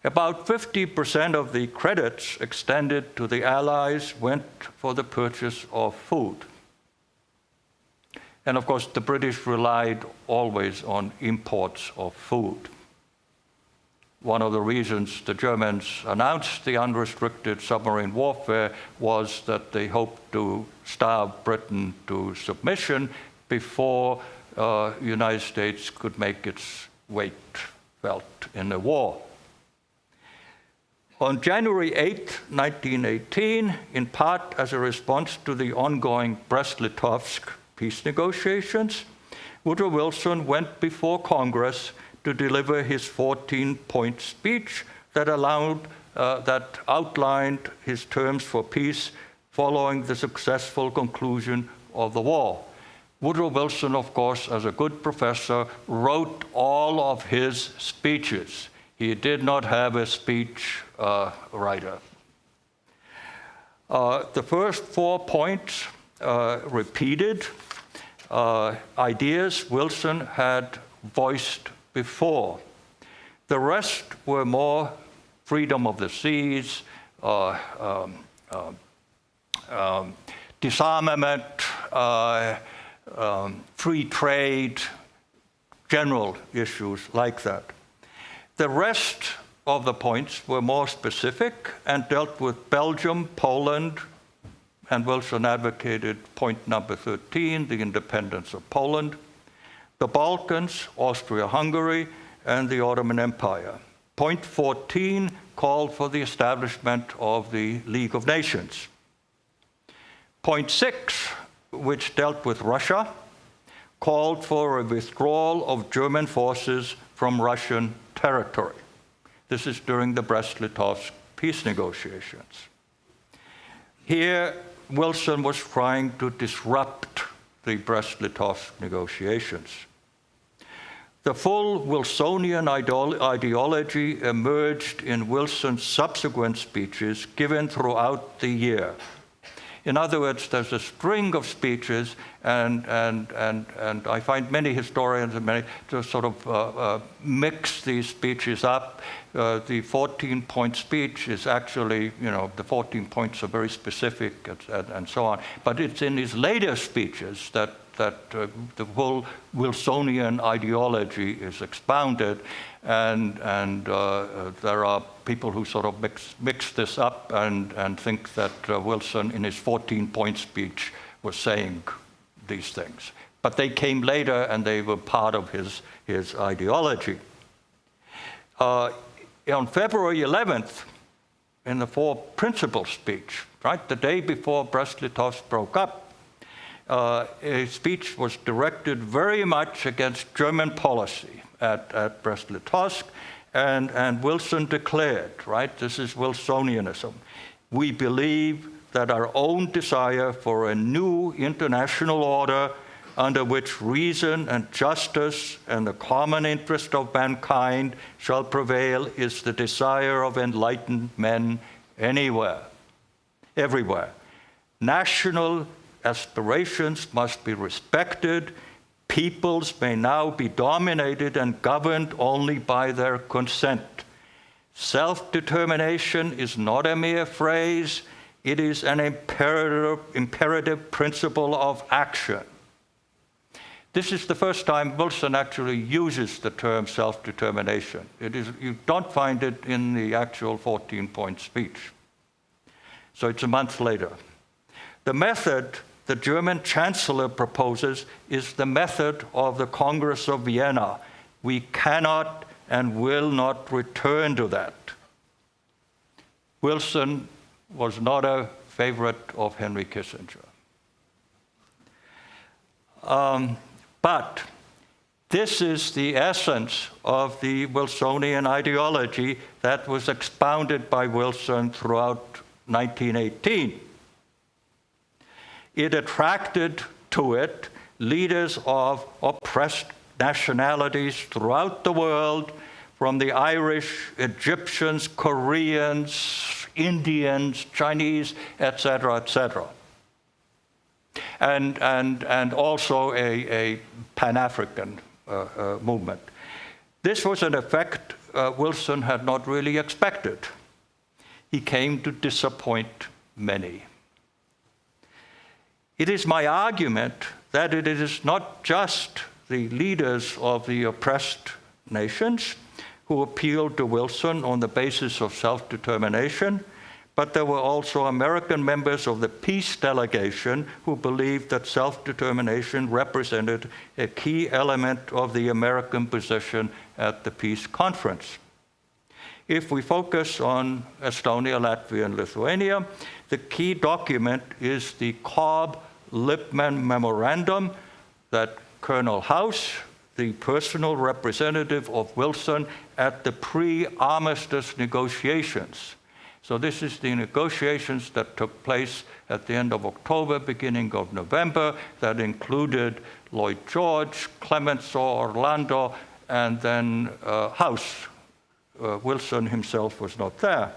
About 50% of the credits extended to the allies went for the purchase of food. And of course, the British relied always on imports of food. One of the reasons the Germans announced the unrestricted submarine warfare was that they hoped to starve Britain to submission before the United States could make its weight felt in the war. On January 8, 1918, in part as a response to the ongoing Brest-Litovsk peace negotiations, Woodrow Wilson went before Congress to deliver his 14-point speech that outlined his terms for peace following the successful conclusion of the war. Woodrow Wilson, of course, as a good professor, wrote all of his speeches. He did not have a speech writer. The first 4 points repeated ideas Wilson had voiced before. The rest were more freedom of the seas, disarmament, free trade, general issues like that. The rest of the points were more specific and dealt with Belgium, Poland, and Wilson advocated point number 13, the independence of Poland, the Balkans, Austria-Hungary, and the Ottoman Empire. Point 14 called for the establishment of the League of Nations. Point 6, which dealt with Russia, called for a withdrawal of German forces from Russian territory. This is during the Brest-Litovsk peace negotiations. Here, Wilson was trying to disrupt the Brest-Litovsk negotiations. The full Wilsonian ideology emerged in Wilson's subsequent speeches given throughout the year. In other words, there's a string of speeches, and I find many historians and many to sort of mix these speeches up. The 14-point speech is actually, the 14 points are very specific and so on. But it's in his later speeches that the whole Wilsonian ideology is expounded, and there are people who sort of mix this up and think that Wilson, in his 14-point speech, was saying these things. But they came later, and they were part of his ideology. On February 11th, in the Four Principles speech, right, the day before Brest-Litovsk broke up, a speech was directed very much against German policy at Brest-Litovsk, and Wilson declared, right, this is Wilsonianism. We believe that our own desire for a new international order under which reason and justice and the common interest of mankind shall prevail is the desire of enlightened men everywhere. National aspirations must be respected. Peoples may now be dominated and governed only by their consent. Self-determination is not a mere phrase, it is an imperative principle of action. This is the first time Wilson actually uses the term self-determination. You don't find it in the actual 14-point speech. So it's a month later. The method the German Chancellor proposes is the method of the Congress of Vienna. We cannot and will not return to that. Wilson was not a favorite of Henry Kissinger. But this is the essence of the Wilsonian ideology that was expounded by Wilson throughout 1918. It attracted to it leaders of oppressed nationalities throughout the world, from the Irish, Egyptians, Koreans, Indians, Chinese, etc., etc. And also a Pan-African movement. This was an effect Wilson had not really expected. He came to disappoint many. It is my argument that it is not just the leaders of the oppressed nations who appealed to Wilson on the basis of self-determination, but there were also American members of the peace delegation who believed that self-determination represented a key element of the American position at the peace conference. If we focus on Estonia, Latvia, and Lithuania, the key document is the COB Lippmann Memorandum that Colonel House, the personal representative of Wilson at the pre-armistice negotiations. So this is the negotiations that took place at the end of October, beginning of November, that included Lloyd George, Clemenceau, Orlando, and then House. Wilson himself was not there.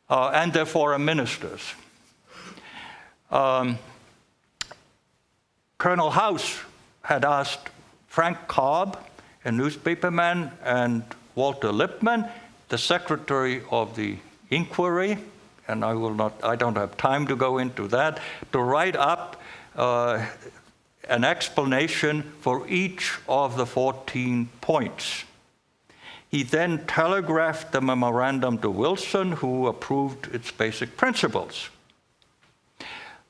And their foreign ministers. Colonel House had asked Frank Cobb, a newspaperman, and Walter Lippmann, the secretary of the inquiry, and I don't have time to go into that, to write up an explanation for each of the 14 points. He then telegraphed the memorandum to Wilson, who approved its basic principles.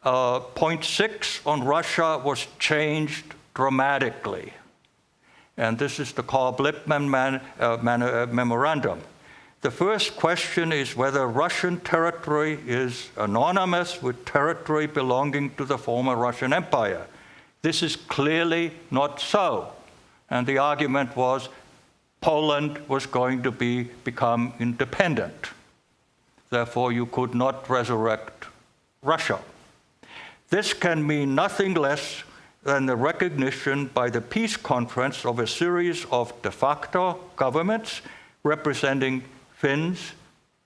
Point 6 on Russia was changed dramatically. And this is the Cobb-Lippmann memorandum. The first question is whether Russian territory is anonymous with territory belonging to the former Russian Empire. This is clearly not so. And the argument was Poland was going to become independent. Therefore, you could not resurrect Russia. This can mean nothing less than the recognition by the peace conference of a series of de facto governments representing Finns,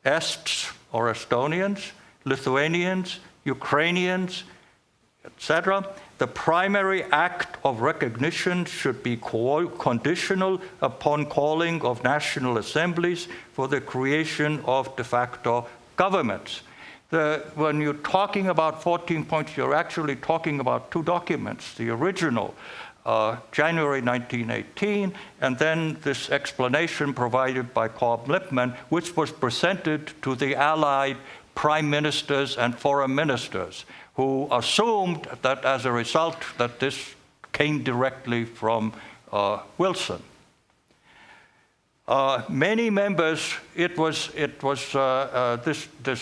Ests or Estonians, Lithuanians, Ukrainians, etc. The primary act of recognition should be conditional upon calling of national assemblies for the creation of de facto governments. When you're talking about 14 points, you're actually talking about two documents, the original, January 1918, and then this explanation provided by Cobb-Lippmann, which was presented to the Allied prime ministers and foreign ministers, who assumed that as a result that this came directly from Wilson. Many members, this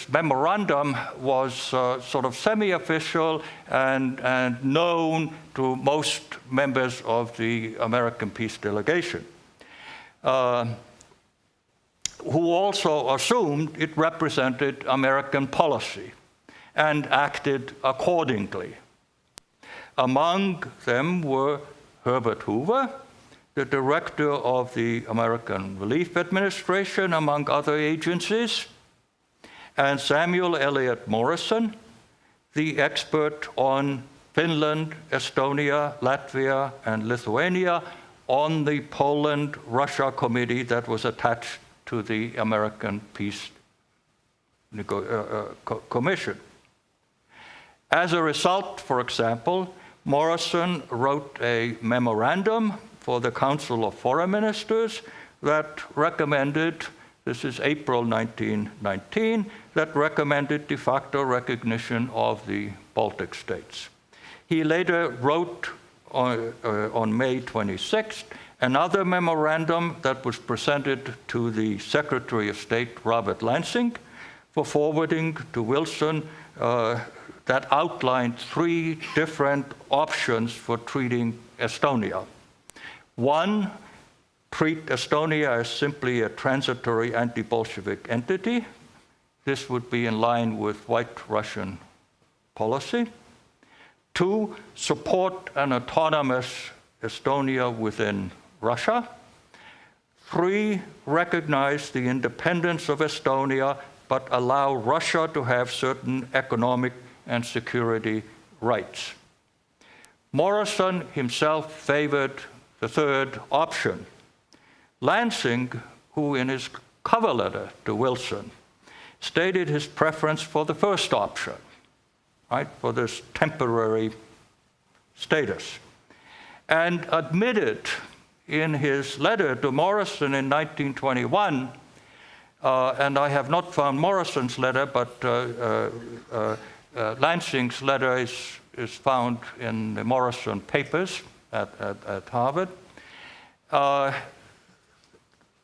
memorandum was sort of semi-official and known to most members of the American peace delegation, who also assumed it represented American policy and acted accordingly. Among them were Herbert Hoover, the director of the American Relief Administration, among other agencies, and Samuel Eliot Morrison, the expert on Finland, Estonia, Latvia, and Lithuania on the Poland-Russia committee that was attached to the American Peace Commission. As a result, for example, Morrison wrote a memorandum for the Council of Foreign Ministers that recommended, this is April 1919, that recommended de facto recognition of the Baltic states. He later wrote on May 26th another memorandum that was presented to the Secretary of State, Robert Lansing, for forwarding to Wilson that outlined 3 different options for treating Estonia. One, treat Estonia as simply a transitory anti-Bolshevik entity. This would be in line with White Russian policy. 2, support an autonomous Estonia within Russia. 3, recognize the independence of Estonia, but allow Russia to have certain economic and security rights. Morrison himself favored the 3rd option. Lansing, who in his cover letter to Wilson stated his preference for the 1st option, right, for this temporary status, and admitted in his letter to Morrison in 1921, and I have not found Morrison's letter, but Lansing's letter is found in the Morrison papers at Harvard.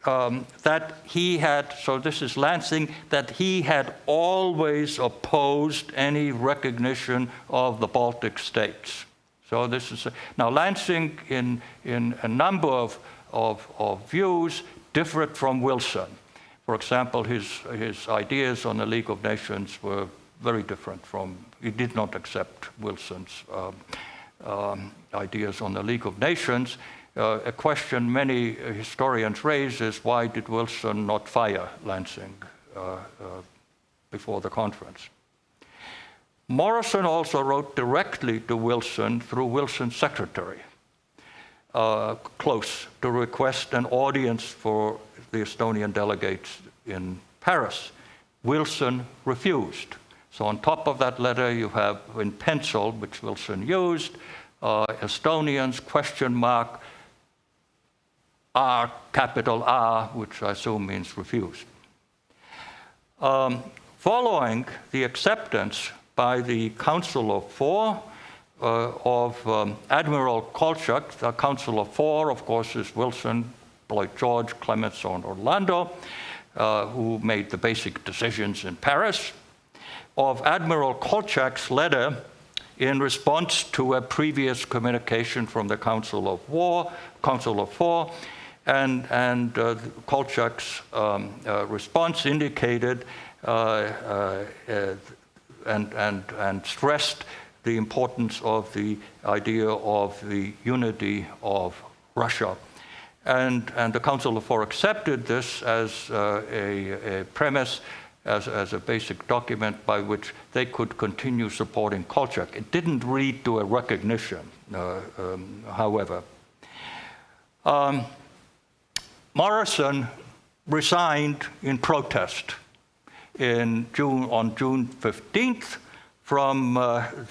that he had, so this is Lansing, that he had always opposed any recognition of the Baltic states. So this is, now Lansing in a number of views differed from Wilson. For example, his ideas on the League of Nations were very different from, he did not accept Wilson's ideas on the League of Nations. A question many historians raise is why did Wilson not fire Lansing before the conference? Morrison also wrote directly to Wilson through Wilson's secretary, Close, to request an audience for the Estonian delegates in Paris. Wilson refused. So on top of that letter, you have in pencil, which Wilson used, Estonians, question mark, R, capital R, which I assume means refused. Following the acceptance by the Council of Four of Admiral Kolchak, the Council of Four, of course, is Wilson, Lloyd George, Clemenceau, and Orlando, who made the basic decisions in Paris, of Admiral Kolchak's letter in response to a previous communication from the Council of Four, and Kolchak's response indicated and stressed the importance of the idea of the unity of Russia. And the Council of Four accepted this as a premise, as a basic document by which they could continue supporting Kolchak. It didn't lead to a recognition, however. Morrison resigned in protest on June 15th from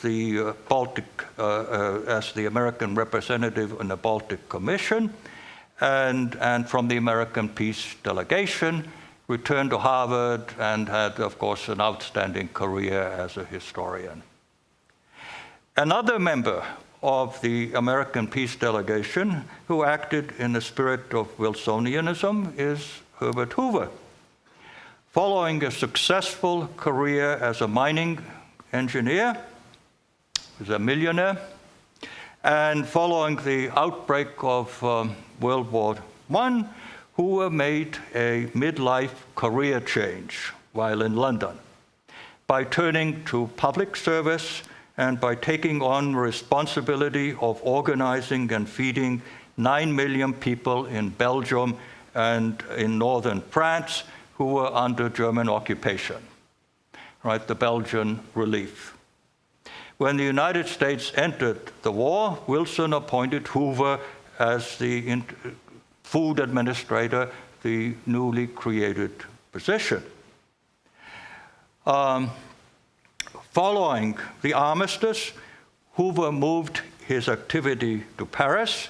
the Baltic, as the American representative in the Baltic Commission, and from the American peace delegation, returned to Harvard and had, of course, an outstanding career as a historian. Another member of the American peace delegation who acted in the spirit of Wilsonianism is Herbert Hoover. Following a successful career as a mining engineer, he was a millionaire, and following the outbreak of World War I, Hoover made a midlife career change while in London by turning to public service and by taking on responsibility of organizing and feeding 9 million people in Belgium and in northern France who were under German occupation, right, the Belgian relief. When the United States entered the war, Wilson appointed Hoover as the food administrator, the newly created position. Following the armistice, Hoover moved his activity to Paris,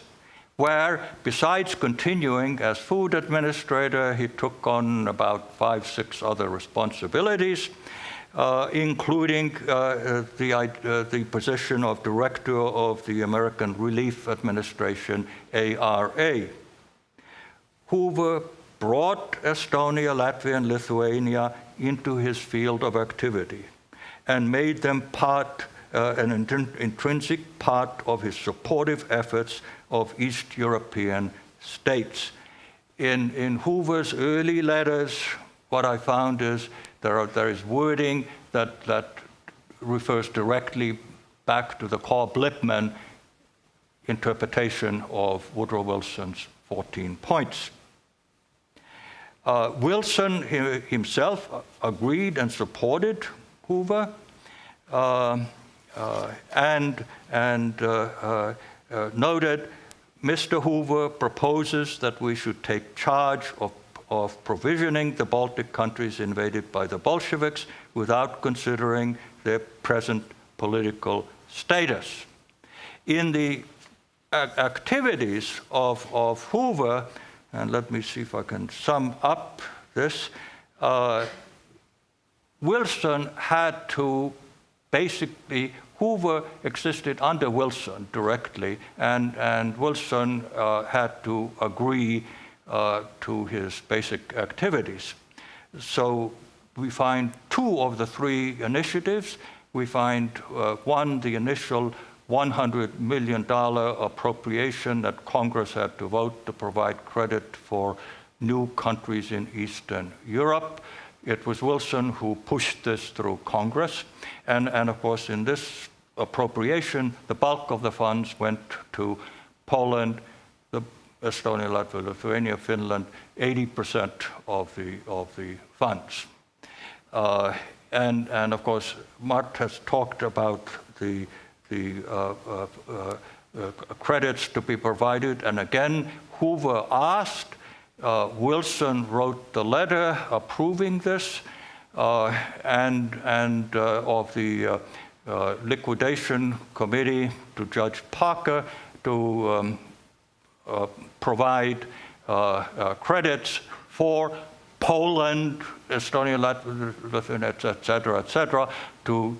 where, besides continuing as food administrator, he took on about 5-6 other responsibilities, including the position of director of the American Relief Administration, ARA. Hoover brought Estonia, Latvia, and Lithuania into his field of activity and made them an intrinsic part of his supportive efforts of East European states. In Hoover's early letters, what I found is there is wording that refers directly back to the Cobb-Lippmann interpretation of Woodrow Wilson's 14 points. Wilson himself agreed and supported Hoover and noted, Mr. Hoover proposes that we should take charge of provisioning the Baltic countries invaded by the Bolsheviks without considering their present political status. In the activities of Hoover, and let me see if I can sum up this, Wilson had to basically, Hoover existed under Wilson directly, and Wilson had to agree to his basic activities. So we find 2 of the 3 initiatives. We find one, the initial $100 million appropriation that Congress had to vote to provide credit for new countries in Eastern Europe. It was Wilson who pushed this through Congress. And of course, in this appropriation, the bulk of the funds went to Poland, Estonia, Latvia, Lithuania, Finland, 80% of the funds. And of course, Mart has talked about the credits to be provided. And again, Hoover asked, Wilson wrote the letter approving this, and of the liquidation committee to Judge Parker to provide credits for Poland, Estonia, Latvia, Lithuania, et cetera, to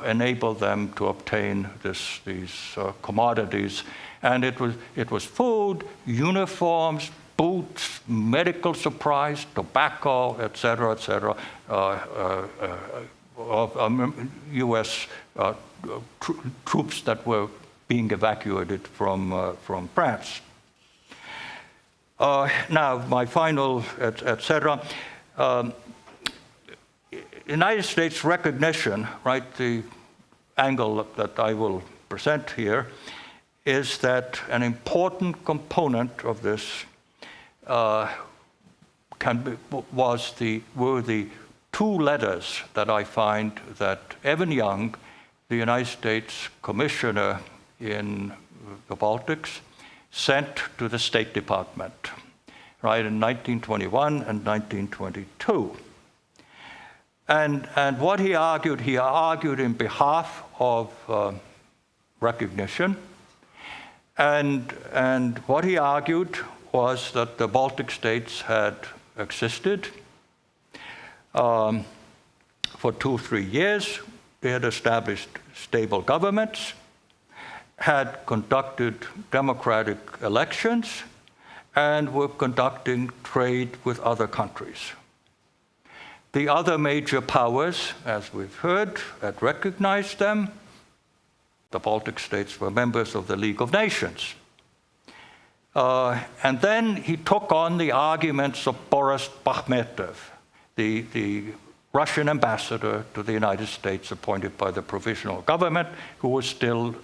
enable them to obtain these commodities. And it was food, uniforms, boots, medical supplies, tobacco, et cetera, of U.S. Troops that were being evacuated from France. Now, my final, et cetera. United States recognition, right, the angle that I will present here, is that an important component of this were the 2 letters that I find that Evan Young, the United States Commissioner in the Baltics, sent to the State Department, right, in 1921 and 1922. And what he argued in behalf of recognition, and what he argued was that the Baltic states had existed for 2-3 years. They had established stable governments, had conducted democratic elections, and were conducting trade with other countries. The other major powers, as we've heard, had recognized them. The Baltic states were members of the League of Nations. And then he took on the arguments of Boris Bakhmetov, the Russian ambassador to the United States appointed by the provisional government, who was still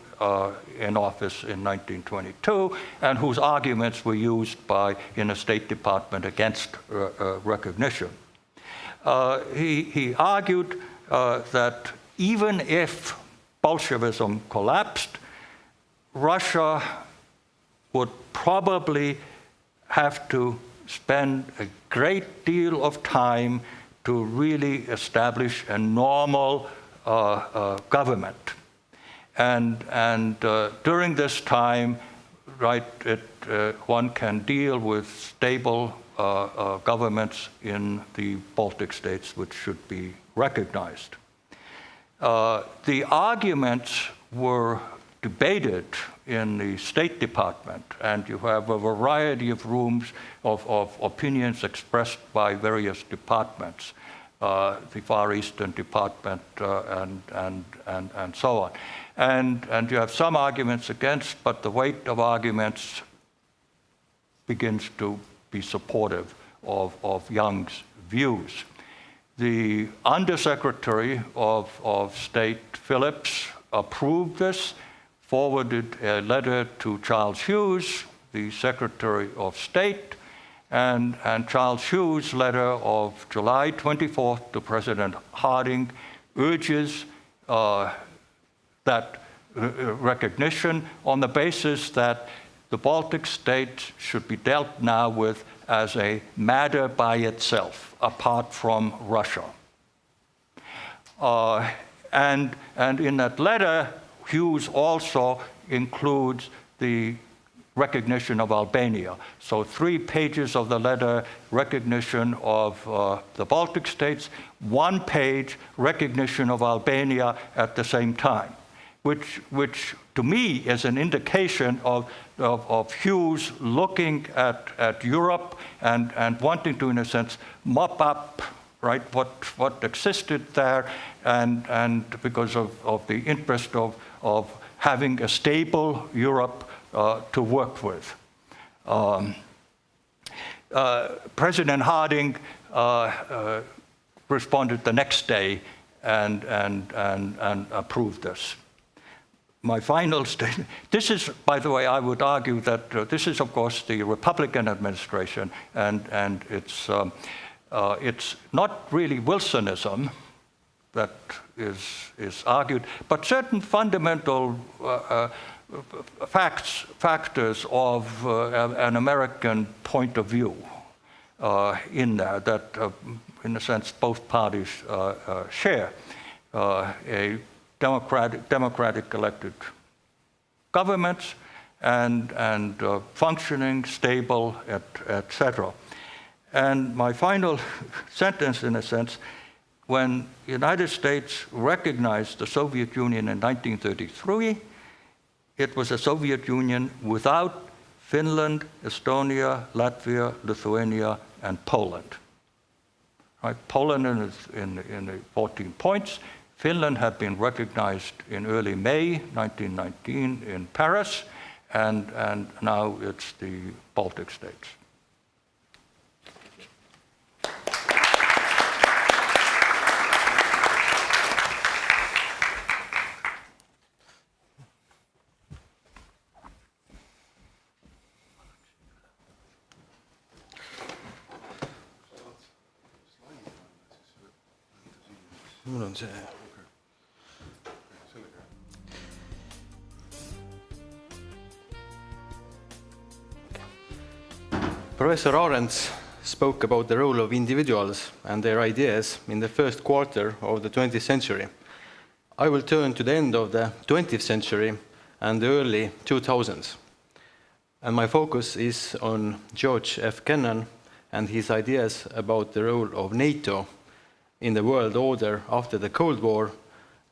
in office in 1922, and whose arguments were used in the State Department against recognition. He argued that even if Bolshevism collapsed, Russia would probably have to spend a great deal of time to really establish a normal government. And during this time, right, one can deal with stable governments in the Baltic states, which should be recognized. The arguments were debated in the State Department, and you have a variety of of opinions expressed by various departments, the Far Eastern Department and so on. And you have some arguments against, but the weight of arguments begins to be supportive of Young's views. The Undersecretary of State Phillips approved this, forwarded a letter to Charles Hughes, the Secretary of State, and Charles Hughes' letter of July 24th to President Harding urges that recognition on the basis that the Baltic states should be dealt now with as a matter by itself, apart from Russia. And in that letter, Hughes also includes the recognition of Albania. So 3 pages of the letter, recognition of the Baltic states, 1 page, recognition of Albania at the same time, which to me, is an indication of Hughes looking at Europe and wanting to, in a sense, mop up, right, what existed there, and because of the interest of having a stable Europe to work with. President Harding responded the next day and approved this. My final statement, this is, by the way, I would argue that this is, of course, the Republican administration, and it's not really Wilsonism that is argued, but certain fundamental factors of an American point of view in there that, in a sense, both parties share. A democratic elected governments and functioning, stable, etc. And my final sentence, in a sense, when the United States recognized the Soviet Union in 1933, it was a Soviet Union without Finland, Estonia, Latvia, Lithuania, and Poland. Right? Poland is in the 14 points. Finland had been recognized in early May 1919 in Paris, and now it's the Baltic states. Mul on see. Professor Arendts spoke about the role of individuals and their ideas in the first quarter of the 20th century. I will turn to the end of the 20th century and the early 2000s. And my focus is on George F. Kennan and his ideas about the role of NATO in the world order after the Cold War,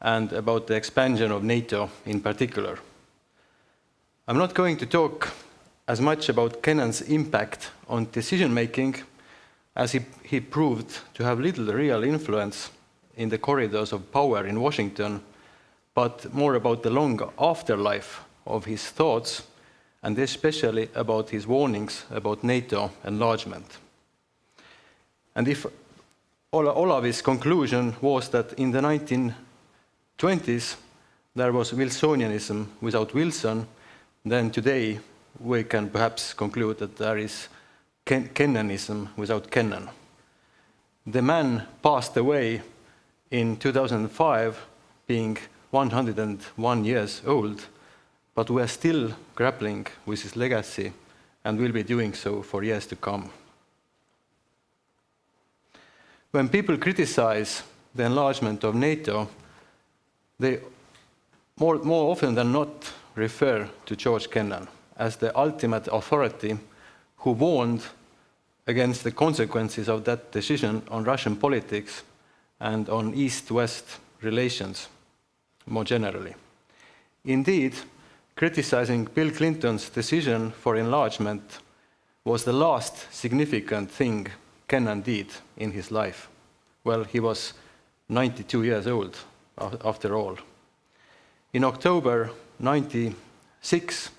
and about the expansion of NATO in particular. I'm not going to talk as much about Kennan's impact on decision-making, as he proved to have little real influence in the corridors of power in Washington, but more about the long afterlife of his thoughts, and especially about his warnings about NATO enlargement. And if Olavi's conclusion was that in the 1920s there was Wilsonianism without Wilson, then today we can perhaps conclude that there is Kennanism without Kennan. The man passed away in 2005, being 101 years old, but we are still grappling with his legacy and will be doing so for years to come. When people criticize the enlargement of NATO, they more often than not refer to George Kennan as the ultimate authority who warned against the consequences of that decision on Russian politics and on East-West relations more generally. Indeed, criticizing Bill Clinton's decision for enlargement was the last significant thing Kennan did in his life. Well, he was 92 years old, after all. In October 1996,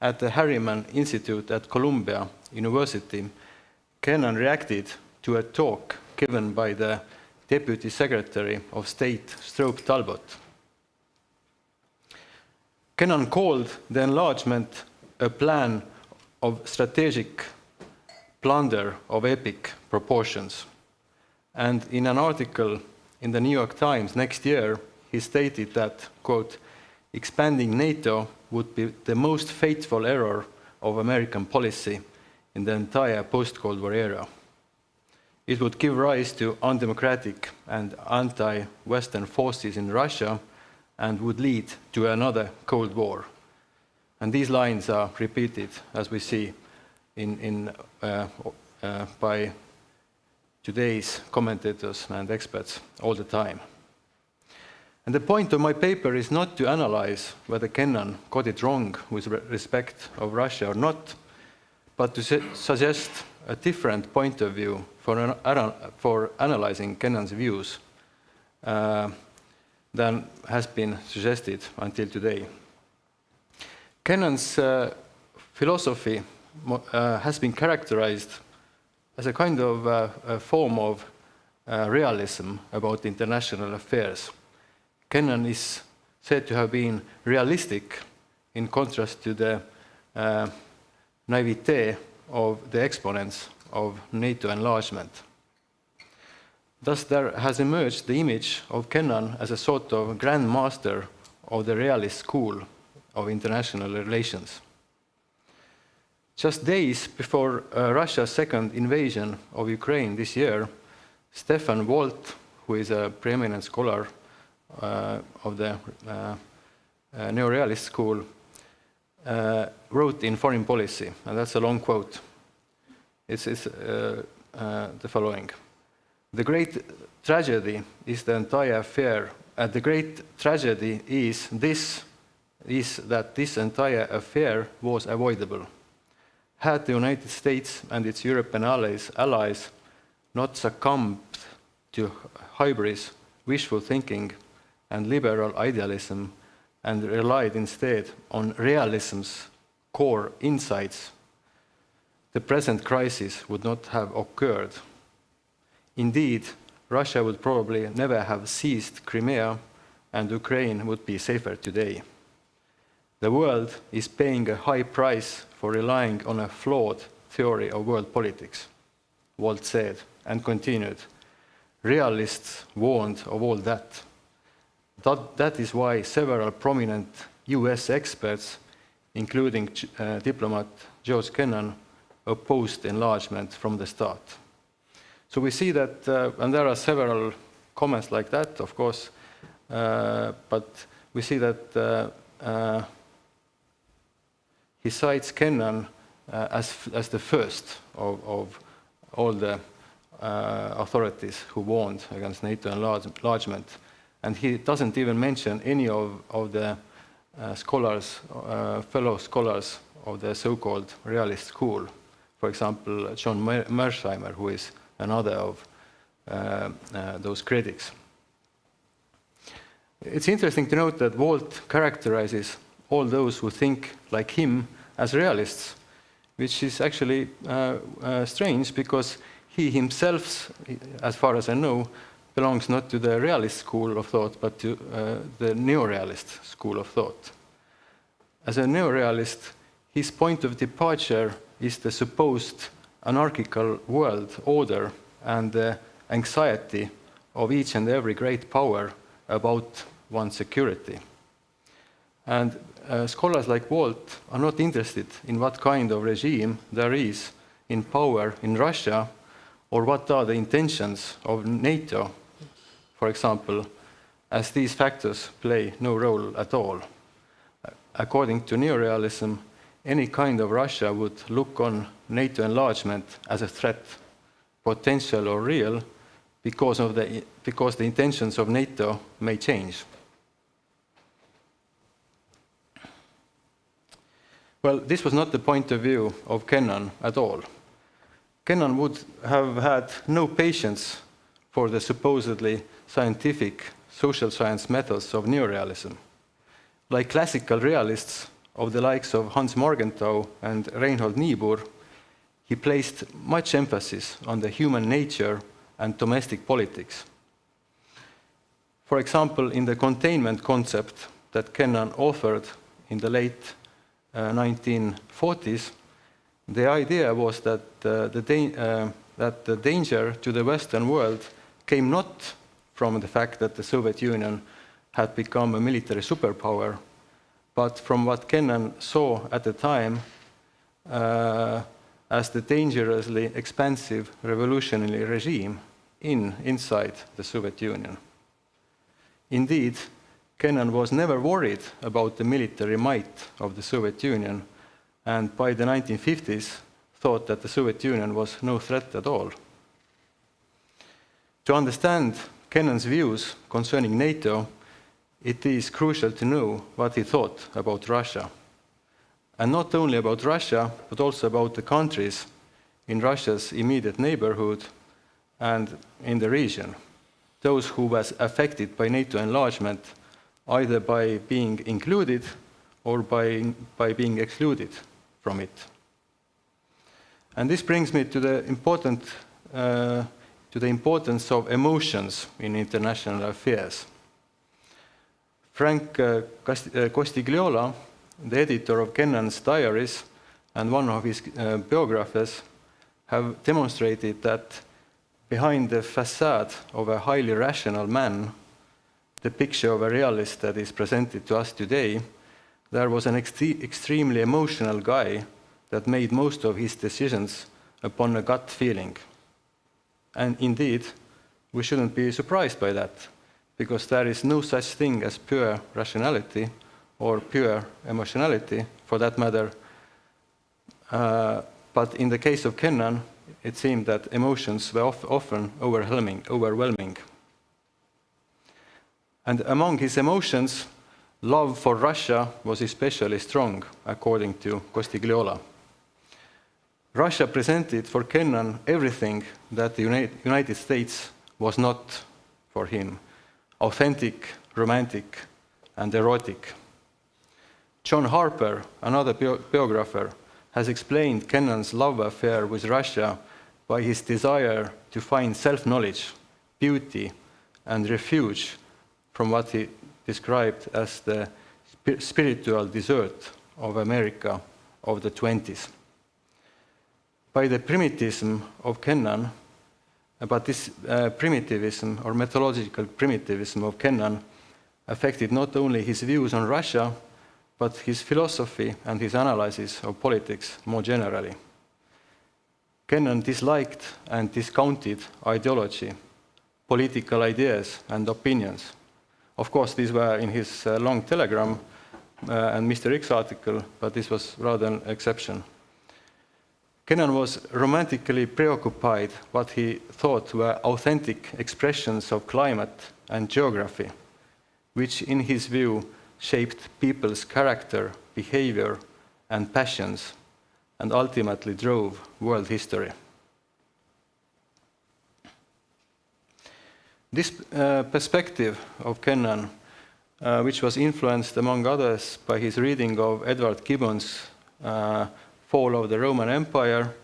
at the Harriman Institute at Columbia University, Kennan reacted to a talk given by the Deputy Secretary of State, Stroop Talbot. Kennan called the enlargement a plan of strategic plunder of epic proportions. And in an article in the New York Times next year, he stated that, quote, expanding NATO would be the most fateful error of American policy in the entire post-Cold War era. It would give rise to undemocratic and anti-Western forces in Russia and would lead to another Cold War. And these lines are repeated, as we see, by today's commentators and experts all the time. And the point of my paper is not to analyze whether Kennan got it wrong with respect of Russia or not, but to suggest a different point of view for analyzing Kennan's views than has been suggested until today. Kennan's philosophy has been characterized as a kind of a form of realism about international affairs. Kennan is said to have been realistic in contrast to the naivete of the exponents of NATO enlargement. Thus there has emerged the image of Kennan as a sort of grand master of the realist school of international relations. Just days before Russia's second invasion of Ukraine this year, Stefan Wolt, who is a preeminent scholar of the neorealist school, wrote in Foreign Policy, and that's a long quote. It's the following. The great tragedy is the entire affair, and the great tragedy is that this entire affair was avoidable. Had the United States and its European allies not succumbed to hybris, wishful thinking, and liberal idealism, and relied instead on realism's core insights, the present crisis would not have occurred. Indeed, Russia would probably never have seized Crimea, and Ukraine would be safer today. The world is paying a high price for relying on a flawed theory of world politics, Wolt said, and continued. Realists warned of all that. That is why several prominent US experts, including diplomat George Kennan, opposed enlargement from the start. So we see that, and there are several comments like that, of course, but we see that he cites Kennan as the first of all the authorities who warned against NATO enlargement. And he doesn't even mention any of the scholars, fellow scholars of the so-called realist school. For example, John Mearsheimer, who is another of those critics. It's interesting to note that Wolt characterizes all those who think like him as realists, which is actually strange because he himself, as far as I know, belongs not to the realist school of thought, but to the neorealist school of thought. As a neorealist, his point of departure is the supposed anarchical world order and the anxiety of each and every great power about one's security. And scholars like Wolt are not interested in what kind of regime there is in power in Russia or what are the intentions of NATO, for example, as these factors play no role at all. According to neorealism, any kind of Russia would look on NATO enlargement as a threat, potential or real, because the intentions of NATO may change. Well, this was not the point of view of Kennan at all. Kennan would have had no patience for the supposedly scientific social science methods of neorealism. Like classical realists of the likes of Hans Morgenthau and Reinhold Niebuhr, he placed much emphasis on the human nature and domestic politics. For example, in the containment concept that Kennan offered in the late 1940s, the idea was that the danger to the Western world came not from the fact that the Soviet Union had become a military superpower, but from what Kennan saw at the time as the dangerously expansive revolutionary regime inside the Soviet Union. Indeed, Kennan was never worried about the military might of the Soviet Union, and by the 1950s thought that the Soviet Union was no threat at all. To understand Kennan's views concerning NATO, it is crucial to know what he thought about Russia. And not only about Russia, but also about the countries in Russia's immediate neighborhood and in the region, those who was affected by NATO enlargement, either by being included or by being excluded from it. And this brings me to the importance of emotions in international affairs. Frank Costigliola, the editor of Kennan's diaries and one of his biographers, have demonstrated that behind the facade of a highly rational man, the picture of a realist that is presented to us today, there was an extremely emotional guy that made most of his decisions upon a gut feeling. And indeed, we shouldn't be surprised by that, because there is no such thing as pure rationality or pure emotionality, for that matter. But in the case of Kennan, it seemed that emotions were often overwhelming. And among his emotions, love for Russia was especially strong, according to Costigliola. Russia presented for Kennan everything that the United States was not for him: authentic, romantic, and erotic. John Harper, another biographer, has explained Kennan's love affair with Russia by his desire to find self-knowledge, beauty, and refuge from what he described as the spiritual desert of America of the 20s. By the primitivism of Kennan, but this primitivism or methodological primitivism of Kennan affected not only his views on Russia, but his philosophy and his analysis of politics more generally. Kennan disliked and discounted ideology, political ideas, and opinions. Of course, these were in his long telegram and Mr. X article, but this was rather an exception. Kennan was romantically preoccupied what he thought were authentic expressions of climate and geography, which in his view shaped people's character, behavior, and passions, and ultimately drove world history. This perspective of Kennan, which was influenced among others by his reading of Edward Gibbon's Fall of the Roman Empire,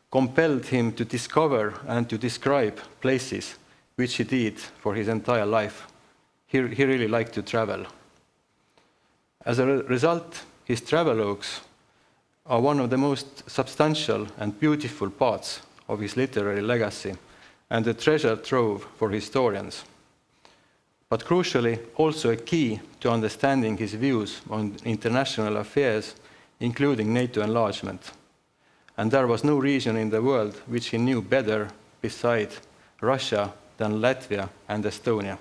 compelled him to discover and to describe places, which he did for his entire life. He really liked to travel. As a result, his travelogues are one of the most substantial and beautiful parts of his literary legacy, and a treasure trove for historians. But crucially, also a key to understanding his views on international affairs, including NATO enlargement. And there was no region in the world which he knew better beside Russia than Latvia and Estonia.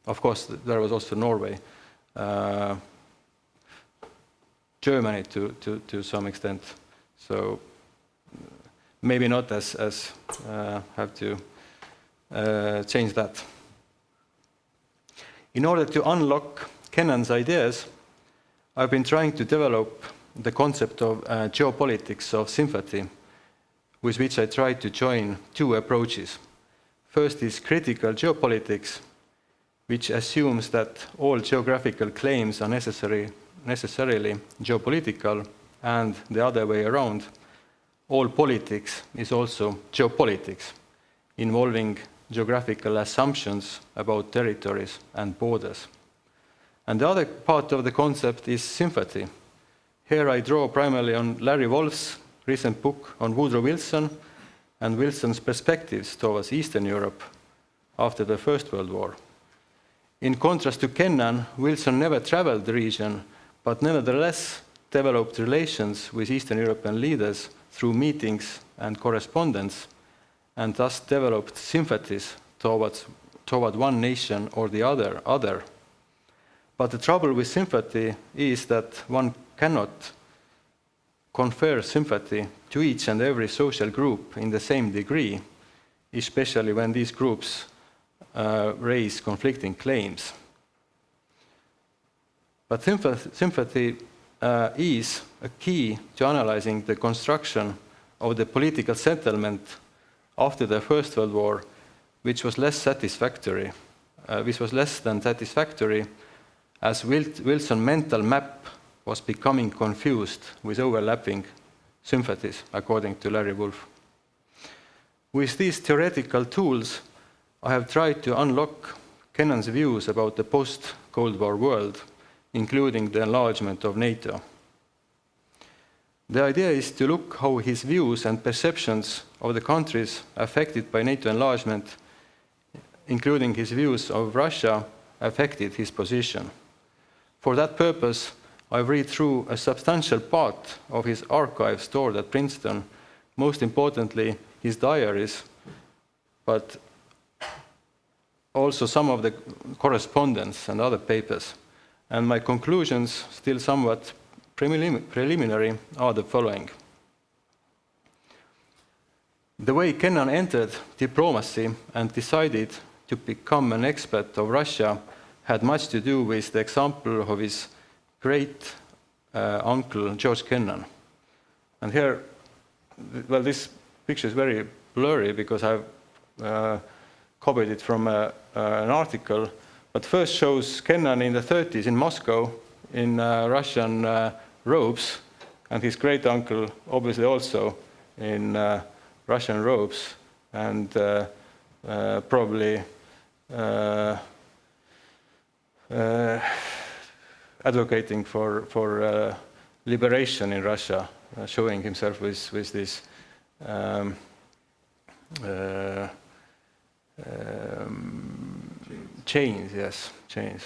Of course, there was also Norway, Germany to some extent. So maybe not as have to change that. In order to unlock Kennan's ideas, I've been trying to develop the concept of geopolitics of sympathy, with which I try to join two approaches. First is critical geopolitics, which assumes that all geographical claims are necessarily geopolitical, and the other way around, all politics is also geopolitics, involving geographical assumptions about territories and borders. And the other part of the concept is sympathy. Here I draw primarily on Larry Wolff's recent book on Woodrow Wilson and Wilson's perspectives towards Eastern Europe after the First World War. In contrast to Kennan, Wilson never traveled the region, but nevertheless developed relations with Eastern European leaders through meetings and correspondence, and thus developed sympathies toward one nation or the other. But the trouble with sympathy is that one cannot confer sympathy to each and every social group in the same degree, especially when these groups raise conflicting claims. But sympathy is a key to analyzing the construction of the political settlement after the First World War, which was less than satisfactory, as Wilson's mental map was becoming confused with overlapping sympathies, according to Larry Wolff. With these theoretical tools, I have tried to unlock Kennan's views about the post-Cold War world, including the enlargement of NATO. The idea is to look how his views and perceptions of the countries affected by NATO enlargement, including his views of Russia, affected his position. For that purpose, I've read through a substantial part of his archive stored at Princeton, most importantly, his diaries, but also some of the correspondence and other papers. And my conclusions, still somewhat preliminary, are the following. The way Kennan entered diplomacy and decided to become an expert of Russia had much to do with the example of his great uncle, George Kennan. And here, well, this picture is very blurry because I've copied it from an article, but first shows Kennan in the 30s in Moscow in Russian robes, and his great uncle obviously also in Russian robes, and probably advocating for liberation in Russia, showing himself with this chains, yes, chains.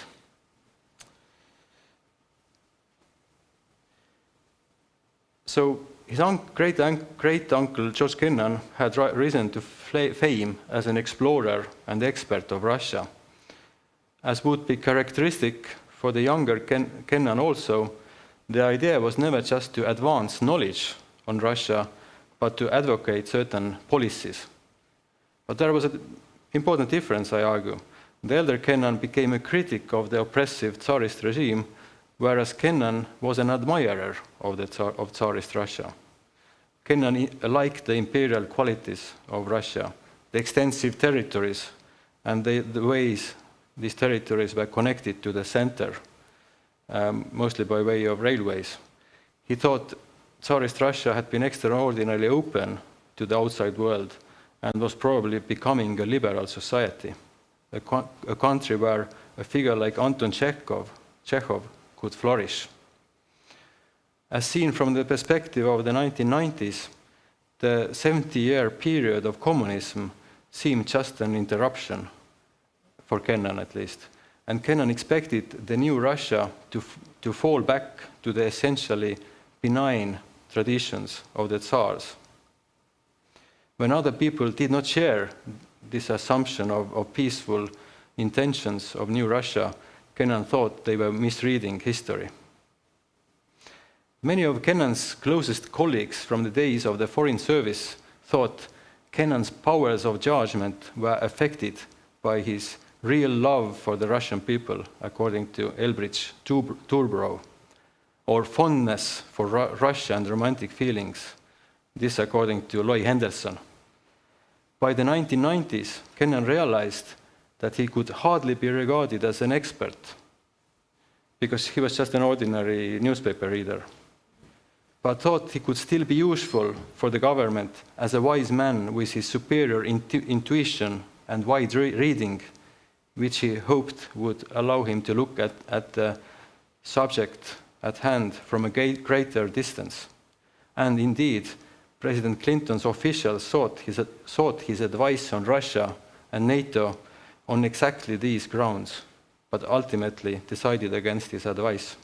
So his great uncle George Kennan had risen to fame as an explorer and expert of Russia. As would be characteristic for the younger Kennan also, the idea was never just to advance knowledge on Russia, but to advocate certain policies. But there was an important difference, I argue. The elder Kennan became a critic of the oppressive Tsarist regime, whereas Kennan was an admirer of Tsarist Russia. Kennan liked the imperial qualities of Russia, the extensive territories, and the ways these territories were connected to the center, mostly by way of railways. He thought Tsarist Russia had been extraordinarily open to the outside world and was probably becoming a liberal society, a country where a figure like Anton Chekhov could flourish. As seen from the perspective of the 1990s, the 70-year period of communism seemed just an interruption, for Kennan at least, and Kennan expected the new Russia to fall back to the essentially benign traditions of the Tsars. When other people did not share this assumption of peaceful intentions of new Russia, Kennan thought they were misreading history. Many of Kennan's closest colleagues from the days of the Foreign Service thought Kennan's powers of judgment were affected by his real love for the Russian people, according to Elbridge Turborough, or fondness for Russia and romantic feelings, this according to Loy Henderson. By the 1990s, Kennan realized that he could hardly be regarded as an expert because he was just an ordinary newspaper reader, but thought he could still be useful for the government as a wise man with his superior intuition and wide reading, which he hoped would allow him to look at the subject at hand from a greater distance. And indeed, President Clinton's officials sought his advice on Russia and NATO on exactly these grounds, but ultimately decided against his advice.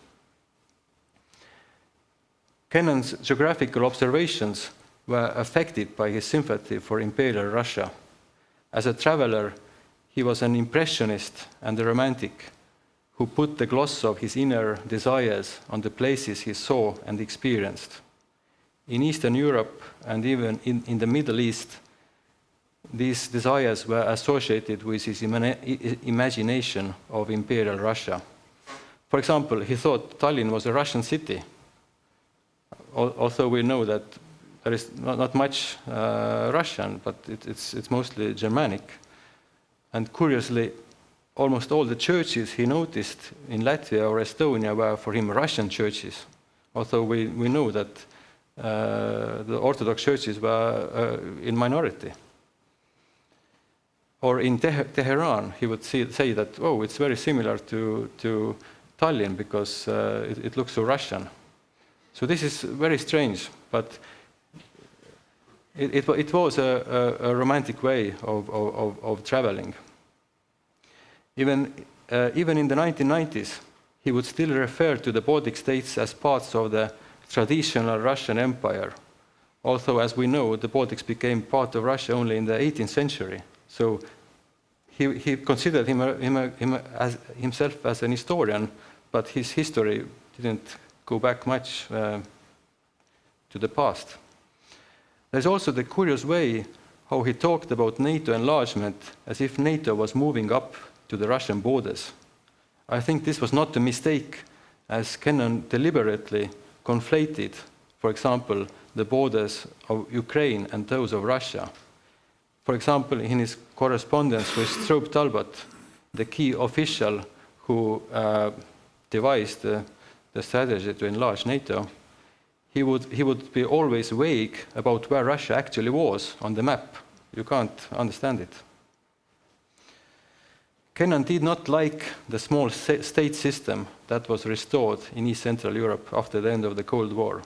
Kennan's geographical observations were affected by his sympathy for Imperial Russia. As a traveler, he was an impressionist and a romantic who put the gloss of his inner desires on the places he saw and experienced. In Eastern Europe and even in the Middle East, these desires were associated with his imagination of Imperial Russia. For example, he thought Tallinn was a Russian city, although we know that there is not much Russian, but it's mostly Germanic. And curiously, almost all the churches he noticed in Latvia or Estonia were for him Russian churches, although we know that the Orthodox churches were in minority. Or in Tehran, he would say that, oh, it's very similar to Tallinn because it looks so Russian. So this is very strange, but it was a romantic way of traveling. Even in the 1990s, he would still refer to the Baltic states as parts of the traditional Russian Empire, although, as we know, the Baltics became part of Russia only in the 18th century. So he considered himself as an historian, but his history didn't go back much to the past. There's also the curious way how he talked about NATO enlargement as if NATO was moving up to the Russian borders. I think this was not a mistake, as Kennan deliberately conflated, for example, the borders of Ukraine and those of Russia. For example, in his correspondence with Stroop Talbot, the key official who devised the strategy to enlarge NATO, he would be always vague about where Russia actually was on the map. You can't understand it. Kennan did not like the small state system that was restored in East Central Europe after the end of the Cold War.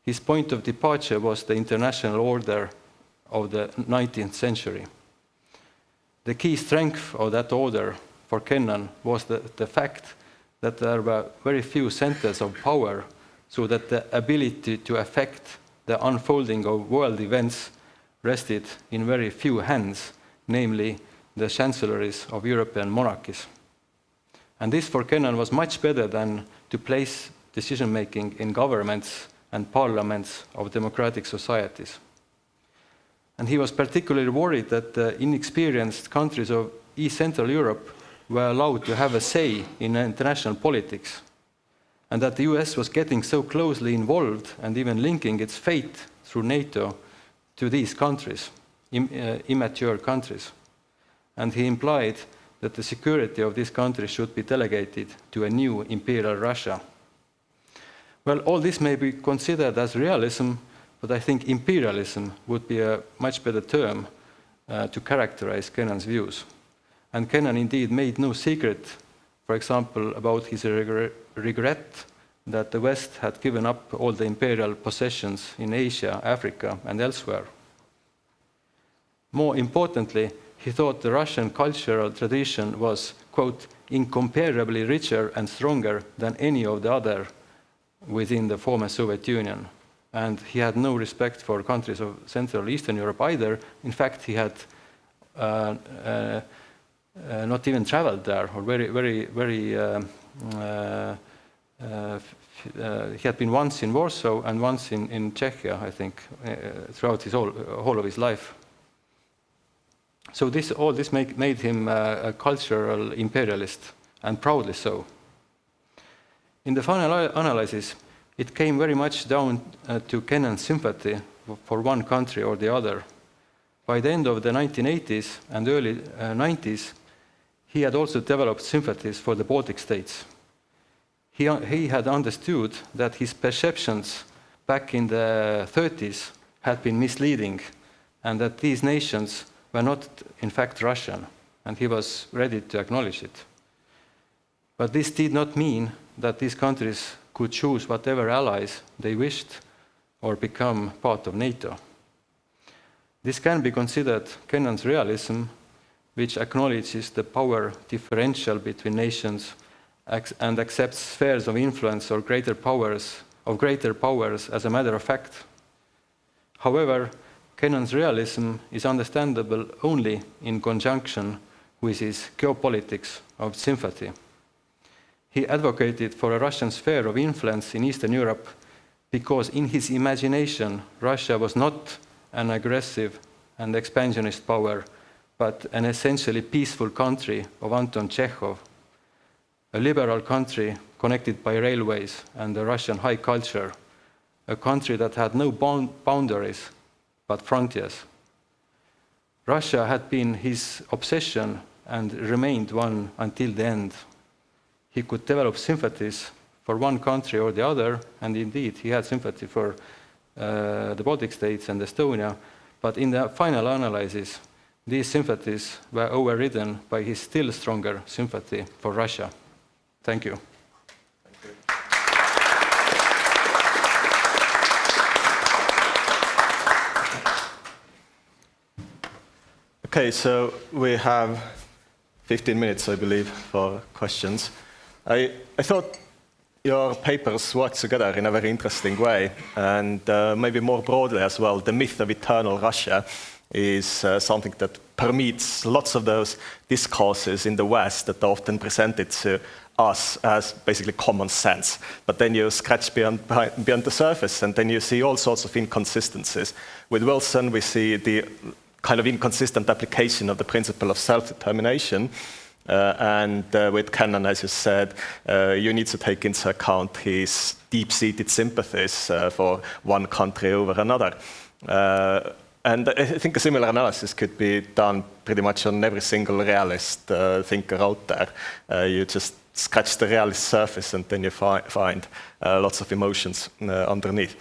His point of departure was the international order of the 19th century. The key strength of that order for Kennan was the fact that there were very few centers of power, so that the ability to affect the unfolding of world events rested in very few hands, namely the chancelleries of European monarchies. And this for Kennan was much better than to place decision-making in governments and parliaments of democratic societies. And he was particularly worried that the inexperienced countries of East Central Europe were allowed to have a say in international politics, and that the US was getting so closely involved and even linking its fate through NATO to these countries, immature countries. And he implied that the security of these countries should be delegated to a new imperial Russia. Well, all this may be considered as realism, but I think imperialism would be a much better term to characterize Kennan's views. And Kennan indeed made no secret, for example, about his regret that the West had given up all the imperial possessions in Asia, Africa, and elsewhere. More importantly, he thought the Russian cultural tradition was, quote, incomparably richer and stronger than any of the other within the former Soviet Union. And he had no respect for countries of Central Eastern Europe either. In fact, he had not even traveled there, or he had been once in Warsaw and once in Czechia, I think, throughout his whole of his life. So all this made him a cultural imperialist, and proudly so. In the final analysis, it came very much down to Kennan's sympathy for one country or the other. By the end of the 1980s and early 90s, he had also developed sympathies for the Baltic states. He had understood that his perceptions back in the 30s had been misleading, and that these nations were not, in fact, Russian, and he was ready to acknowledge it. But this did not mean that these countries could choose whatever allies they wished or become part of NATO. This can be considered Kennan's realism, which acknowledges the power differential between nations and accepts spheres of influence or greater powers as a matter of fact. However, Kennan's realism is understandable only in conjunction with his geopolitics of sympathy. He advocated for a Russian sphere of influence in Eastern Europe because in his imagination, Russia was not an aggressive and expansionist power, but an essentially peaceful country of Anton Chekhov. a liberal country connected by railways and the Russian high culture, a country that had no boundaries but frontiers. Russia had been his obsession and remained one until the end. He could develop sympathies for one country or the other, and indeed he had sympathy for the Baltic states and Estonia, but in the final analysis, these sympathies were overridden by his still stronger sympathy for Russia. Thank you. Okay, so we have 15 minutes, I believe, for questions. I thought your papers work together in a very interesting way, and maybe more broadly as well, the myth of eternal Russia is something that permeates lots of those discourses in the West that are often presented to us as basically common sense. But then you scratch beyond the surface, and then you see all sorts of inconsistencies. With Wilson, we see the kind of inconsistent application of the principle of self-determination. And with Kennan, as you said, you need to take into account his deep-seated sympathies for one country over another. And I think a similar analysis could be done pretty much on every single realist thinker out there. You just scratch the realist surface and then you find lots of emotions underneath.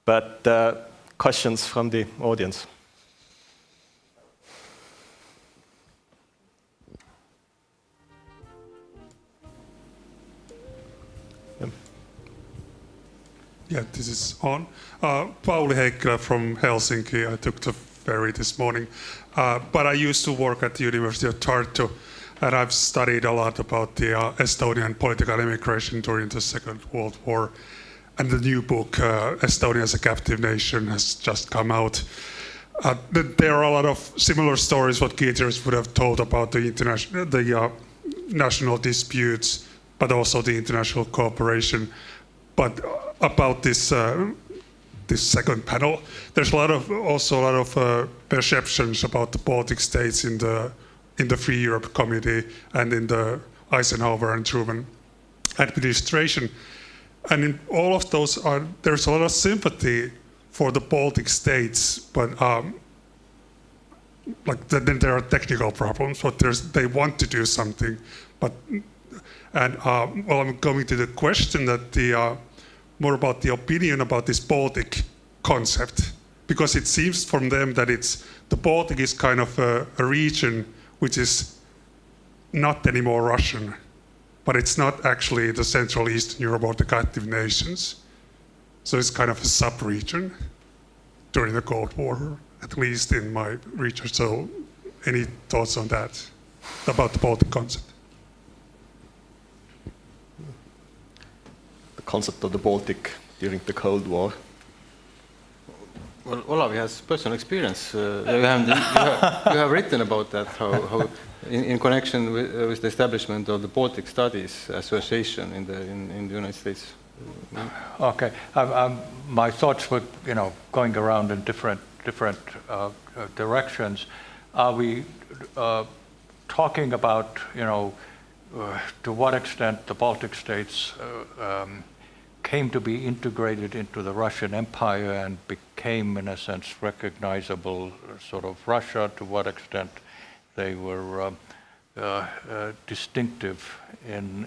But questions from the audience? Yeah, this is on. Pauli Heikkilä from Helsinki. I took the ferry this morning. But I used to work at the University of Tartu, and I've studied a lot about the Estonian political immigration during the Second World War. And the new book, Estonia as a Captive Nation, has just come out. There are a lot of similar stories what Giedrius would have told about the national disputes, but also the international cooperation. But about this second panel, there's also a lot of perceptions about the Baltic states in the Free Europe Committee and in the Eisenhower and Truman administration. And in all of those, there's a lot of sympathy for the Baltic states, but then there are technical problems. But they want to do something, I'm going to the question that more about the opinion about this Baltic concept, because it seems from them that the Baltic is kind of a region which is not anymore Russian, but it's not actually the Central Eastern Europe or the captive nations. So it's kind of a sub-region during the Cold War, at least in my region. So any thoughts on that, about the Baltic concept? Concept of the Baltic during the Cold War? Well, Olavi has personal experience. You have written about that, how in connection with the establishment of the Baltic Studies Association in the United States. Okay, my thoughts were, going around in different directions. Are we talking about, to what extent the Baltic states came to be integrated into the Russian Empire and became, in a sense, recognizable sort of Russia, to what extent they were distinctive in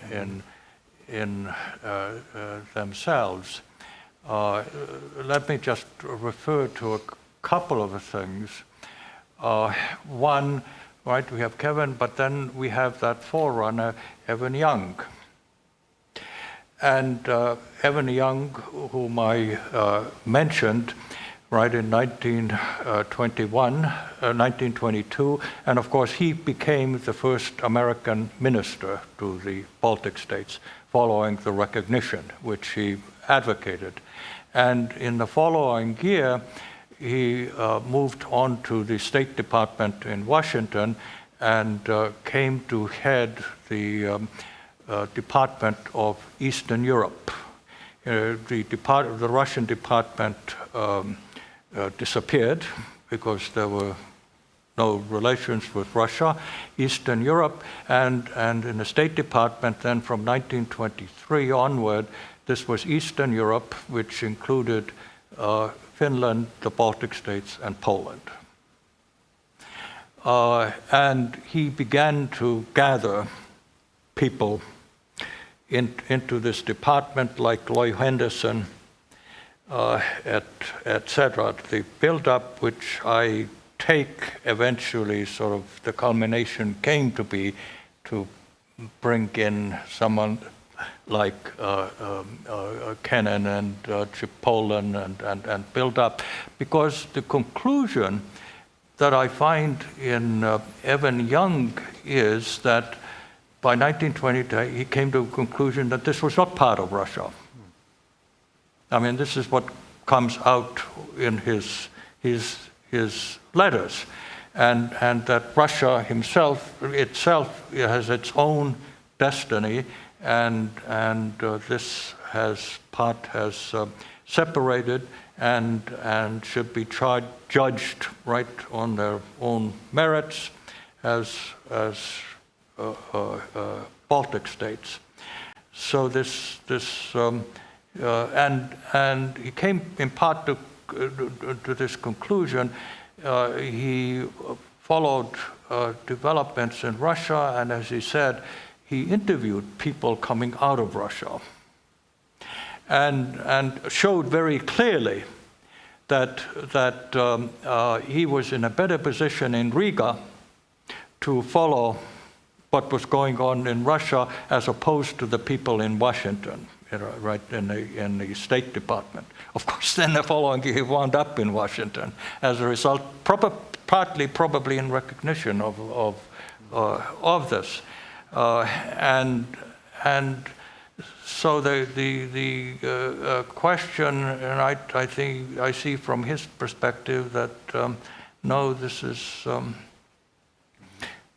themselves. Let me just refer to a couple of things. One, right, we have Kevin, but then we have that forerunner, Evan Young. And Evan Young, whom I mentioned, right, in 1922, and of course he became the first American minister to the Baltic states following the recognition which he advocated. And in the following year, he moved on to the State Department in Washington and came to head the Department of Eastern Europe. The Russian department disappeared because there were no relations with Russia, Eastern Europe, and in the State Department then from 1923 onward, this was Eastern Europe, which included Finland, the Baltic states, and Poland. And he began to gather people into this department like Loy Henderson, etc. The build-up, which I take eventually, sort of the culmination came to be to bring in someone like Kennan and Chipolan and build up, because the conclusion that I find in Evan Young is that by 1920 he came to a conclusion that this was not part of Russia. I mean, this is what comes out in his letters, and that Russia itself has its own destiny, and this has separated and should be judged right on their own merits as Baltic states. So and he came in part to this conclusion. He followed developments in Russia, and as he said, he interviewed people coming out of Russia, and showed very clearly that he was in a better position in Riga to follow what was going on in Russia as opposed to the people in Washington, right in the State Department. Of course, then the following year he wound up in Washington as a result, partly probably in recognition of this, and so the question, and I think I see from his perspective that no, this is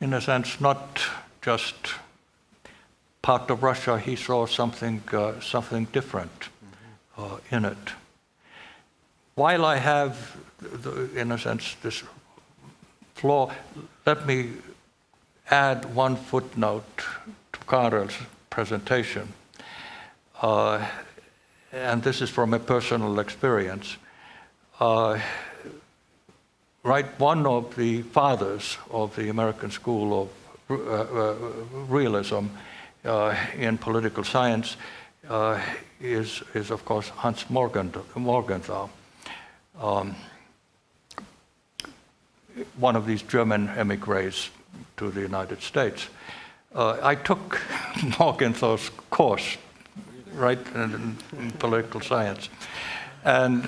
in a sense not just part of Russia. He saw something different in it. While I have, in a sense, this flaw, let me add one footnote to Karel's presentation. And this is from a personal experience. Right, one of the fathers of the American School of Realism in political science is of course Hans Morgenthau, one of these German emigres to the United States. I took Morgenthau's course, right, in political science, and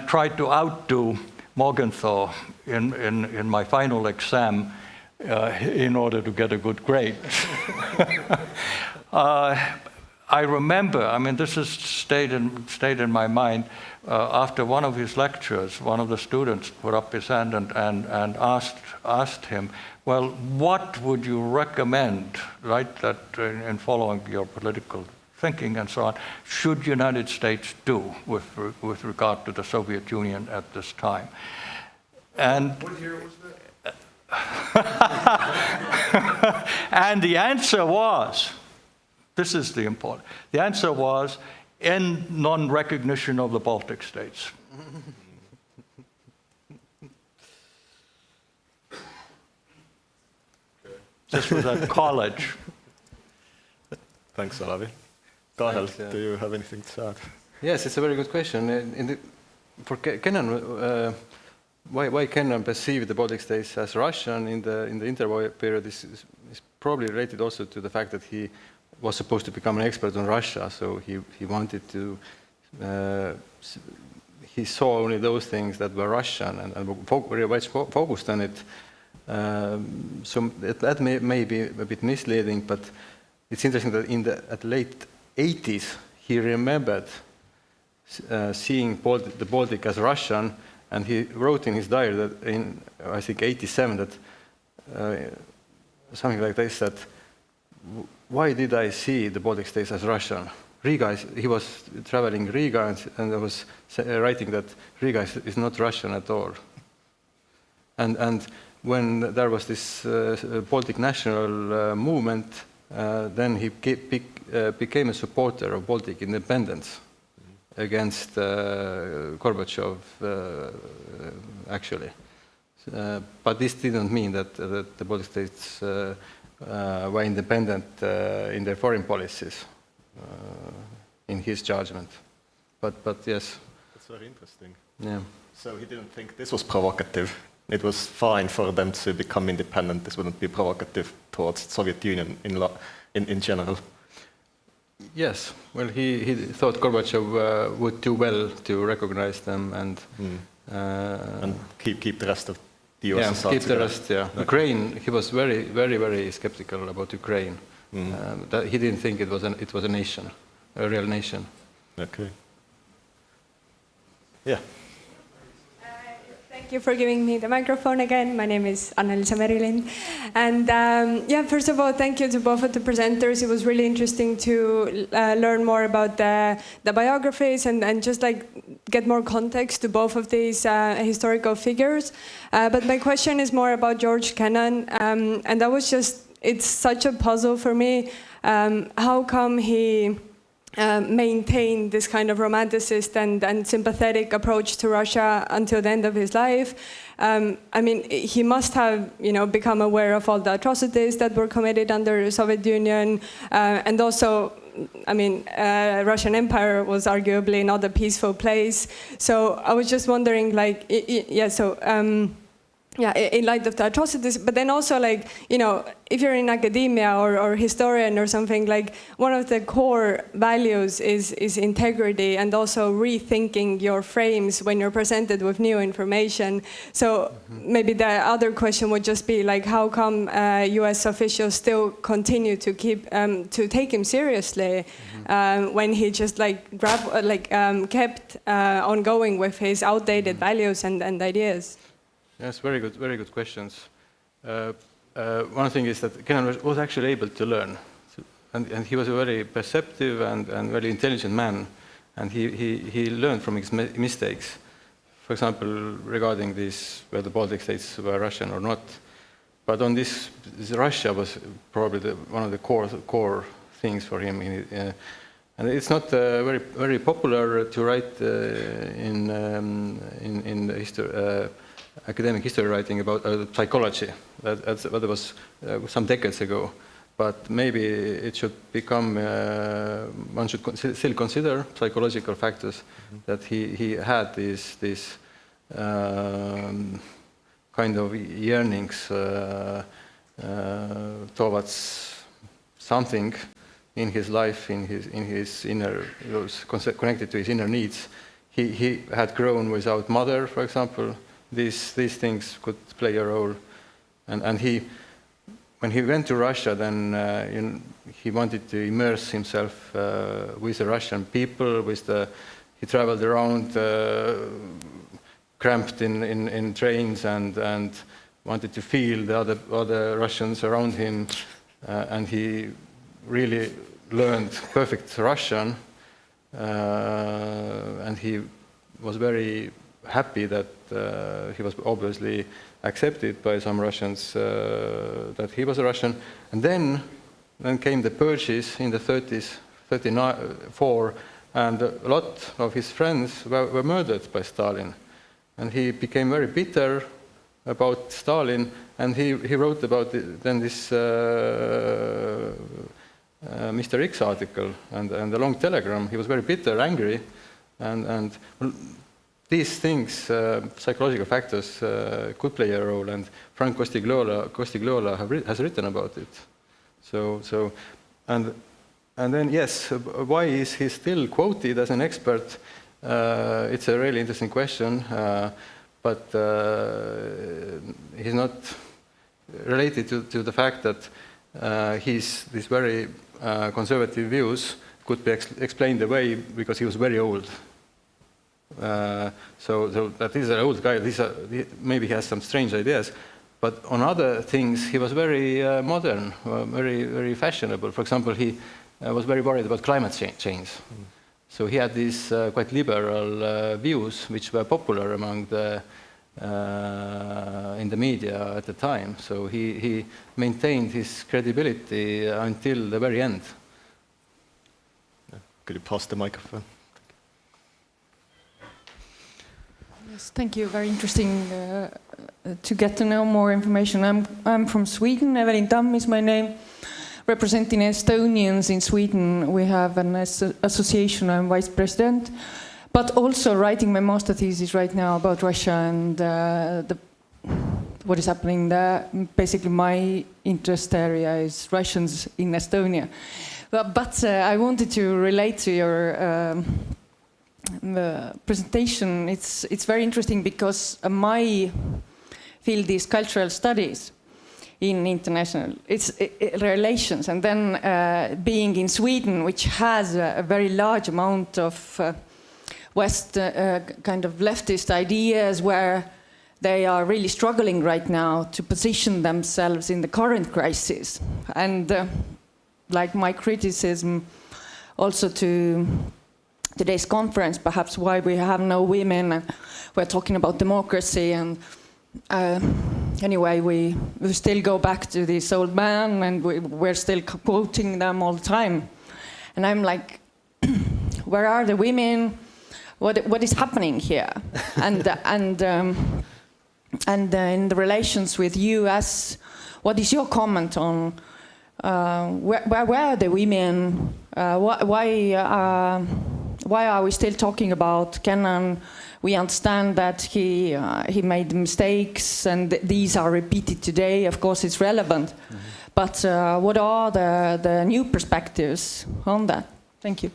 tried to outdo Morgenthau in my final exam in order to get a good grade. I remember, I mean, this has stayed in my mind. After one of his lectures, one of the students put up his hand and asked him, well, what would you recommend, right, that in following your political thinking and so on, should the United States do with regard to the Soviet Union at this time? And what year was that? And the answer was, this is the important, the answer was, in non-recognition of the Baltic states. This was at college. Thanks, Olavi. Karel, do you have anything to add? Yes, it's a very good question. For Kennan, why Kennan perceived the Baltic states as Russian in the interwar period is probably related also to the fact that he was supposed to become an expert on Russia, so he wanted to, he saw only those things that were Russian and very much focused on it. So that may be a bit misleading, but it's interesting that at the late 80s he remembered seeing the Baltic as Russian, and he wrote in his diary that in, I think, 87, that something like this, that why did I see the Baltic states as Russian? Riga, he was traveling Riga and was writing that Riga is not Russian at all. And when there was this Baltic national movement, then he became a supporter of Baltic independence against Gorbachev, actually. But this didn't mean that the Baltic states were independent in their foreign policies, in his judgment. But yes. That's very interesting. Yeah. So he didn't think this was provocative. It was fine for them to become independent. This wouldn't be provocative towards the Soviet Union in general. Yes. Well, he thought Gorbachev would do well to recognize them and keep the rest of the USSR. Keep the rest. Yeah. Okay. Ukraine. He was very, very, very skeptical about Ukraine. That he didn't think it was a nation, a real nation. Okay. Yeah. Thank you for giving me the microphone again. My name is Anna-Liisa Merilind. And first of all, thank you to both of the presenters. It was really interesting to learn more about the biographies and just like get more context to both of these historical figures. But my question is more about George Kennan. And that was just, it's such a puzzle for me. How come he maintained this kind of romanticist and sympathetic approach to Russia until the end of his life? I mean, he must have, become aware of all the atrocities that were committed under the Soviet Union, and also, I mean, Russian Empire was arguably not a peaceful place. So I was just wondering, like, in light of the atrocities, but then also, like, if you're in academia or historian or something, like, one of the core values is integrity and also rethinking your frames when you're presented with new information. So maybe the other question would just be, like, how come US officials still continue to take him seriously when he just kept on going with his outdated values and ideas? Yes, very good questions. One thing is that Kennan was actually able to learn, and he was a very perceptive and very intelligent man, and he learned from his mistakes. For example, regarding this, whether the Baltic states were Russian or not. But on this Russia was probably one of the core things for him. And it's not very popular to write in the history. Academic history writing about psychology. That was some decades ago, but maybe it should become. One should still consider psychological factors that he had these kind of yearnings towards something in his life, in his inner, connected to his inner needs. He had grown without mother, for example. These things could play a role, and when he went to Russia, then he wanted to immerse himself with the Russian people. He traveled around, cramped in trains, and wanted to feel the other Russians around him, and he really learned perfect Russian, and he was very happy that he was obviously accepted by some Russians that he was a Russian. And then came the purges in the 30s, 1934, and a lot of his friends were murdered by Stalin. And he became very bitter about Stalin, and he wrote about then this Mr. X article and the long telegram. He was very bitter, angry, and these things, psychological factors, could play a role, and Frank Costigliola has written about it. So, and then yes, why is he still quoted as an expert? It's a really interesting question, but he's not related to the fact that these very conservative views could be explained away because he was very old. So that is an old guy. Maybe he has some strange ideas, but on other things he was very modern, very fashionable. For example, he was very worried about climate change. So he had these quite liberal views, which were popular among the in the media at the time. So he maintained his credibility until the very end. Could you pass the microphone? Yes, thank you. Very interesting to get to know more information. I'm from Sweden. Evelyn Tamm is my name. Representing Estonians in Sweden, we have an association. I'm vice president, but also writing my master thesis right now about Russia and what is happening there. Basically, my interest area is Russians in Estonia. But I wanted to relate to your presentation. It's very interesting because my field is cultural studies in international relations, and then being in Sweden, which has a very large amount of West kind of leftist ideas, where they are really struggling right now to position themselves in the current crisis. And like my criticism also to today's conference, perhaps why we have no women, and we're talking about democracy, and anyway, we still go back to this old man, and we're still quoting them all the time. And I'm like, where are the women? What is happening here? And in the relations with US, what is your comment on where are the women? Why are we still talking about Kennan? We understand that he made mistakes, and these are repeated today. Of course, it's relevant. But what are the new perspectives on that? Thank you.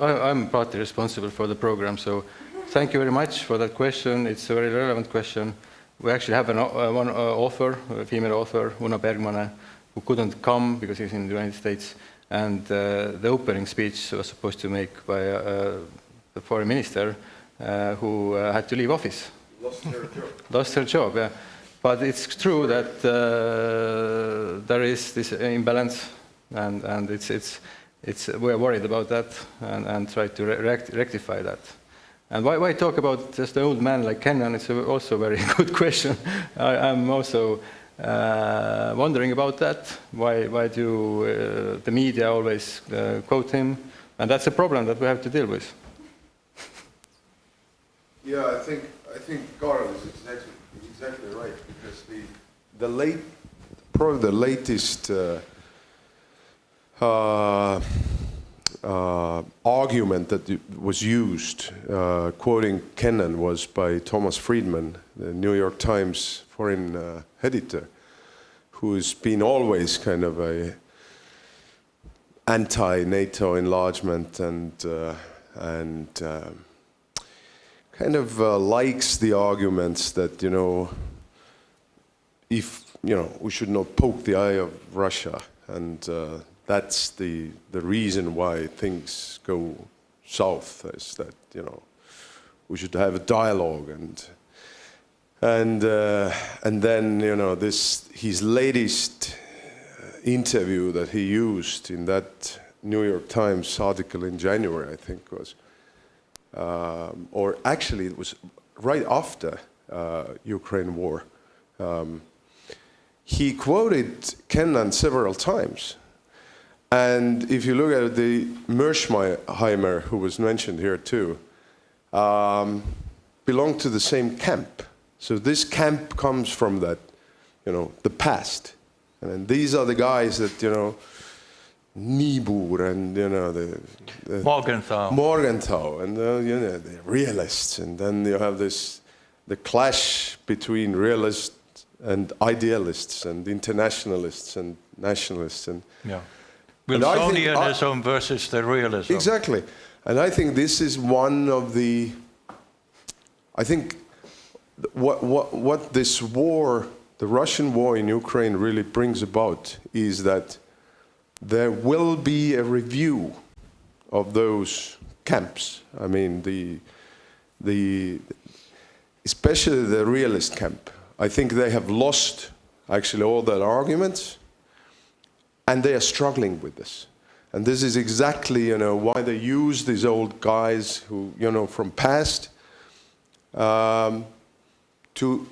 I'm partly responsible for the program, so thank you very much for that question. It's a very relevant question. We actually have one author, a female author, Uno Bergmane, who couldn't come because he's in the United States. And the opening speech was supposed to make by the foreign minister who had to leave office. Lost her job. Lost her job, yeah. But it's true that there is this imbalance, and we're worried about that and try to rectify that. And why talk about just an old man like Kennan? It's also a very good question. I'm also wondering about that. Why do the media always quote him? And that's a problem that we have to deal with. Yeah, I think Carl is exactly right, because probably the latest argument that was used, quoting Kennan, was by Thomas Friedman, the New York Times foreign editor, who's been always kind of a anti-NATO enlargement and kind of likes the arguments that, we should not poke the eye of Russia, and that's the reason why things go south, is that, we should have a dialogue, and then, his latest interview that he used in that New York Times article in January, I think was, or actually it was right after Ukraine war. He quoted Kennan several times. And if you look at the Mersheimer, who was mentioned here too, belonged to the same camp. So this camp comes from that, the past. And these are the guys that, Niebuhr and, the Morgenthau and, the realists. And then you have the clash between realists and idealists and internationalists and nationalists. And yeah. Wilsonianism versus the realism. Exactly. And I think this is one of the, I think what this war, the Russian war in Ukraine, really brings about is that there will be a review of those camps. I mean, especially the realist camp. I think they have lost actually all their arguments. And they are struggling with this. And this is exactly, why they use these old guys who, from past to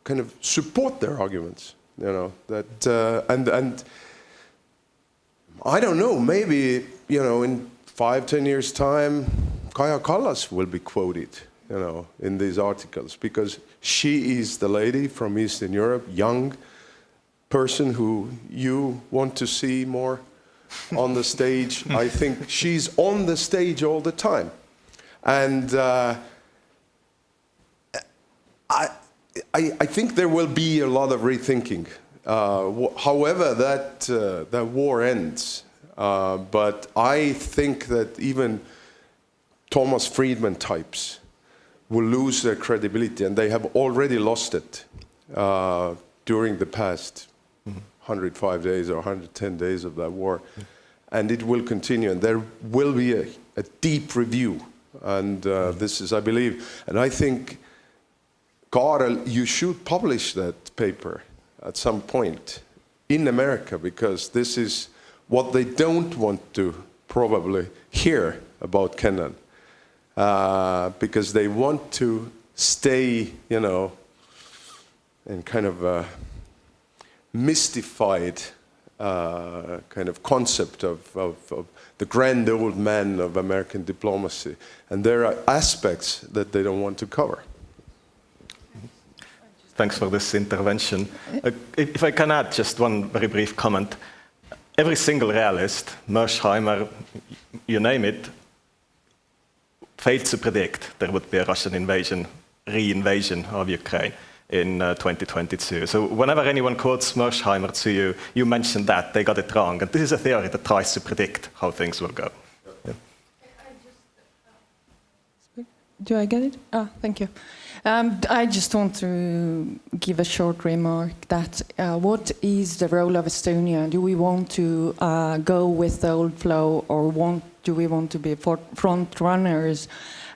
kind of support their arguments, that, and I don't know, maybe, in 5-10 years' time, Kaja Kallas will be quoted, in these articles, because she is the lady from Eastern Europe, young person who you want to see more on the stage. I think she's on the stage all the time. And I think there will be a lot of rethinking, however that war ends. But I think that even Thomas Friedman types will lose their credibility, and they have already lost it during the past 105 days or 110 days of that war. And it will continue, and there will be a deep review. And this is, I believe, and I think, Karel, you should publish that paper at some point in America, because this is what they don't want to probably hear about Kennan, because they want to stay, in kind of a mystified kind of concept of the grand old man of American diplomacy. And there are aspects that they don't want to cover. Thanks for this intervention. If I can add just one very brief comment. Every single realist, Mersheimer, you name it, failed to predict there would be a Russian re-invasion of Ukraine in 2022. So whenever anyone quotes Mersheimer to you, you mention that, they got it wrong. And this is a theory that tries to predict how things will go. Yeah. Do I get it? Thank you. I just want to give a short remark that what is the role of Estonia? Do we want to go with the old flow, or do we want to be front runners?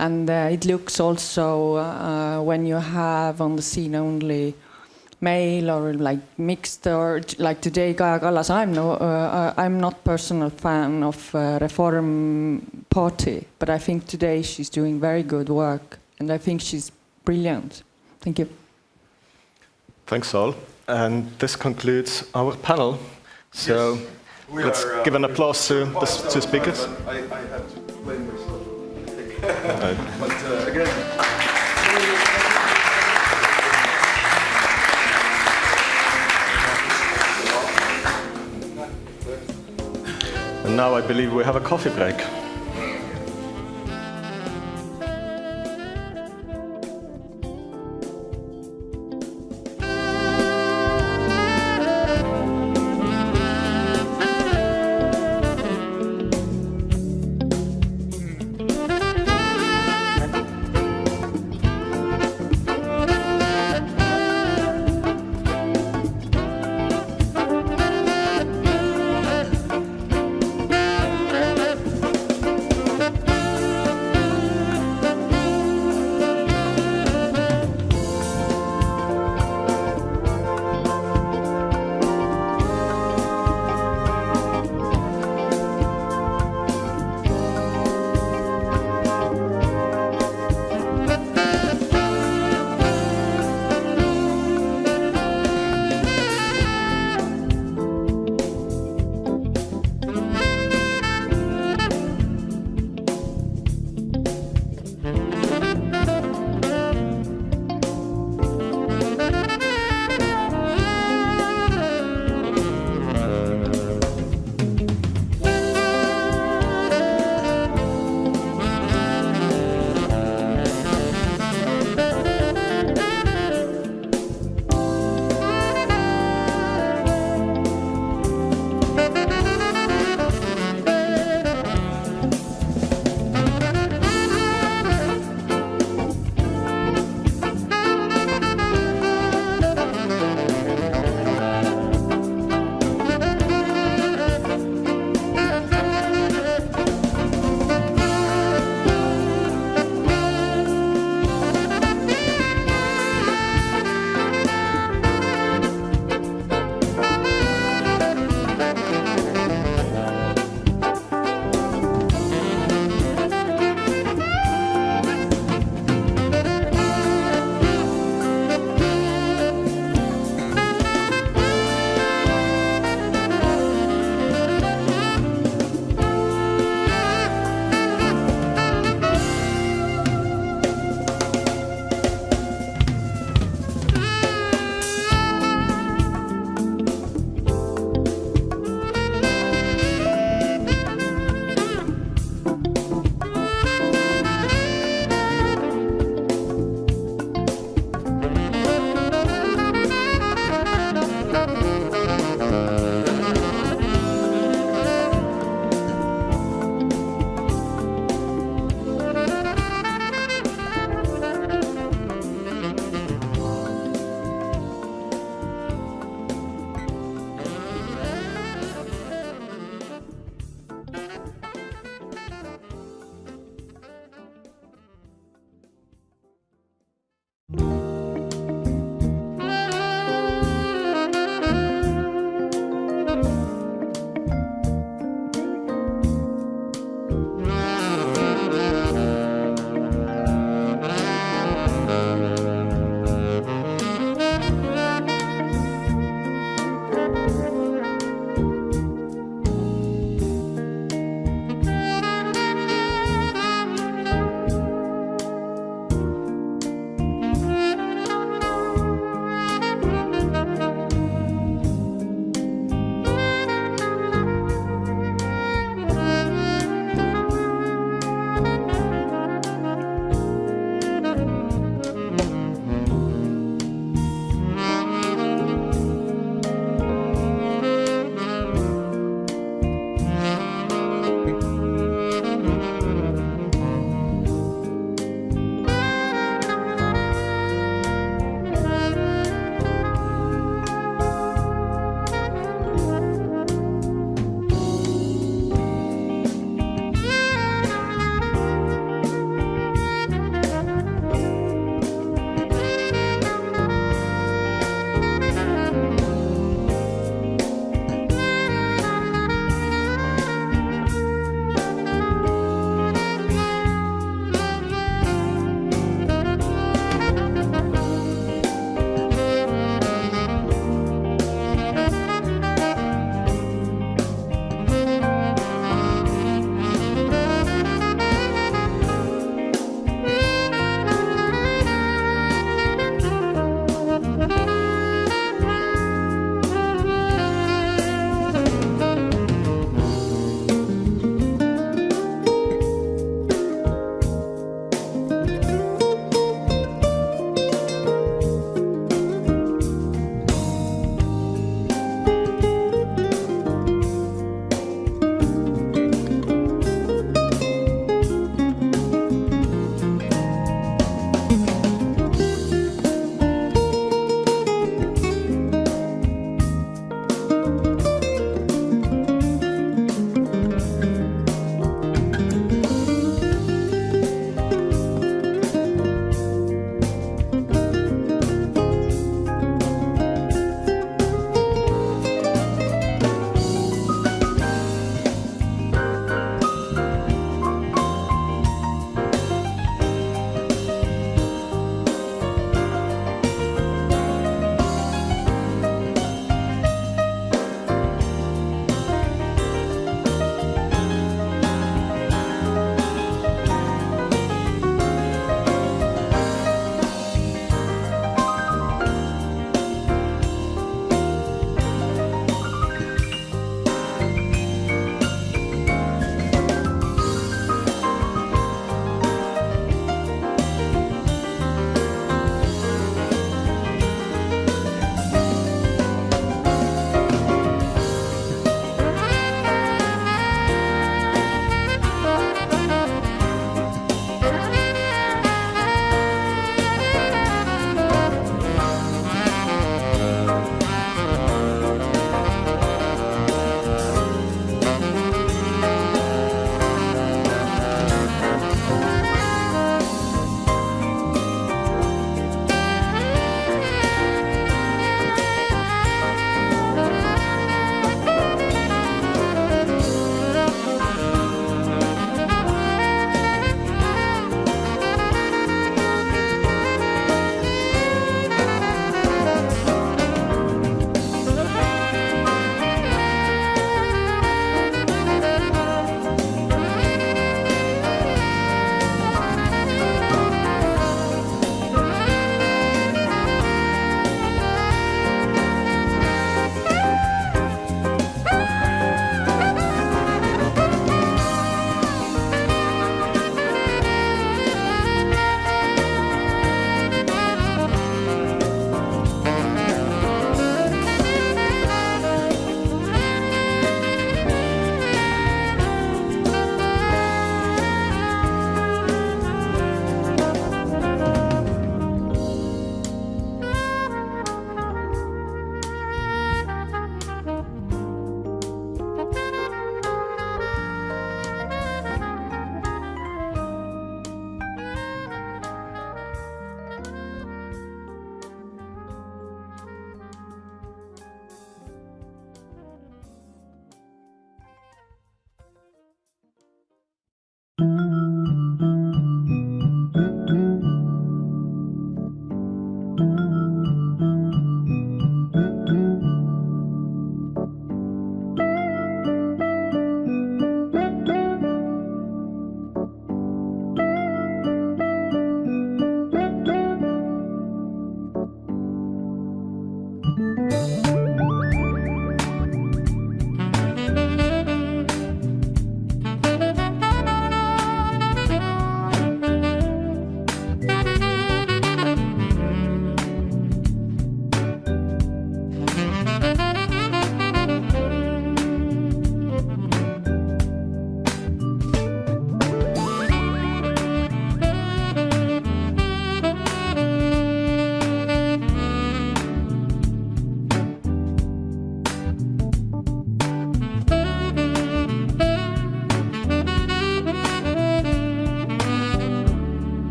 And it looks also when you have on the scene only male or like mixed, or like today Kaja Kallas. I'm not personal fan of Reform Party, but I think today she's doing very good work, and I think she's brilliant. Thank you. Thanks all. And this concludes our panel. So yes, let's give an applause to the two speakers. I have to blame myself. But again. And now I believe we have a coffee break.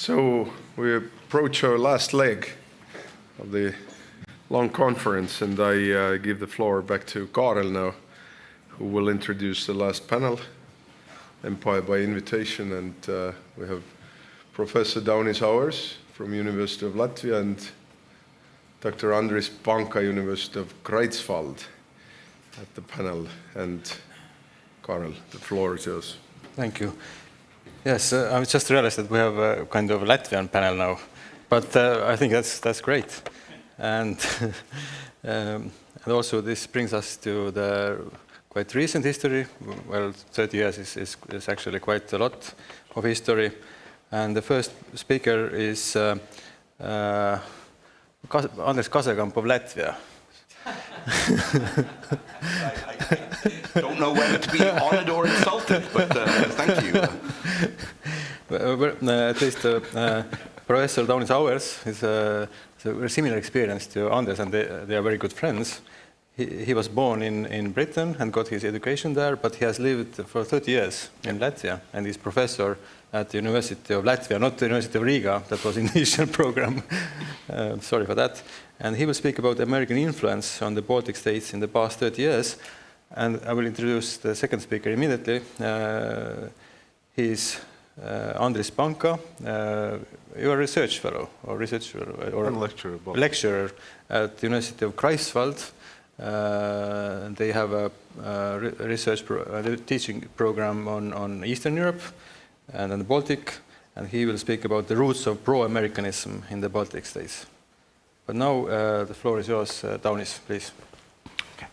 So we approach our last leg of the long conference, and I give the floor back to Kaarel now, who will introduce the last panel, Empire by Invitation, and we have Professor Daunis Auers from University of Latvia and Dr. Andris Panka, University of Greifswald, at the panel. And Kaarel, the floor is yours. Thank you. Yes, I just realized that we have a kind of Latvian panel now, but I think that's great. And, and also this brings us to the quite recent history. Well, 30 years is actually quite a lot of history. And the first speaker is Andres Kasekamp of Latvia. I don't know whether to be honored or insulted, but thank you. At least Professor Daunis Auers is a very similar experience to Andres, and they are very good friends. He was born in Britain and got his education there, but he has lived for 30 years in Latvia, and he's professor at the University of Latvia, not the University of Riga, that was in the initial program. Sorry for that. And he will speak about American influence on the Baltic states in the past 30 years. And I will introduce the second speaker immediately. He's Andris Panka. You're a research fellow, or lecturer at the University of Greifswald. They have a research teaching program on Eastern Europe and on the Baltic, and he will speak about the roots of pro-Americanism in the Baltic states. But now the floor is yours, Daunis, please. Okay.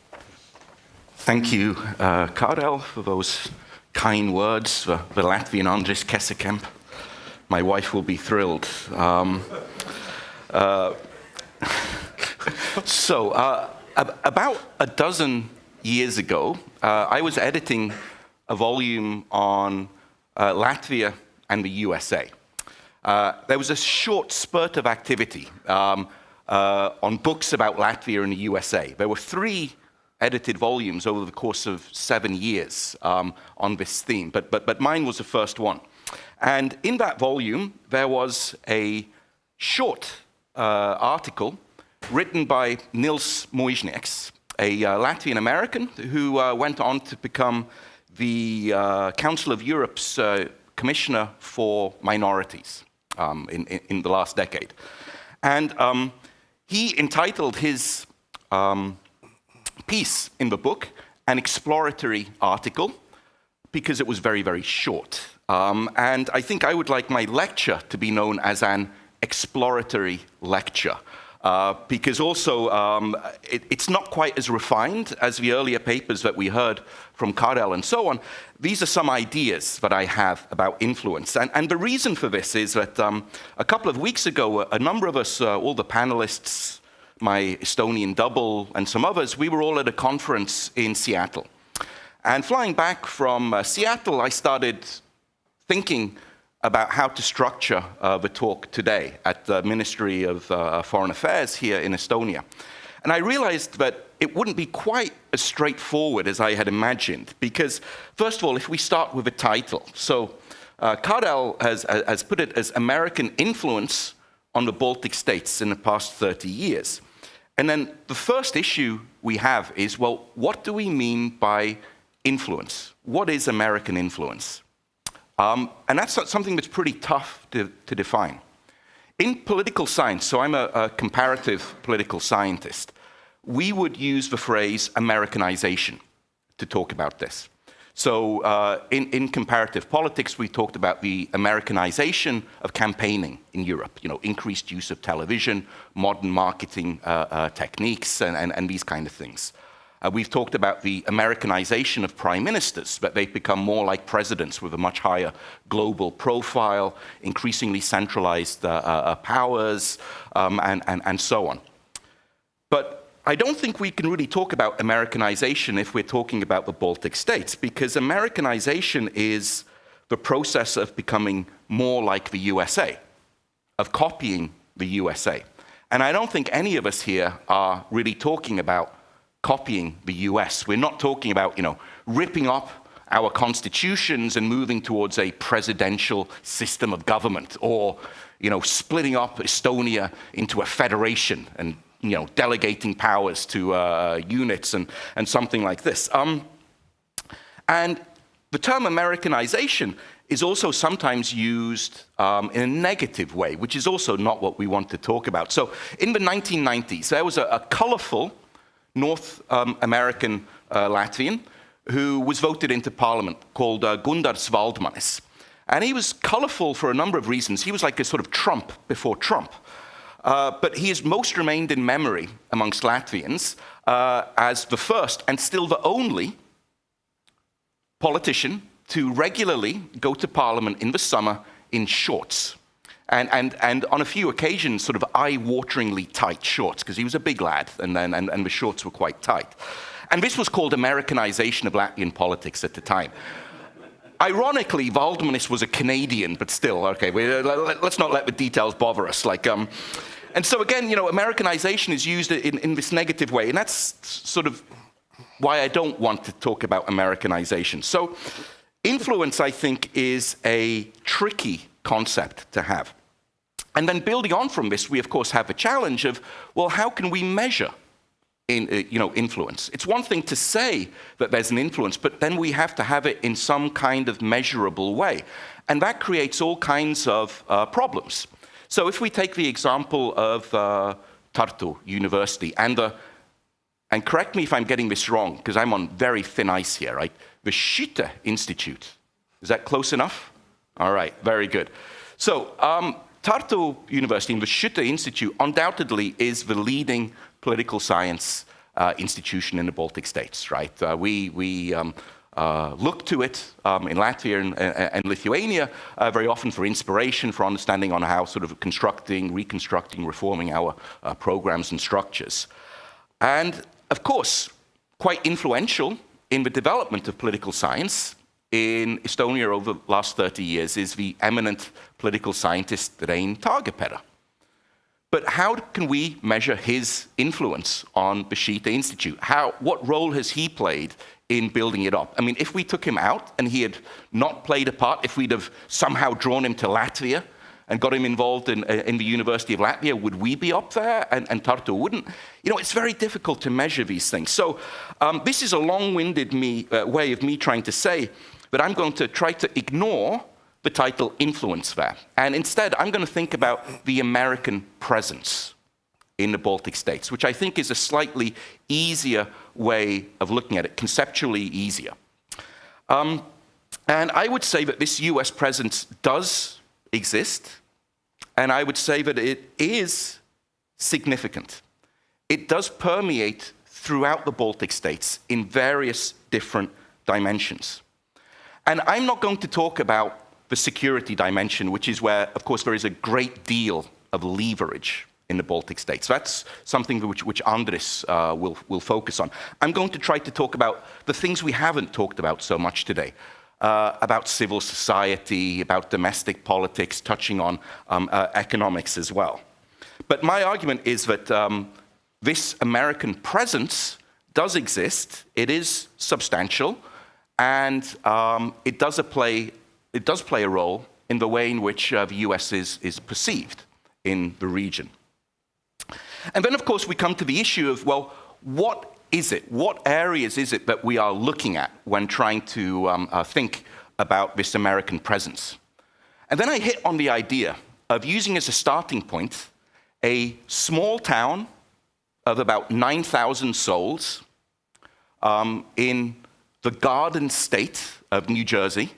Thank you, Kaarel, for those kind words for the Latvian Andris Kasekamp. My wife will be thrilled. About a dozen years ago, I was editing a volume on Latvia and the USA. There was a short spurt of activity on books about Latvia and the USA. There were 3 edited volumes over the course of 7 years on this theme, but mine was the first one. And in that volume, there was a short article written by Nils Muiznieks, a Latvian American who went on to become the Council of Europe's Commissioner for Minorities in the last decade. And he entitled his piece in the book an exploratory article because it was very, very short. And I think I would like my lecture to be known as an exploratory lecture. Because also it's not quite as refined as the earlier papers that we heard from Kaarel and so on. These are some ideas that I have about influence. And the reason for this is that a couple of weeks ago, a number of us, all the panelists, my Estonian double and some others, we were all at a conference in Seattle. And flying back from Seattle, I started thinking about how to structure the talk today at the Ministry of Foreign Affairs here in Estonia. And I realized that it wouldn't be quite as straightforward as I had imagined, because first of all, if we start with a title, so Kaarel has put it as American influence on the Baltic states in the past 30 years. And then the first issue we have is, well, what do we mean by influence? What is American influence? And that's something that's pretty tough to define. In political science, so I'm a comparative political scientist, we would use the phrase Americanization to talk about this. So in comparative politics, we talked about the Americanization of campaigning in Europe, increased use of television, modern marketing techniques, and these kind of things. We've talked about the Americanization of prime ministers, that they've become more like presidents with a much higher global profile, increasingly centralized powers, and so on. But I don't think we can really talk about Americanization if we're talking about the Baltic states, because Americanization is the process of becoming more like the USA, of copying the USA. And I don't think any of us here are really talking about copying the US. We're not talking about, ripping up our constitutions and moving towards a presidential system of government, or splitting up Estonia into a federation and delegating powers to units and something like this. And the term Americanization is also sometimes used in a negative way, which is also not what we want to talk about. So in the 1990s, there was a colorful North American Latvian who was voted into parliament called Gundars Valdmanis. And he was colorful for a number of reasons. He was like a sort of Trump before Trump. But he has most remained in memory amongst Latvians as the first and still the only politician to regularly go to parliament in the summer in shorts. And on a few occasions, sort of eye-wateringly tight shorts, because he was a big lad, and the shorts were quite tight. And this was called Americanization of Latvian politics at the time. Ironically, Valdmanis was a Canadian, but still, okay, let's not let the details bother us. And so again, Americanization is used in this negative way, and that's sort of why I don't want to talk about Americanization. So influence, I think, is a tricky concept to have. And then building on from this, we of course have a challenge of, well, how can we measure influence? It's one thing to say that there's an influence, but then we have to have it in some kind of measurable way. And that creates all kinds of problems. So if we take the example of Tartu University and correct me if I'm getting this wrong, because I'm on very thin ice here, right? The Skytte Institute. Is that close enough? All right, very good. So Tartu University and the Skytte Institute undoubtedly is the leading political science institution in the Baltic states, right? We look to it in Latvia and Lithuania very often for inspiration, for understanding on how sort of reconstructing, reforming our programs and structures. And of course, quite influential in the development of political science in Estonia over the last 30 years is the eminent political scientist Rein Taagepera. But how can we measure his influence on the Skytte Institute? What role has he played in building it up? I mean, if we took him out and he had not played a part, if we'd have somehow drawn him to Latvia and got him involved in the University of Latvia, would we be up there and Tartu wouldn't? It's very difficult to measure these things. So this is a long-winded way of me trying to say that I'm going to try to ignore the title influence there. And instead, I'm going to think about the American presence in the Baltic states, which I think is a slightly easier way of looking at it, conceptually easier. And I would say that this US presence does exist, and I would say that it is significant. It does permeate throughout the Baltic states in various different dimensions. And I'm not going to talk about the security dimension, which is where, of course, there is a great deal of leverage in the Baltic states. That's something which Andris will focus on. I'm going to try to talk about the things we haven't talked about so much today, about civil society, about domestic politics, touching on economics as well. But my argument is that this American presence does exist, it is substantial, and it does play a role in the way in which the US is perceived in the region. And then, of course, we come to the issue of, well, what is it? What areas is it that we are looking at when trying to think about this American presence? And then I hit on the idea of using as a starting point a small town of about 9,000 souls in the Garden State of New Jersey,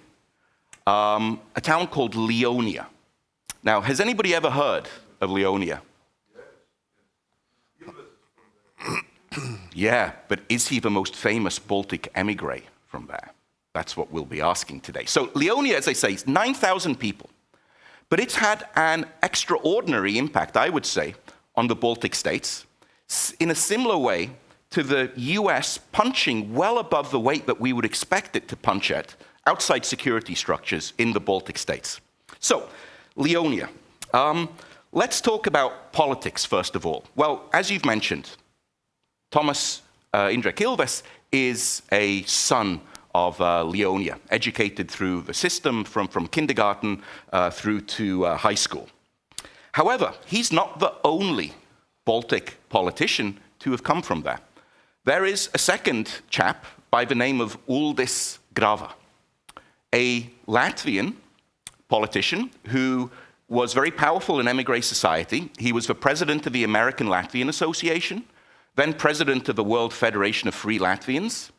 a town called Leonia. Now, has anybody ever heard of Leonia? Yeah, but is he the most famous Baltic emigre from there? That's what we'll be asking today. So Leonia, as I say, is 9,000 people. But it's had an extraordinary impact, I would say, on the Baltic states in a similar way to the US punching well above the weight that we would expect it to punch at outside security structures in the Baltic states. So, Leonia. Let's talk about politics, first of all. Well, as you've mentioned, Toomas Ilves is a son of Leonia, educated through the system from kindergarten through to high school. However, he's not the only Baltic politician to have come from there. There is a second chap by the name of Uldis Grava, a Latvian politician who was very powerful in émigré society. He was the president of the American Latvian Association, then president of the World Federation of Free Latvians,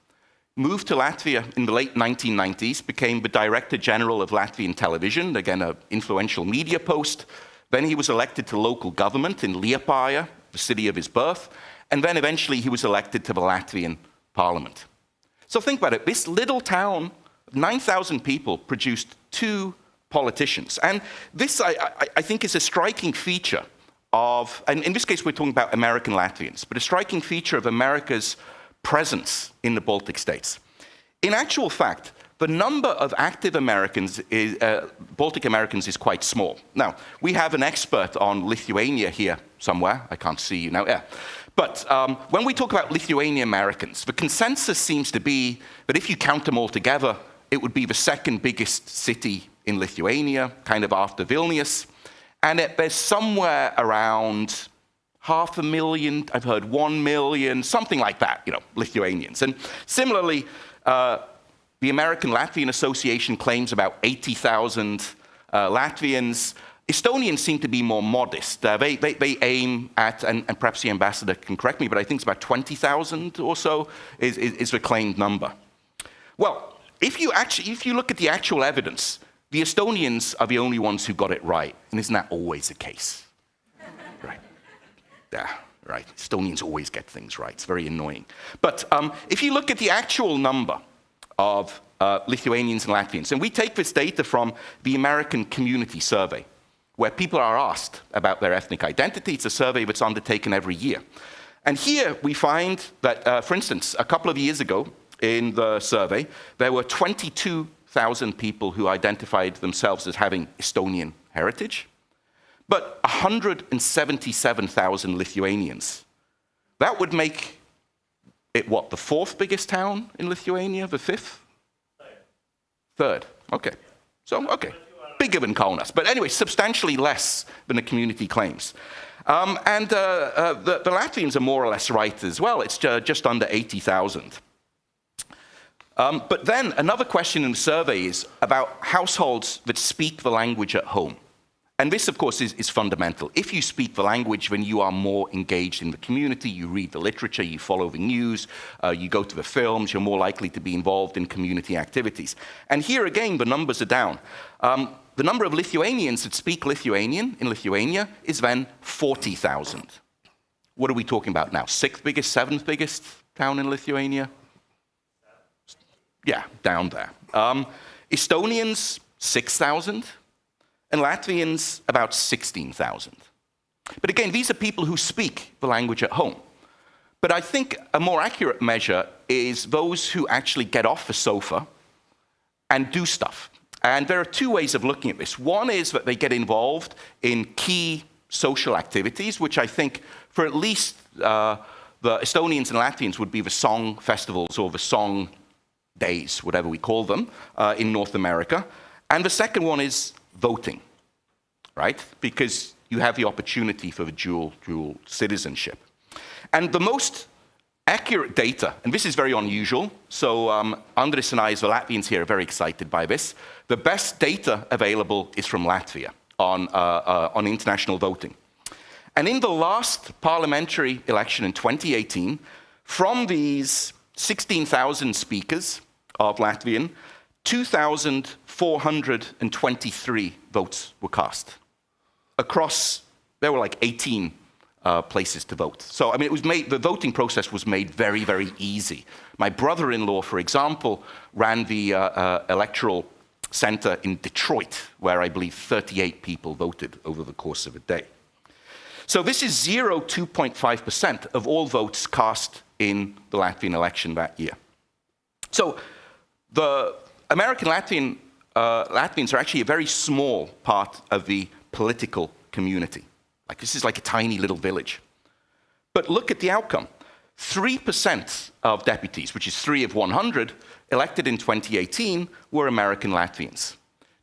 moved to Latvia in the late 1990s, became the Director General of Latvian Television, again an influential media post. Then he was elected to local government in Liepāja, the city of his birth, and then eventually he was elected to the Latvian parliament. So think about it, this little town, 9,000 people, produced 2 politicians. And this, I think, is a striking feature of, and in this case we're talking about American Latvians, but a striking feature of America's presence in the Baltic states. In actual fact, the number of active Americans, Baltic Americans, is quite small. Now, we have an expert on Lithuania here somewhere. I can't see you now. Yeah. But when we talk about Lithuanian Americans, the consensus seems to be that if you count them all together, it would be the second biggest city in Lithuania, kind of after Vilnius. And there's somewhere around 500,000, I've heard 1 million, something like that, Lithuanians. And similarly, the American Latvian Association claims about 80,000 Latvians. Estonians seem to be more modest. They aim at, and perhaps the ambassador can correct me, but I think it's about 20,000 or so is the claimed number. Well, if you look at the actual evidence, the Estonians are the only ones who got it right, and isn't that always the case? Right. Yeah, right. Estonians always get things right. It's very annoying. But if you look at the actual number of Lithuanians and Latvians, and we take this data from the American Community Survey, where people are asked about their ethnic identity. It's a survey that's undertaken every year. And here we find that, for instance, a couple of years ago in the survey, there were 22,000 people who identified themselves as having Estonian heritage, but 177,000 Lithuanians. That would make it, what, the 4th biggest town in Lithuania, the 5th? Third, okay. So, okay. Bigger than Kaunas, but anyway, substantially less than the community claims. The Latvians are more or less right as well. It's just under 80,000. But then another question in the survey is about households that speak the language at home. And this, of course, is fundamental. If you speak the language, then you are more engaged in the community, you read the literature, you follow the news, you go to the films, you're more likely to be involved in community activities. And here again, the numbers are down. The number of Lithuanians that speak Lithuanian in Lithuania is then 40,000. What are we talking about now? 6th biggest, 7th biggest town in Lithuania? Yeah, down there. Estonians, 6,000. And Latvians, about 16,000. But again, these are people who speak the language at home. But I think a more accurate measure is those who actually get off the sofa and do stuff. And there are 2 ways of looking at this. One is that they get involved in key social activities, which I think for at least the Estonians and Latvians would be the song festivals or the song days, whatever we call them, in North America. And the second one is voting, right? Because you have the opportunity for the dual citizenship. And the most accurate data, and this is very unusual, so Andris and I, as the Latvians here, are very excited by this. The best data available is from Latvia on international voting. And in the last parliamentary election in 2018, from these 16,000 speakers of Latvian, 2,423 votes were cast. Across, there were like 18 places to vote. So, I mean, the voting process was made very, very easy. My brother-in-law, for example, ran the electoral center in Detroit, where I believe 38 people voted over the course of a day. So this is 0.25% of all votes cast in the Latvian election that year. So the American Latvians are actually a very small part of the political community. Like, this is like a tiny little village. But look at the outcome. 3% of deputies, which is 3 of 100, elected in 2018 were American Latvians.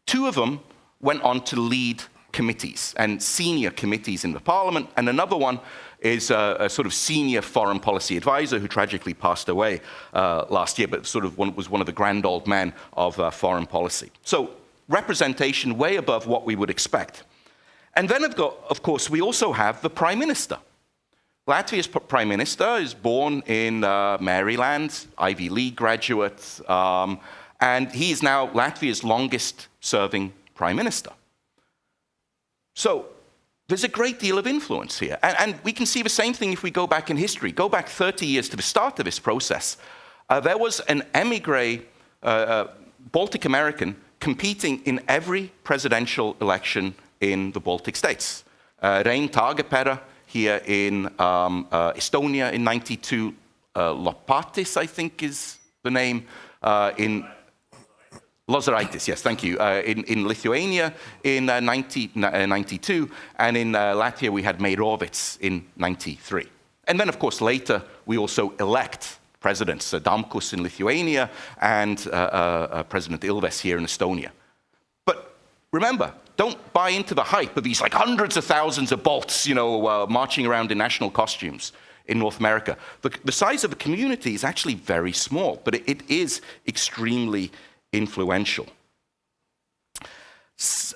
2 of them went on to lead committees and senior committees in the parliament, and another one is a sort of senior foreign policy advisor who tragically passed away last year, but sort of was one of the grand old men of foreign policy. So representation way above what we would expect. And then, of course, we also have the Prime Minister. Latvia's Prime Minister is born in Maryland, Ivy League graduate, and he is now Latvia's longest-serving Prime Minister. So there's a great deal of influence here. And we can see the same thing if we go back in history. Go back 30 years to the start of this process. There was an émigré Baltic American competing in every presidential election in the Baltic states. Rein Taagepera here in Estonia in 92, Lopatis, I think is the name, in Lozoraitis, yes, thank you. In Lithuania in 92, and in Latvia we had Meirovits in 93. And then, of course, later we also elect presidents, Damkus in Lithuania and President Ilves here in Estonia. But remember, don't buy into the hype of these like hundreds of thousands of Balts, marching around in national costumes in North America. The size of the community is actually very small, but it is extremely influential.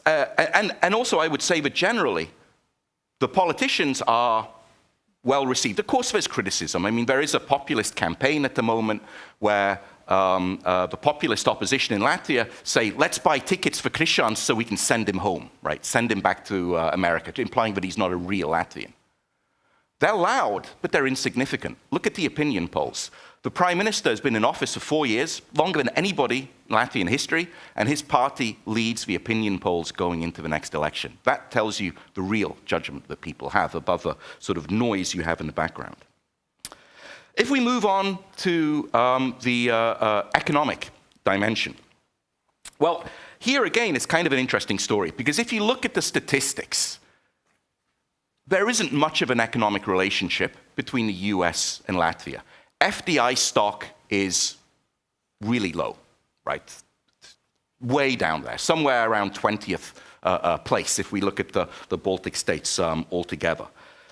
And also I would say that generally the politicians are well received. Of course there's criticism. I mean, there is a populist campaign at the moment where the populist opposition in Latvia say, let's buy tickets for Kristjan so we can send him home, right? Send him back to America, implying that he's not a real Latvian. They're loud, but they're insignificant. Look at the opinion polls. The Prime Minister has been in office for 4 years, longer than anybody in Latvian history, and his party leads the opinion polls going into the next election. That tells you the real judgment that people have above the sort of noise you have in the background. If we move on to the economic dimension, well, here again it's kind of an interesting story, because if you look at the statistics, there isn't much of an economic relationship between the US and Latvia. FDI stock is really low, right? Way down there, somewhere around 20th place if we look at the Baltic states altogether.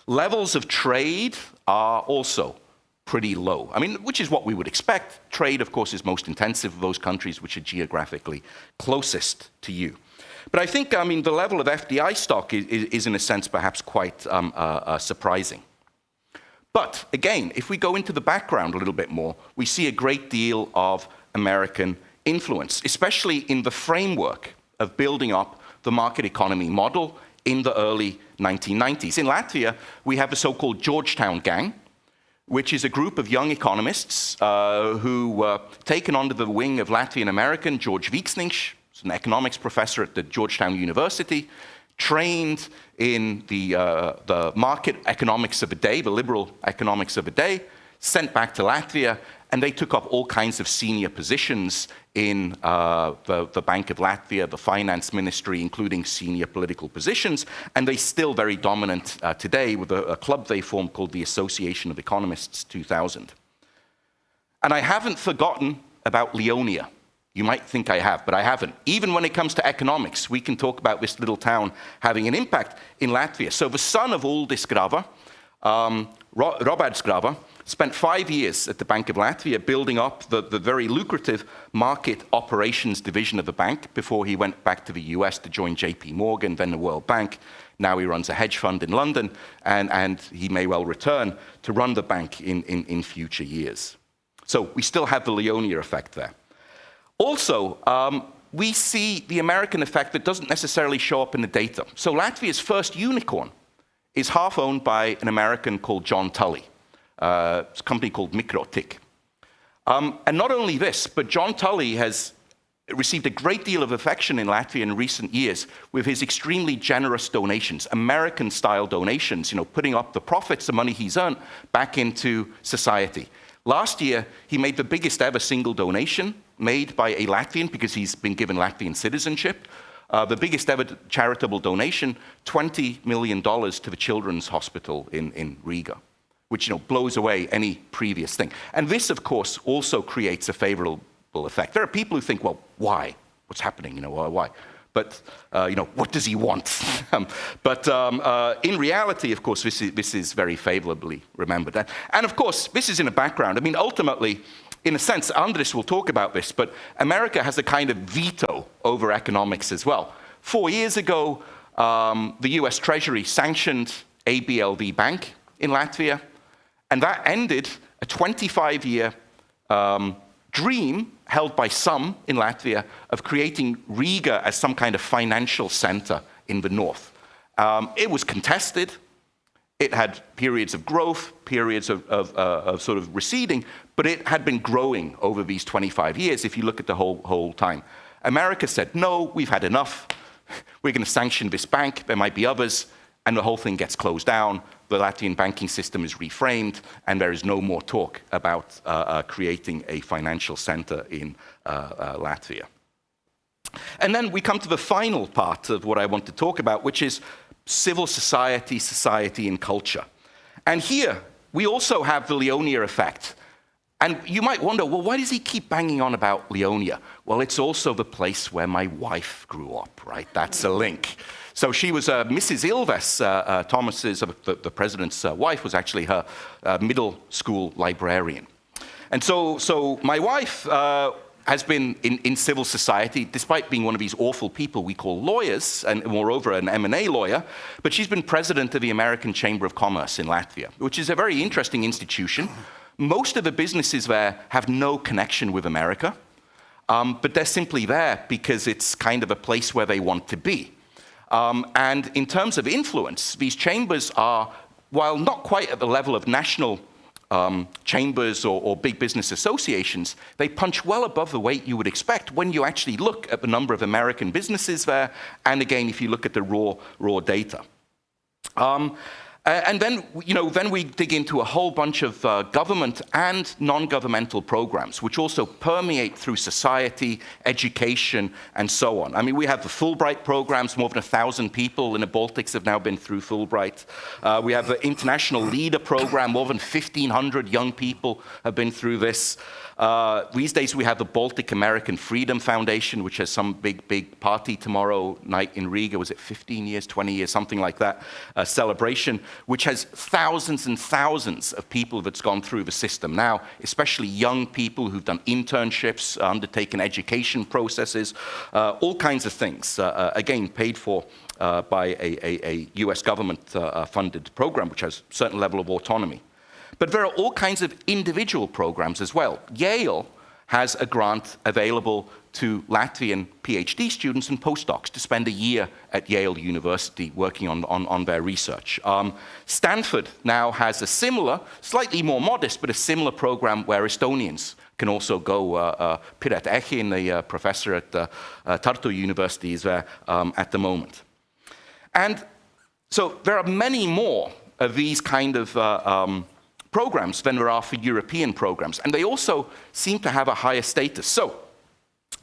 Levels of trade are also pretty low. I mean, which is what we would expect. Trade, of course, is most intensive of those countries which are geographically closest to you. But I think, I mean, the level of FDI stock is in a sense perhaps quite surprising. But again, if we go into the background a little bit more, we see a great deal of American influence, especially in the framework of building up the market economy model in the early 1990s. In Latvia, we have the so-called Georgetown Gang, which is a group of young economists who were taken under the wing of Latvian American George Vīksniņš, an economics professor at the Georgetown University, trained in the market economics of the day, the liberal economics of the day, sent back to Latvia, and they took up all kinds of senior positions in the Bank of Latvia, the finance ministry, including senior political positions, and they're still very dominant today with a club they formed called the Association of Economists 2000. And I haven't forgotten about Leonia. You might think I have, but I haven't. Even when it comes to economics, we can talk about this little town having an impact in Latvia. So the son of Uldis Grava, Roberts Grava, spent 5 years at the Bank of Latvia building up the very lucrative market operations division of the bank before he went back to the US to join JP Morgan, then the World Bank. Now he runs a hedge fund in London, and he may well return to run the bank in future years. So we still have the Leonia effect there. Also, we see the American effect that doesn't necessarily show up in the data. So Latvia's first unicorn is half owned by an American called John Tully. It's a company called Mikrotik. And not only this, but John Tully has received a great deal of affection in Latvia in recent years with his extremely generous donations, American-style donations, putting up the profits, the money he's earned, back into society. Last year, he made the biggest ever single donation made by a Latvian because he's been given Latvian citizenship. The biggest ever charitable donation, $20 million to the Children's Hospital in Riga, which blows away any previous thing. And this, of course, also creates a favorable effect. There are people who think, well, why? What's happening? Why? But what does he want? But in reality, of course, this is very favorably remembered. And of course, this is in the background. I mean, ultimately, in a sense, Andris will talk about this, but America has a kind of veto over economics as well. 4 years ago, the US Treasury sanctioned ABLV Bank in Latvia, and that ended a 25-year dream held by some in Latvia of creating Riga as some kind of financial center in the north. It was contested. It had periods of growth, periods of sort of receding, but it had been growing over these 25 years if you look at the whole time. America said, no, we've had enough. We're going to sanction this bank. There might be others. And the whole thing gets closed down. The Latvian banking system is reframed, and there is no more talk about creating a financial center in Latvia. And then we come to the final part of what I want to talk about, which is civil society, society, and culture. And here, we also have the Leonia effect. And you might wonder, well, why does he keep banging on about Leonia? Well, it's also the place where my wife grew up, right? That's a link. So she was Mrs. Ilves, Toomas's, the president's wife, was actually her middle school librarian. And so my wife has been in civil society, despite being one of these awful people we call lawyers, and moreover an M&A lawyer, but she's been president of the American Chamber of Commerce in Latvia, which is a very interesting institution. Most of the businesses there have no connection with America, but they're simply there because it's kind of a place where they want to be. And in terms of influence, these chambers are, while not quite at the level of national chambers or big business associations, they punch well above the weight you would expect when you actually look at the number of American businesses there, and again, if you look at the raw data. And then, then we dig into a whole bunch of government and non-governmental programs, which also permeate through society, education, and so on. I mean, we have the Fulbright programs. More than 1,000 people in the Baltics have now been through Fulbright. We have the International Leader program. More than 1,500 young people have been through this. These days we have the Baltic American Freedom Foundation, which has some big party tomorrow night in Riga. Was it 15 years, 20 years, something like that, celebration, which has thousands and thousands of people that's gone through the system now, especially young people who've done internships, undertaken education processes, all kinds of things, again, paid for by a US government funded program, which has a certain level of autonomy. But there are all kinds of individual programs as well. Yale has a grant available to Latvian PhD students and postdocs to spend a year at Yale University working on their research. Stanford now has a similar, slightly more modest, but a similar program where Estonians can also go. Piret Ehin, the professor at Tartu University, is there at the moment. And so there are many more of these kind of programs than there are for European programs. And they also seem to have a higher status. So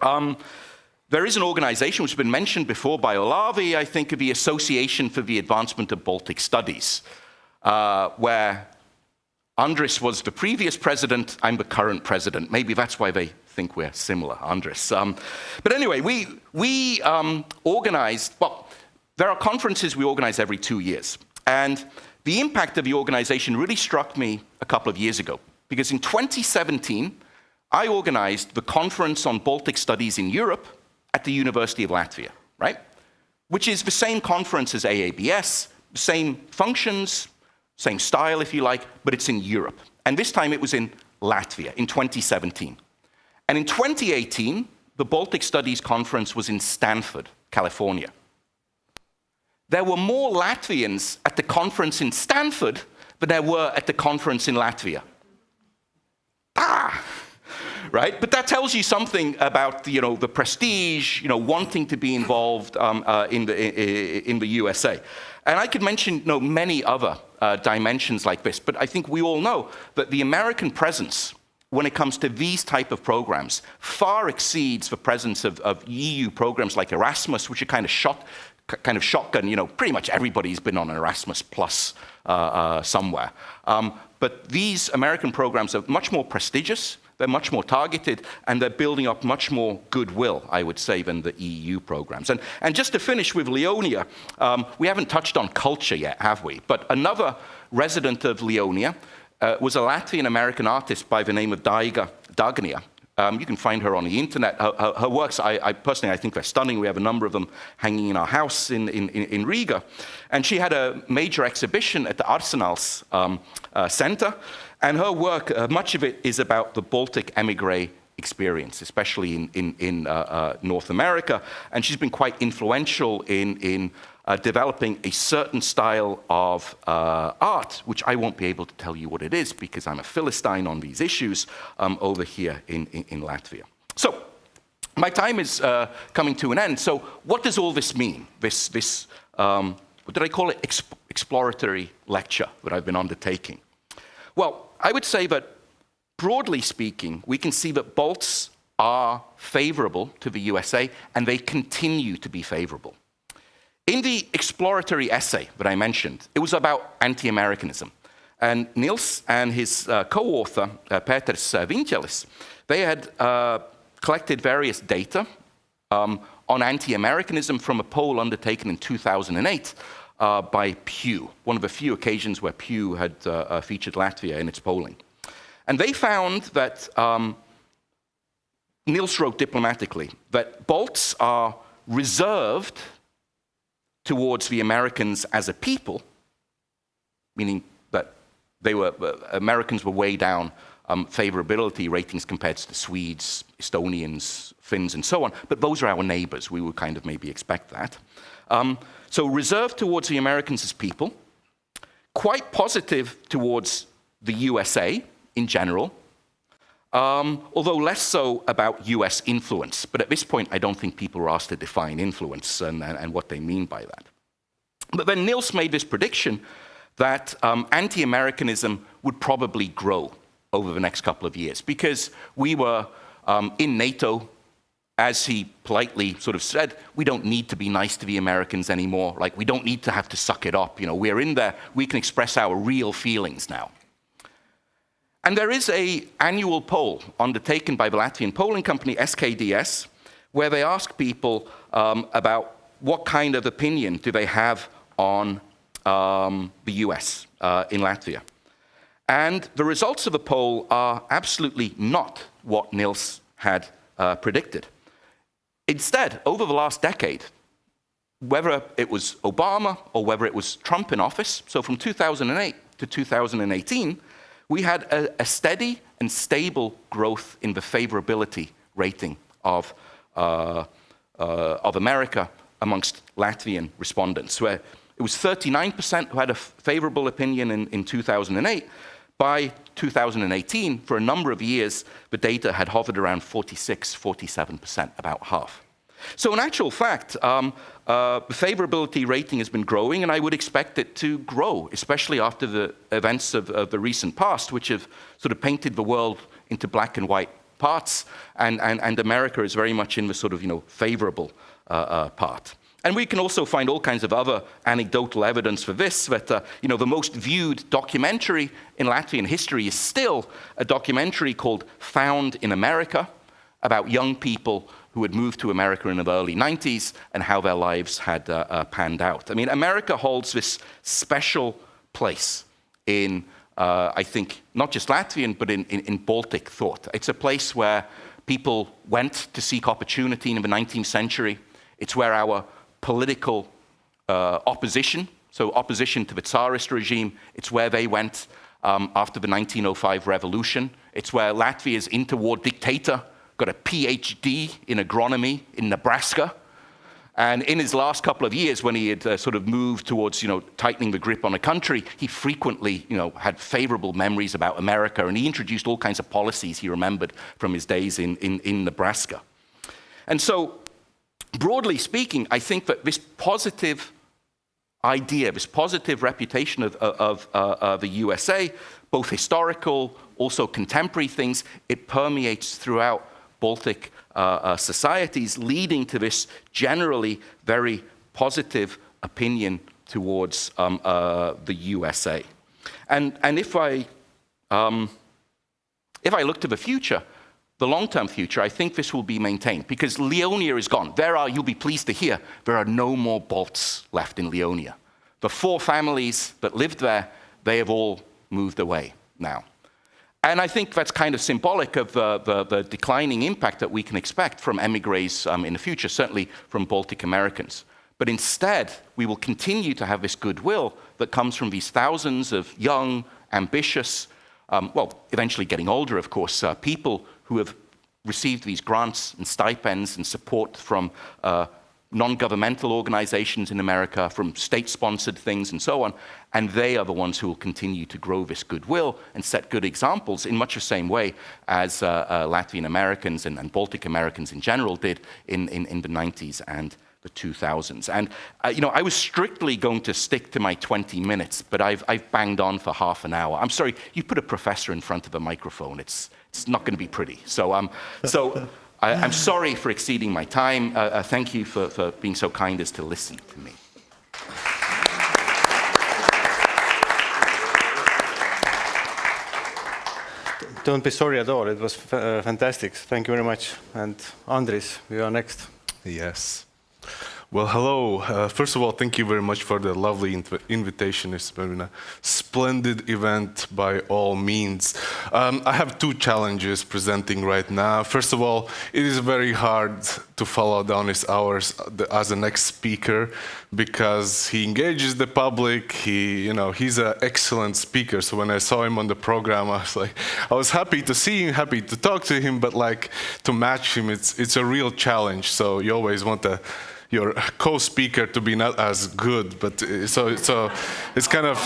there is an organization which has been mentioned before by Olavi, I think, of the Association for the Advancement of Baltic Studies, where Andris was the previous president, I'm the current president. Maybe that's why they think we're similar, Andris. But anyway, we organized, well, there are conferences we organize every 2 years. And the impact of the organization really struck me a couple of years ago, because in 2017, I organized the Conference on Baltic Studies in Europe at the University of Latvia, right? Which is the same conference as AABS, same functions, same style, if you like, but it's in Europe. And this time it was in Latvia in 2017. And in 2018, the Baltic Studies Conference was in Stanford, California. There were more Latvians at the conference in Stanford than there were at the conference in Latvia. Right? But that tells you something about the prestige, wanting to be involved in the USA. And I could mention many other dimensions like this, but I think we all know that the American presence when it comes to these type of programs far exceeds the presence of EU programs like Erasmus, which are kind of kind of shotgun, you know, pretty much everybody's been on an Erasmus Plus somewhere. But these American programs are much more prestigious, they're much more targeted, and they're building up much more goodwill, I would say, than the EU programs. And just to finish with Leonia, we haven't touched on culture yet, have we? But another resident of Leonia was a Latvian-American artist by the name of Daiga Dagnia. You can find her on the internet. Her works, I personally, I think they're stunning. We have a number of them hanging in our house in Riga. And she had a major exhibition at the Arsenals Center. And her work, much of it is about the Baltic emigre experience, especially in North America. And she's been quite influential in developing a certain style of art, which I won't be able to tell you what it is because I'm a Philistine on these issues over here in Latvia. So my time is coming to an end. So what does all this mean? This what did I call it? Exploratory lecture that I've been undertaking. Well, I would say that broadly speaking, we can see that Balts are favorable to the USA and they continue to be favorable. In the exploratory essay that I mentioned, it was about anti-Americanism. And Niels and his co-author, Peters Vintelis, they had collected various data on anti-Americanism from a poll undertaken in 2008 by Pew, one of the few occasions where Pew had featured Latvia in its polling. And they found that, Niels wrote diplomatically, that Balts are reserved towards the Americans as a people, meaning that Americans were way down favorability ratings compared to the Swedes, Estonians, Finns, and so on. But those are our neighbors. We would kind of maybe expect that. So reserved towards the Americans as people, quite positive towards the USA in general, although less so about US influence. But at this point, I don't think people were asked to define influence and what they mean by that. But then Niels made this prediction that anti-Americanism would probably grow over the next couple of years because we were in NATO, as he politely sort of said, we don't need to be nice to the Americans anymore. Like, we don't need to have to suck it up. You know, we're in there, we can express our real feelings now. And there is an annual poll undertaken by the Latvian polling company SKDS, where they ask people about what kind of opinion do they have on the US in Latvia. And the results of the poll are absolutely not what Niels had predicted. Instead, over the last decade, whether it was Obama or whether it was Trump in office, so from 2008 to 2018, we had a steady and stable growth in the favorability rating of America amongst Latvian respondents, where it was 39% who had a favorable opinion in 2008. By 2018, for a number of years, the data had hovered around 46, 47%, about half. So in actual fact, the favorability rating has been growing, and I would expect it to grow, especially after the events of the recent past, which have sort of painted the world into black and white parts, and America is very much in the sort of, favorable part. And we can also find all kinds of other anecdotal evidence for this, that the most viewed documentary in Latvian history is still a documentary called Found in America, about young people who had moved to America in the early 90s and how their lives had panned out. I mean, America holds this special place in, I think, not just Latvian, but in Baltic thought. It's a place where people went to seek opportunity in the 19th century. It's where our political opposition, so opposition to the Tsarist regime, it's where they went after the 1905 revolution. It's where Latvia's interwar dictator got a PhD in agronomy in Nebraska. And in his last couple of years, when he had sort of moved towards, tightening the grip on the country, he frequently, had favorable memories about America, and he introduced all kinds of policies he remembered from his days in Nebraska. And so, broadly speaking, I think that this positive idea, this positive reputation of the USA, both historical, also contemporary things, it permeates throughout Baltic societies, leading to this generally very positive opinion towards the USA. And if I look to the future, the long-term future, I think this will be maintained because Leonia is gone. You'll be pleased to hear, there are no more Balts left in Leonia. The 4 families that lived there, they have all moved away now. And I think that's kind of symbolic of the declining impact that we can expect from emigres in the future, certainly from Baltic Americans. But instead, we will continue to have this goodwill that comes from these thousands of young, ambitious, eventually getting older, of course, people who have received these grants and stipends and support from non-governmental organizations in America, from state-sponsored things and so on, and they are the ones who will continue to grow this goodwill and set good examples in much the same way as Latvian Americans and Baltic Americans in general did in the 90s and the 2000s. And I was strictly going to stick to my 20 minutes, but I've banged on for half an hour. I'm sorry, you put a professor in front of a microphone, it's not going to be pretty. So I'm sorry for exceeding my time. Thank you for being so kind as to listen to me. Don't be sorry at all. It was fantastic. Thank you very much. And Andris, you are next. Yes. Well, hello. First of all, thank you very much for the lovely invitation. It's been a splendid event by all means. I have 2 challenges presenting right now. First of all, it is very hard to follow down his hours as the next speaker because he engages the public. He's an excellent speaker. So when I saw him on the program, I was happy to see him, happy to talk to him, but to match him, it's a real challenge. So you always want your co-speaker to be not as good, but so it's kind of.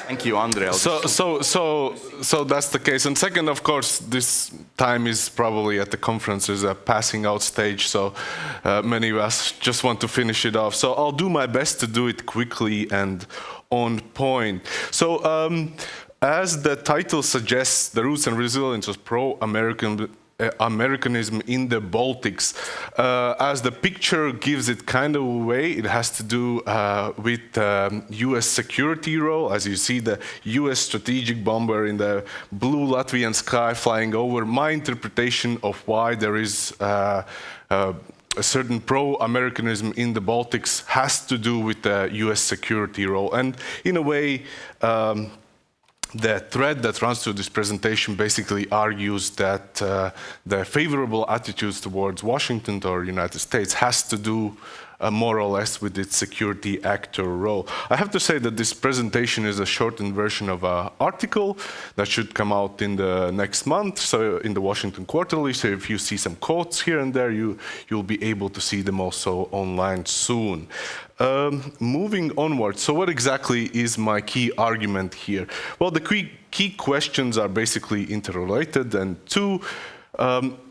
Thank you, Andre. So that's the case. And second, of course, this time is probably at the conference is a passing out stage. So many of us just want to finish it off. So I'll do my best to do it quickly and on point. So as the title suggests, the roots and resilience of Americanism in the Baltics. As the picture gives it kind of away, it has to do with US security role. As you see the US strategic bomber in the blue Latvian sky flying over. My interpretation of why there is a certain pro-Americanism in the Baltics has to do with the US security role. And in a way, the thread that runs through this presentation basically argues that the favorable attitudes towards Washington or United States has to do more or less with its security actor role. I have to say that this presentation is a shortened version of an article that should come out in the next month, so in the Washington Quarterly. So if you see some quotes here and there, you'll be able to see them also online soon. Moving onward, so what exactly is my key argument here? Well, the key questions are basically interrelated, and 2,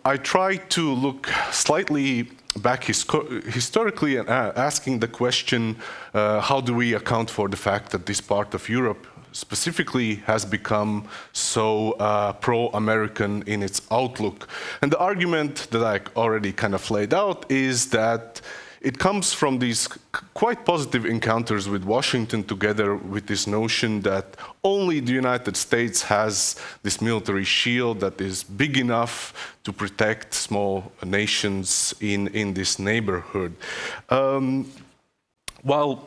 I try to look slightly back historically and asking the question, how do we account for the fact that this part of Europe specifically has become so pro-American in its outlook? And the argument that I already kind of laid out is that it comes from these quite positive encounters with Washington, together with this notion that only the United States has this military shield that is big enough to protect small nations in this neighborhood. While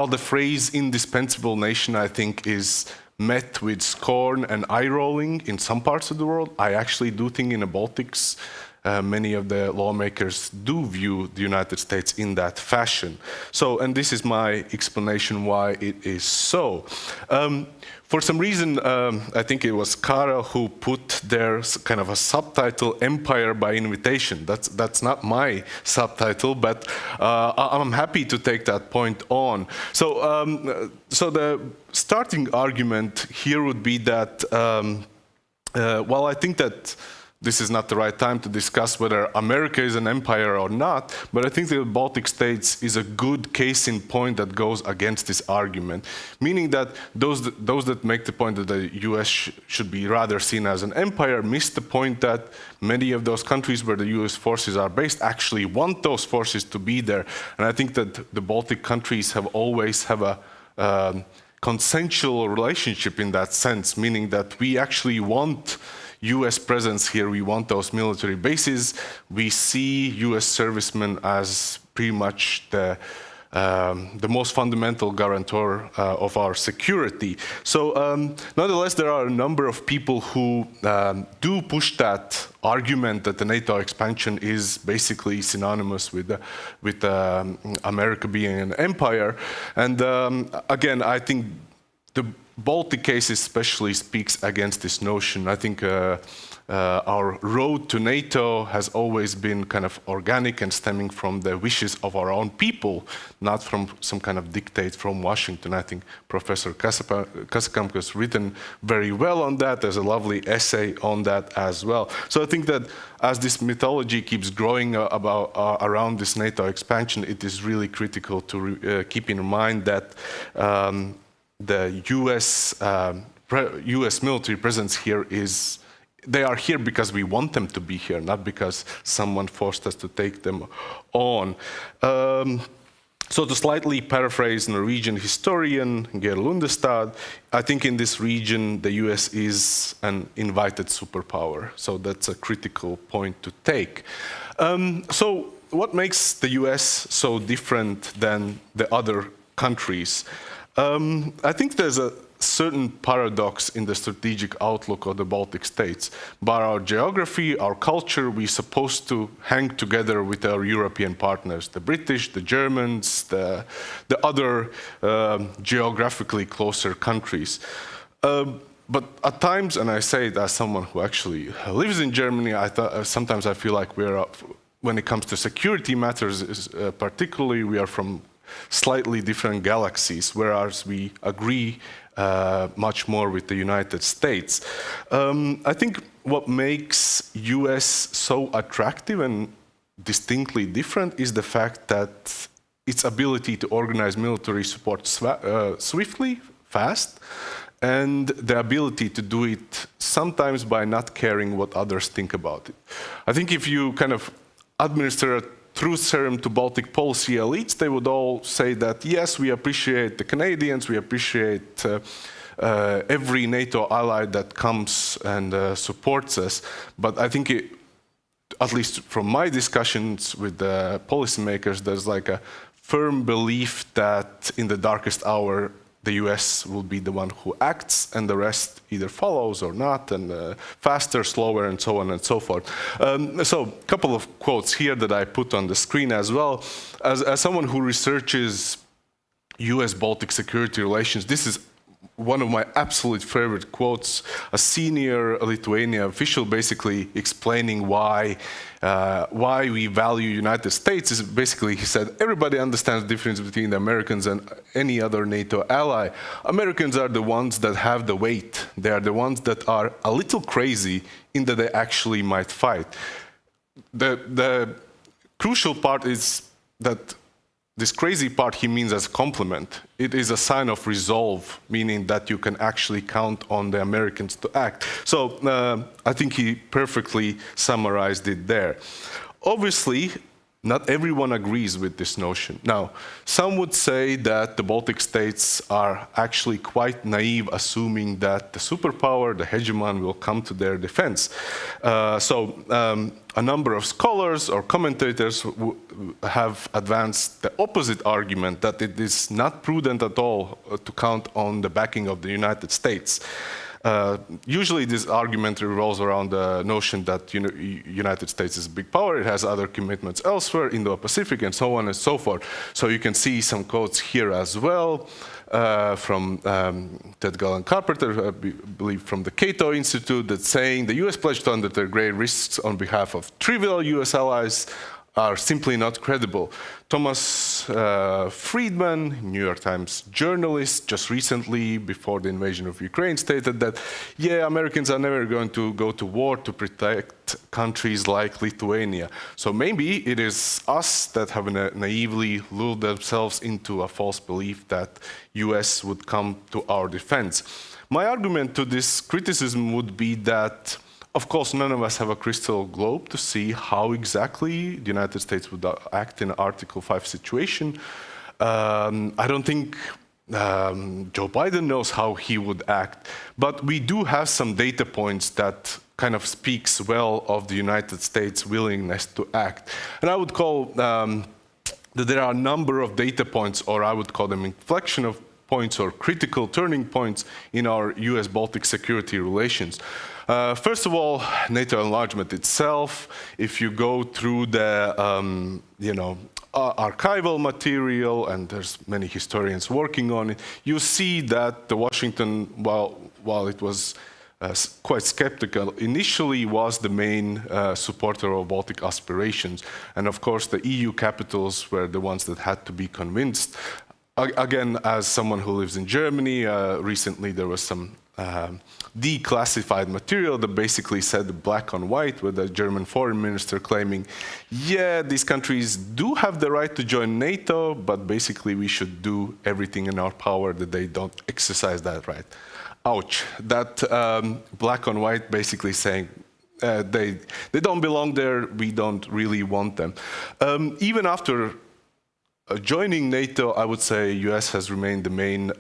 the phrase indispensable nation, I think, is met with scorn and eye-rolling in some parts of the world, I actually do think in the Baltics, many of the lawmakers do view the United States in that fashion. So, and this is my explanation why it is so. For some reason, I think it was Kara who put there kind of a subtitle, Empire by Invitation. That's not my subtitle, but I'm happy to take that point on. So, so the starting argument here would be that, well, I think that this is not the right time to discuss whether America is an empire or not, but I think the Baltic states is a good case in point that goes against this argument, meaning that those that make the point that the US should be rather seen as an empire miss the point that many of those countries where the US forces are based actually want those forces to be there. And I think that the Baltic countries have always have a consensual relationship in that sense, meaning that we actually want US presence here, we want those military bases. We see US servicemen as pretty much the most fundamental guarantor of our security. So nonetheless, there are a number of people who do push that argument that the NATO expansion is basically synonymous with America being an empire. And again, I think the Baltic case especially speaks against this notion. I think our road to NATO has always been kind of organic and stemming from the wishes of our own people, not from some kind of dictate from Washington. I think Professor Kasekamp has written very well on that. There's a lovely essay on that as well. So I think that as this mythology keeps growing around this NATO expansion, it is really critical to keep in mind that the US military presence here they are here because we want them to be here, not because someone forced us to take them on. So to slightly paraphrase Norwegian historian Geir Lundestad, I think in this region the US is an invited superpower. So that's a critical point to take. So what makes the US so different than the other countries? I think there's a certain paradox in the strategic outlook of the Baltic states. By our geography, our culture, we're supposed to hang together with our European partners, the British, the Germans, the other geographically closer countries. But at times, and I say it as someone who actually lives in Germany, sometimes I feel like when it comes to security matters, particularly, we are from slightly different galaxies, whereas we agree much more with the United States. I think what makes US so attractive and distinctly different is the fact that its ability to organize military support swiftly, fast, and the ability to do it sometimes by not caring what others think about it. I think if you kind of administer a truth serum to Baltic policy elites, they would all say that, yes, we appreciate the Canadians, we appreciate every NATO ally that comes and supports us. But I think, at least from my discussions with the policymakers, there's like a firm belief that in the darkest hour, the US will be the one who acts and the rest either follows or not, and faster, slower, and so on and so forth. So a couple of quotes here that I put on the screen as well. As someone who researches US-Baltic security relations, this is one of my absolute favorite quotes, a senior Lithuanian official basically explaining why we value United States is basically, he said, everybody understands the difference between the Americans and any other NATO ally. Americans are the ones that have the weight. They are the ones that are a little crazy in that they actually might fight. The crucial part is that this crazy part he means as a compliment. It is a sign of resolve, meaning that you can actually count on the Americans to act. So I think he perfectly summarized it there. Obviously, not everyone agrees with this notion. Now, some would say that the Baltic states are actually quite naive, assuming that the superpower, the hegemon, will come to their defense. A number of scholars or commentators have advanced the opposite argument, that it is not prudent at all to count on the backing of the United States. Usually this argument revolves around the notion that United States is a big power, it has other commitments elsewhere, Indo-Pacific, and so on and so forth. So you can see some quotes here as well from Ted Gallen Carpenter, I believe from the Cato Institute, that's saying the US pledged to undertake great risks on behalf of trivial US allies. are simply not credible. Thomas Friedman, New York Times journalist, just recently, before the invasion of Ukraine, stated that, yeah, Americans are never going to go to war to protect countries like Lithuania. So maybe it is us that have naively lured themselves into a false belief that US would come to our defense. My argument to this criticism would be that, of course, none of us have a crystal globe to see how exactly the United States would act in an Article 5 situation. I don't think Joe Biden knows how he would act, but we do have some data points that kind of speaks well of the United States' willingness to act. And I would call that there are a number of data points, or I would call them inflection of points or critical turning points in our US-Baltic security relations. First of all, NATO enlargement itself. If you go through the archival material, and there's many historians working on it, you see that the Washington, while it was quite skeptical, initially was the main supporter of Baltic aspirations. And of course, the EU capitals were the ones that had to be convinced. Again, as someone who lives in Germany, recently there was some declassified material that basically said black on white, with the German foreign minister claiming, yeah, these countries do have the right to join NATO, but basically we should do everything in our power that they don't exercise that right. Ouch. That black on white basically saying they don't belong there, we don't really want them. Even after joining NATO, I would say US has remained the main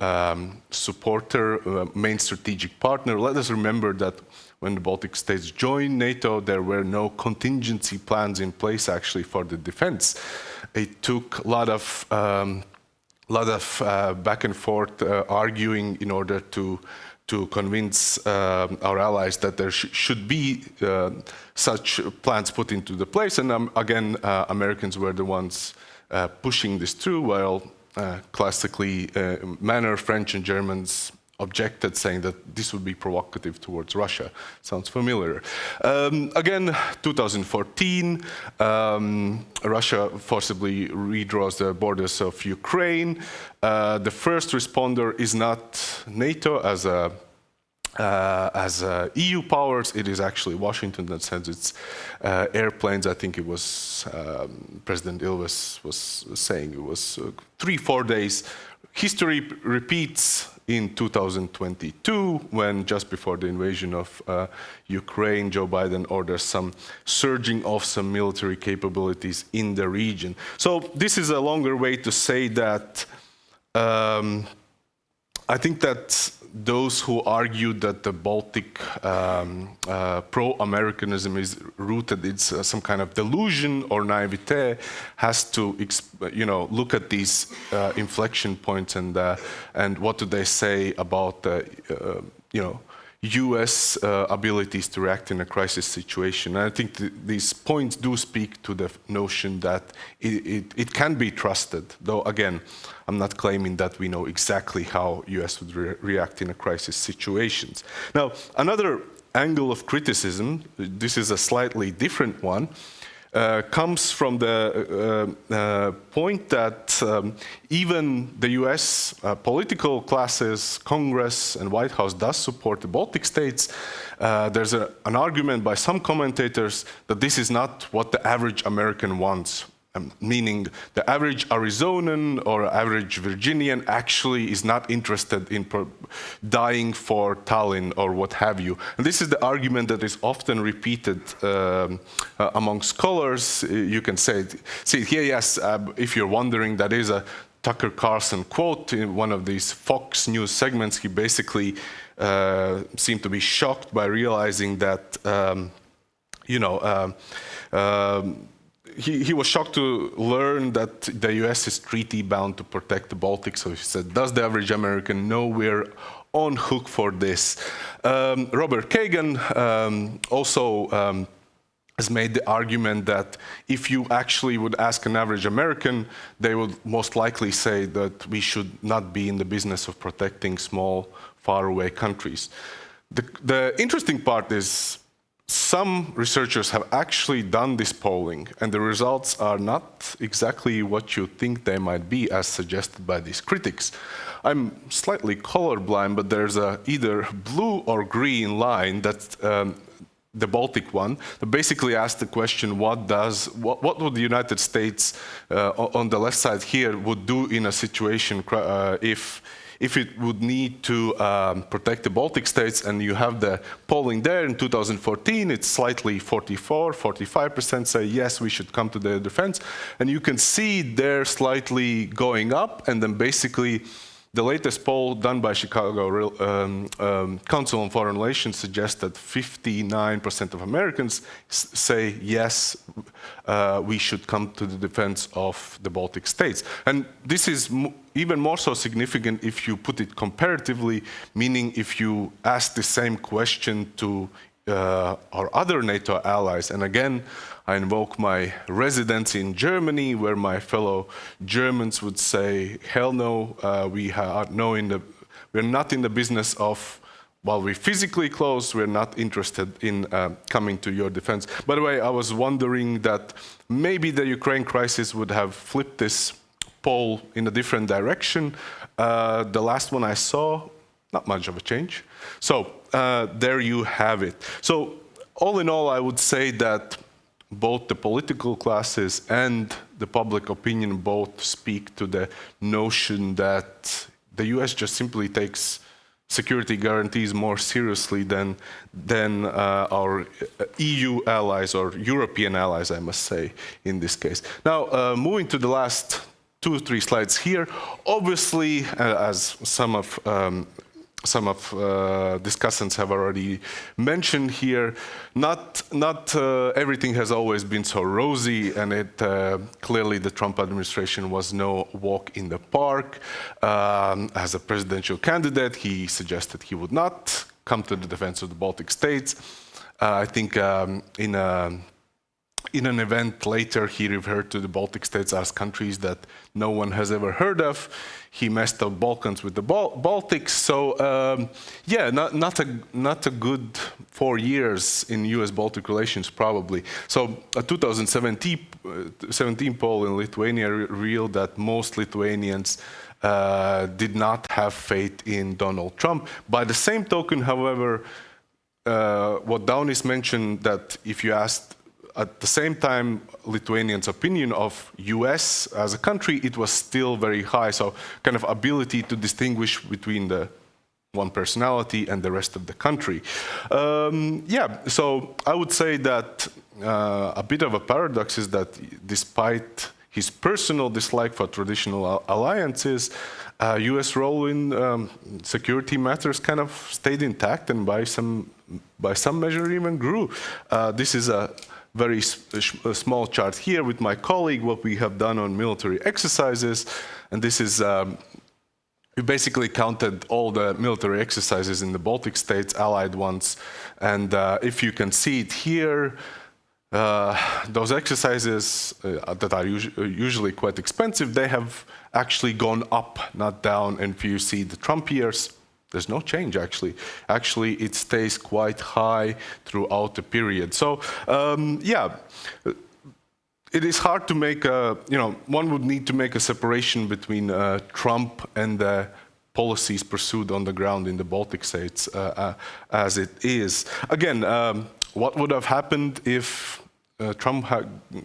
supporter, main strategic partner. Let us remember that when the Baltic states joined NATO, there were no contingency plans in place actually for the defense. It took a lot of back and forth arguing in order to convince our allies that there should be such plans put into the place. And again, Americans were the ones pushing this through, while classically manner French and Germans objected, saying that this would be provocative towards Russia. Sounds familiar. Again, 2014, Russia forcibly redraws the borders of Ukraine. The first responder is not NATO as EU powers, it is actually Washington that sends its airplanes. I think it was President Ilves was saying it was 3-4 days. History repeats in 2022, when just before the invasion of Ukraine, Joe Biden orders some surging of some military capabilities in the region. So this is a longer way to say that I think that those who argue that the Baltic pro-Americanism is rooted in some kind of delusion or naivete has to, look at these inflection points and what do they say about US abilities to react in a crisis situation. And I think these points do speak to the notion that it can be trusted, though again, I'm not claiming that we know exactly how US would react in a crisis situations. Now, another angle of criticism, this is a slightly different one, comes from the point that even the US political classes, Congress and White House does support the Baltic states. There's an argument by some commentators that this is not what the average American wants. Meaning the average Arizonan or average Virginian actually is not interested in dying for Tallinn or what have you. And this is the argument that is often repeated among scholars. You can say, see here, yes, if you're wondering, that is a Tucker Carlson quote in one of these Fox News segments. He basically seemed to be shocked by realizing that, he was shocked to learn that the US is treaty bound to protect the Baltic. So he said, does the average American know we're on hook for this? Robert Kagan also has made the argument that if you actually would ask an average American, they would most likely say that we should not be in the business of protecting small, faraway countries. The interesting part is, some researchers have actually done this polling, and the results are not exactly what you think they might be, as suggested by these critics. I'm slightly colorblind, but there's a either blue or green line that's the Baltic one, that basically asks the question, what would the United States, on the left side here, would do in a situation if it would need to protect the Baltic states, and you have the polling there in 2014, it's slightly 45% say yes, we should come to their defense. And you can see they're slightly going up, and then basically the latest poll done by Chicago Council on Foreign Relations suggests that 59% of Americans say yes, we should come to the defense of the Baltic states. And this is even more so significant if you put it comparatively, meaning if you ask the same question to our other NATO allies. And again, I invoke my residency in Germany, where my fellow Germans would say, hell no, we're not in the business of, while we're physically close, we're not interested in coming to your defense. By the way, I was wondering that maybe the Ukraine crisis would have flipped this poll in a different direction. The last one I saw, not much of a change. So there you have it. So all in all, I would say that both the political classes and the public opinion both speak to the notion that the US just simply takes security guarantees more seriously than our EU allies or European allies, I must say, in this case. Now, moving to the last 2 or 3 slides here, obviously, as some of discussants have already mentioned here, not everything has always been so rosy, and clearly the Trump administration was no walk in the park. As a presidential candidate, he suggested he would not come to the defense of the Baltic states. I think in an event later, he referred to the Baltic states as countries that no one has ever heard of. He messed up Balkans with the Baltics. So yeah, not a good 4 years in US-Baltic relations, probably. So a 2017 poll in Lithuania revealed that most Lithuanians did not have faith in Donald Trump. By the same token, however, what Daunis mentioned, that if you asked at the same time Lithuanians' opinion of US as a country, it was still very high. So kind of ability to distinguish between the one personality and the rest of the country. Yeah, so I would say that a bit of a paradox is that despite his personal dislike for traditional alliances, US role in security matters kind of stayed intact, and by some measure even grew. This is a very small chart here with my colleague, what we have done on military exercises. And this is, we basically counted all the military exercises in the Baltic states, allied ones. And if you can see it here, those exercises that are usually quite expensive, they have actually gone up, not down. And if you see the Trump years, there's no change, actually. Actually, it stays quite high throughout the period. So, yeah, it is hard to make a, one would need to make a separation between Trump and the policies pursued on the ground in the Baltic states as it is. Again, what would have happened if Trump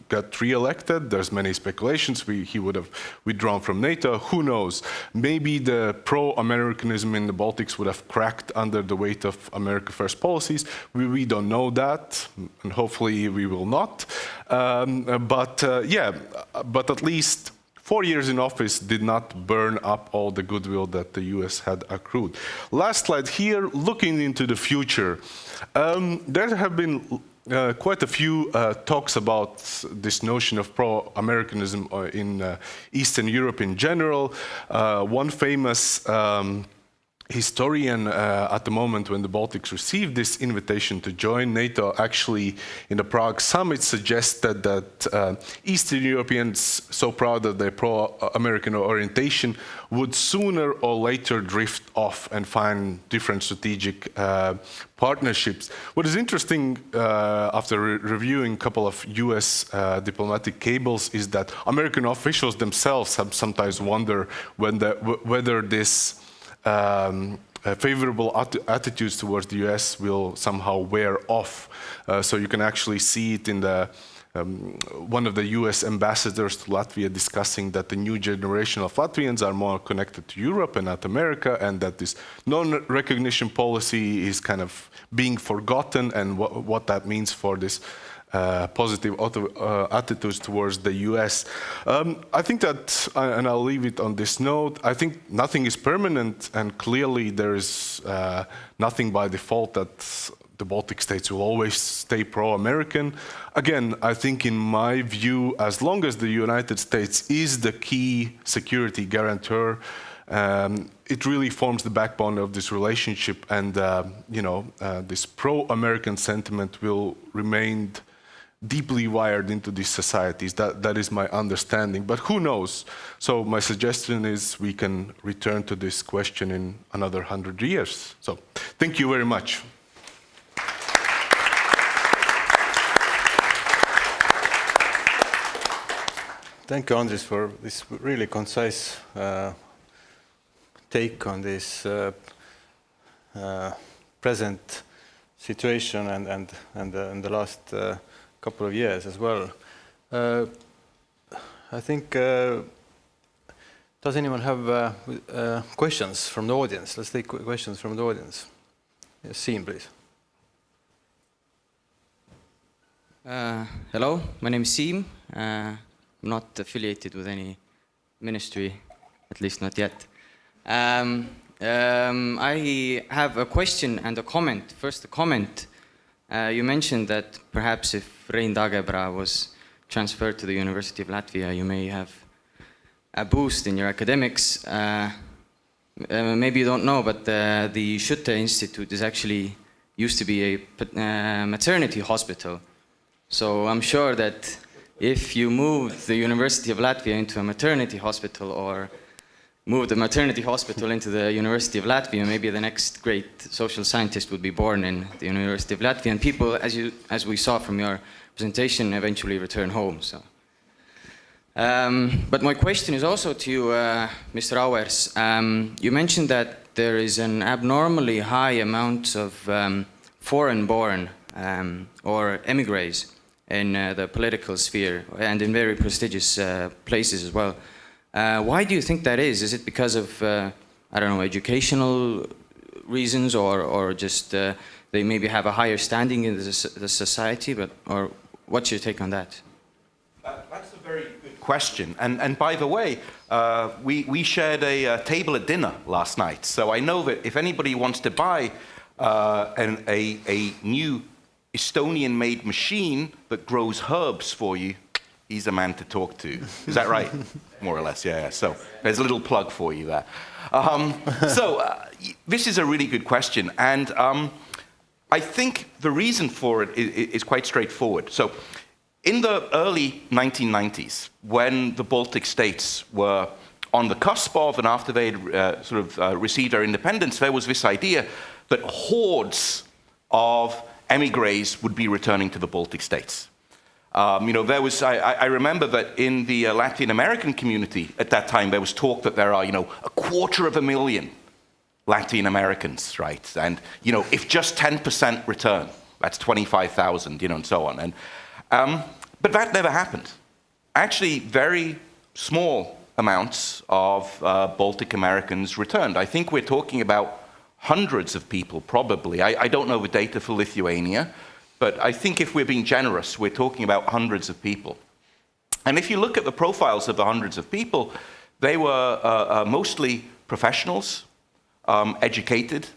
got re-elected? There's many speculations. He would have withdrawn from NATO. Who knows? Maybe the pro-Americanism in the Baltics would have cracked under the weight of America First policies. We don't know that, and hopefully we will not. Yeah, but at least 4 years in office did not burn up all the goodwill that the US had accrued. Last slide here, looking into the future. There have been quite a few talks about this notion of pro-Americanism in Eastern Europe in general. One famous historian at the moment when the Baltics received this invitation to join NATO, actually in the Prague summit suggested that Eastern Europeans, so proud of their pro-American orientation, would sooner or later drift off and find different strategic partnerships. What is interesting after reviewing a couple of US diplomatic cables is that American officials themselves have sometimes wondered whether this favorable attitudes towards the US will somehow wear off. So you can actually see it in the one of the US ambassadors to Latvia discussing that the new generation of Latvians are more connected to Europe and not America, and that this non-recognition policy is kind of being forgotten, and what that means for this positive attitudes towards the US. I think that, and I'll leave it on this note, I think nothing is permanent, and clearly there is nothing by default that the Baltic states will always stay pro-American. Again, I think in my view, as long as the United States is the key security guarantor, it really forms the backbone of this relationship, and this pro-American sentiment will remain deeply wired into these societies. That is my understanding, but who knows? So my suggestion is we can return to this question in another 100 years. So thank you very much. Thank you, Andris, for this really concise take on this present situation and the last couple of years as well. I think, does anyone have questions from the audience? Let's take questions from the audience. Yes, Siim, please. Hello, my name is Siim. I'm not affiliated with any ministry, at least not yet. I have a question and a comment. First, a comment. You mentioned that perhaps if Rein Taagepera was transferred to the University of Latvia, you may have a boost in your academics. Maybe you don't know, but the Schutte Institute is actually used to be a maternity hospital. So I'm sure that if you moved the University of Latvia into a maternity hospital, or moved the maternity hospital into the University of Latvia, maybe the next great social scientist would be born in the University of Latvia. And people, as we saw from your presentation, eventually return home. So, but my question is also to you, Mr. Auers. You mentioned that there is an abnormally high amount of foreign-born or emigres in the political sphere and in very prestigious places as well. Why do you think that is? Is it because of, I don't know, educational reasons, or just they maybe have a higher standing in the society? Or what's your take on that? That's a very good question. And by the way, we shared a table at dinner last night. So I know that if anybody wants to buy a new Estonian-made machine that grows herbs for you, he's a man to talk to. Is that right? More or less, yeah. So there's a little plug for you there. This is a really good question. And I think the reason for it is quite straightforward. So in the early 1990s, when the Baltic states were on the cusp of, and after they had received their independence, there was this idea that hordes of emigres would be returning to the Baltic states. There was, I remember that in the Latin American community at that time, there was talk that there are, 250,000 Latin Americans, right? And, if just 10% return, that's 25,000, and so on. And, but that never happened. Actually, very small amounts of Baltic Americans returned. I think we're talking about hundreds of people, probably. I don't know the data for Lithuania, but I think if we're being generous, we're talking about hundreds of people. And if you look at the profiles of the hundreds of people, they were mostly professionals, educated.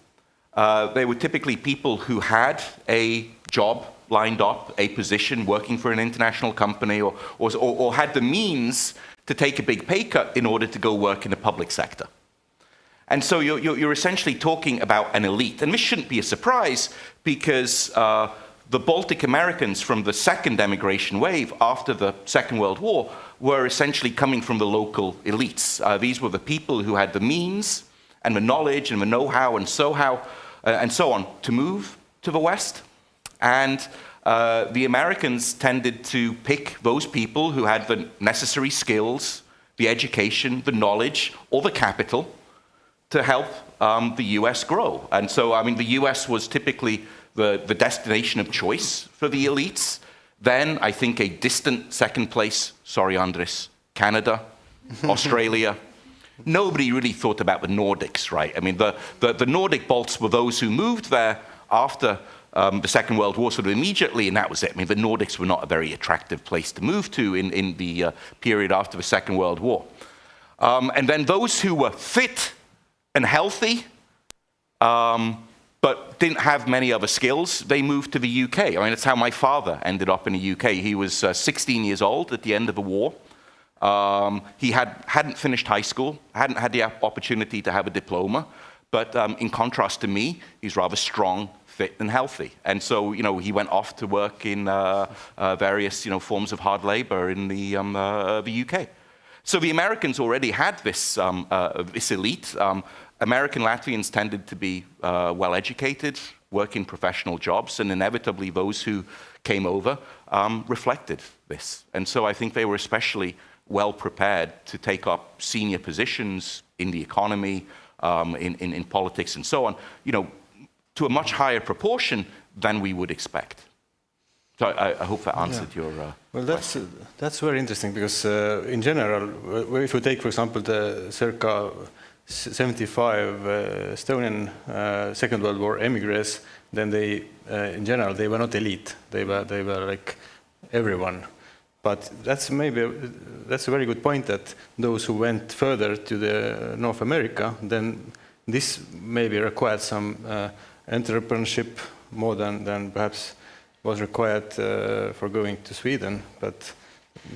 They were typically people who had a job lined up, a position working for an international company, or had the means to take a big pay cut in order to go work in the public sector. And so you're essentially talking about an elite. And this shouldn't be a surprise because the Baltic Americans from the second emigration wave after the Second World War were essentially coming from the local elites. These were the people who had the means and the knowledge and the know-how and so on to move to the West. And the Americans tended to pick those people who had the necessary skills, the education, the knowledge, or the capital to help the US grow. And so, I mean, the US was typically the destination of choice for the elites. Then, I think a distant second place, sorry, Andres, Canada, Australia. Nobody really thought about the Nordics, right? I mean, the Nordic Balts were those who moved there after the Second World War sort of immediately, and that was it. I mean, the Nordics were not a very attractive place to move to in the period after the Second World War. And then those who were fit and healthy, but didn't have many other skills, they moved to the UK. I mean, that's how my father ended up in the UK. He was 16 years old at the end of the war. He hadn't finished high school, hadn't had the opportunity to have a diploma, but in contrast to me, he's rather strong, fit and healthy. And so, you know, he went off to work in various, you know, forms of hard labor in the UK. So the Americans already had this, this elite. American Latvians tended to be well-educated, work in professional jobs, and inevitably those who came over reflected this. And so I think they were especially well prepared to take up senior positions in the economy, in politics and so on, you know, to a much higher proportion than we would expect. So I hope that answered your well, that's very interesting because in general, if you take, for example, the circa 75 Estonian Second World War emigres, then they, in general, they were not elite. They were like everyone. But that's a very good point that those who went further to the North America, then this maybe required some entrepreneurship more than perhaps was required for going to Sweden. But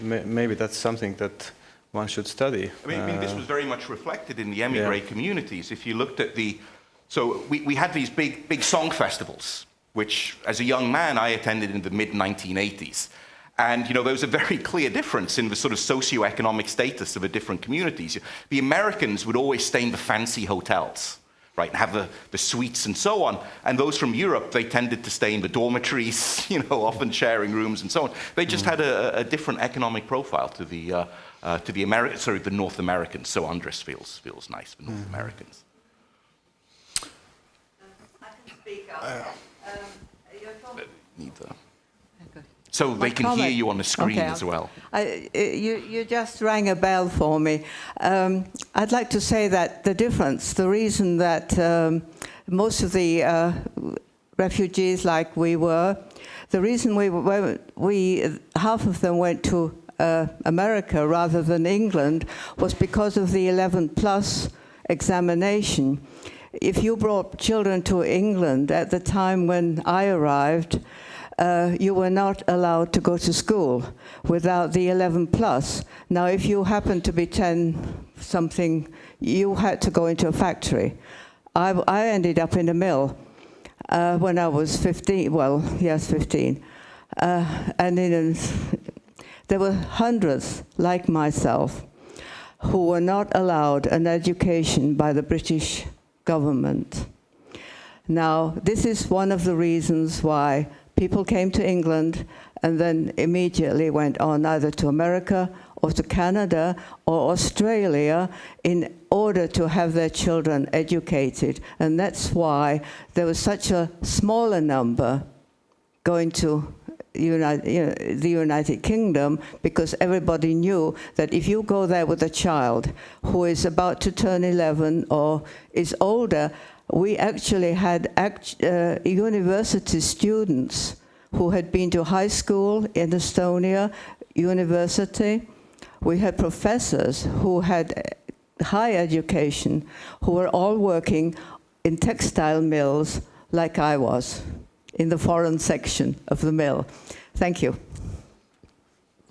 maybe that's something that one should study. I mean, this was very much reflected in the emigre communities. If you looked at so we had these big song festivals, which as a young man I attended in the mid-1980s. And, you know, there was a very clear difference in the sort of socioeconomic status of the different communities. The Americans would always stay in the fancy hotels, right, and have the suites and so on. And those from Europe, they tended to stay in the dormitories, you know, often sharing rooms and so on. They just had a different economic profile to the the North Americans. So Andres feels nice for North Americans. I can speak up. Neither. So they can hear you on the screen as well. You just rang a bell for me. I'd like to say that the reason that most of the refugees, like we were, the reason half of them went to America rather than England was because of the 11+ examination. If you brought children to England at the time when I arrived, you were not allowed to go to school without the 11+. Now, if you happened to be 10-something, you had to go into a factory. I ended up in a mill when I was 15. Well, yes, 15. And there were hundreds like myself who were not allowed an education by the British government. Now, this is one of the reasons why people came to England and then immediately went on either to America or to Canada or Australia in order to have their children educated. And that's why there was such a smaller number going to the United Kingdom, because everybody knew that if you go there with a child who is about to turn 11 or is older, we actually had university students who had been to high school in Estonia, university. We had professors who had high education, who were all working in textile mills like I was, in the foreign section of the mill. Thank you.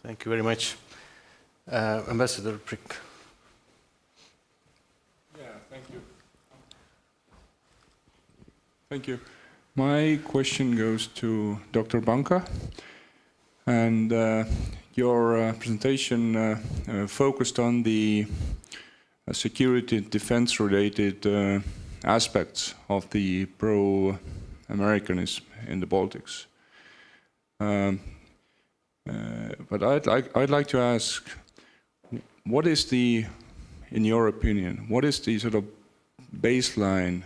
Thank you very much. Ambassador Prikk. Yeah, thank you. Thank you. My question goes to Dr. Banka. And your presentation focused on the security and defense-related aspects of the pro-Americanism in the Baltics. But I'd like to ask, what is the, in your opinion, what is the sort of baseline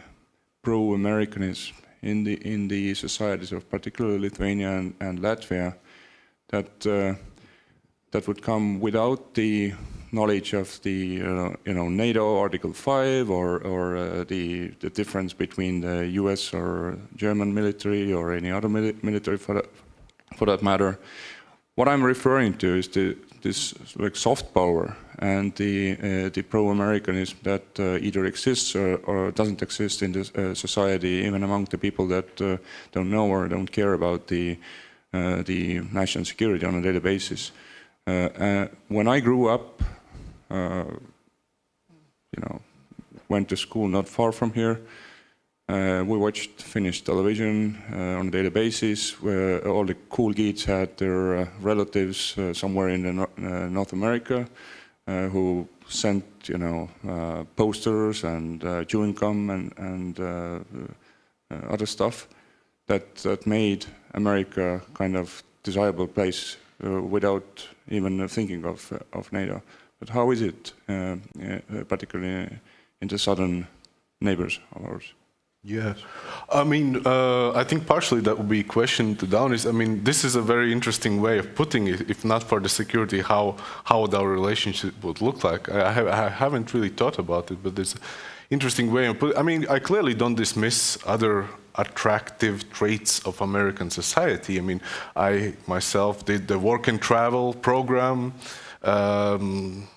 pro-Americanism in the societies of particularly Lithuania and Latvia that would come without the knowledge of the NATO Article 5 or the difference between the US or German military or any other military for that matter? What I'm referring to is this like soft power and the pro-Americanism that either exists or doesn't exist in this society, even among the people that don't know or don't care about the national security on a daily basis. When I grew up, went to school not far from here. We watched Finnish television on a daily basis, where all the cool kids had their relatives somewhere in North America who sent, posters and chewing gum and other stuff that made America kind of desirable place without even thinking of NATO. But how is it, particularly in the southern neighbors of ours? Yeah, I mean, I think partially that would be a question to Daunis. I mean, this is a very interesting way of putting it. If not for the security, how would our relationship would look like? I haven't really thought about it, but it's an interesting way of putting it. I mean, I clearly don't dismiss other attractive traits of American society. I mean, I myself did the work and travel program,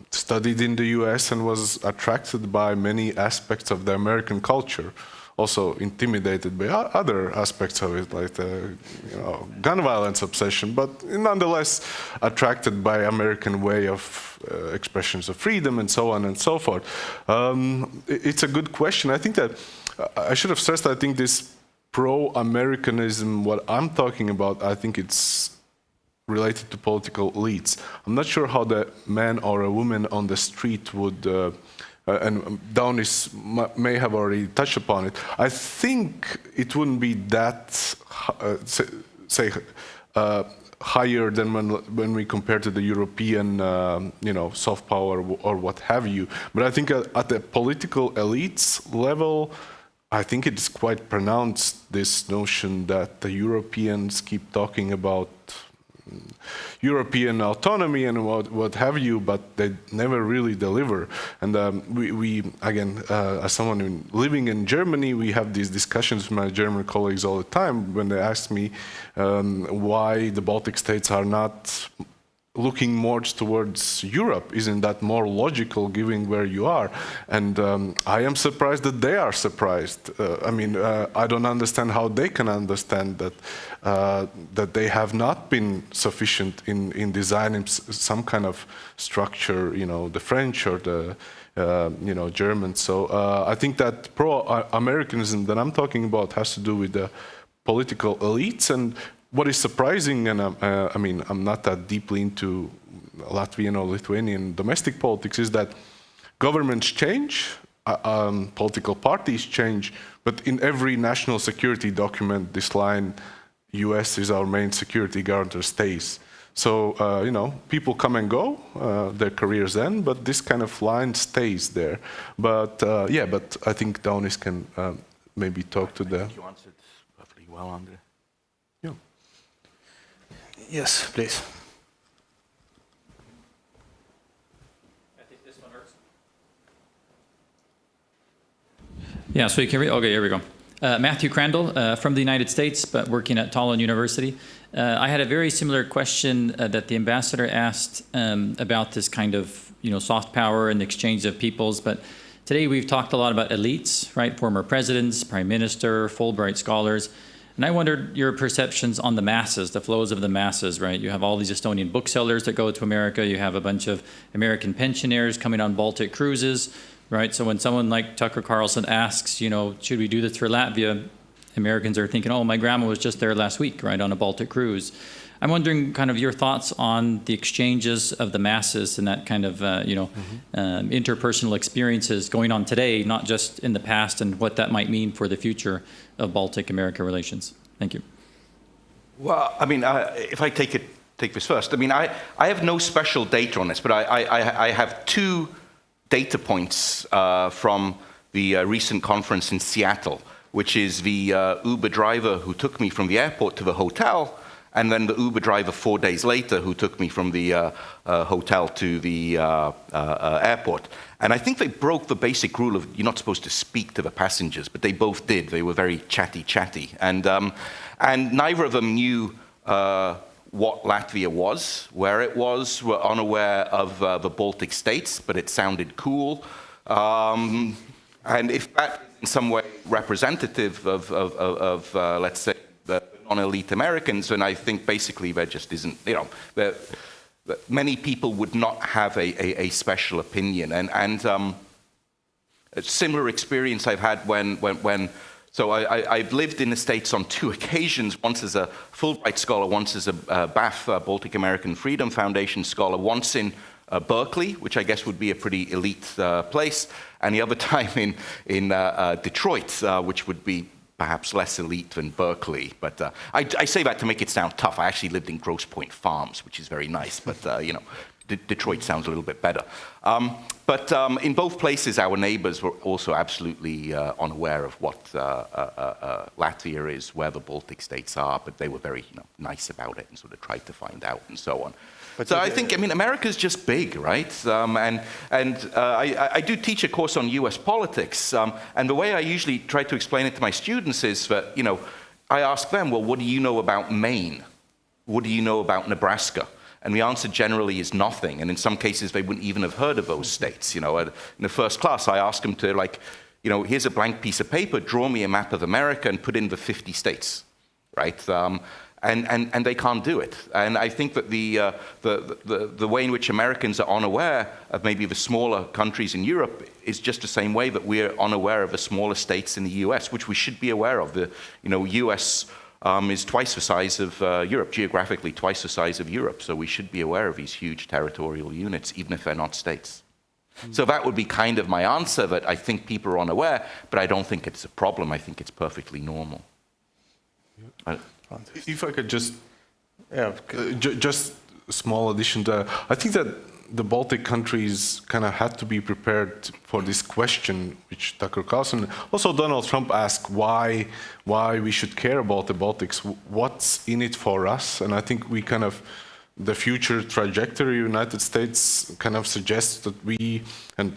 studied in the US and was attracted by many aspects of the American culture. Also intimidated by other aspects of it, like the gun violence obsession, but nonetheless attracted by American way of expressions of freedom and so on and so forth. It's a good question. I think that I should have stressed, I think this pro-Americanism, what I'm talking about, I think it's related to political elites. I'm not sure how the man or a woman on the street would and Daunis may have already touched upon it. I think it wouldn't be that, higher than when we compare to the European, soft power or what have you. But I think at the political elites level, I think it's quite pronounced, this notion that the Europeans keep talking about European autonomy and what have you, but they never really deliver. And we again, as someone living in Germany, we have these discussions with my German colleagues all the time when they ask me why the Baltic states are not looking more towards Europe. Isn't that more logical given where you are? And I am surprised that they are surprised. I mean, I don't understand how they can understand that that they have not been sufficient in designing some kind of structure, the French or the Germans. So I think that pro-Americanism that I'm talking about has to do with the political elites. And what is surprising, and I mean, I'm not that deeply into Latvian or Lithuanian domestic politics, is that governments change, political parties change, but in every national security document, this line, US is our main security guarantor, stays. So, people come and go, their careers end, but this kind of line stays there. But, but I think Daunis can maybe talk to the... I think you answered perfectly well, Andre. Yeah. Yes, please. I think this one works. Yeah, so you can read. Okay, here we go. Matthew Crandall from the United States, but working at Tallinn University. I had a very similar question that the ambassador asked about this kind of, soft power and the exchange of peoples. But today we've talked a lot about elites, right? Former presidents, prime minister, Fulbright scholars. And I wondered your perceptions on the masses, the flows of the masses, right? You have all these Estonian booksellers that go to America. You have a bunch of American pensioners coming on Baltic cruises, right? So when someone like Tucker Carlson asks, should we do this for Latvia? Americans are thinking, oh, my grandma was just there last week, right, on a Baltic cruise. I'm wondering kind of your thoughts on the exchanges of the masses and that kind of, interpersonal experiences going on today, not just in the past, and what that might mean for the future of Baltic-America relations. Thank you. Well, I mean, if I take this first, I mean, I have no special data on this, but I have 2 data points from the recent conference in Seattle, which is the Uber driver who took me from the airport to the hotel, and then the Uber driver 4 days later who took me from the hotel to the airport. And I think they broke the basic rule of you're not supposed to speak to the passengers, but they both did. They were very chatty. And neither of them knew what Latvia was, where it was, were unaware of the Baltic states, but it sounded cool. And if that is in some way representative of let's say, the non-elite Americans, and I think basically there just isn't, many people would not have a special opinion. And a similar experience I've had so I've lived in the States on 2 occasions, once as a Fulbright scholar, once as a BAF, Baltic American Freedom Foundation scholar, once in Berkeley, which I guess would be a pretty elite place, and the other time in Detroit, which would be perhaps less elite than Berkeley, but I say that to make it sound tough. I actually lived in Grosse Pointe Farms, which is very nice, but Detroit sounds a little bit better. But in both places, our neighbors were also absolutely unaware of what Latvia is, where the Baltic states are, but they were very nice about it and sort of tried to find out and so on. So I think, America's just big, right? I do teach a course on US politics, and the way I usually try to explain it to my students is that, I ask them, well, what do you know about Maine? What do you know about Nebraska? And the answer generally is nothing, and in some cases they wouldn't even have heard of those states. In the first class, I ask them to, here's a blank piece of paper, draw me a map of America and put in the 50 states, right? And they can't do it. And I think that the way in which Americans are unaware of maybe the smaller countries in Europe is just the same way that we're unaware of the smaller states in the US, which we should be aware of. The US is twice the size of Europe, geographically twice the size of Europe. So we should be aware of these huge territorial units, even if they're not states. So that would be kind of my answer, that I think people are unaware, but I don't think it's a problem. I think it's perfectly normal. If I could just a small addition to, I think that the Baltic countries kind of had to be prepared for this question, which Tucker Carlson, also Donald Trump asked why we should care about the Baltics, what's in it for us, and I think we kind of, the future trajectory of the United States kind of suggests that we, and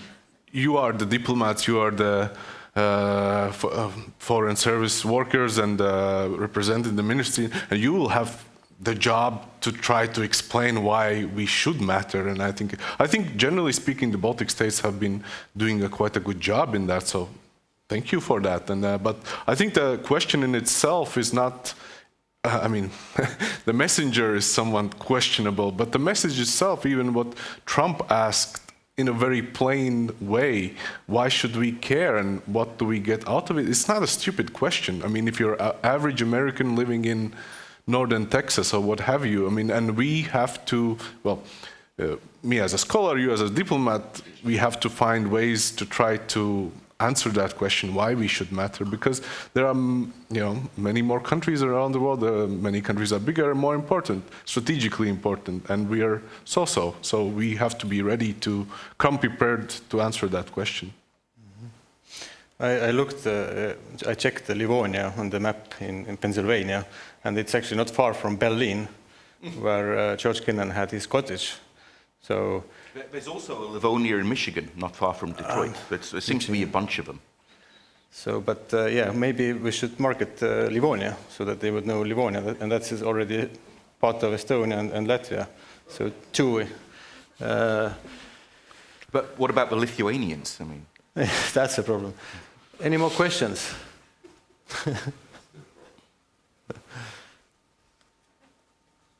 you are the diplomats, you are the foreign service workers and representing the ministry, and you will have the job to try to explain why we should matter. And I think generally speaking, the Baltic states have been doing quite a good job in that. So thank you for that. And but I think the question in itself is not. The messenger is somewhat questionable, but the message itself, even what Trump asked in a very plain way, why should we care and what do we get out of it? It's not a stupid question. I mean, if you're an average American living in northern Texas or what have you, and we have to, me as a scholar, you as a diplomat, we have to find ways to try to answer that question, why we should matter, because there are, many more countries around the world. Many countries are bigger and more important, strategically important, and we are so-so. So we have to be ready to come prepared to answer that question. I checked the Livonia on the map in Pennsylvania, and it's actually not far from Berlin, where George Kennan had his cottage. So there's also a Livonia in Michigan, not far from Detroit. There seems to be a bunch of them. So, but maybe we should market Livonia so that they would know Livonia, and that is already part of Estonia and Latvia. So two. But what about the Lithuanians? That's a problem. Any more questions?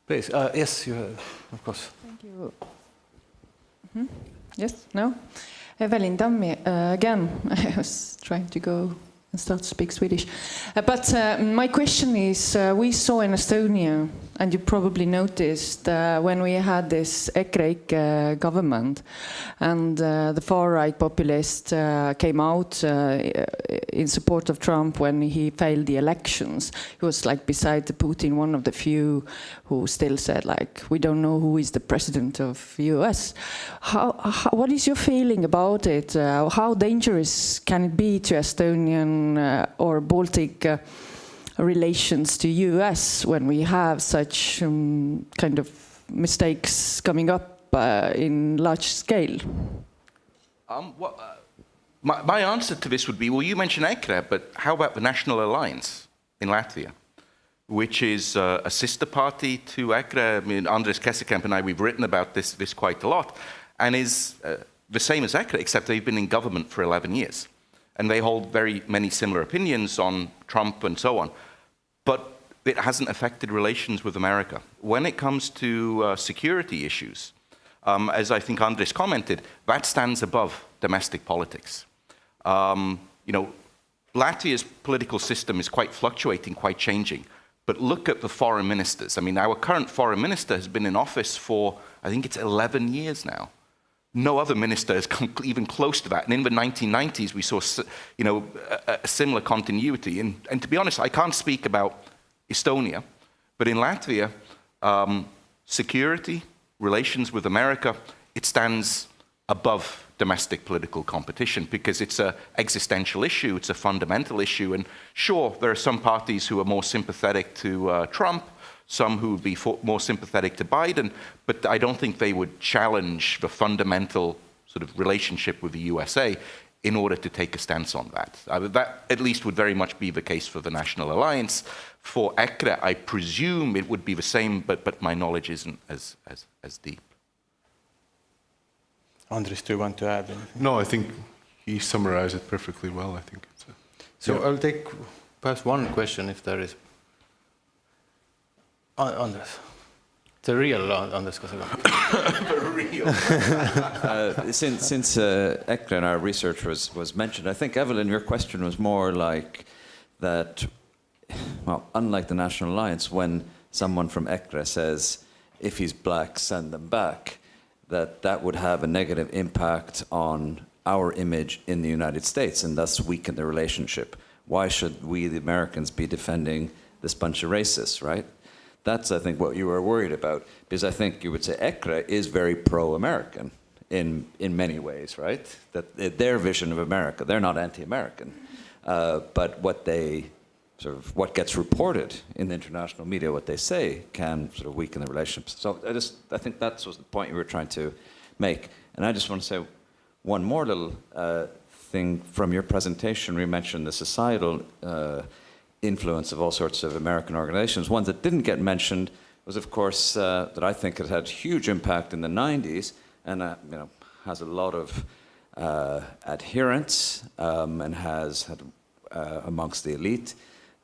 Please. Yes, you have, of course. Thank you. Yes, no? Evelyn Tammi, again, I was trying to go and start to speak Swedish. But my question is, we saw in Estonia, and you probably noticed when we had this EKRE government, and the far-right populist came out in support of Trump when he failed the elections. He was like beside Putin, one of the few who still said like, we don't know who is the president of US. What is your feeling about it? How dangerous can it be to Estonian or Baltic relations to US when we have such kind of mistakes coming up in large scale? My answer to this would be, well, you mentioned EKRE, but how about the National Alliance in Latvia, which is a sister party to EKRE? I mean, Andres Kasekamp and I, we've written about this quite a lot, and is the same as EKRE, except they've been in government for 11 years. And they hold very many similar opinions on Trump and so on. But it hasn't affected relations with America. When it comes to security issues, as I think Andres commented, that stands above domestic politics. Latvia's political system is quite fluctuating, quite changing. But look at the foreign ministers. I mean, our current foreign minister has been in office for, I think it's 11 years now. No other minister has come even close to that. And in the 1990s, we saw, a similar continuity. And to be honest, I can't speak about Estonia, but in Latvia, security, relations with America, it stands above domestic political competition because it's an existential issue, it's a fundamental issue. And sure, there are some parties who are more sympathetic to Trump, some who would be more sympathetic to Biden, but I don't think they would challenge the fundamental sort of relationship with the USA in order to take a stance on that. That at least would very much be the case for the National Alliance. For EKRE, I presume it would be the same, but my knowledge isn't as deep. Andres, do you want to add anything? No, I think he summarized it perfectly well, I think. So I'll take perhaps one question if there is. Andres. The real Andres Kasekamp. The real. Since EKRE and our research was mentioned, I think, Evelyn, your question was more like that, well, unlike the National Alliance, when someone from EKRE says, if he's black, send them back, that would have a negative impact on our image in the United States and thus weaken the relationship. Why should we, the Americans, be defending this bunch of racists, right? That's, I think, what you were worried about, because I think you would say EKRE is very pro-American in many ways, right? That their vision of America, they're not anti-American, but what what gets reported in the international media, what they say, can sort of weaken the relationships. So I think that was the point you were trying to make. And I just want to say one more little thing from your presentation. We mentioned the societal influence of all sorts of American organizations. One that didn't get mentioned was, of course, that I think it had huge impact in the 90s and has a lot of adherents and has had amongst the elite.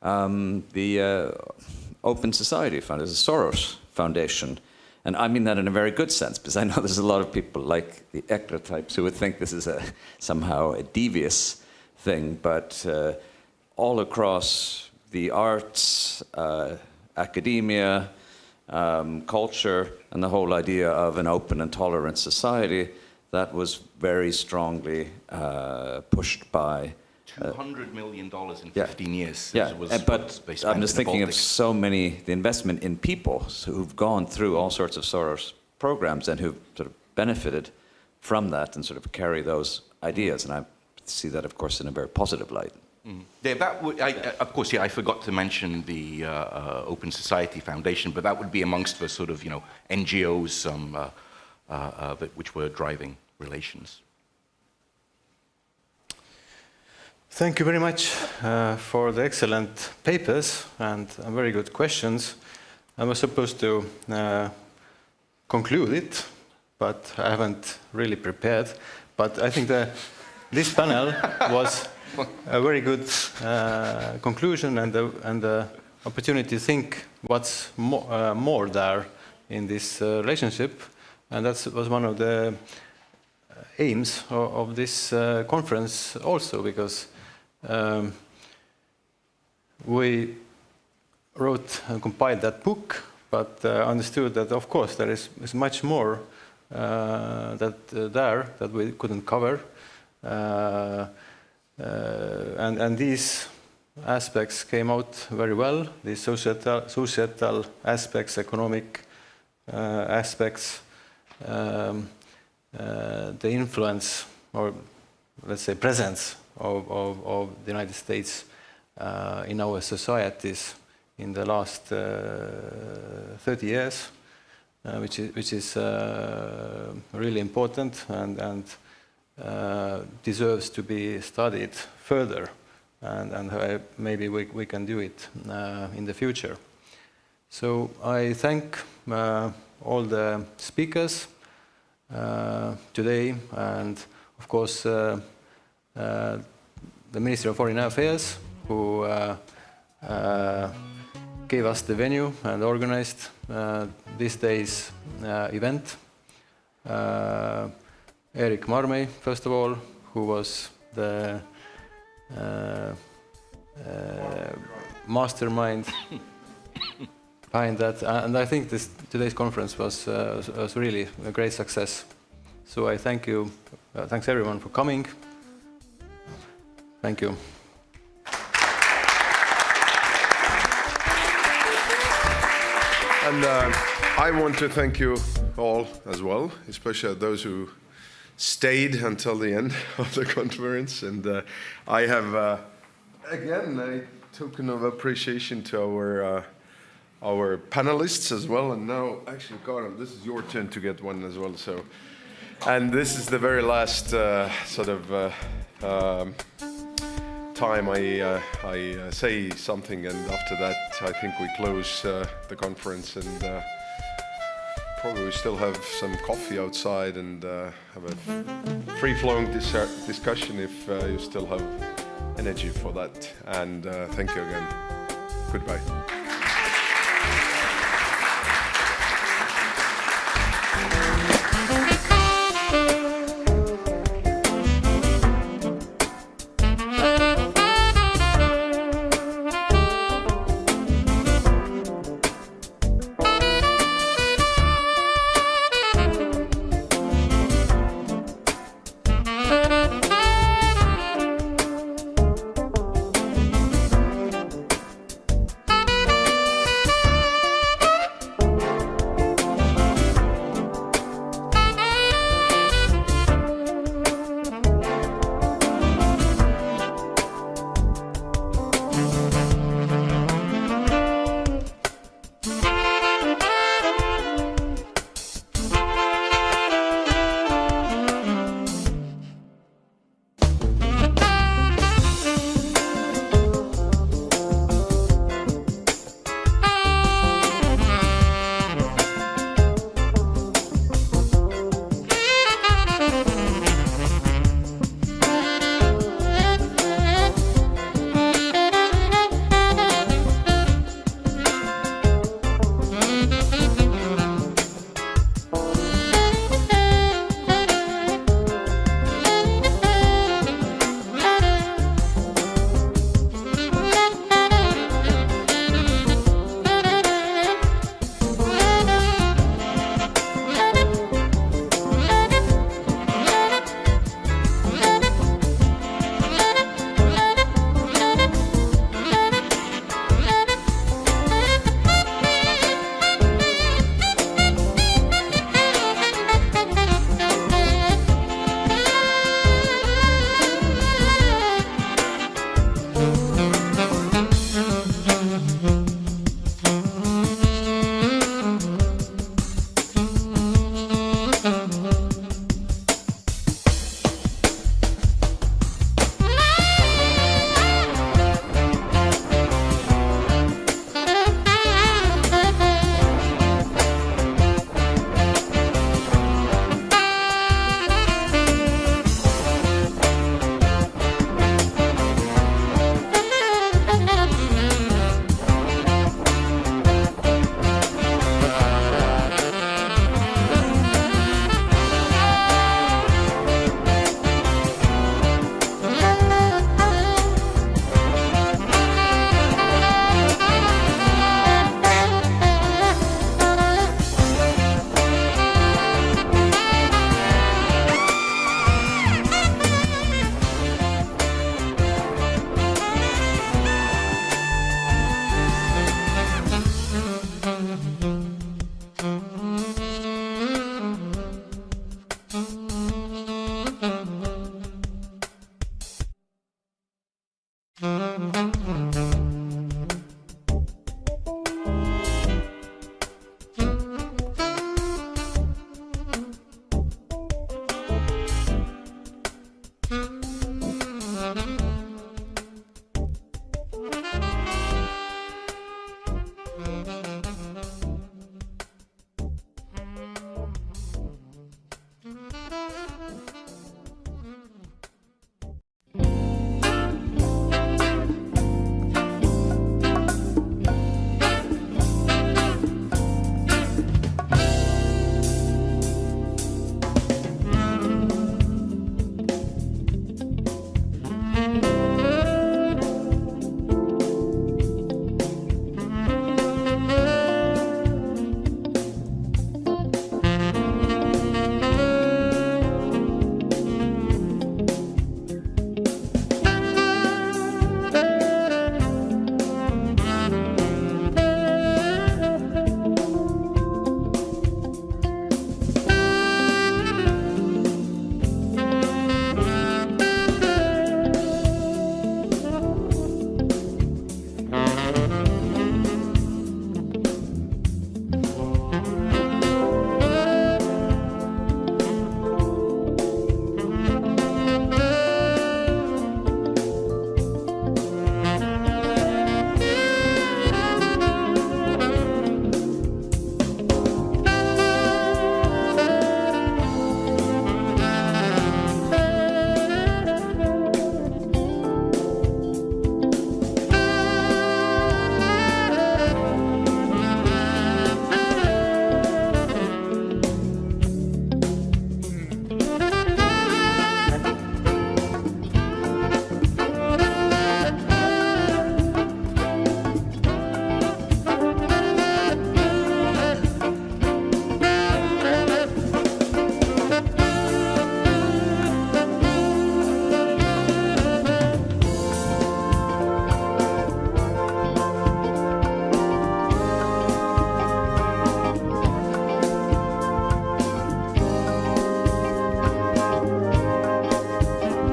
The Open Society Fund is a Soros Foundation. And I mean that in a very good sense, because I know there's a lot of people like the EKRE types who would think this is somehow a devious thing, but all across the arts, academia, culture, and the whole idea of an open and tolerant society, that was very strongly pushed by $200 million in 15 years. Yeah, but I'm just thinking of so many, the investment in people who've gone through all sorts of Soros programs and who've sort of benefited from that and sort of carry those ideas. And I see that, of course, in a very positive light. Mm. Yeah, that would, of course, I forgot to mention the Open Society Foundation, but that would be amongst the sort of, NGOs which were driving relations. Thank you very much for the excellent papers and very good questions. I was supposed to conclude it, but I haven't really prepared. But I think this panel was a very good conclusion and the opportunity to think what's more there in this relationship. And that was one of the aims of this conference also, because we wrote and compiled that book, but understood that, of course, there is much more that we couldn't cover. And these aspects came out very well, the societal aspects, economic aspects, the influence, or let's say presence of the United States in our societies in the last 30 years, which is really important and deserves to be studied further, and maybe we can do it in the future. So I thank all the speakers today, and of course the Ministry of Foreign Affairs, who gave us the venue and organized this day's event. Erik Marmei, first of all, who was the mastermind behind that, and I think today's conference was really a great success. So I thank you, thanks everyone for coming. Thank you. And I want to thank you all as well, especially those who stayed until the end of the conference. And I have, again, a token of appreciation to our panelists as well. And now, actually, Karin, this is your turn to get one as well. So, and this is the very last time I say something, and after that I think we close the conference, and probably we still have some coffee outside and have a free-flowing discussion if you still have energy for that. And thank you again. Goodbye.